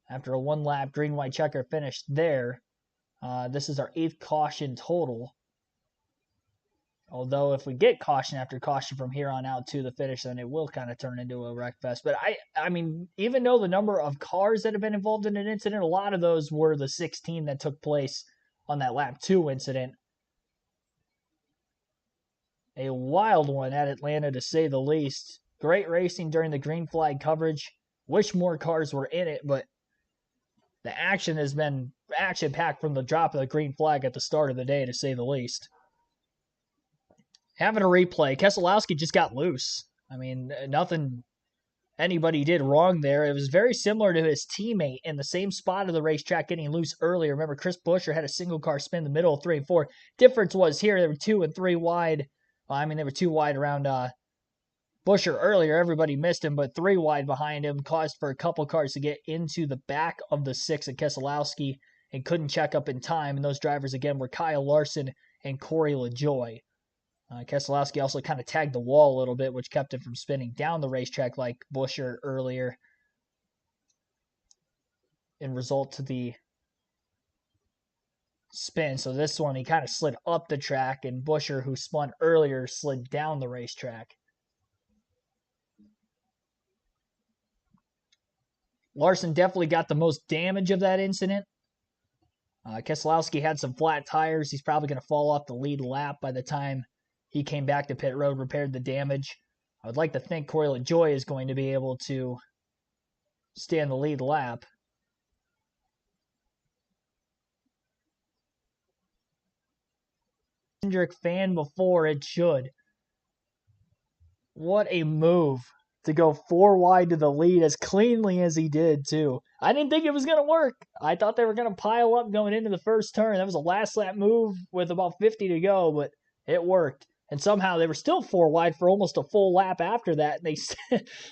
after a one-lap green-white checker finish there. This is our 8th caution total. Although if we get caution after caution from here on out to the finish, then it will kind of turn into a wreck fest. But I mean, even though the number of cars that have been involved in an incident, a lot of those were the 16 that took place on that lap 2 incident. A wild one at Atlanta, to say the least. Great racing during the green flag coverage. Wish more cars were in it, but the action has been action-packed from the drop of the green flag at the start of the day, to say the least. Having a replay, Keselowski just got loose. I mean, nothing anybody did wrong there. It was very similar to his teammate in the same spot of the racetrack getting loose earlier. Remember, Chris Buescher had a single car spin in the middle of 3 and 4. Difference was here, they were 2 and 3 wide. Well, I mean, they were 2 wide around Buescher earlier. Everybody missed him, but 3 wide behind him caused for a couple cars to get into the back of the 6 of Keselowski and couldn't check up in time. And those drivers, again, were Kyle Larson and Corey LaJoie. Keselowski also kind of tagged the wall a little bit, which kept him from spinning down the racetrack like Buescher earlier. In result to the spin. So this one, he kind of slid up the track, and Buescher, who spun earlier, slid down the racetrack. Larson definitely got the most damage of that incident. Keselowski had some flat tires. He's probably going to fall off the lead lap by the time he came back to pit road, repaired the damage. I would like to think Corey LaJoie is going to be able to stay on the lead lap. Hendrick fan before it should. What a move to go 4 wide to the lead as cleanly as he did, too. I didn't think it was going to work. I thought they were going to pile up going into the first turn. That was a last lap move with about 50 to go, but it worked. And somehow they were still 4 wide for almost a full lap after that, and they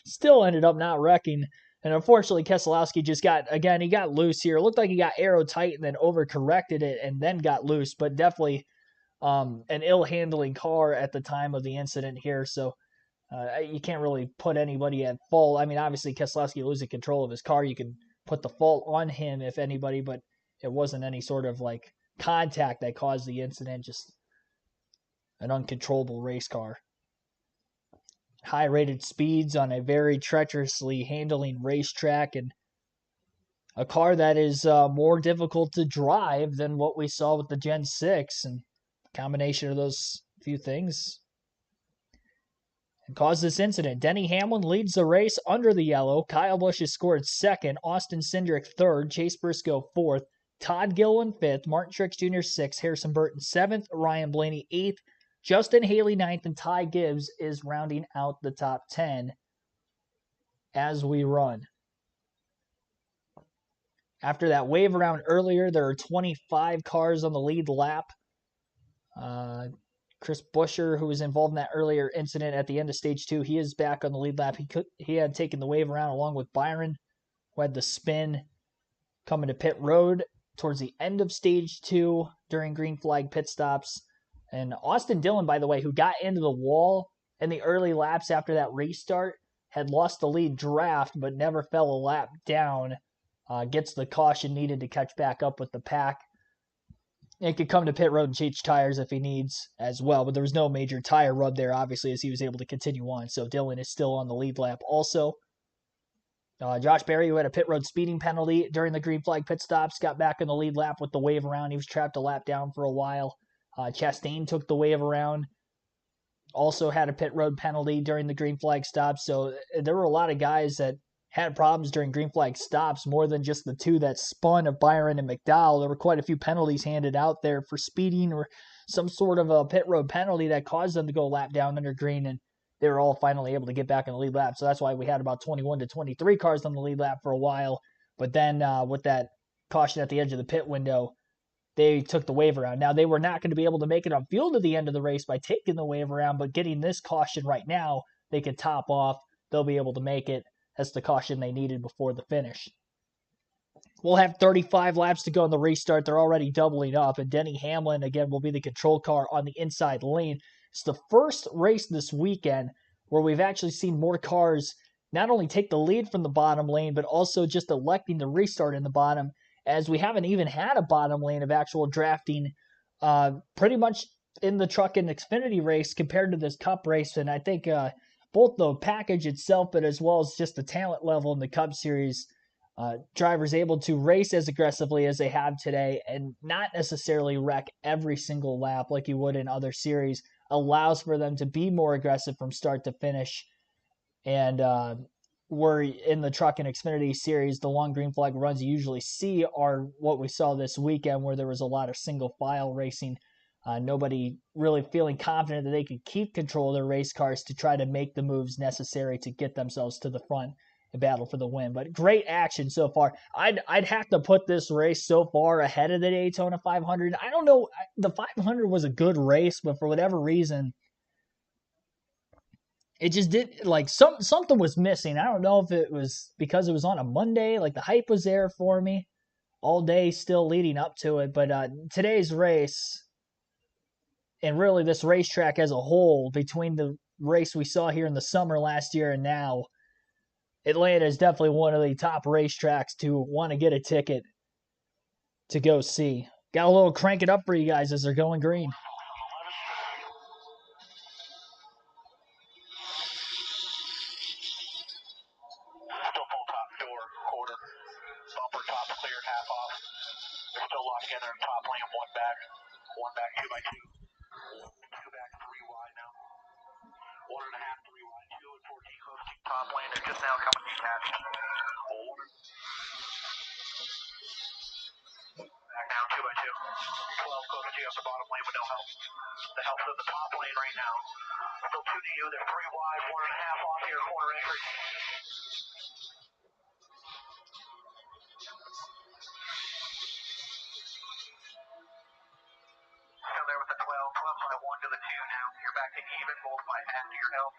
still ended up not wrecking. And unfortunately, Keselowski just he got loose here. It looked like he got aero tight and then overcorrected it and then got loose, but definitely an ill-handling car at the time of the incident here. So you can't really put anybody at fault. I mean, obviously, Keselowski losing control of his car, you can put the fault on him, if anybody, but it wasn't any sort of like contact that caused the incident, just an uncontrollable race car. High-rated speeds on a very treacherously handling racetrack, and a car that is more difficult to drive than what we saw with the Gen 6, and a combination of those few things and caused this incident. Denny Hamlin leads the race under the yellow. Kyle Busch has scored 2nd. Austin Cindric 3rd. Chase Briscoe 4th. Todd Gilliland 5th. Martin Truex Jr. 6th. Harrison Burton 7th. Ryan Blaney 8th. Justin Haley 9th. And Ty Gibbs is rounding out the top 10 as we run. After that wave around earlier, there are 25 cars on the lead lap. Chris Buescher, who was involved in that earlier incident at the end of stage 2, he is back on the lead lap. He had taken the wave around along with Byron, who had the spin coming to pit road towards the end of stage 2 during green flag pit stops. And Austin Dillon, by the way, who got into the wall in the early laps after that restart, had lost the lead draft but never fell a lap down, gets the caution needed to catch back up with the pack. And could come to pit road and change tires if he needs as well, but there was no major tire rub there, obviously, as he was able to continue on. So Dillon is still on the lead lap also. Josh Berry, who had a pit road speeding penalty during the green flag pit stops, got back in the lead lap with the wave around. He was trapped a lap down for a while. Chastain took the wave around. Also had a pit road penalty during the green flag stops. So there were a lot of guys that had problems during green flag stops, more than just the 2 that spun of Byron and McDowell. There were quite a few penalties handed out there for speeding or some sort of a pit road penalty that caused them to go a lap down under green, and they were all finally able to get back in the lead lap. So that's why we had about 21 to 23 cars on the lead lap for a while. But then with that caution at the edge of the pit window, they took the wave around. Now, they were not going to be able to make it on field at the end of the race by taking the wave around, but getting this caution right now, they could top off. They'll be able to make it. That's the caution they needed before the finish. We'll have 35 laps to go in the restart. They're already doubling up, and Denny Hamlin, again, will be the control car on the inside lane. It's the first race this weekend where we've actually seen more cars not only take the lead from the bottom lane, but also just electing to restart in the bottom, as we haven't even had a bottom lane of actual drafting pretty much in the truck and Xfinity race compared to this Cup race. And I think both the package itself, but as well as just the talent level in the Cup Series, drivers able to race as aggressively as they have today and not necessarily wreck every single lap like you would in other series, allows for them to be more aggressive from start to finish. And we're in the truck and Xfinity series, the long green flag runs you usually see are what we saw this weekend, where there was a lot of single file racing. Nobody really feeling confident that they could keep control of their race cars to try to make the moves necessary to get themselves to the front and battle for the win. But great action so far. I'd have to put this race so far ahead of the Daytona 500. I don't know. The 500 was a good race, but for whatever reason, it just did, like, something was missing. I don't know if it was because it was on a Monday. Like, the hype was there for me all day still leading up to it. But today's race, and really this racetrack as a whole, between the race we saw here in the summer last year and now, Atlanta is definitely one of the top racetracks to want to get a ticket to go see. Got a little crank it up for you guys as they're going green. Still full top door, quarter. Bumper top clear, half off. They're still locked in there, top lane, one back, 2 by 2. 2 back, 3 wide now. 1.5, 3 wide, 2 and 14 close to top lane. They're just now coming detached. Back now, 2 by 2. 12 close to you off the bottom lane with no help. The help's in the top lane right now. Still 2 to you. They're 3 wide, 1.5 off your corner entry. Still there with the 12 by 1 to the 2 now. You're back to even, both by half to your help.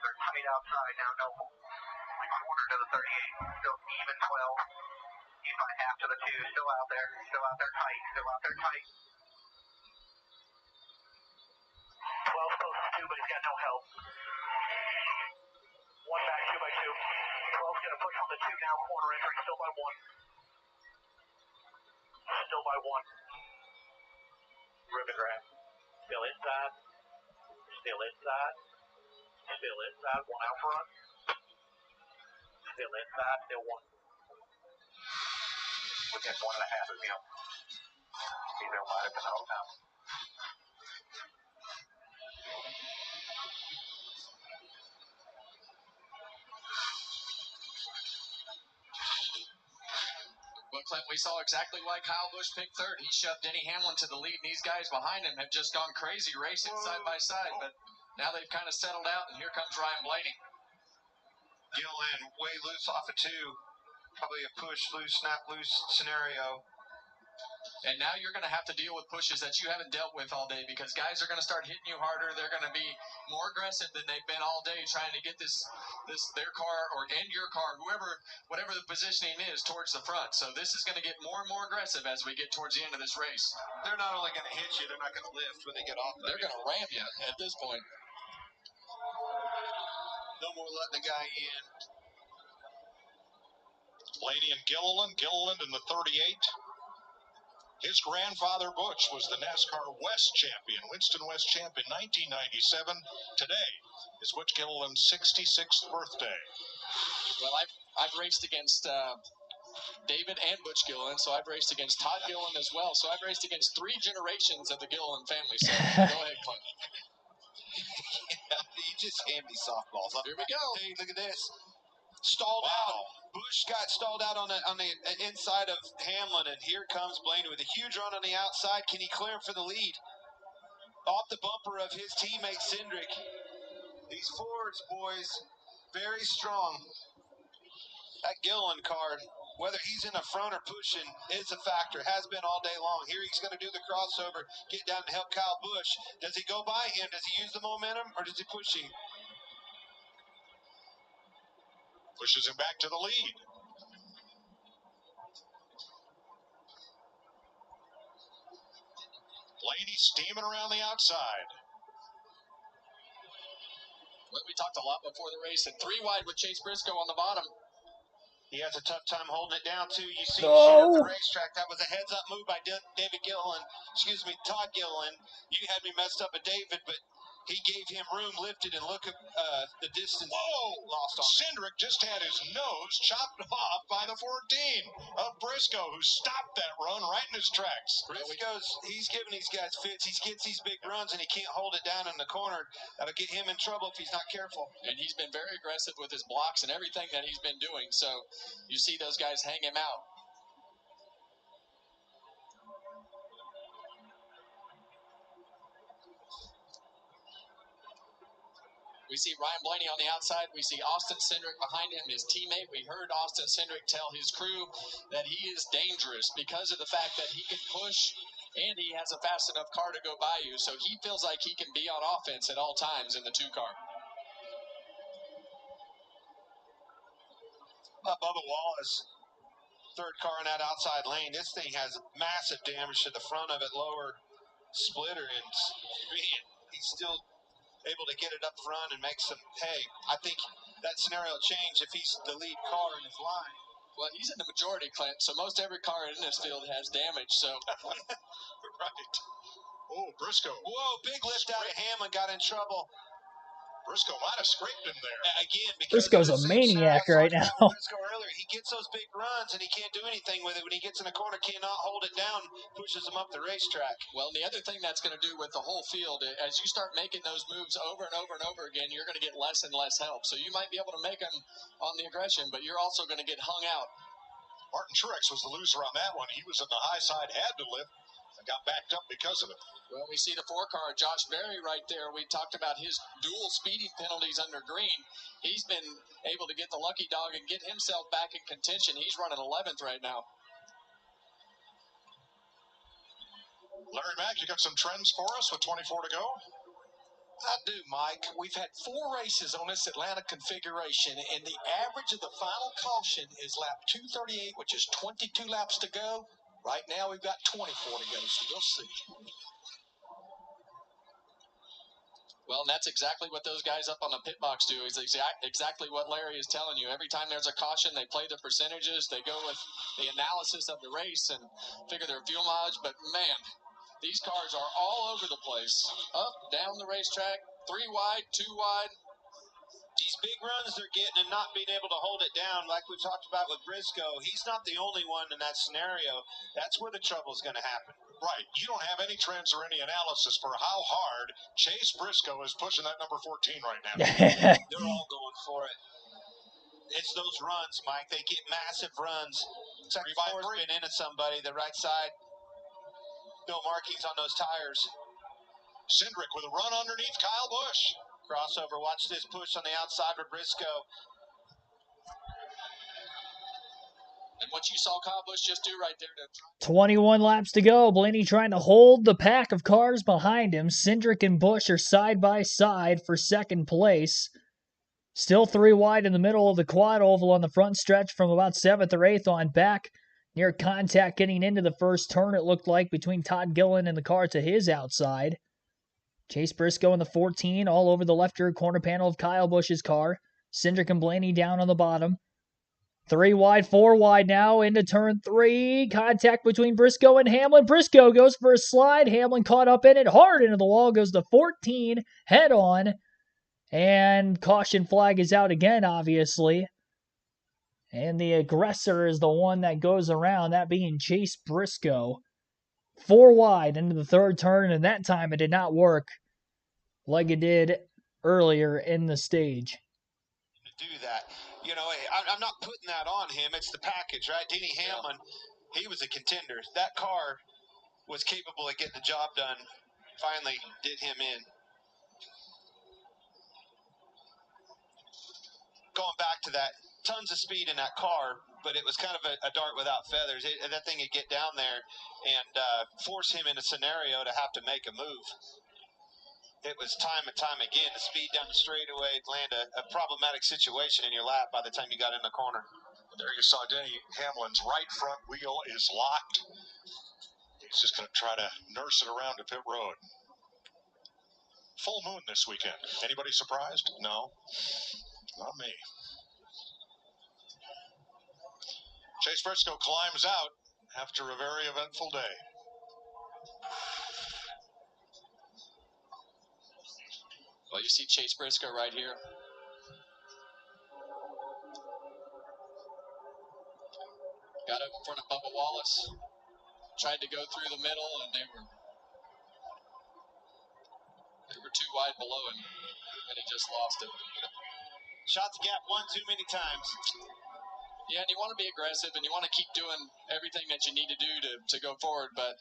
They're tight outside now, no like quarter to the 38. Still even 12. Even by half to the 2. Still out there tight. 12 close to 2, but he's got no help. 1 back, 2 by 2. 12's gonna push on the 2 now, corner entry, still by 1. Still by 1. Ribbon grab. Still inside. Still inside. Still inside. 1 out front. Still inside. Still 1. Within 1.5 of him. He's there wide open hole now. Well, Clint, we saw exactly why Kyle Busch picked third. He shoved Denny Hamlin to the lead, and these guys behind him have just gone crazy racing side by side. But now they've kind of settled out, and here comes Ryan Blaney. Gillen way loose off of 2. Probably a push loose, snap loose scenario. And now you're going to have to deal with pushes that you haven't dealt with all day, because guys are going to start hitting you harder. They're going to be more aggressive than they've been all day, trying to get their car and your car, whatever the positioning is, towards the front. So this is going to get more and more aggressive as we get towards the end of this race. They're not only going to hit you, they're not going to lift when they get off. They're going to ram you at this point. No more letting the guy in. Blaney and Gilliland in the 38. His grandfather, Butch, was the NASCAR West champion, Winston West champ in 1997. Today is Butch Gilliland's 66th birthday. Well, I've raced against David and Butch Gilliland, so I've raced against Todd Gilliland as well. So I've raced against 3 generations of the Gilliland family. So go ahead, Clint. You just hand me softballs. Here we go. Hey, look at this. Stalled out. Busch got stalled out on the inside of Hamlin, and here comes Blaney with a huge run on the outside. Can he clear him for the lead? Off the bumper of his teammate Cindric. These Fords, boys, very strong. That Gilliland car, whether he's in the front or pushing, is a factor. Has been all day long. Here he's going to do the crossover, get down to help Kyle Busch. Does he go by him? Does he use the momentum, or does he push him? Pushes him back to the lead. Blaney steaming around the outside. Well, we talked a lot before the race, and 3 wide with Chase Briscoe on the bottom. He has a tough time holding it down, too. You see him shoot up the racetrack. That was a heads-up move by Todd Gilliland. You had me messed up at David, but he gave him room, lifted, and look at the distance. Whoa! Lost on Cindric just had his nose chopped off by the 14 of Briscoe, who stopped that run right in his tracks. He's giving these guys fits. He gets these big runs, and he can't hold it down in the corner. That'll get him in trouble if he's not careful. And he's been very aggressive with his blocks and everything that he's been doing. So you see those guys hang him out. We see Ryan Blaney on the outside. We see Austin Cindric behind him, his teammate. We heard Austin Cindric tell his crew that he is dangerous because of the fact that he can push and he has a fast enough car to go by you. So he feels like he can be on offense at all times in the 2 car. Bubba Wallace, third car in that outside lane. This thing has massive damage to the front of it, lower splitter, and he's still able to get it up front and make some hay. I think that scenario will change if he's the lead car in his line. Well, he's in the majority, Clint, so most every car in this field has damage. So, right. Oh, Briscoe. Whoa, big lift out of Hamlin, got in trouble. Briscoe might have scraped him there. Again, because Briscoe's a maniac right now. He gets those big runs and he can't do anything with it. When he gets in the corner, cannot hold it down, pushes him up the racetrack. Well, the other thing that's going to do with the whole field, as you start making those moves over and over and over again, you're going to get less and less help. So you might be able to make them on the aggression, but you're also going to get hung out. Martin Truex was the loser on that one. He was on the high side, had to lift, and got backed up because of it. Well, we see the 4-car, Josh Berry right there. We talked about his dual speeding penalties under green. He's been able to get the lucky dog and get himself back in contention. He's running 11th right now. Larry Mack, you got some trends for us with 24 to go? I do, Mike. We've had 4 races on this Atlanta configuration, and the average of the final caution is lap 238, which is 22 laps to go. Right now, we've got 24 to go, so we'll see. Well, and that's exactly what those guys up on the pit box do. Is exactly what Larry is telling you. Every time there's a caution, they play the percentages. They go with the analysis of the race and figure their fuel mileage. But, man, these cars are all over the place. Up, down the racetrack, 3 wide, 2 wide. These big runs they're getting and not being able to hold it down, like we talked about with Briscoe, he's not the only one in that scenario. That's where the trouble is going to happen. Right. You don't have any trends or any analysis for how hard Chase Briscoe is pushing that number 14 right now. They're all going for it. It's those runs, Mike. They get massive runs. Second four's been into somebody, the right side. No markings on those tires. Cindric with a run underneath Kyle Busch. Crossover. Watch this push on the outside for Briscoe. And what you saw Kyle Busch just do right there. 21 laps to go. Blaney trying to hold the pack of cars behind him. Cindric and Busch are side by side for second place. Still 3 wide in the middle of the quad oval on the front stretch from about 7th or 8th on back. Near contact getting into the first turn, it looked like, between Todd Gilliland and the car to his outside. Chase Briscoe in the 14, all over the left rear corner panel of Kyle Busch's car. Cindric and Blaney down on the bottom. 3 wide, 4 wide now into turn 3. Contact between Briscoe and Hamlin. Briscoe goes for a slide. Hamlin caught up in it. Hard into the wall goes the 14 head on. And caution flag is out again, obviously. And the aggressor is the one that goes around, that being Chase Briscoe. 4 wide into the third turn, and that time it did not work like it did earlier in the stage. To do that. You know, I'm not putting that on him. It's the package, right? Denny Hamlin, he was a contender. That car was capable of getting the job done. Finally did him in. Going back to that, tons of speed in that car, but it was kind of a dart without feathers. That thing would get down there and force him in a scenario to have to make a move. It was time and time again. The speed down the straightaway land a problematic situation in your lap by the time you got in the corner. There you saw Denny Hamlin's right front wheel is locked. He's just going to try to nurse it around to pit road. full moon this weekend. Anybody surprised? No, not me. Chase Briscoe climbs out after a very eventful day. Well, you see Chase Briscoe right here. Got up in front of Bubba Wallace. Tried to go through the middle, and they were too wide below him, and he just lost it. Shot the gap one too many times. Yeah, and you want to be aggressive, and you want to keep doing everything that you need to do to go forward, but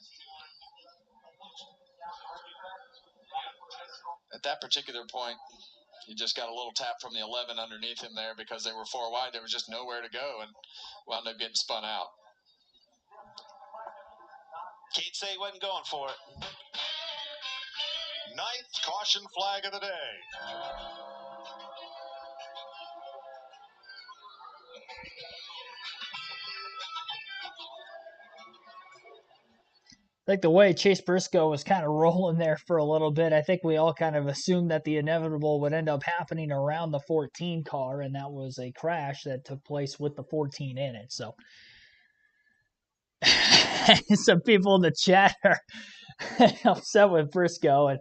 at that particular point, he just got a little tap from the 11 underneath him there because they were 4 wide. There was just nowhere to go, and wound up getting spun out. Can't say he wasn't going for it. 9th caution flag of the day. Like the way Chase Briscoe was kind of rolling there for a little bit, I think we all kind of assumed that the inevitable would end up happening around the 14 car, and that was a crash that took place with the 14 in it. So some people in the chat are upset with Briscoe, and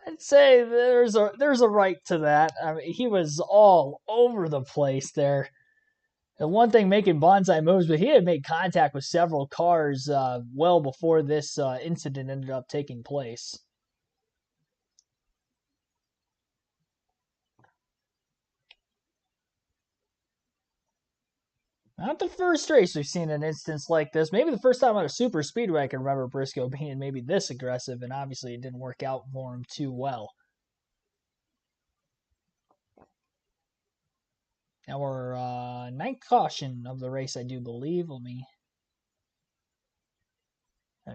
I'd say there's a right to that. I mean, he was all over the place there. The one thing making bonsai moves, but he had made contact with several cars well before this incident ended up taking place. Not the first race we've seen an instance like this. Maybe the first time on a super speedway I can remember Briscoe being maybe this aggressive, and obviously it didn't work out for him too well. Our 9th caution of the race, I do believe. Let me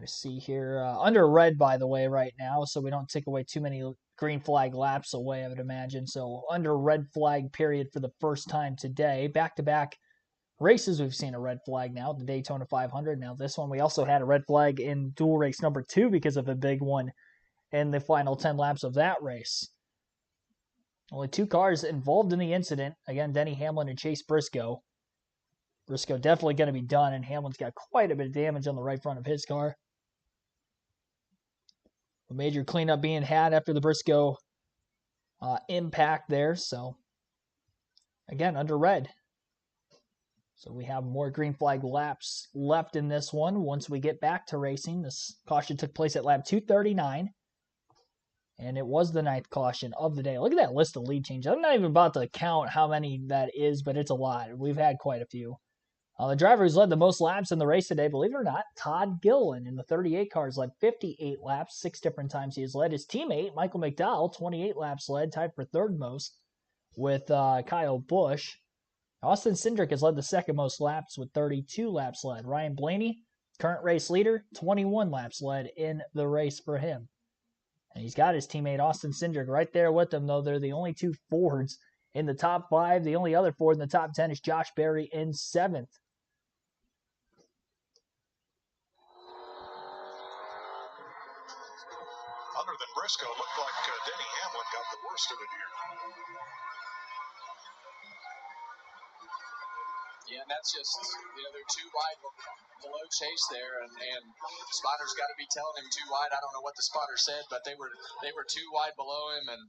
see here. Under red, by the way, right now, so we don't take away too many green flag laps away, I would imagine. So under red flag period for the first time today. Back-to-back races, we've seen a red flag now. The Daytona 500. Now this one, we also had a red flag in dual race number 2 because of a big one in the final 10 laps of that race. Only 2 cars involved in the incident. Again, Denny Hamlin and Chase Briscoe. Briscoe definitely going to be done, and Hamlin's got quite a bit of damage on the right front of his car. A major cleanup being had after the Briscoe impact there. So, again, under red. So we have more green flag laps left in this one. Once we get back to racing, this caution took place at lap 239. And it was the 9th caution of the day. Look at that list of lead changes. I'm not even about to count how many that is, but it's a lot. We've had quite a few. The driver who's led the most laps in the race today, believe it or not, Todd Gilliland in the 38 cars led 58 laps, 6 different times he has led. His teammate, Michael McDowell, 28 laps led, tied for 3rd most with Kyle Busch. Austin Cindric has led the 2nd most laps with 32 laps led. Ryan Blaney, current race leader, 21 laps led in the race for him. And he's got his teammate Austin Cindric right there with him, though they're the only 2 Fords in the top 5. The only other Ford in the top 10 is Josh Berry in 7th. Other than Briscoe, looked like Denny Hamlin got the worst of it here. Yeah, and that's just, they're 2 wide below Chase there, and spotter's got to be telling him 2 wide. I don't know what the spotter said, but they were 2 wide below him, and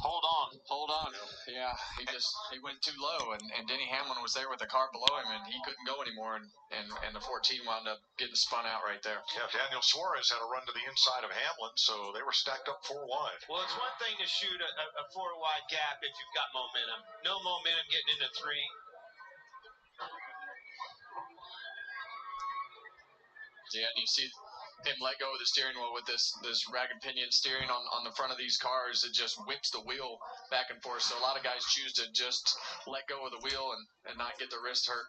hold on. Yeah, he went too low, and Denny Hamlin was there with the car below him, and he couldn't go anymore, and the 14 wound up getting spun out right there. Yeah, Daniel Suarez had a run to the inside of Hamlin, so they were stacked up 4 wide. Well, it's one thing to shoot a 4 wide gap if you've got momentum. No momentum getting into 3. Yeah, and you see him let go of the steering wheel with this ragged pinion steering on the front of these cars. It just whips the wheel back and forth. So a lot of guys choose to just let go of the wheel and not get their wrist hurt.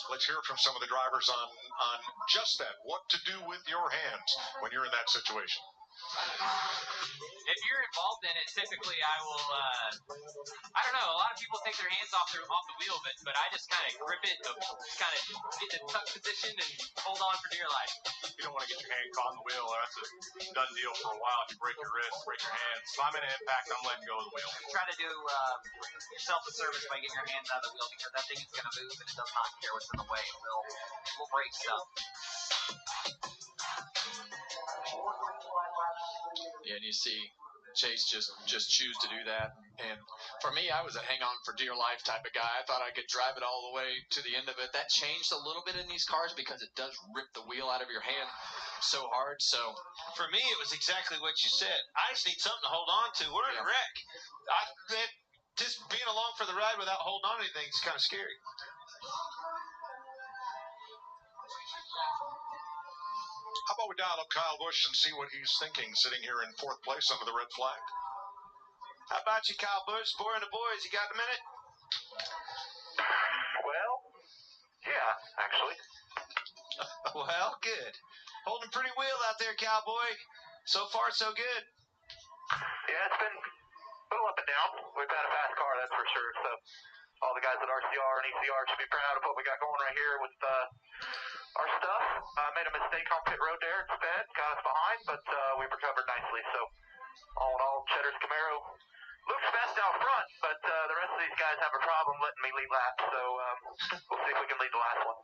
Let's hear from some of the drivers on just that, what to do with your hands when you're in that situation. If you're involved in it, typically I will, I don't know, a lot of people take their hands off the wheel, but I just kind of grip it, just kind of get in a tuck position and hold on for dear life. You don't want to get your hand caught in the wheel. That's a done deal for a while. If you break your wrist, break your hands. If I'm in impact, I'm letting go of the wheel. Try to do yourself a service by getting your hands out of the wheel because that thing is going to move and it does not care what's in the way. We'll break stuff. Yeah, and you see Chase just choose to do that. And for me, I was a hang on for dear life type of guy. I thought I could drive it all the way to the end of it. That changed a little bit in these cars because it does rip the wheel out of your hand so hard. So for me, it was exactly what you said. I just need something to hold on to. We're in a wreck. Just being along for the ride without holding on to anything is kind of scary. How about we dial up Kyle Busch and see what he's thinking sitting here in fourth place under the red flag? How about you, Kyle Busch? Boy and the boys, you got a minute? Well, yeah, actually. Well, good. Holding pretty wheel out there, cowboy. So far, so good. Yeah, it's been a little up and down. We've had a fast car, that's for sure. So all the guys at RCR and ECR should be proud of what we got going right here with our stuff. Made a mistake on pit road there instead, got us behind, but we recovered nicely. So all in all, Cheddar's Camaro looks best out front, but the rest of these guys have a problem letting me lead laps. So we'll see if we can lead the last one.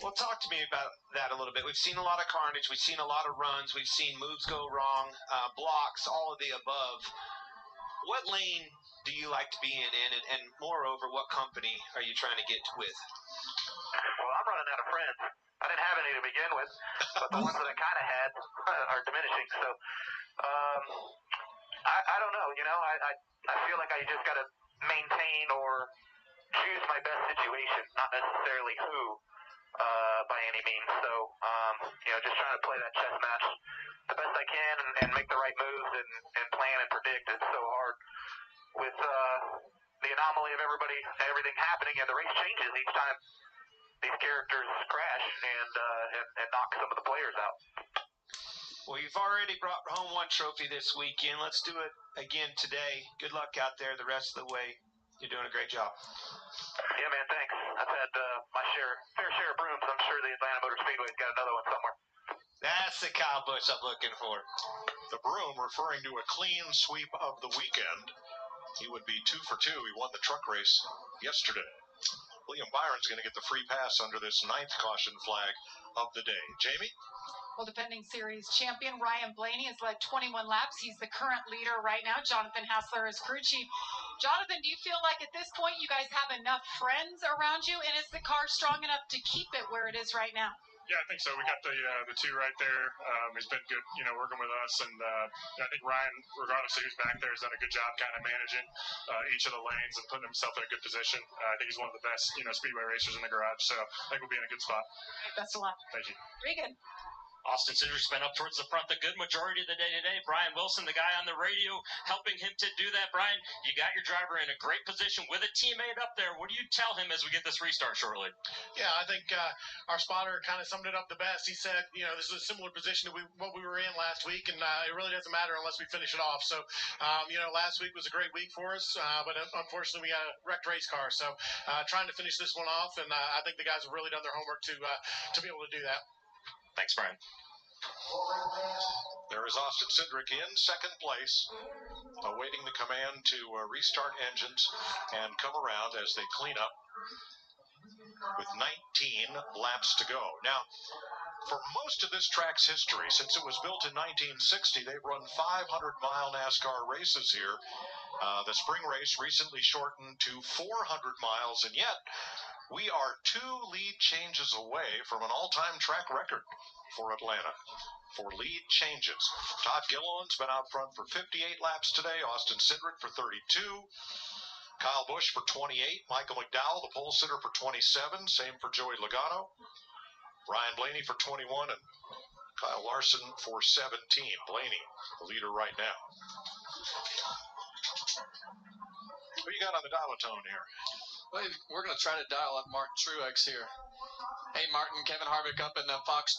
Well, talk to me about that a little bit. We've seen a lot of carnage. We've seen a lot of runs. We've seen moves go wrong, blocks, all of the above. What lane do you like to be in, and moreover, what company are you trying to get with? Well, I'm running out of friends. I didn't have any to begin with, but the ones that I kind of had are diminishing. So I don't know. You know, I feel like I just got to maintain or choose my best situation, not necessarily who by any means. So, you know, just trying to play that chess match the best I can and make the right moves and plan and predict. It's so hard with the anomaly of everything happening, and the race changes each time these characters crash and knock some of the players out. Well, you've already brought home one trophy this weekend. Let's do it again today. Good luck out there the rest of the way. You're doing a great job. Yeah, man, thanks. I've had my fair share of brooms. I'm sure the Atlanta Motor Speedway's got another one somewhere. That's the Kyle Busch I'm looking for. The broom referring to a clean sweep of the weekend. He would be 2 for 2. He won the truck race yesterday. William Byron's going to get the free pass under this 9th caution flag of the day. Jamie? Well, defending series champion Ryan Blaney has led 21 laps. He's the current leader right now. Jonathan Hassler is crew chief. Jonathan, do you feel like at this point you guys have enough friends around you, and is the car strong enough to keep it where it is right now? Yeah, I think so. We got the two right there. He's been good, you know, working with us, and I think Ryan, regardless of who's back there, has done a good job kind of managing each of the lanes and putting himself in a good position. I think he's one of the best, you know, speedway racers in the garage, so I think we'll be in a good spot. Right, best of luck. Thank you. Regan. Austin Cindric's been up towards the front the good majority of the day today. Brian Wilson, the guy on the radio, helping him to do that. Brian, you got your driver in a great position with a teammate up there. What do you tell him as we get this restart shortly? Yeah, I think our spotter kind of summed it up the best. He said, you know, this is a similar position to what we were in last week, and it really doesn't matter unless we finish it off. So, you know, last week was a great week for us, but unfortunately we got a wrecked race car. So trying to finish this one off, and I think the guys have really done their homework to be able to do that. Thanks, Brian. There is Austin Cindric in second place, awaiting the command to restart engines and come around as they clean up with 19 laps to go. Now, for most of this track's history, since it was built in 1960, they've run 500-mile NASCAR races here. The spring race recently shortened to 400 miles, and yet we are 2 lead changes away from an all-time track record for Atlanta for lead changes. Todd Gilliland's been out front for 58 laps today. Austin Cindric for 32. Kyle Busch for 28. Michael McDowell, the pole sitter, for 27. Same for Joey Logano. Ryan Blaney for 21. And Kyle Larson for 17. Blaney, the leader right now. Who you got on the dial-a-tone here? Well, we're going to try to dial up Martin Truex here. Hey, Martin, Kevin Harvick up in the Fox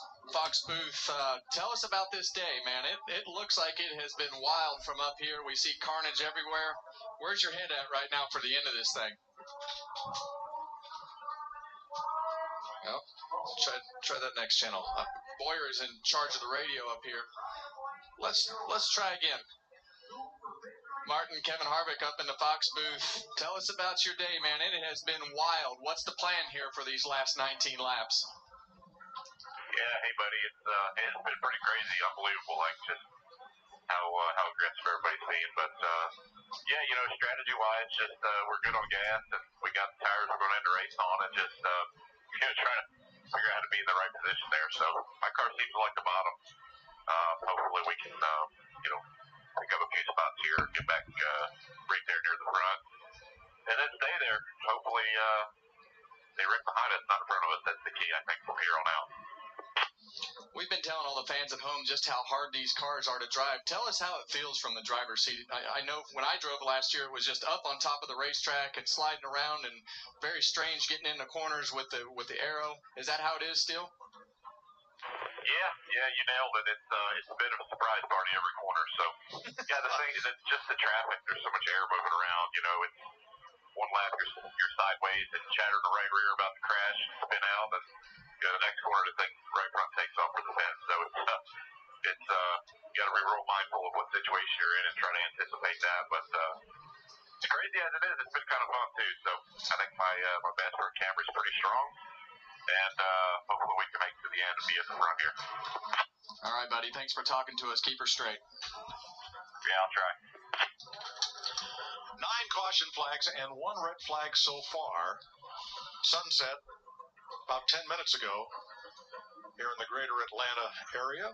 booth. Tell us about this day, man. It looks like it has been wild from up here. We see carnage everywhere. Where's your head at right now for the end of this thing? Oh, try that next channel. Boyer is in charge of the radio up here. Let's try again. Martin, Kevin Harvick up in the Fox booth. Tell us about your day, man. It has been wild. What's the plan here for these last 19 laps? Yeah, hey buddy, it's been pretty crazy, unbelievable, like just how aggressive everybody's being. But yeah, you know, strategy-wise, just we're good on gas, and we got the tires we're going to end the race on, and just you know, trying to figure out how to be in the right position there. So my car seems to like the bottom. Hopefully we can you know, pick up a few spots here, get back right there near the front, and then stay there. Hopefully they right behind us, not in front of us. That's the key, I think, from here on out. We've been telling all the fans at home just how hard these cars are to drive. Tell us how it feels from the driver's seat. I know when I drove last year, it was just up on top of the racetrack and sliding around, and very strange getting into corners with the arrow. Is that how it is still? Yeah, you nailed it. It's a bit of a surprise party every corner. So yeah, the thing is, it's just the traffic. There's so much air moving around. You know, it's one lap you're sideways and chatter in the right rear about to crash, spin out, and you know, the next corner the thing right front takes off for the fence. So it's you got to be real mindful of what situation you're in and try to anticipate that. But it's crazy as it is. It's been kind of fun too. So I think my Bassford Camry's pretty strong, and hopefully we can make it to the end and be at the front here. All right, buddy. Thanks for talking to us. Keep her straight. Yeah, I'll try. 9 caution flags and 1 red flag so far. Sunset about 10 minutes ago here in the greater Atlanta area.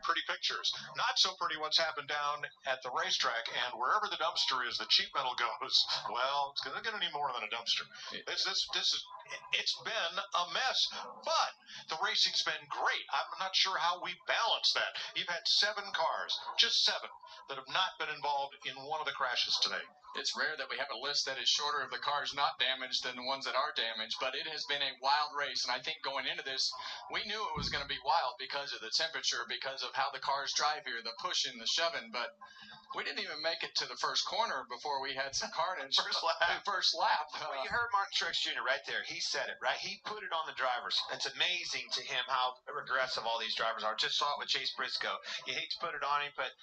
Pretty pictures. Not so pretty what's happened down at the racetrack, and wherever the dumpster is, the cheap metal goes. Well, it's going to need more than a dumpster. It's been a mess, but the racing's been great. I'm not sure how we balance that. You've had 7 cars, just 7, that have not been involved in one of the crashes today. It's rare that we have a list that is shorter of the cars not damaged than the ones that are damaged, but it has been a wild race, and I think going into this, we knew it was going to be wild because of the temperature, because of how the cars drive here, the pushing, the shoving, but we didn't even make it to the first corner before we had some carnage. First lap. Well, you heard Martin Truex Jr. right there. He said it, right? He put it on the drivers. It's amazing to him how aggressive all these drivers are. Just saw it with Chase Briscoe. You hate to put it on him, but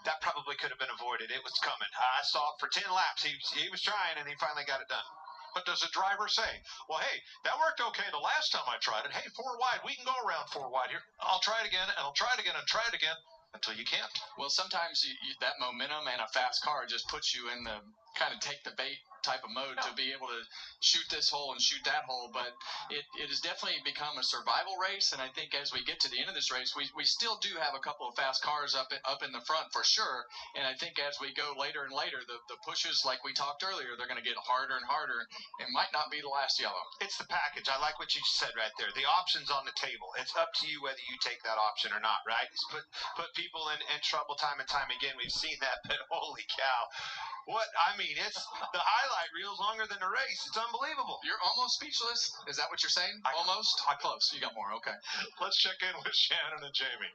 that probably could have been avoided. It was coming. I saw it for 10 laps. He was trying, and he finally got it done. But does a driver say, well, hey, that worked okay the last time I tried it. Hey, 4 wide, we can go around 4 wide here. I'll try it again, and I'll try it again, and try it again, until you can't. Well, sometimes that momentum and a fast car just puts you in the kind of take the bait type of mode to be able to shoot this hole and shoot that hole, but it has definitely become a survival race, and I think as we get to the end of this race, we still do have a couple of fast cars up in the front for sure, and I think as we go later and later, the pushes, like we talked earlier, they're going to get harder and harder. It might not be the last yellow. It's the package. I like what you said right there. The option's on the table. It's up to you whether you take that option or not, right? It's put people in trouble time and time again. We've seen that, but holy cow. It's the highlight reel's longer than the race. It's unbelievable. You're almost speechless. Is that what you're saying? Almost? Close. You got more. Okay. Let's check in with Shannon and Jamie.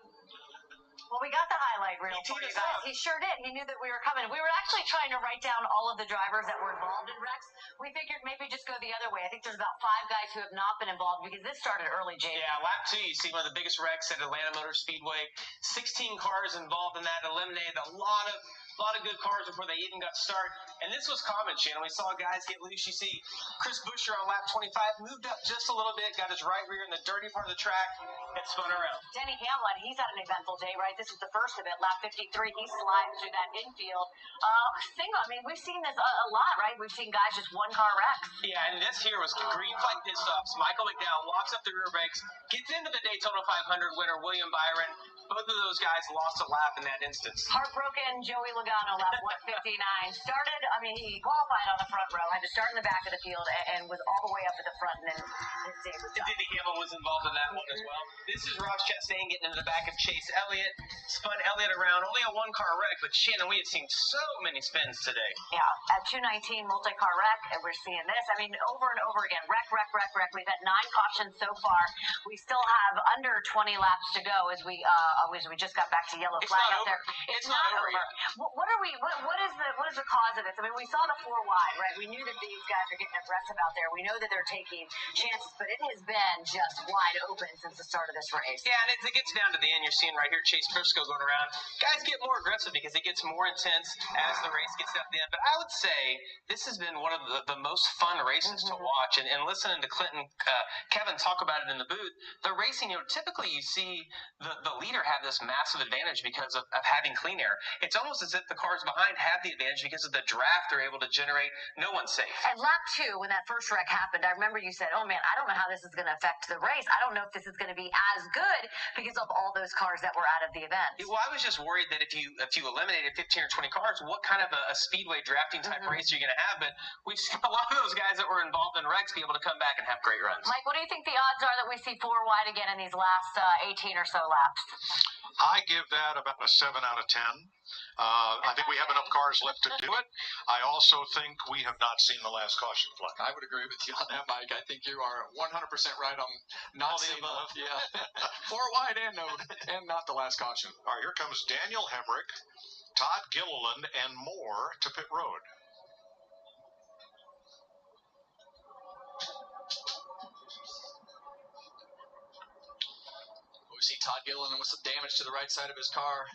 Well, we got the highlight reel for you guys. He sure did. He knew that we were coming. We were actually trying to write down all of the drivers that were involved in wrecks. We figured maybe just go the other way. I think there's about 5 guys who have not been involved because this started early, Jamie. Yeah, lap 2, you see one of the biggest wrecks at Atlanta Motor Speedway. 16 cars involved in that, eliminated a lot of good cars before they even got started. And this was common, Shannon. We saw guys get loose. You see Chris Buescher on lap 25 moved up just a little bit, got his right rear in the dirty part of the track, and spun around. Denny Hamlin, he's had an eventful day, right? This is the first of it. Lap 53, he slides through that infield. We've seen this a lot, right? We've seen guys just one-car wrecks. Yeah, and this here was green flag pit stops. Michael McDowell walks up the rear brakes, gets into the Daytona 500 winner, William Byron. Both of those guys lost a lap in that instance. Heartbroken Joey Logano, lap 159, started, he qualified on the front row, had to start in the back of the field, and was all the way up at the front, and then his day was done. Denny Hamlin was involved in that one as well. This is Ross Chastain getting into the back of Chase Elliott, spun Elliott around, only a one-car wreck, but Shannon, we had seen so many spins today. Yeah, at 219, multi-car wreck, and we're seeing this. Over and over again, wreck. We've had 9 cautions so far. We still have under 20 laps to go as we just got back to yellow flag out there. It's not over yet. What is the cause of this? We saw the 4 wide, right? We knew that these guys are getting aggressive out there. We know that they're taking chances, but it has been just wide open since the start of this race. Yeah, and it gets down to the end. You're seeing right here Chase Briscoe going around. Guys get more aggressive because it gets more intense as the race gets down to the end. But I would say this has been one of the most fun races to watch. And listening to Clinton, Kevin talk about it in the booth, the racing, typically you see the leader have this massive advantage because of having clean air. It's almost as if the cars behind have the advantage because of the draft they're able to generate. No one's safe. At lap 2, when that first wreck happened, I remember you said, oh man, I don't know how this is going to affect the race. I don't know if this is going to be as good because of all those cars that were out of the event. Well, I was just worried that if you eliminated 15 or 20 cars, what kind of a speedway drafting type race are you going to have? But we've seen a lot of those guys that were involved in wrecks be able to come back and have great runs. Mike, what do you think the odds are that we see 4 wide again in these last 18 or so laps? I give that about a 7 out of 10. I think we have enough cars left to do it. I also think we have not seen the last caution flag. I would agree with you on that, Mike. I think you are 100% right on not seeing above. Yeah, 4 wide and not the last caution. All right, here comes Daniel Hemrick, Todd Gilliland, and more to pit road. We see Todd Gilliland with some damage to the right side of his car.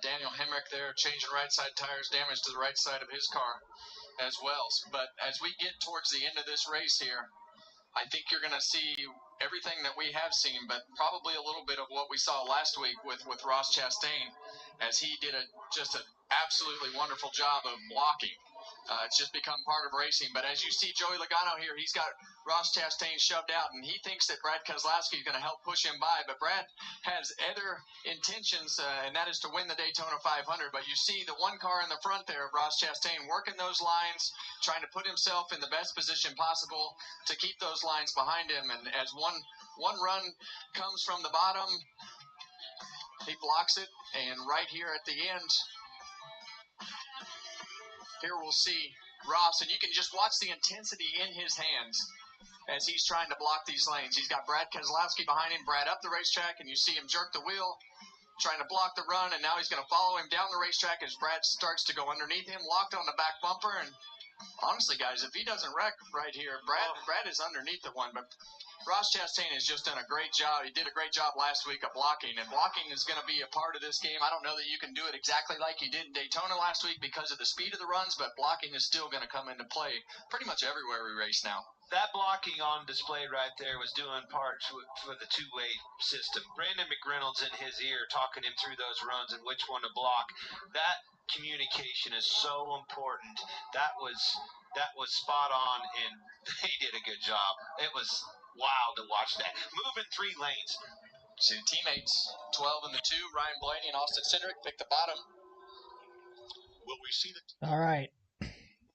Daniel Hemrick there changing right side tires, damage to the right side of his car as well. But as we get towards the end of this race here, I think you're going to see everything that we have seen, but probably a little bit of what we saw last week with Ross Chastain, as he did just an absolutely wonderful job of blocking. It's just become part of racing. But as you see Joey Logano here, he's got Ross Chastain shoved out, and he thinks that Brad Keselowski is going to help push him by. But Brad has other intentions, and that is to win the Daytona 500. But you see the one car in the front there of Ross Chastain working those lines, trying to put himself in the best position possible to keep those lines behind him. And as one run comes from the bottom, he blocks it. And right here at the end, here we'll see Ross, and you can just watch the intensity in his hands as he's trying to block these lanes. He's got Brad Keselowski behind him, Brad up the racetrack, and you see him jerk the wheel, trying to block the run, and now he's going to follow him down the racetrack as Brad starts to go underneath him, locked on the back bumper. And honestly, guys, if he doesn't wreck right here, Brad is underneath the one, but Ross Chastain has just done a great job. He did a great job last week of blocking, and blocking is going to be a part of this game. I don't know that you can do it exactly like you did in Daytona last week because of the speed of the runs, but blocking is still going to come into play pretty much everywhere we race now. That blocking on display right there was doing part for the two-way system. Brandon McReynolds in his ear talking him through those runs and which one to block. That communication is so important. That was spot on, and they did a good job. It was wild to watch that. Moving 3 lanes. See the teammates, 12 and the 2, Ryan Blaney and Austin Cindric pick the bottom. Will we see the... All right.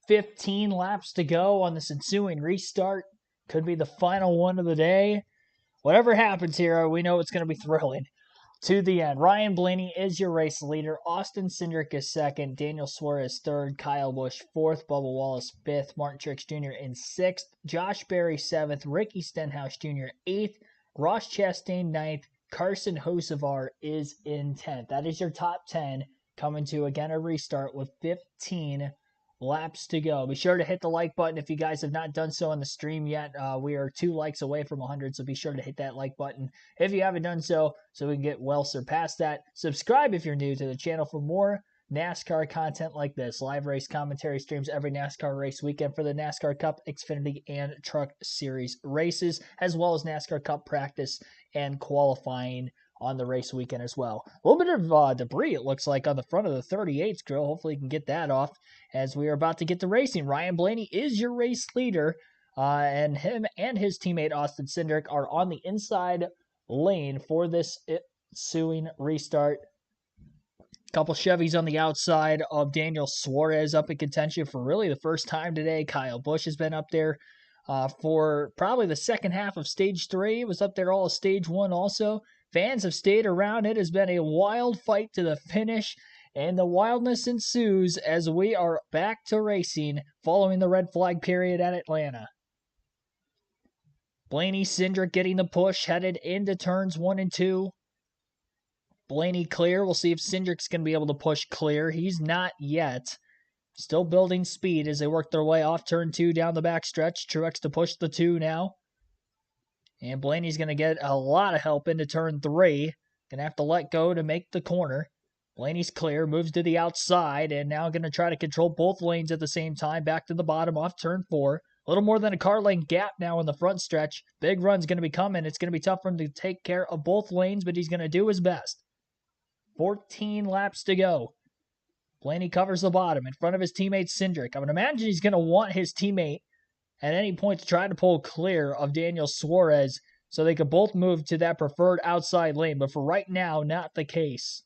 15 laps to go on this ensuing restart. Could be the final one of the day. Whatever happens here, we know it's going to be thrilling to the end. Ryan Blaney is your race leader. Austin Cindric is second. Daniel Suarez third. Kyle Busch fourth. Bubba Wallace fifth. Martin Truex Jr. in sixth. Josh Berry seventh. Ricky Stenhouse Jr. eighth. Ross Chastain ninth. Carson Hocevar is in 10th. That is your top 10 coming to, again, a restart with 15 laps to go. Be sure to hit the like button if you guys have not done so on the stream yet. We are 2 likes away from 100, so be sure to hit that like button if you haven't done so we can get well surpassed that. Subscribe if you're new to the channel for more NASCAR content like this. Live race commentary streams every NASCAR race weekend for the NASCAR Cup, Xfinity, and Truck Series races, as well as NASCAR Cup practice and qualifying on the race weekend as well. A little bit of debris, it looks like, on the front of the 38s grill. Hopefully you can get that off as we are about to get to racing. Ryan Blaney is your race leader, and him and his teammate Austin Cindric are on the inside lane for this ensuing restart. Couple Chevys on the outside of Daniel Suarez up in contention for really the first time today. Kyle Busch has been up there for probably the second half of Stage 3. It was up there all of Stage 1 also. Fans have stayed around. It has been a wild fight to the finish, and the wildness ensues as we are back to racing following the red flag period at Atlanta. Blaney Cindric getting the push, headed into turns 1 and 2. Blaney clear. We'll see if Cindric's going to be able to push clear. He's not yet. Still building speed as they work their way off turn 2 down the backstretch. Truex to push the 2 now. And Blaney's going to get a lot of help into turn 3. Going to have to let go to make the corner. Blaney's clear, moves to the outside, and now going to try to control both lanes at the same time. Back to the bottom off turn 4. A little more than a car length gap now in the front stretch. Big run's going to be coming. It's going to be tough for him to take care of both lanes, but he's going to do his best. 14 laps to go. Blaney covers the bottom in front of his teammate Cindric. I would imagine he's going to want his teammate at any point to try to pull clear of Daniel Suarez so they could both move to that preferred outside lane. But for right now, not the case.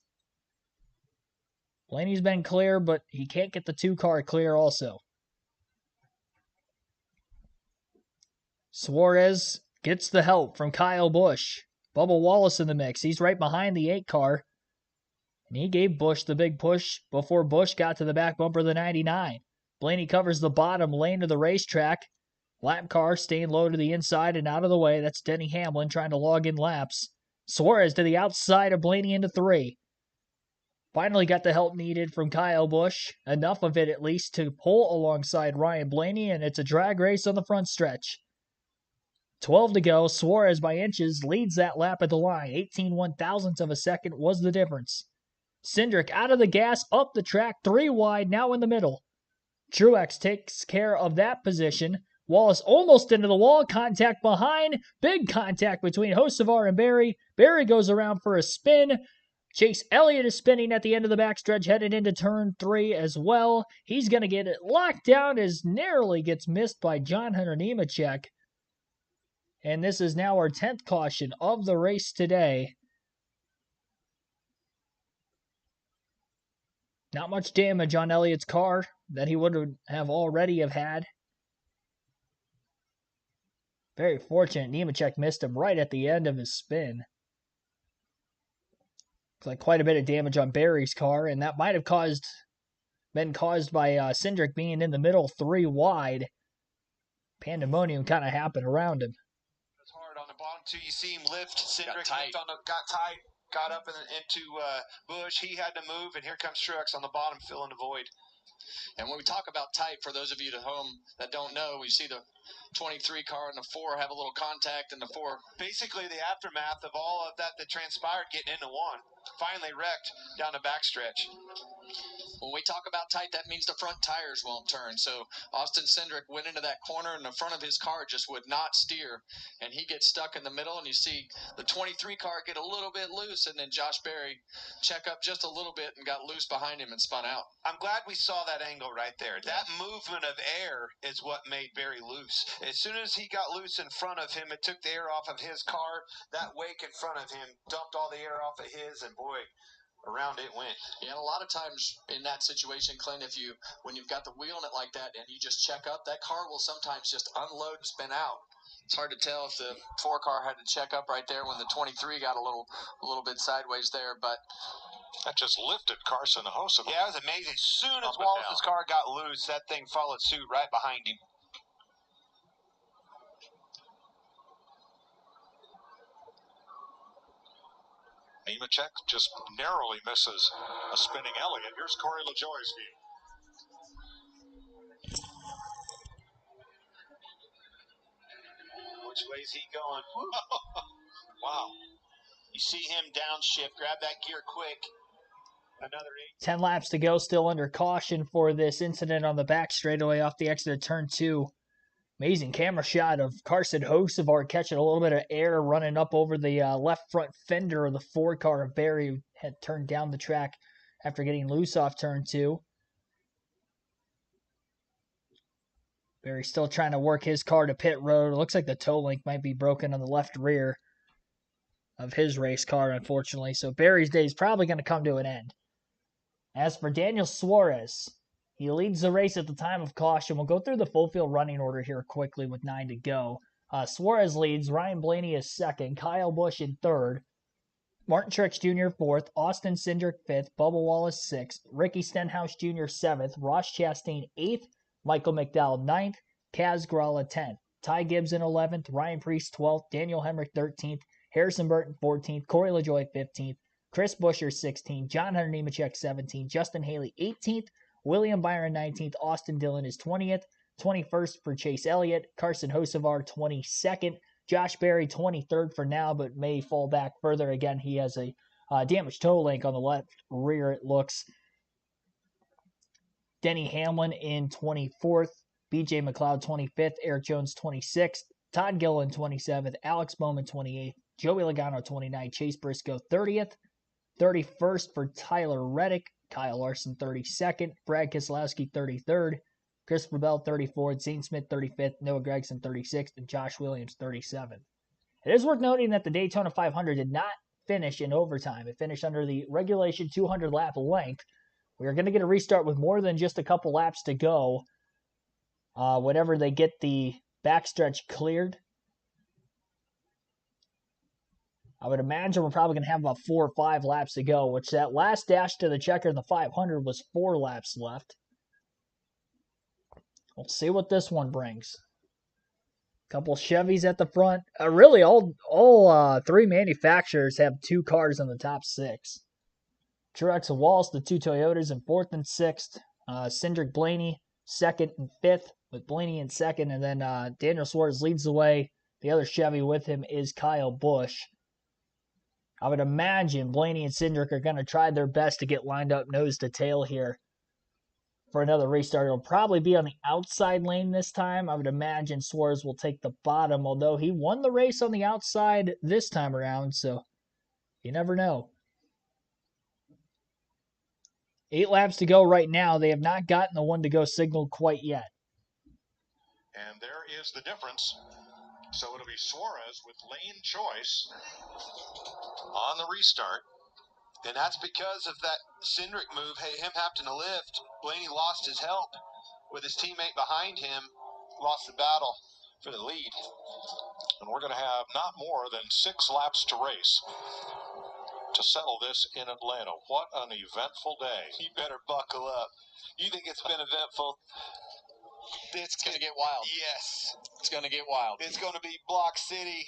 Blaney's been clear, but he can't get the 2-car clear also. Suarez gets the help from Kyle Busch. Bubba Wallace in the mix. He's right behind the 8-car. And he gave Busch the big push before Busch got to the back bumper of the 99. Blaney covers the bottom lane of the racetrack. Lap car staying low to the inside and out of the way. That's Denny Hamlin trying to log in laps. Suarez to the outside of Blaney into 3. Finally got the help needed from Kyle Busch. Enough of it at least to pull alongside Ryan Blaney, and it's a drag race on the front stretch. 12 to go. Suarez by inches leads that lap at the line. 18 one-thousandths of a second was the difference. Cindric out of the gas, up the track, 3 wide, now in the middle. Truex takes care of that position. Wallace almost into the wall, contact behind, big contact between Hocevar and Berry. Berry goes around for a spin. Chase Elliott is spinning at the end of the backstretch, headed into turn 3 as well. He's going to get it locked down as narrowly gets missed by John Hunter Nemechek. And this is now our 10th caution of the race today. Not much damage on Elliott's car that he would have already have had. Very fortunate Nemechek missed him right at the end of his spin. Looks like quite a bit of damage on Berry's car, and that might have been caused by Cindric being in the middle 3 wide. Pandemonium kind of happened around him. It's hard on the bottom two. You see him lift. Cindric got tight, got up into Busch. He had to move, and here comes Truex on the bottom filling the void. And when we talk about tight, for those of you at home that don't know, we see the 23 car and the 4 have a little contact, and the 4. Basically, the aftermath of all of that transpired getting into 1. Finally wrecked down the backstretch. When we talk about tight, that means the front tires won't turn. So Austin Cindric went into that corner, and the front of his car just would not steer, and he gets stuck in the middle, and you see the 23 car get a little bit loose, and then Josh Berry check up just a little bit and got loose behind him and spun out. I'm glad we saw that angle right there. That movement of air is what made Berry loose. As soon as he got loose in front of him, it took the air off of his car. That wake in front of him dumped all the air off of his, and boy, around it went. Yeah, and a lot of times in that situation, Clint, when you've got the wheel in it like that and you just check up, that car will sometimes just unload and spin out. It's hard to tell if the 4 car had to check up right there when the 23 got a little bit sideways there, but that just lifted Carson Hocevar. Yeah, it was amazing. As soon as Wallace's car got loose, that thing followed suit right behind him. Nemechek just narrowly misses a spinning Elliott. Here's Corey LaJoie's view. Which way is he going? Wow. You see him downshift, grab that gear quick. Another 10 laps to go, still under caution for this incident on the back straightaway off the exit of turn 2. Amazing camera shot of Carson Hocevar catching a little bit of air running up over the left front fender of the 4 car of Berry, who had turned down the track after getting loose off turn 2. Berry still trying to work his car to pit road. It looks like the toe link might be broken on the left rear of his race car, unfortunately. So Berry's day is probably going to come to an end. As for Daniel Suarez, he leads the race at the time of caution. We'll go through the full field running order here quickly with 9 to go. Suarez leads. Ryan Blaney is second. Kyle Busch in third. Martin Truex Jr. fourth. Austin Cindric fifth. Bubba Wallace sixth. Ricky Stenhouse Jr. seventh. Ross Chastain eighth. Michael McDowell ninth. Kaz Grala 10th. Ty Gibbs in 11th. Ryan Preece 12th. Daniel Hemrick 13th. Harrison Burton 14th. Corey LaJoie 15th. Chris Buescher 16th. John Hunter Nemechek 17th. Justin Haley 18th. William Byron 19th. Austin Dillon is 20th. 21st for Chase Elliott. Carson Hocevar 22nd. Josh Berry 23rd for now, but may fall back further. Again, he has a damaged toe link on the left rear, it looks. Denny Hamlin in 24th. BJ McLeod 25th. Eric Jones 26th. Todd Gilliland 27th. Alex Bowman 28th. Joey Logano 29th. Chase Briscoe 30th. 31st for Tyler Reddick. Kyle Larson 32nd. Brad Keselowski 33rd. Christopher Bell 34th. Zane Smith 35th. Noah Gragson 36th. And Josh Williams 37th. It is worth noting that the Daytona 500 did not finish in overtime. It finished under the regulation 200 lap length. We are going to get a restart with more than just a couple laps to go. Whenever they get the backstretch cleared. I would imagine we're probably going to have about 4 or 5 laps to go, which that last dash to the checker in the 500 was 4 laps left. We'll see what this one brings. Couple Chevys at the front. Really, all 3 manufacturers have 2 cars in the top 6. Truex and Wallace, the 2 Toyotas in 4th and 6th. Cindric Blaney, 2nd and 5th, with Blaney in 2nd. And then Daniel Suarez leads the way. The other Chevy with him is Kyle Busch. I would imagine Blaney and Cindric are going to try their best to get lined up nose to tail here for another restart. It'll probably be on the outside lane this time. I would imagine Suarez will take the bottom, although he won the race on the outside this time around, so you never know. 8 laps to go right now. They have not gotten the 1 to go signal quite yet. And there is the difference. So it'll be Suarez with lane choice on the restart. And that's because of that Cindric move, him having to lift. Blaney lost his help with his teammate behind him, lost the battle for the lead. And we're going to have not more than 6 laps to race to settle this in Atlanta. What an eventful day. You better buckle up. You think it's been eventful? It's going to get wild. Yes. It's going to get wild. It's going to be Block City.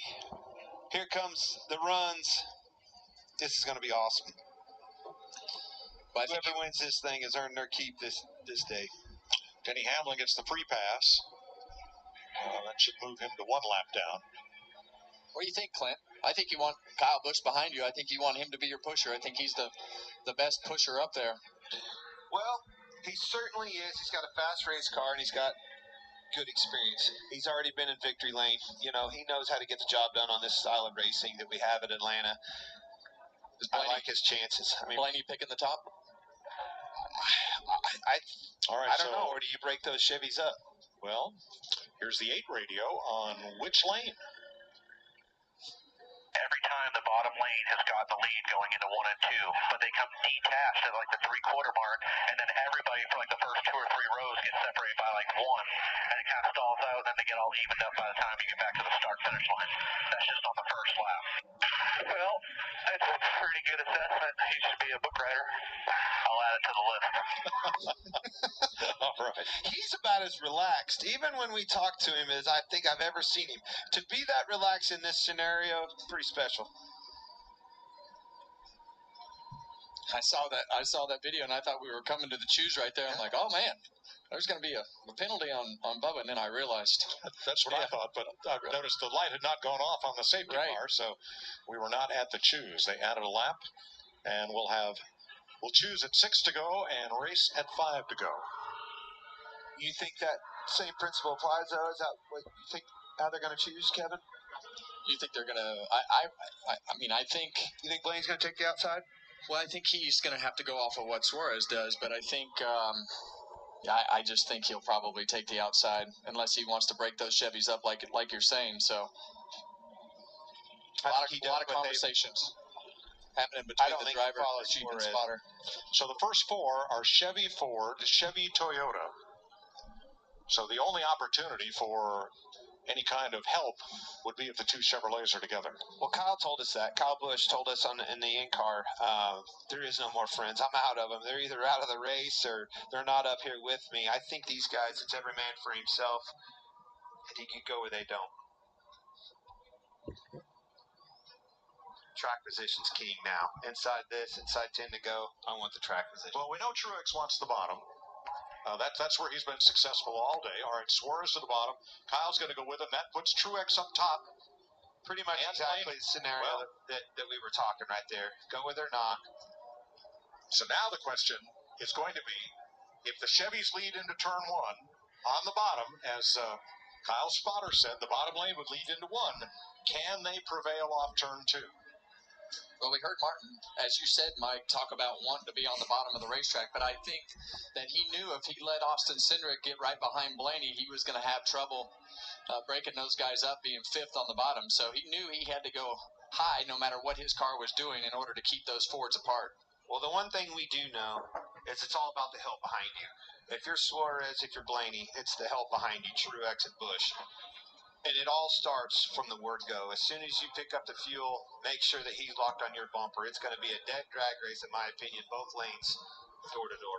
Here comes the runs. This is going to be awesome. But whoever wins this thing has earned their keep this day. Denny Hamlin gets the free pass. That should move him to 1 lap down. What do you think, Clint? I think you want Kyle Busch behind you. I think you want him to be your pusher. I think he's the best pusher up there. Well, he certainly is. He's got a fast race car, and he's got good experience. He's already been in victory lane. You know, he knows how to get the job done on this style of racing that we have at Atlanta. I like his chances. I mean, Blaney picking the top? I don't know. Or do you break those Chevys up? Well, here's the 8 radio on which lane. Every time the bottom lane has got the lead going into 1 and 2, but they come detached at like the 3/4 mark, and then everybody for like the first 2 or 3 rows gets separated by like 1, and it kind of stalls out, and then they get all evened up by the time you get back to the start-finish line. That's just on the first lap. Well, that's a pretty good assessment. He should be a book writer. I'll add it to the list. All right. He's about as relaxed, even when we talk to him, as I think I've ever seen him. To be that relaxed in this scenario, pretty special. I saw that video, and I thought we were coming to the choose right there. I'm like, oh, man, there's going to be a penalty on Bubba, and then I realized. That's what I thought, but I noticed the light had not gone off on the safety car, so we were not at the choose. They added a lap, and we'll choose at 6 to go and race at 5 to go. You think that same principle applies, though? Is that what you think how they're going to choose, Kevin? You think they're going to I think... You think Blaine's going to take the outside? Well, I think he's going to have to go off of what Suarez does, but I think, I just think he'll probably take the outside unless he wants to break those Chevys up like you're saying. So, a lot of conversations. happening I between don't the think driver he follows and the Jeep and Suarez. spotter. So the first four are Chevy, Ford, Chevy, Toyota. So the only opportunity for any kind of help would be if the two Chevrolets are together. Well, Kyle told us that. Kyle Busch told us in the in-car, there is no more friends. I'm out of them. They're either out of the race or they're not up here with me. I think these guys, it's every man for himself. I think you go where they don't. Track position's king now. Inside 10 to go. I want the track position. Well, we know Truex wants the bottom. That's where he's been successful all day. All right, Suarez to the bottom. Kyle's going to go with him. That puts Truex up top. Pretty much exactly the scenario that we were talking right there. Go with or not. So now the question is going to be, if the Chevys lead into turn one on the bottom, as Kyle's spotter said, the bottom lane would lead into one. Can they prevail off turn two? Well, we heard Martin, as you said, Mike, talk about wanting to be on the bottom of the racetrack, but I think that he knew if he let Austin Cindric get right behind Blaney, he was going to have trouble breaking those guys up, being fifth on the bottom. So he knew he had to go high no matter what his car was doing in order to keep those Fords apart. Well, the one thing we do know is it's all about the help behind you. If you're Suarez, if you're Blaney, it's the help behind you, Truex and Busch. And it all starts from the word go. As soon as you pick up the fuel, make sure that he's locked on your bumper. It's going to be a dead drag race, in my opinion, both lanes, door to door.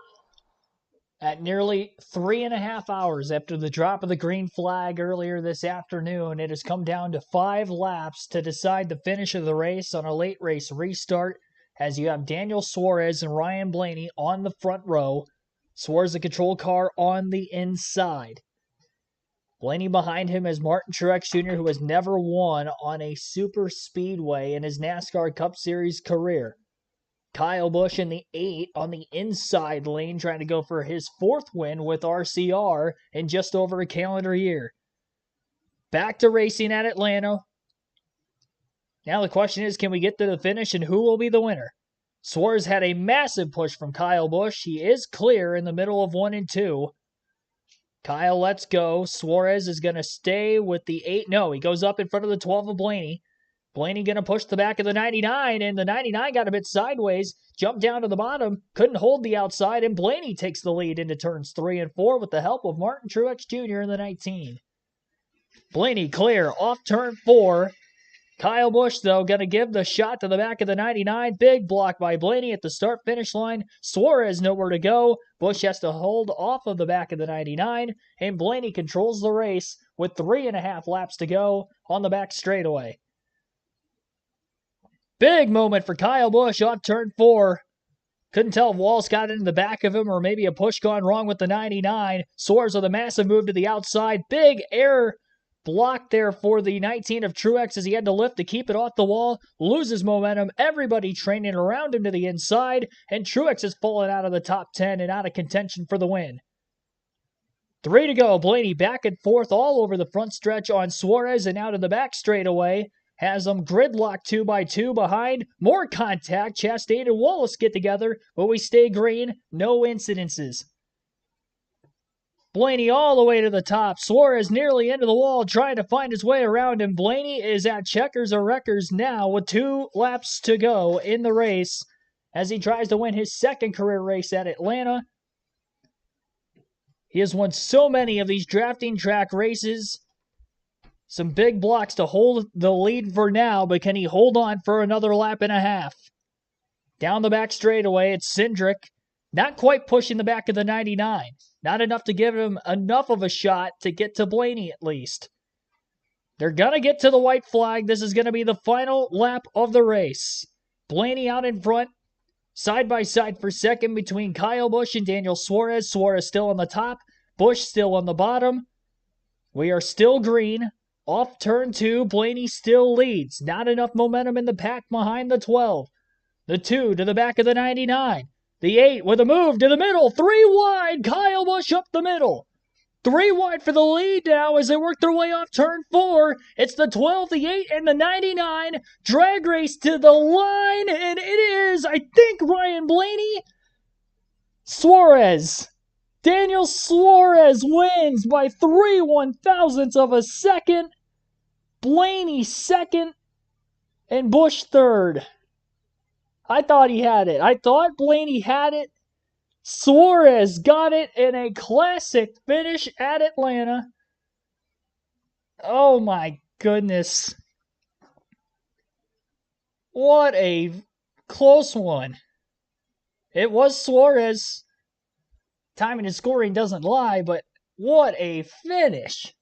At nearly 3.5 hours after the drop of the green flag earlier this afternoon, it has come down to 5 laps to decide the finish of the race on a late race restart, as you have Daniel Suarez and Ryan Blaney on the front row. Suarez, the control car, on the inside. Blaney behind him is Martin Truex Jr., who has never won on a super speedway in his NASCAR Cup Series career. Kyle Busch in the 8 on the inside lane, trying to go for his 4th win with RCR in just over a calendar year. Back to racing at Atlanta. Now the question is, can we get to the finish and who will be the winner? Suarez had a massive push from Kyle Busch. He is clear in the middle of 1 and 2. Kyle lets go. Suarez is going to stay with the 8. No, he goes up in front of the 12 of Blaney. Blaney going to push the back of the 99, and the 99 got a bit sideways, jumped down to the bottom, couldn't hold the outside, and Blaney takes the lead into turns 3 and 4 with the help of Martin Truex Jr. in the 19. Blaney clear off turn 4. Kyle Busch, though, going to give the shot to the back of the 99. Big block by Blaney at the start-finish line. Suarez nowhere to go. Busch has to hold off of the back of the 99, and Blaney controls the race with 3.5 laps to go on the back straightaway. Big moment for Kyle Busch off turn 4. Couldn't tell if Walls got into the back of him or maybe a push gone wrong with the 99. Suarez with a massive move to the outside. Big air block there for the 19 of Truex as he had to lift to keep it off the wall. Loses momentum. Everybody training around him to the inside. And Truex has fallen out of the top 10 and out of contention for the win. 3 to go. Blaney back and forth all over the front stretch on Suarez and out of the back straightaway. Has them gridlocked 2 by 2 behind. More contact. Chastain and Wallace get together, but we stay green. No incidences. Blaney all the way to the top. Suarez nearly into the wall, trying to find his way around him. Blaney is at checkers or wreckers now with 2 laps to go in the race as he tries to win his 2nd career race at Atlanta. He has won so many of these drafting track races. Some big blocks to hold the lead for now, but can he hold on for another lap and a half? Down the back straightaway, it's Cindric. Not quite pushing the back of the 99. Not enough to give him enough of a shot to get to Blaney at least. They're going to get to the white flag. This is going to be the final lap of the race. Blaney out in front. Side by side for second between Kyle Busch and Daniel Suarez. Suarez still on the top. Busch still on the bottom. We are still green. Off turn 2, Blaney still leads. Not enough momentum in the pack behind the 12. The 2 to the back of the 99. The 8 with a move to the middle. 3 wide. Kyle Busch up the middle. 3 wide for the lead now as they work their way off turn 4. It's the 12, the 8, and the 99. Drag race to the line, and it is, I think, Ryan Blaney. Suarez. Daniel Suarez wins by 3 1/1000ths of a second. Blaney second, and Busch third. I thought he had it. I thought Blaney had it. Suarez got it in a classic finish at Atlanta. Oh my goodness. What a close one. It was Suarez. Timing and scoring doesn't lie, but what a finish.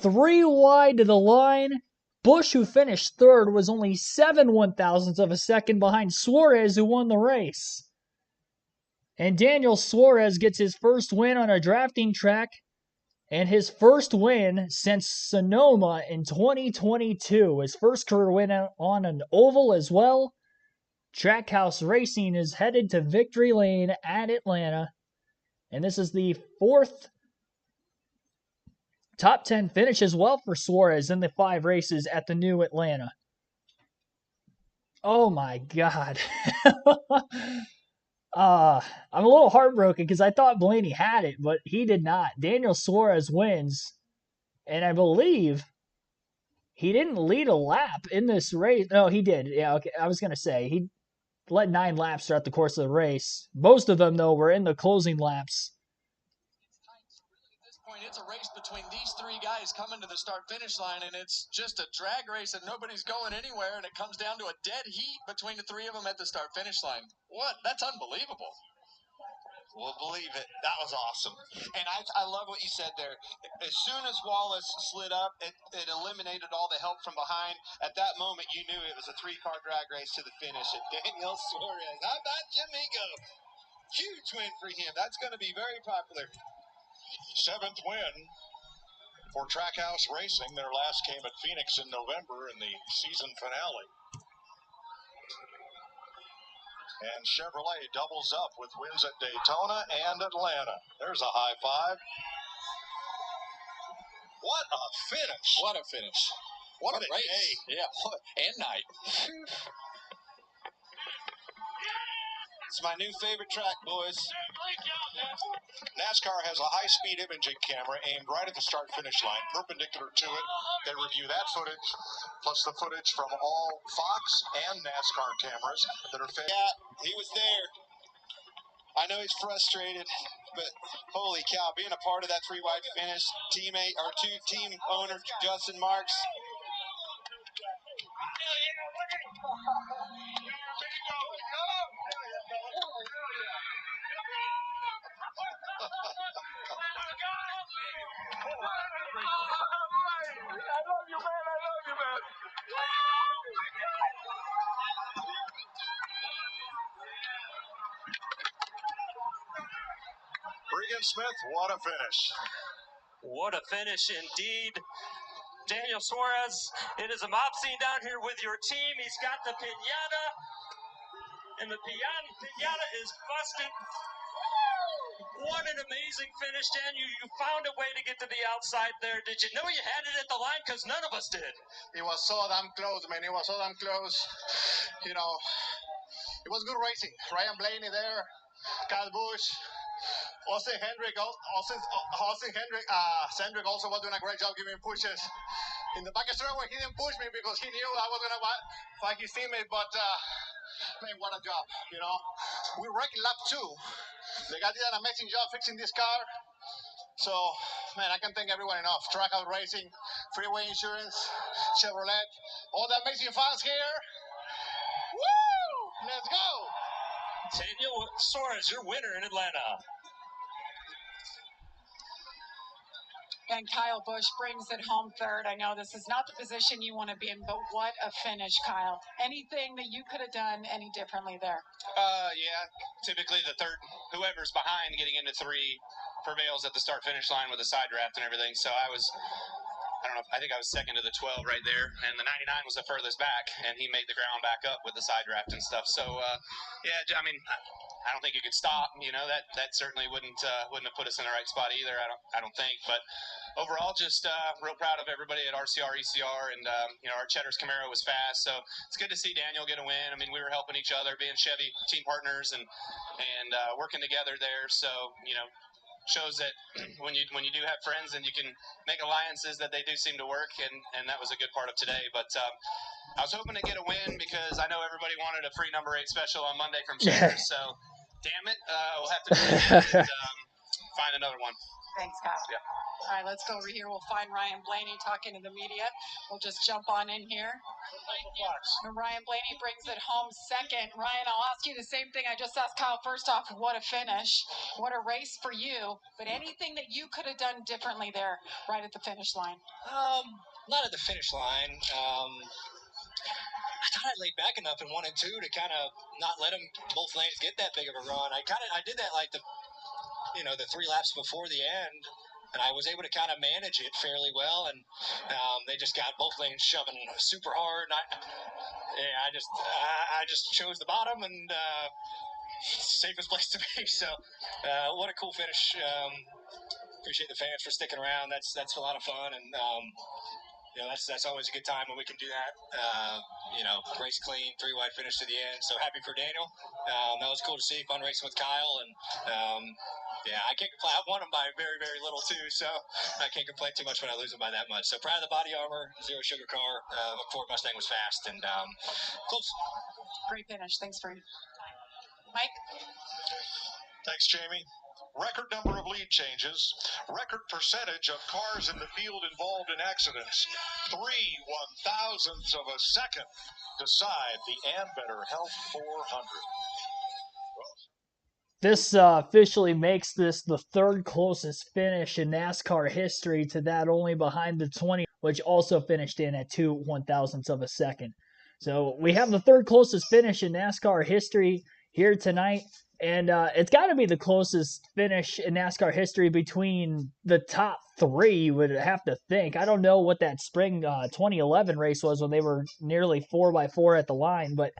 3 wide to the line. Busch, who finished third, was only 7/1000ths of a second behind Suarez, who won the race. And Daniel Suarez gets his first win on a drafting track and his first win since Sonoma in 2022. His first career win on an oval as well. Trackhouse Racing is headed to Victory Lane at Atlanta. And this is the 4th top 10 finish as well for Suarez in the 5 races at the new Atlanta. Oh my God. I'm a little heartbroken because I thought Blaney had it, but he did not. Daniel Suarez wins, and I believe he didn't lead a lap in this race. No, he did. Yeah, okay. I was going to say he led 9 laps throughout the course of the race. Most of them, though, were in the closing laps. It's a race between these 3 guys coming to the start-finish line, and it's just a drag race, and nobody's going anywhere, and it comes down to a dead heat between the 3 of them at the start-finish line. What? That's unbelievable. We'll believe it. That was awesome. And I love what you said there. As soon as Wallace slid up, it eliminated all the help from behind. At that moment, you knew it was a 3-car drag race to the finish. And Daniel Suarez, how about Jamigo? Huge win for him. That's going to be very popular. 7th win for Trackhouse Racing. Their last came at Phoenix in November in the season finale. And Chevrolet doubles up with wins at Daytona and Atlanta. There's a high five. What a finish. What a finish. What a race. Day. Yeah, and night. It's my new favorite track, boys. NASCAR has a high-speed imaging camera aimed right at the start-finish line, perpendicular to it. They review that footage, plus the footage from all Fox and NASCAR cameras that are fed. Yeah, he was there. I know he's frustrated, but holy cow, being a part of that 3-wide finish, team owner Justin Marks. Regan Smith, what a finish. What a finish indeed. Daniel Suarez, it is a mob scene down here with your team. He's got the piñata, and the piñata is busted. What an amazing finish, Dan. You found a way to get to the outside there. Did you know you had it at the line? Because none of us did. It was so damn close, man. It was so damn close. You know, it was good racing. Ryan Blaney there, Kyle Busch, Austin Hendrick also was doing a great job giving pushes. In the back straightaway, he didn't push me because he knew I was going to fight his teammate, but man, what a job, you know. We wrecked lap 2. The guy did an amazing job fixing this car. So, man, I can thank everyone enough. Trackhouse Racing, Freeway Insurance, Chevrolet, all the amazing fans here. Woo! Let's go! Daniel Suarez, your winner in Atlanta. And Kyle Busch brings it home third. I know this is not the position you want to be in, but what a finish, Kyle. Anything that you could have done any differently there? Yeah, typically the third, whoever's behind getting into 3 prevails at the start-finish line with a side draft and everything. So I think I was second to the 12 right there, and the 99 was the furthest back, and he made the ground back up with the side draft and stuff. So, yeah, I mean, I don't think you could stop. You know, that certainly wouldn't have put us in the right spot either. I don't think. But overall, just real proud of everybody at RCR, ECR, and you know, our Cheddar's Camaro was fast. So it's good to see Daniel get a win. I mean, we were helping each other, being Chevy team partners, and working together there. So you know, shows that when you do have friends and you can make alliances, that they do seem to work, and that was a good part of today. But I was hoping to get a win because I know everybody wanted a free number 8 special on Monday from Chambers. So, damn it, we'll have to do it and find another one. Thanks, Kyle. Yeah. All right, let's go over here. We'll find Ryan Blaney talking to the media. We'll just jump on in here. And Ryan Blaney brings it home second. Ryan, I'll ask you the same thing I just asked Kyle. First off, what a finish. What a race for you. But anything that you could have done differently there right at the finish line? Not at the finish line. I thought I laid back enough in 1 and 2 to kind of not let them both lanes get that big of a run. I did that like the 3 laps before the end, and I was able to kind of manage it fairly well. And they just got both lanes shoving super hard. And I just chose the bottom and safest place to be. So what a cool finish. Appreciate the fans for sticking around. That's a lot of fun, and that's always a good time when we can do that. Race clean, 3 wide finish to the end. So happy for Daniel. That was cool to see. Fun racing with Kyle, and I can't complain. I won him by very, very little too, so I can't complain too much when I lose him by that much. So proud of the body armor, zero sugar car. Ford Mustang was fast and close. Great finish. Thanks for Mike. Thanks, Jamie. Record number of lead changes, record percentage of cars in the field involved in accidents, 3 1,000ths of a second decide the Ambetter Health 400. This officially makes this the 3rd closest finish in NASCAR history to that only behind the 20, which also finished in at 2 1,000ths of a second. So we have the 3rd closest finish in NASCAR history here tonight. And it's got to be the closest finish in NASCAR history between the top 3, you would have to think. I don't know what that spring 2011 race was when they were nearly 4x4 at the line, but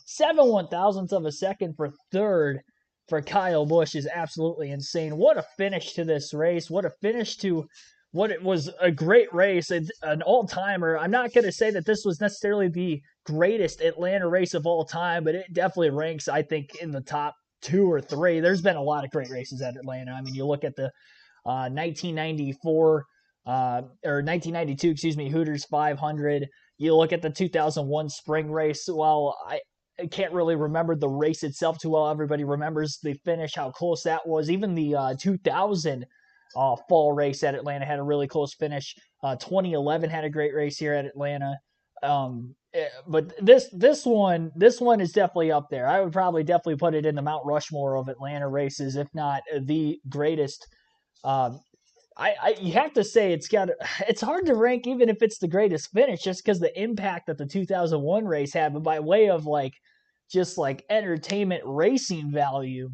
7 1,000ths of a second for 3rd for Kyle Busch is absolutely insane. What a finish to this race. What a finish to what it was a great race. It's an all-timer. I'm not going to say that this was necessarily the greatest Atlanta race of all time, but it definitely ranks, I think, in the top 2 or 3. There's been a lot of great races at Atlanta. I mean, you look at the 1992, Hooters 500. You look at the 2001 spring race. Well, I can't really remember the race itself too well. Everybody remembers the finish, how close that was. Even the 2000 fall race at Atlanta had a really close finish. 2011 had a great race here at Atlanta. But this one is definitely up there. I would probably definitely put it in the Mount Rushmore of Atlanta races, if not the greatest. You have to say it's hard to rank even if it's the greatest finish, just because the impact that the 2001 race had. But by way of just entertainment racing value,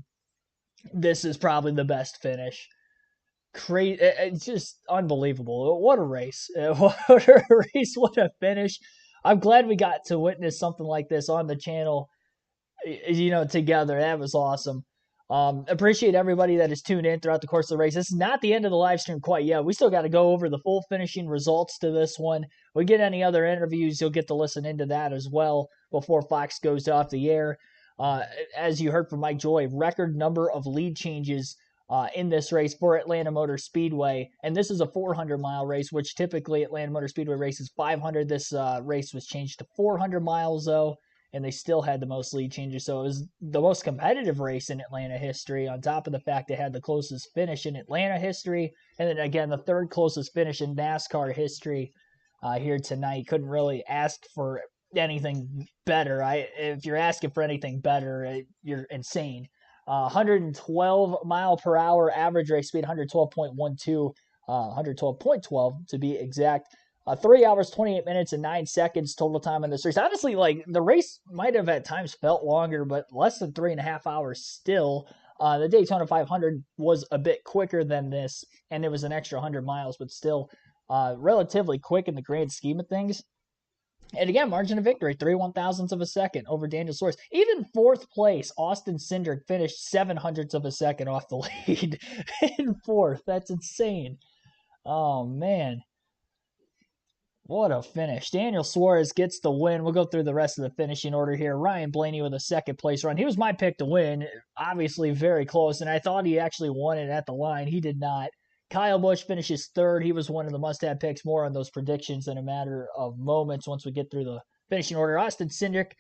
this is probably the best finish. Crazy, it's just unbelievable. What a race! What a race! What a finish! I'm glad we got to witness something like this on the channel, together. That was awesome. Appreciate everybody that is tuned in throughout the course of the race. This is not the end of the live stream quite yet. We still got to go over the full finishing results to this one. If we get any other interviews, you'll get to listen into that as well before Fox goes off the air. As you heard from Mike Joy, record number of lead changes in this race for Atlanta Motor Speedway. And this is a 400-mile race, which typically Atlanta Motor Speedway race is 500. This race was changed to 400 miles, though, and they still had the most lead changes. So it was the most competitive race in Atlanta history, on top of the fact it had the closest finish in Atlanta history. And then, again, the 3rd closest finish in NASCAR history here tonight. Couldn't really ask for anything better. If you're asking for anything better, you're insane. 112 mile per hour average race speed, 112.12, 112.12 to be exact. 3 hours, 28 minutes, and 9 seconds total time in this race. Honestly, the race might have at times felt longer, but less than 3.5 hours still. The Daytona 500 was a bit quicker than this, and it was an extra 100 miles, but still relatively quick in the grand scheme of things. And again, margin of victory, 3 1,000ths of a second over Daniel Suarez. Even 4th place, Austin Cindric finished 700ths of a second off the lead in 4th. That's insane. Oh, man. What a finish. Daniel Suarez gets the win. We'll go through the rest of the finishing order here. Ryan Blaney with a 2nd place run. He was my pick to win. Obviously very close, and I thought he actually won it at the line. He did not. Kyle Busch finishes 3rd. He was one of the must-have picks, more on those predictions in a matter of moments once we get through Finishing order, Austin Cindric,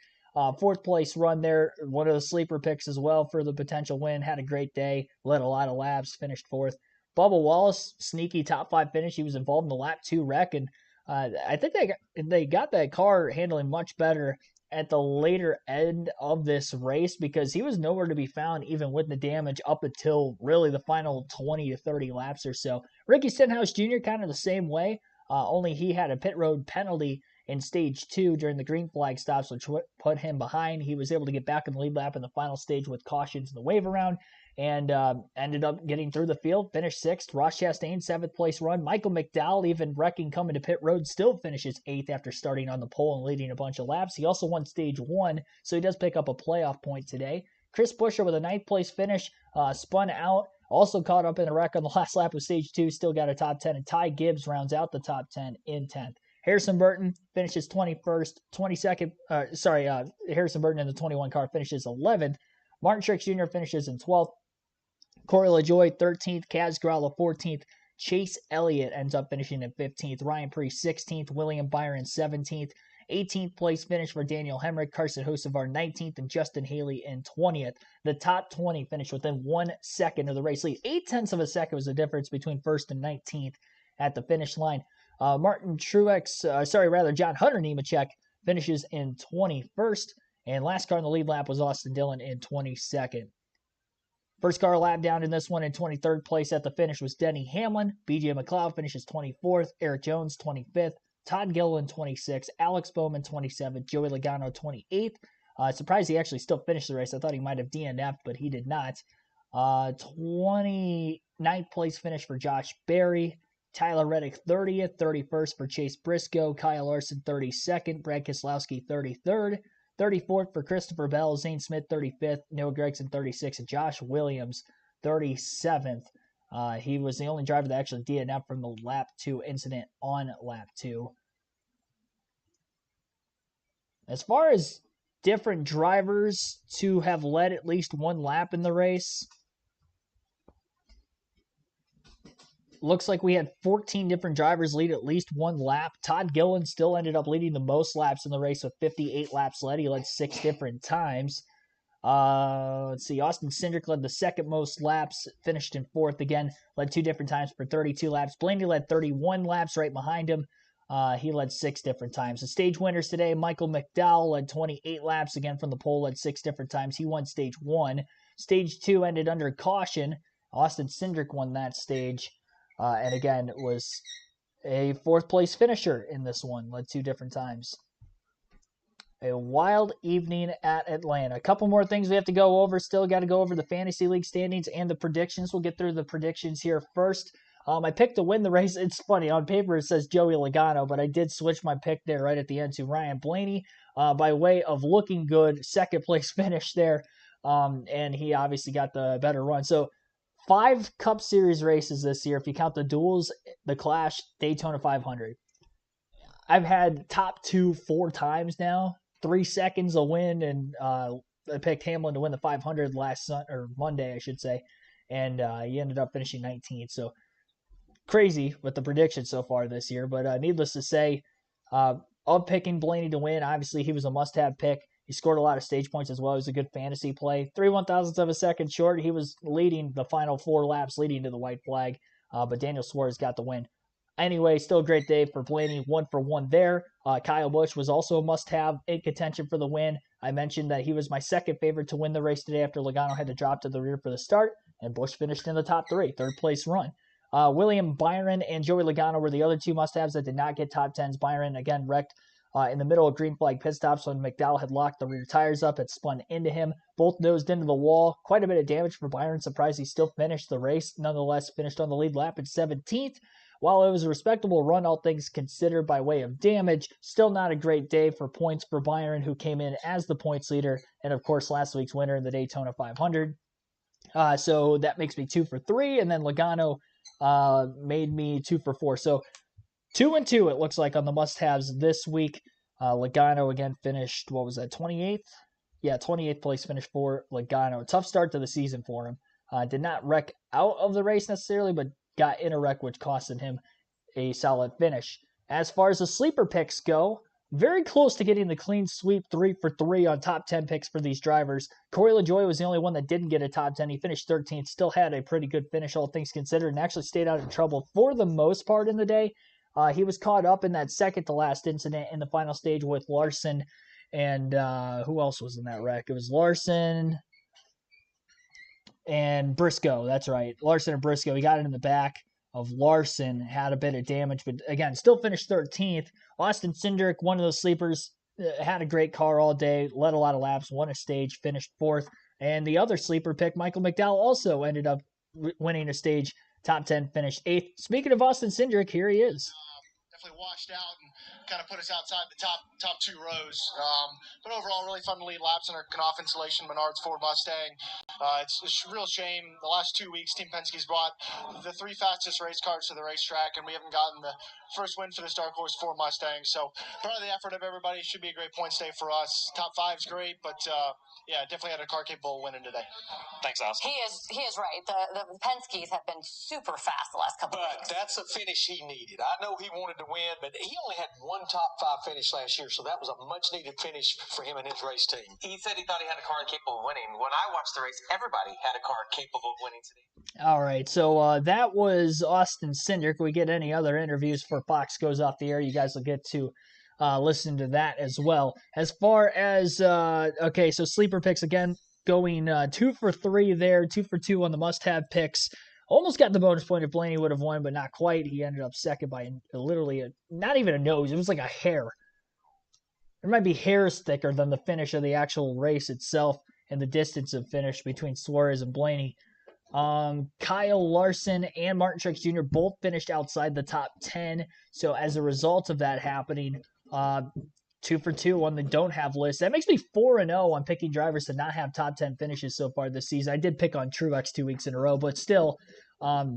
fourth place run there. One of the sleeper picks as well for the potential win. Had a great day. Led a lot of laps. Finished fourth. Bubba Wallace, sneaky top 5 finish. He was involved in the lap 2 wreck, and I think they got that car handling much better at the later end of this race because he was nowhere to be found even with the damage up until really the final 20 to 30 laps or so. Ricky Stenhouse Jr. kind of the same way, only he had a pit road penalty in stage 2 during the green flag stops, which put him behind. He was able to get back in the lead lap in the final stage with cautions in the wave around and ended up getting through the field, finished 6th. Ross Chastain, 7th place run. Michael McDowell, even wrecking coming to pit road, still finishes 8th after starting on the pole and leading a bunch of laps. He also won stage 1, so he does pick up a playoff point today. Chris Buescher with a 9th place finish, spun out, also caught up in a wreck on the last lap of stage 2, still got a top 10, and Ty Gibbs rounds out the top 10 in 10th. Harrison Burton finishes 21st, 22nd, Harrison Burton in the 21 car finishes 11th. Martin Truex Jr. finishes in 12th. Corey LaJoie, 13th. Kaz Grala, 14th. Chase Elliott ends up finishing in 15th. Ryan Preece, 16th. William Byron, 17th. 18th place finish for Daniel Hemrick. Carson Hocevar, 19th. And Justin Haley in 20th. The top 20 finished within 1 second of the race lead. 0.8 of a second was the difference between 1st and 19th at the finish line. John Hunter Nemechek finishes in 21st. And last car in the lead lap was Austin Dillon in 22nd. First car lap down in this one in 23rd place at the finish was Denny Hamlin. BJ McLeod finishes 24th. Eric Jones, 25th. Todd Gilliland, 26th. Alex Bowman, 27th. Joey Logano, 28th. Surprised he actually still finished the race. I thought he might have DNF'd, but he did not. 29th place finish for Josh Berry. Tyler Reddick, 30th. 31st for Chase Briscoe. Kyle Larson, 32nd. Brad Keselowski, 33rd. 34th for Christopher Bell, Zane Smith 35th, Noah Gragson 36th, and Josh Williams 37th. He was the only driver that actually DNF'd from the lap 2 incident on lap 2. As far as different drivers to have led at least one lap in the race, looks like we had 14 different drivers lead at least one lap. Todd Gilliland still ended up leading the most laps in the race with 58 laps led. He led 6 different times. Let's see. Austin Cindric led the second most laps, finished in 4th again, led 2 different times for 32 laps. Blaney led 31 laps right behind him. He led 6 different times. The stage winners today, Michael McDowell led 28 laps again from the pole, led 6 different times. He won stage 1. Stage 2 ended under caution. Austin Cindric won that stage. And again, was a 4th place finisher in this one, led 2 different times. A wild evening at Atlanta. A couple more things we have to go over. Still got to go over the Fantasy League standings and the predictions. We'll get through the predictions here first. I picked to win the race. It's funny. On paper, it says Joey Logano, but I did switch my pick there right at the end to Ryan Blaney by way of looking good. 2nd place finish there. And he obviously got the better run. So 5 Cup Series races this year, if you count the duels, the Clash, Daytona 500. I've had top 2 4 times now. 3 seconds a win, and I picked Hamlin to win the 500 Monday, I should say, and he ended up finishing 19th. So crazy with the prediction so far this year, but needless to say, of picking Blaney to win, obviously he was a must-have pick. He scored a lot of stage points as well. He was a good fantasy play. 3/1000ths of a second short. He was leading the final 4 laps leading to the white flag, but Daniel Suarez got the win. Anyway, still a great day for Blaney, 1 for 1 there. Kyle Busch was also a must-have in contention for the win. I mentioned that he was my second favorite to win the race today after Logano had to drop to the rear for the start, and Busch finished in the top 3, 3rd place run. William Byron and Joey Logano were the other 2 must-haves that did not get top 10s. Byron, again, wrecked in the middle of green flag pit stops when McDowell had locked the rear tires up. It spun into him. Both nosed into the wall. Quite a bit of damage for Byron. Surprised he still finished the race. Nonetheless, finished on the lead lap at 17th. While it was a respectable run, all things considered by way of damage, still not a great day for points for Byron, who came in as the points leader, and of course last week's winner in the Daytona 500. So that makes me 2 for 3, and then Logano made me 2 for 4. So 2 and 2 it looks like on the must-haves this week. Logano again finished, 28th? Yeah, 28th place finish for Logano. Tough start to the season for him. Did not wreck out of the race necessarily, but got in a wreck, which costed him a solid finish. As far as the sleeper picks go, very close to getting the clean sweep 3 for 3 on top 10 picks for these drivers. Corey LaJoie was the only one that didn't get a top 10. He finished 13th, still had a pretty good finish, all things considered, and actually stayed out of trouble for the most part in the day. He was caught up in that second to last incident in the final stage with Larson and who else was in that wreck? It was Larson and Briscoe. That's right. Larson and Briscoe. He got it in the back of Larson, had a bit of damage, but again, still finished 13th. Austin Cindric, one of those sleepers, had a great car all day, led a lot of laps, won a stage, finished 4th. And the other sleeper pick, Michael McDowell, also ended up winning a stage, top 10, finished 8th. Speaking of Austin Cindric, here he is. Definitely washed out and kind of put us outside the top 2 rows. But overall, really fun to lead laps in our Knauf Insulation Menards Ford Mustang. It's a real shame. The last 2 weeks, Team Penske's brought the 3 fastest race cars to the racetrack, and we haven't gotten the first win for this Dark Horse Ford Mustang. So proud of the effort of everybody. Should be a great points day for us. Top 5's great, but yeah, definitely had a car capable of winning today. Thanks, Austin. He is right. The Penske's have been super fast the last couple of weeks. But that's a finish he needed. I know he wanted to win, but he only had one top 5 finish last year, so that was a much-needed finish for him and his race team. He said he thought he had a car capable of winning. When I watched the race, everybody had a car capable of winning today. All right, so that was Austin Cindric. We get any other interviews for Fox Goes Off the Air, you guys will get to listen to that as well. As far as, okay, so sleeper picks again, going 2 for 3 there, 2 for 2 on the must-have picks. Almost got the bonus point if Blaney would have won, but not quite. He ended up second by literally not even a nose. It was like a hair. There might be hairs thicker than the finish of the actual race itself and the distance of finish between Suarez and Blaney. Kyle Larson and Martin Truex Jr. both finished outside the top 10. So as a result of that happening, 2 for 2 on the don't have list. That makes me 4-0 on picking drivers to not have top 10 finishes so far this season. I did pick on Truex 2 weeks in a row, but still, 4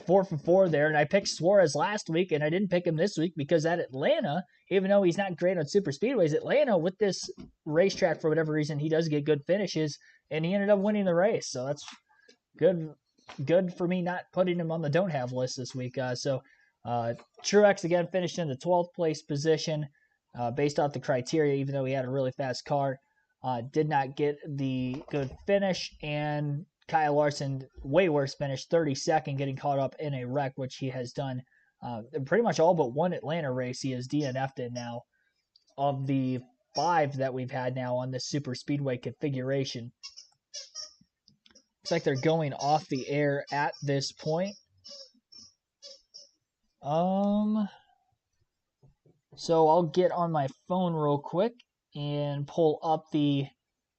for 4 there. And I picked Suarez last week, and I didn't pick him this week because at Atlanta, even though he's not great on super speedways, Atlanta, with this racetrack, for whatever reason, he does get good finishes, and he ended up winning the race. So that's good for me not putting him on the don't have list this week. Truex again finished in the 12th place position. Based off the criteria, even though he had a really fast car, did not get the good finish. And Kyle Larson, way worse finish, 32nd, getting caught up in a wreck, which he has done pretty much all but one Atlanta race. He has DNF'd in now of the 5 that we've had now on this super speedway configuration. Looks like they're going off the air at this point. So I'll get on my phone real quick and pull up the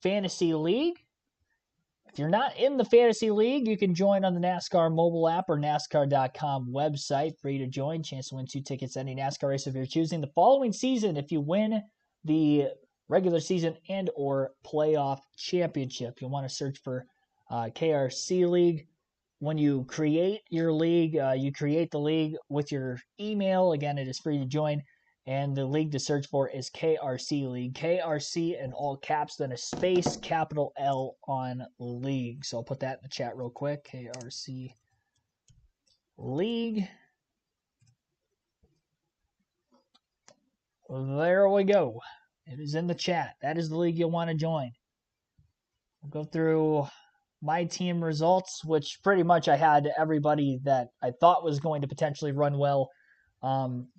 Fantasy League. If you're not in the Fantasy League, you can join on the NASCAR mobile app or NASCAR.com website. Free to join. Chance to win 2 tickets to any NASCAR race if you're choosing the following season if you win the regular season and or playoff championship. You'll want to search for KRC League. When you create your league, you create the league with your email. Again, it is free to join. And the league to search for is KRC League. KRC in all caps, then a space, capital L on league. So I'll put that in the chat real quick. KRC League. There we go. It is in the chat. That is the league you'll want to join. We'll go through my team results, which pretty much I had everybody that I thought was going to potentially run well.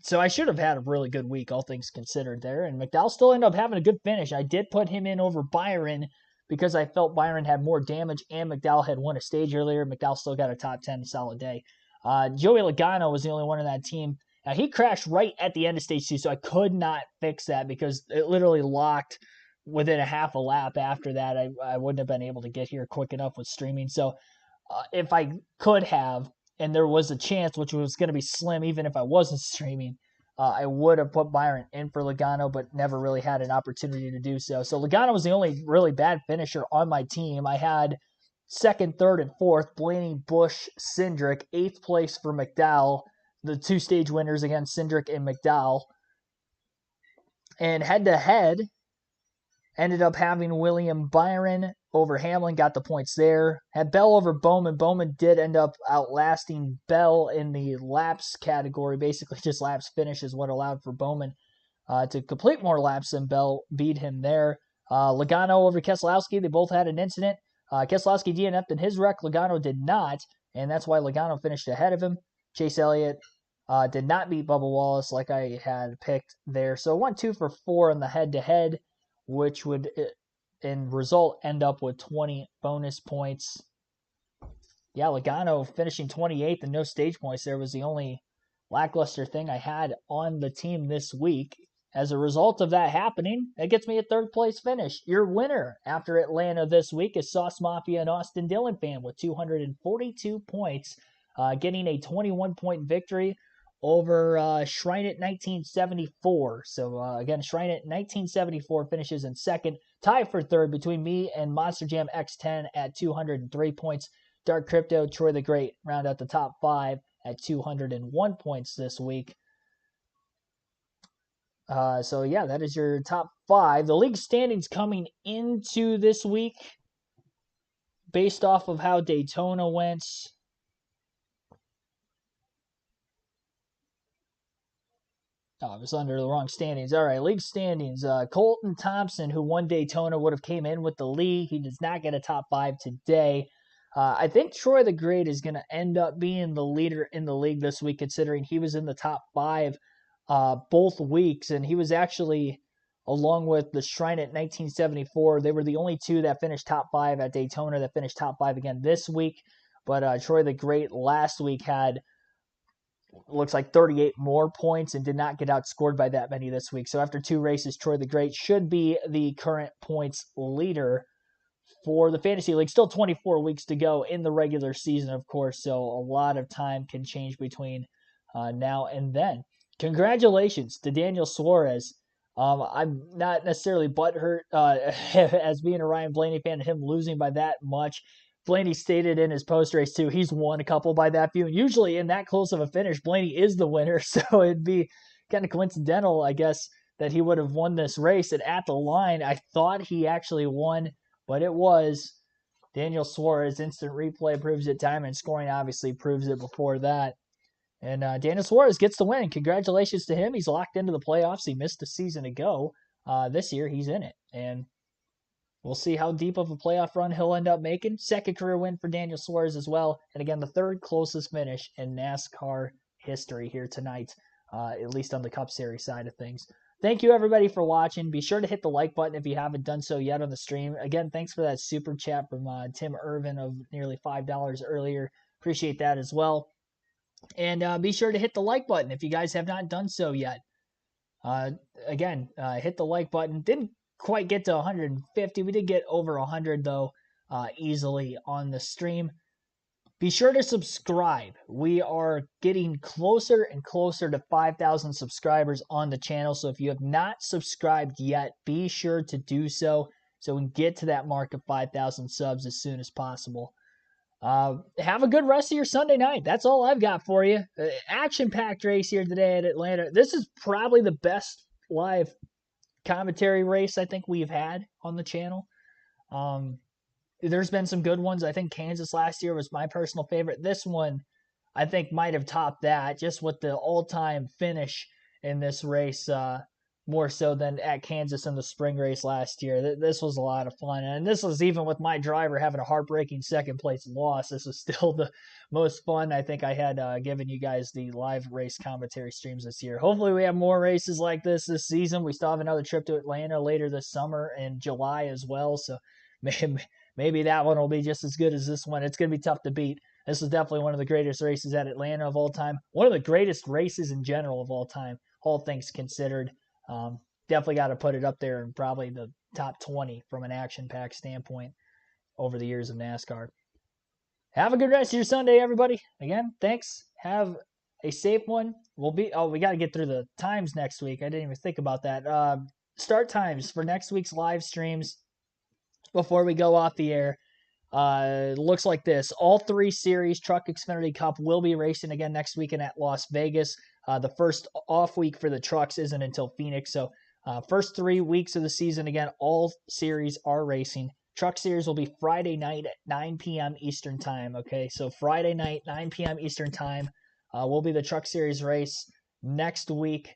So I should have had a really good week, all things considered there. And McDowell still ended up having a good finish. I did put him in over Byron because I felt Byron had more damage and McDowell had won a stage earlier. McDowell still got a top 10 solid day. Joey Logano was the only one in that team. Now, he crashed right at the end of stage 2, so I could not fix that because it literally locked within a half a lap after that. I wouldn't have been able to get here quick enough with streaming. So if I could have, and there was a chance, which was going to be slim even if I wasn't streaming, I would have put Byron in for Logano, but never really had an opportunity to do so. So Logano was the only really bad finisher on my team. I had 2nd, 3rd, and 4th, Blaney, Busch, Cindric, 8th place for McDowell, the 2 stage winners against Cindric and McDowell. And head-to-head, ended up having William Byron over Hamlin, got the points there. Had Bell over Bowman. Bowman did end up outlasting Bell in the laps category. Basically, just laps finish is what allowed for Bowman to complete more laps than Bell, beat him there. Logano over Keselowski, they both had an incident. Keselowski DNF'd in his wreck, Logano did not, and that's why Logano finished ahead of him. Chase Elliott did not beat Bubba Wallace like I had picked there. So 1 2 for 4 in the head-to-head, which would, in result, end up with 20 bonus points. Yeah, Logano finishing 28th and no stage points there was the only lackluster thing I had on the team this week. As a result of that happening, it gets me a third place finish. Your winner after Atlanta this week is Sauce Mafia and Austin Dillon fan with 242 points, getting a 21-point victory over Shrine at 1974. So again, Shrine at 1974 finishes in second, tied for third between me and Monster Jam X10 at 203 points. Dark Crypto, Troy the Great round out the top 5 at 201 points this week. So yeah, that is your top 5. The league standings coming into this week based off of how Daytona went. Oh, I was under the wrong standings. All right, league standings. Colton Thompson, who won Daytona, would have came in with the lead. He does not get a top 5 today. I think Troy the Great is going to end up being the leader in the league this week, considering he was in the top 5 both weeks, and he was actually, along with the Shrine at 1974, they were the only two that finished top 5 at Daytona that finished top 5 again this week. But Troy the Great last week had, looks like 38 more points and did not get outscored by that many this week. So after 2 races, Troy the Great should be the current points leader for the Fantasy League. Still 24 weeks to go in the regular season, of course, so a lot of time can change between now and then. Congratulations to Daniel Suarez. I'm not necessarily butthurt as being a Ryan Blaney fan and him losing by that much. Blaney stated in his post-race, too, he's won a couple by that few. And usually in that close of a finish, Blaney is the winner, so it'd be kind of coincidental, I guess, that he would have won this race. And at the line, I thought he actually won, but it was Daniel Suarez. Instant replay proves it. Time and scoring obviously proves it before that. And Daniel Suarez gets the win. Congratulations to him. He's locked into the playoffs. He missed a season ago. This year, he's in it. And we'll see how deep of a playoff run he'll end up making. Second career win for Daniel Suarez as well. And again, the third closest finish in NASCAR history here tonight, at least on the Cup Series side of things. Thank you, everybody, for watching. Be sure to hit the like button if you haven't done so yet on the stream. Again, thanks for that super chat from Tim Irvin of nearly $5 earlier. Appreciate that as well. And be sure to hit the like button if you guys have not done so yet. Again, hit the like button. Didn't quite get to 150. We did get over 100, though, easily on the stream. Be sure to subscribe. We are getting closer and closer to 5,000 subscribers on the channel. So if you have not subscribed yet, be sure to do so we can get to that mark of 5,000 subs as soon as possible. Have a good rest of your Sunday night. That's all I've got for you. Action-packed race here today at Atlanta. This is probably the best live commentary race I think we've had on the channel. There's been some good ones. I think Kansas last year was my personal favorite. This one, I think, might have topped that, just with the all-time finish in this race, more so than at Kansas in the spring race last year. This was a lot of fun. And this was even with my driver having a heartbreaking second-place loss. This was still the most fun I think I had given you guys the live race commentary streams this year. Hopefully we have more races like this season. We still have another trip to Atlanta later this summer in July as well, so maybe that one will be just as good as this one. It's going to be tough to beat. This is definitely one of the greatest races at Atlanta of all time. One of the greatest races in general of all time, all things considered. Definitely got to put it up there in probably the top 20 from an action-packed standpoint over the years of NASCAR. Have a good rest of your Sunday, everybody. Again, thanks. Have a safe one. We got to get through the times next week. I didn't even think about that. Start times for next week's live streams before we go off the air. Looks like this. All 3 series Truck Xfinity Cup will be racing again next weekend at Las Vegas. The first off week for the trucks isn't until Phoenix. So first 3 weeks of the season, again, all series are racing. Truck series will be Friday night at 9 p.m. Eastern time. Okay, so Friday night, 9 p.m. Eastern time will be the truck series race. Next week,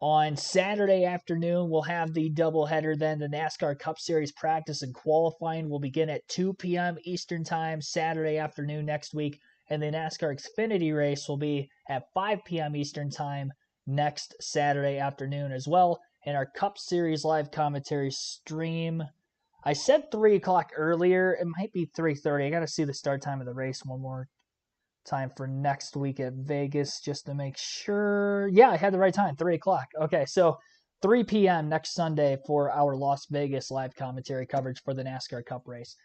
On Saturday afternoon, we'll have the doubleheader then. The NASCAR Cup Series practice and qualifying will begin at 2 p.m. Eastern Time Saturday afternoon next week, and the NASCAR Xfinity race will be at 5 p.m. Eastern Time next Saturday afternoon as well. And our Cup Series live commentary stream, I said 3 o'clock earlier. It might be 3:30. I got to see the start time of the race one more time for next week at Vegas just to make sure. Yeah, I had the right time, 3 o'clock. Okay, so 3 p.m. next Sunday for our Las Vegas live commentary coverage for the NASCAR Cup race.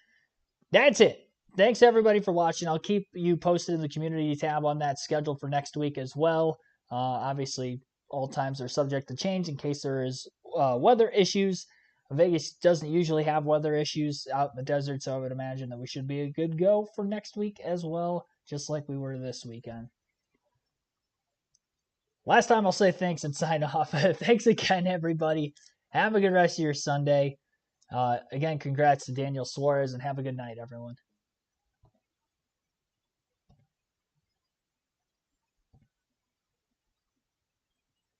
That's it. Thanks, everybody, for watching. I'll keep you posted in the community tab on that schedule for next week as well. Obviously, all times are subject to change in case there is weather issues. Vegas doesn't usually have weather issues out in the desert, so I would imagine that we should be a good go for next week as well, just like we were this weekend. Last time I'll say thanks and sign off. Thanks again, everybody. Have a good rest of your Sunday. Again, congrats to Daniel Suarez, and have a good night, everyone.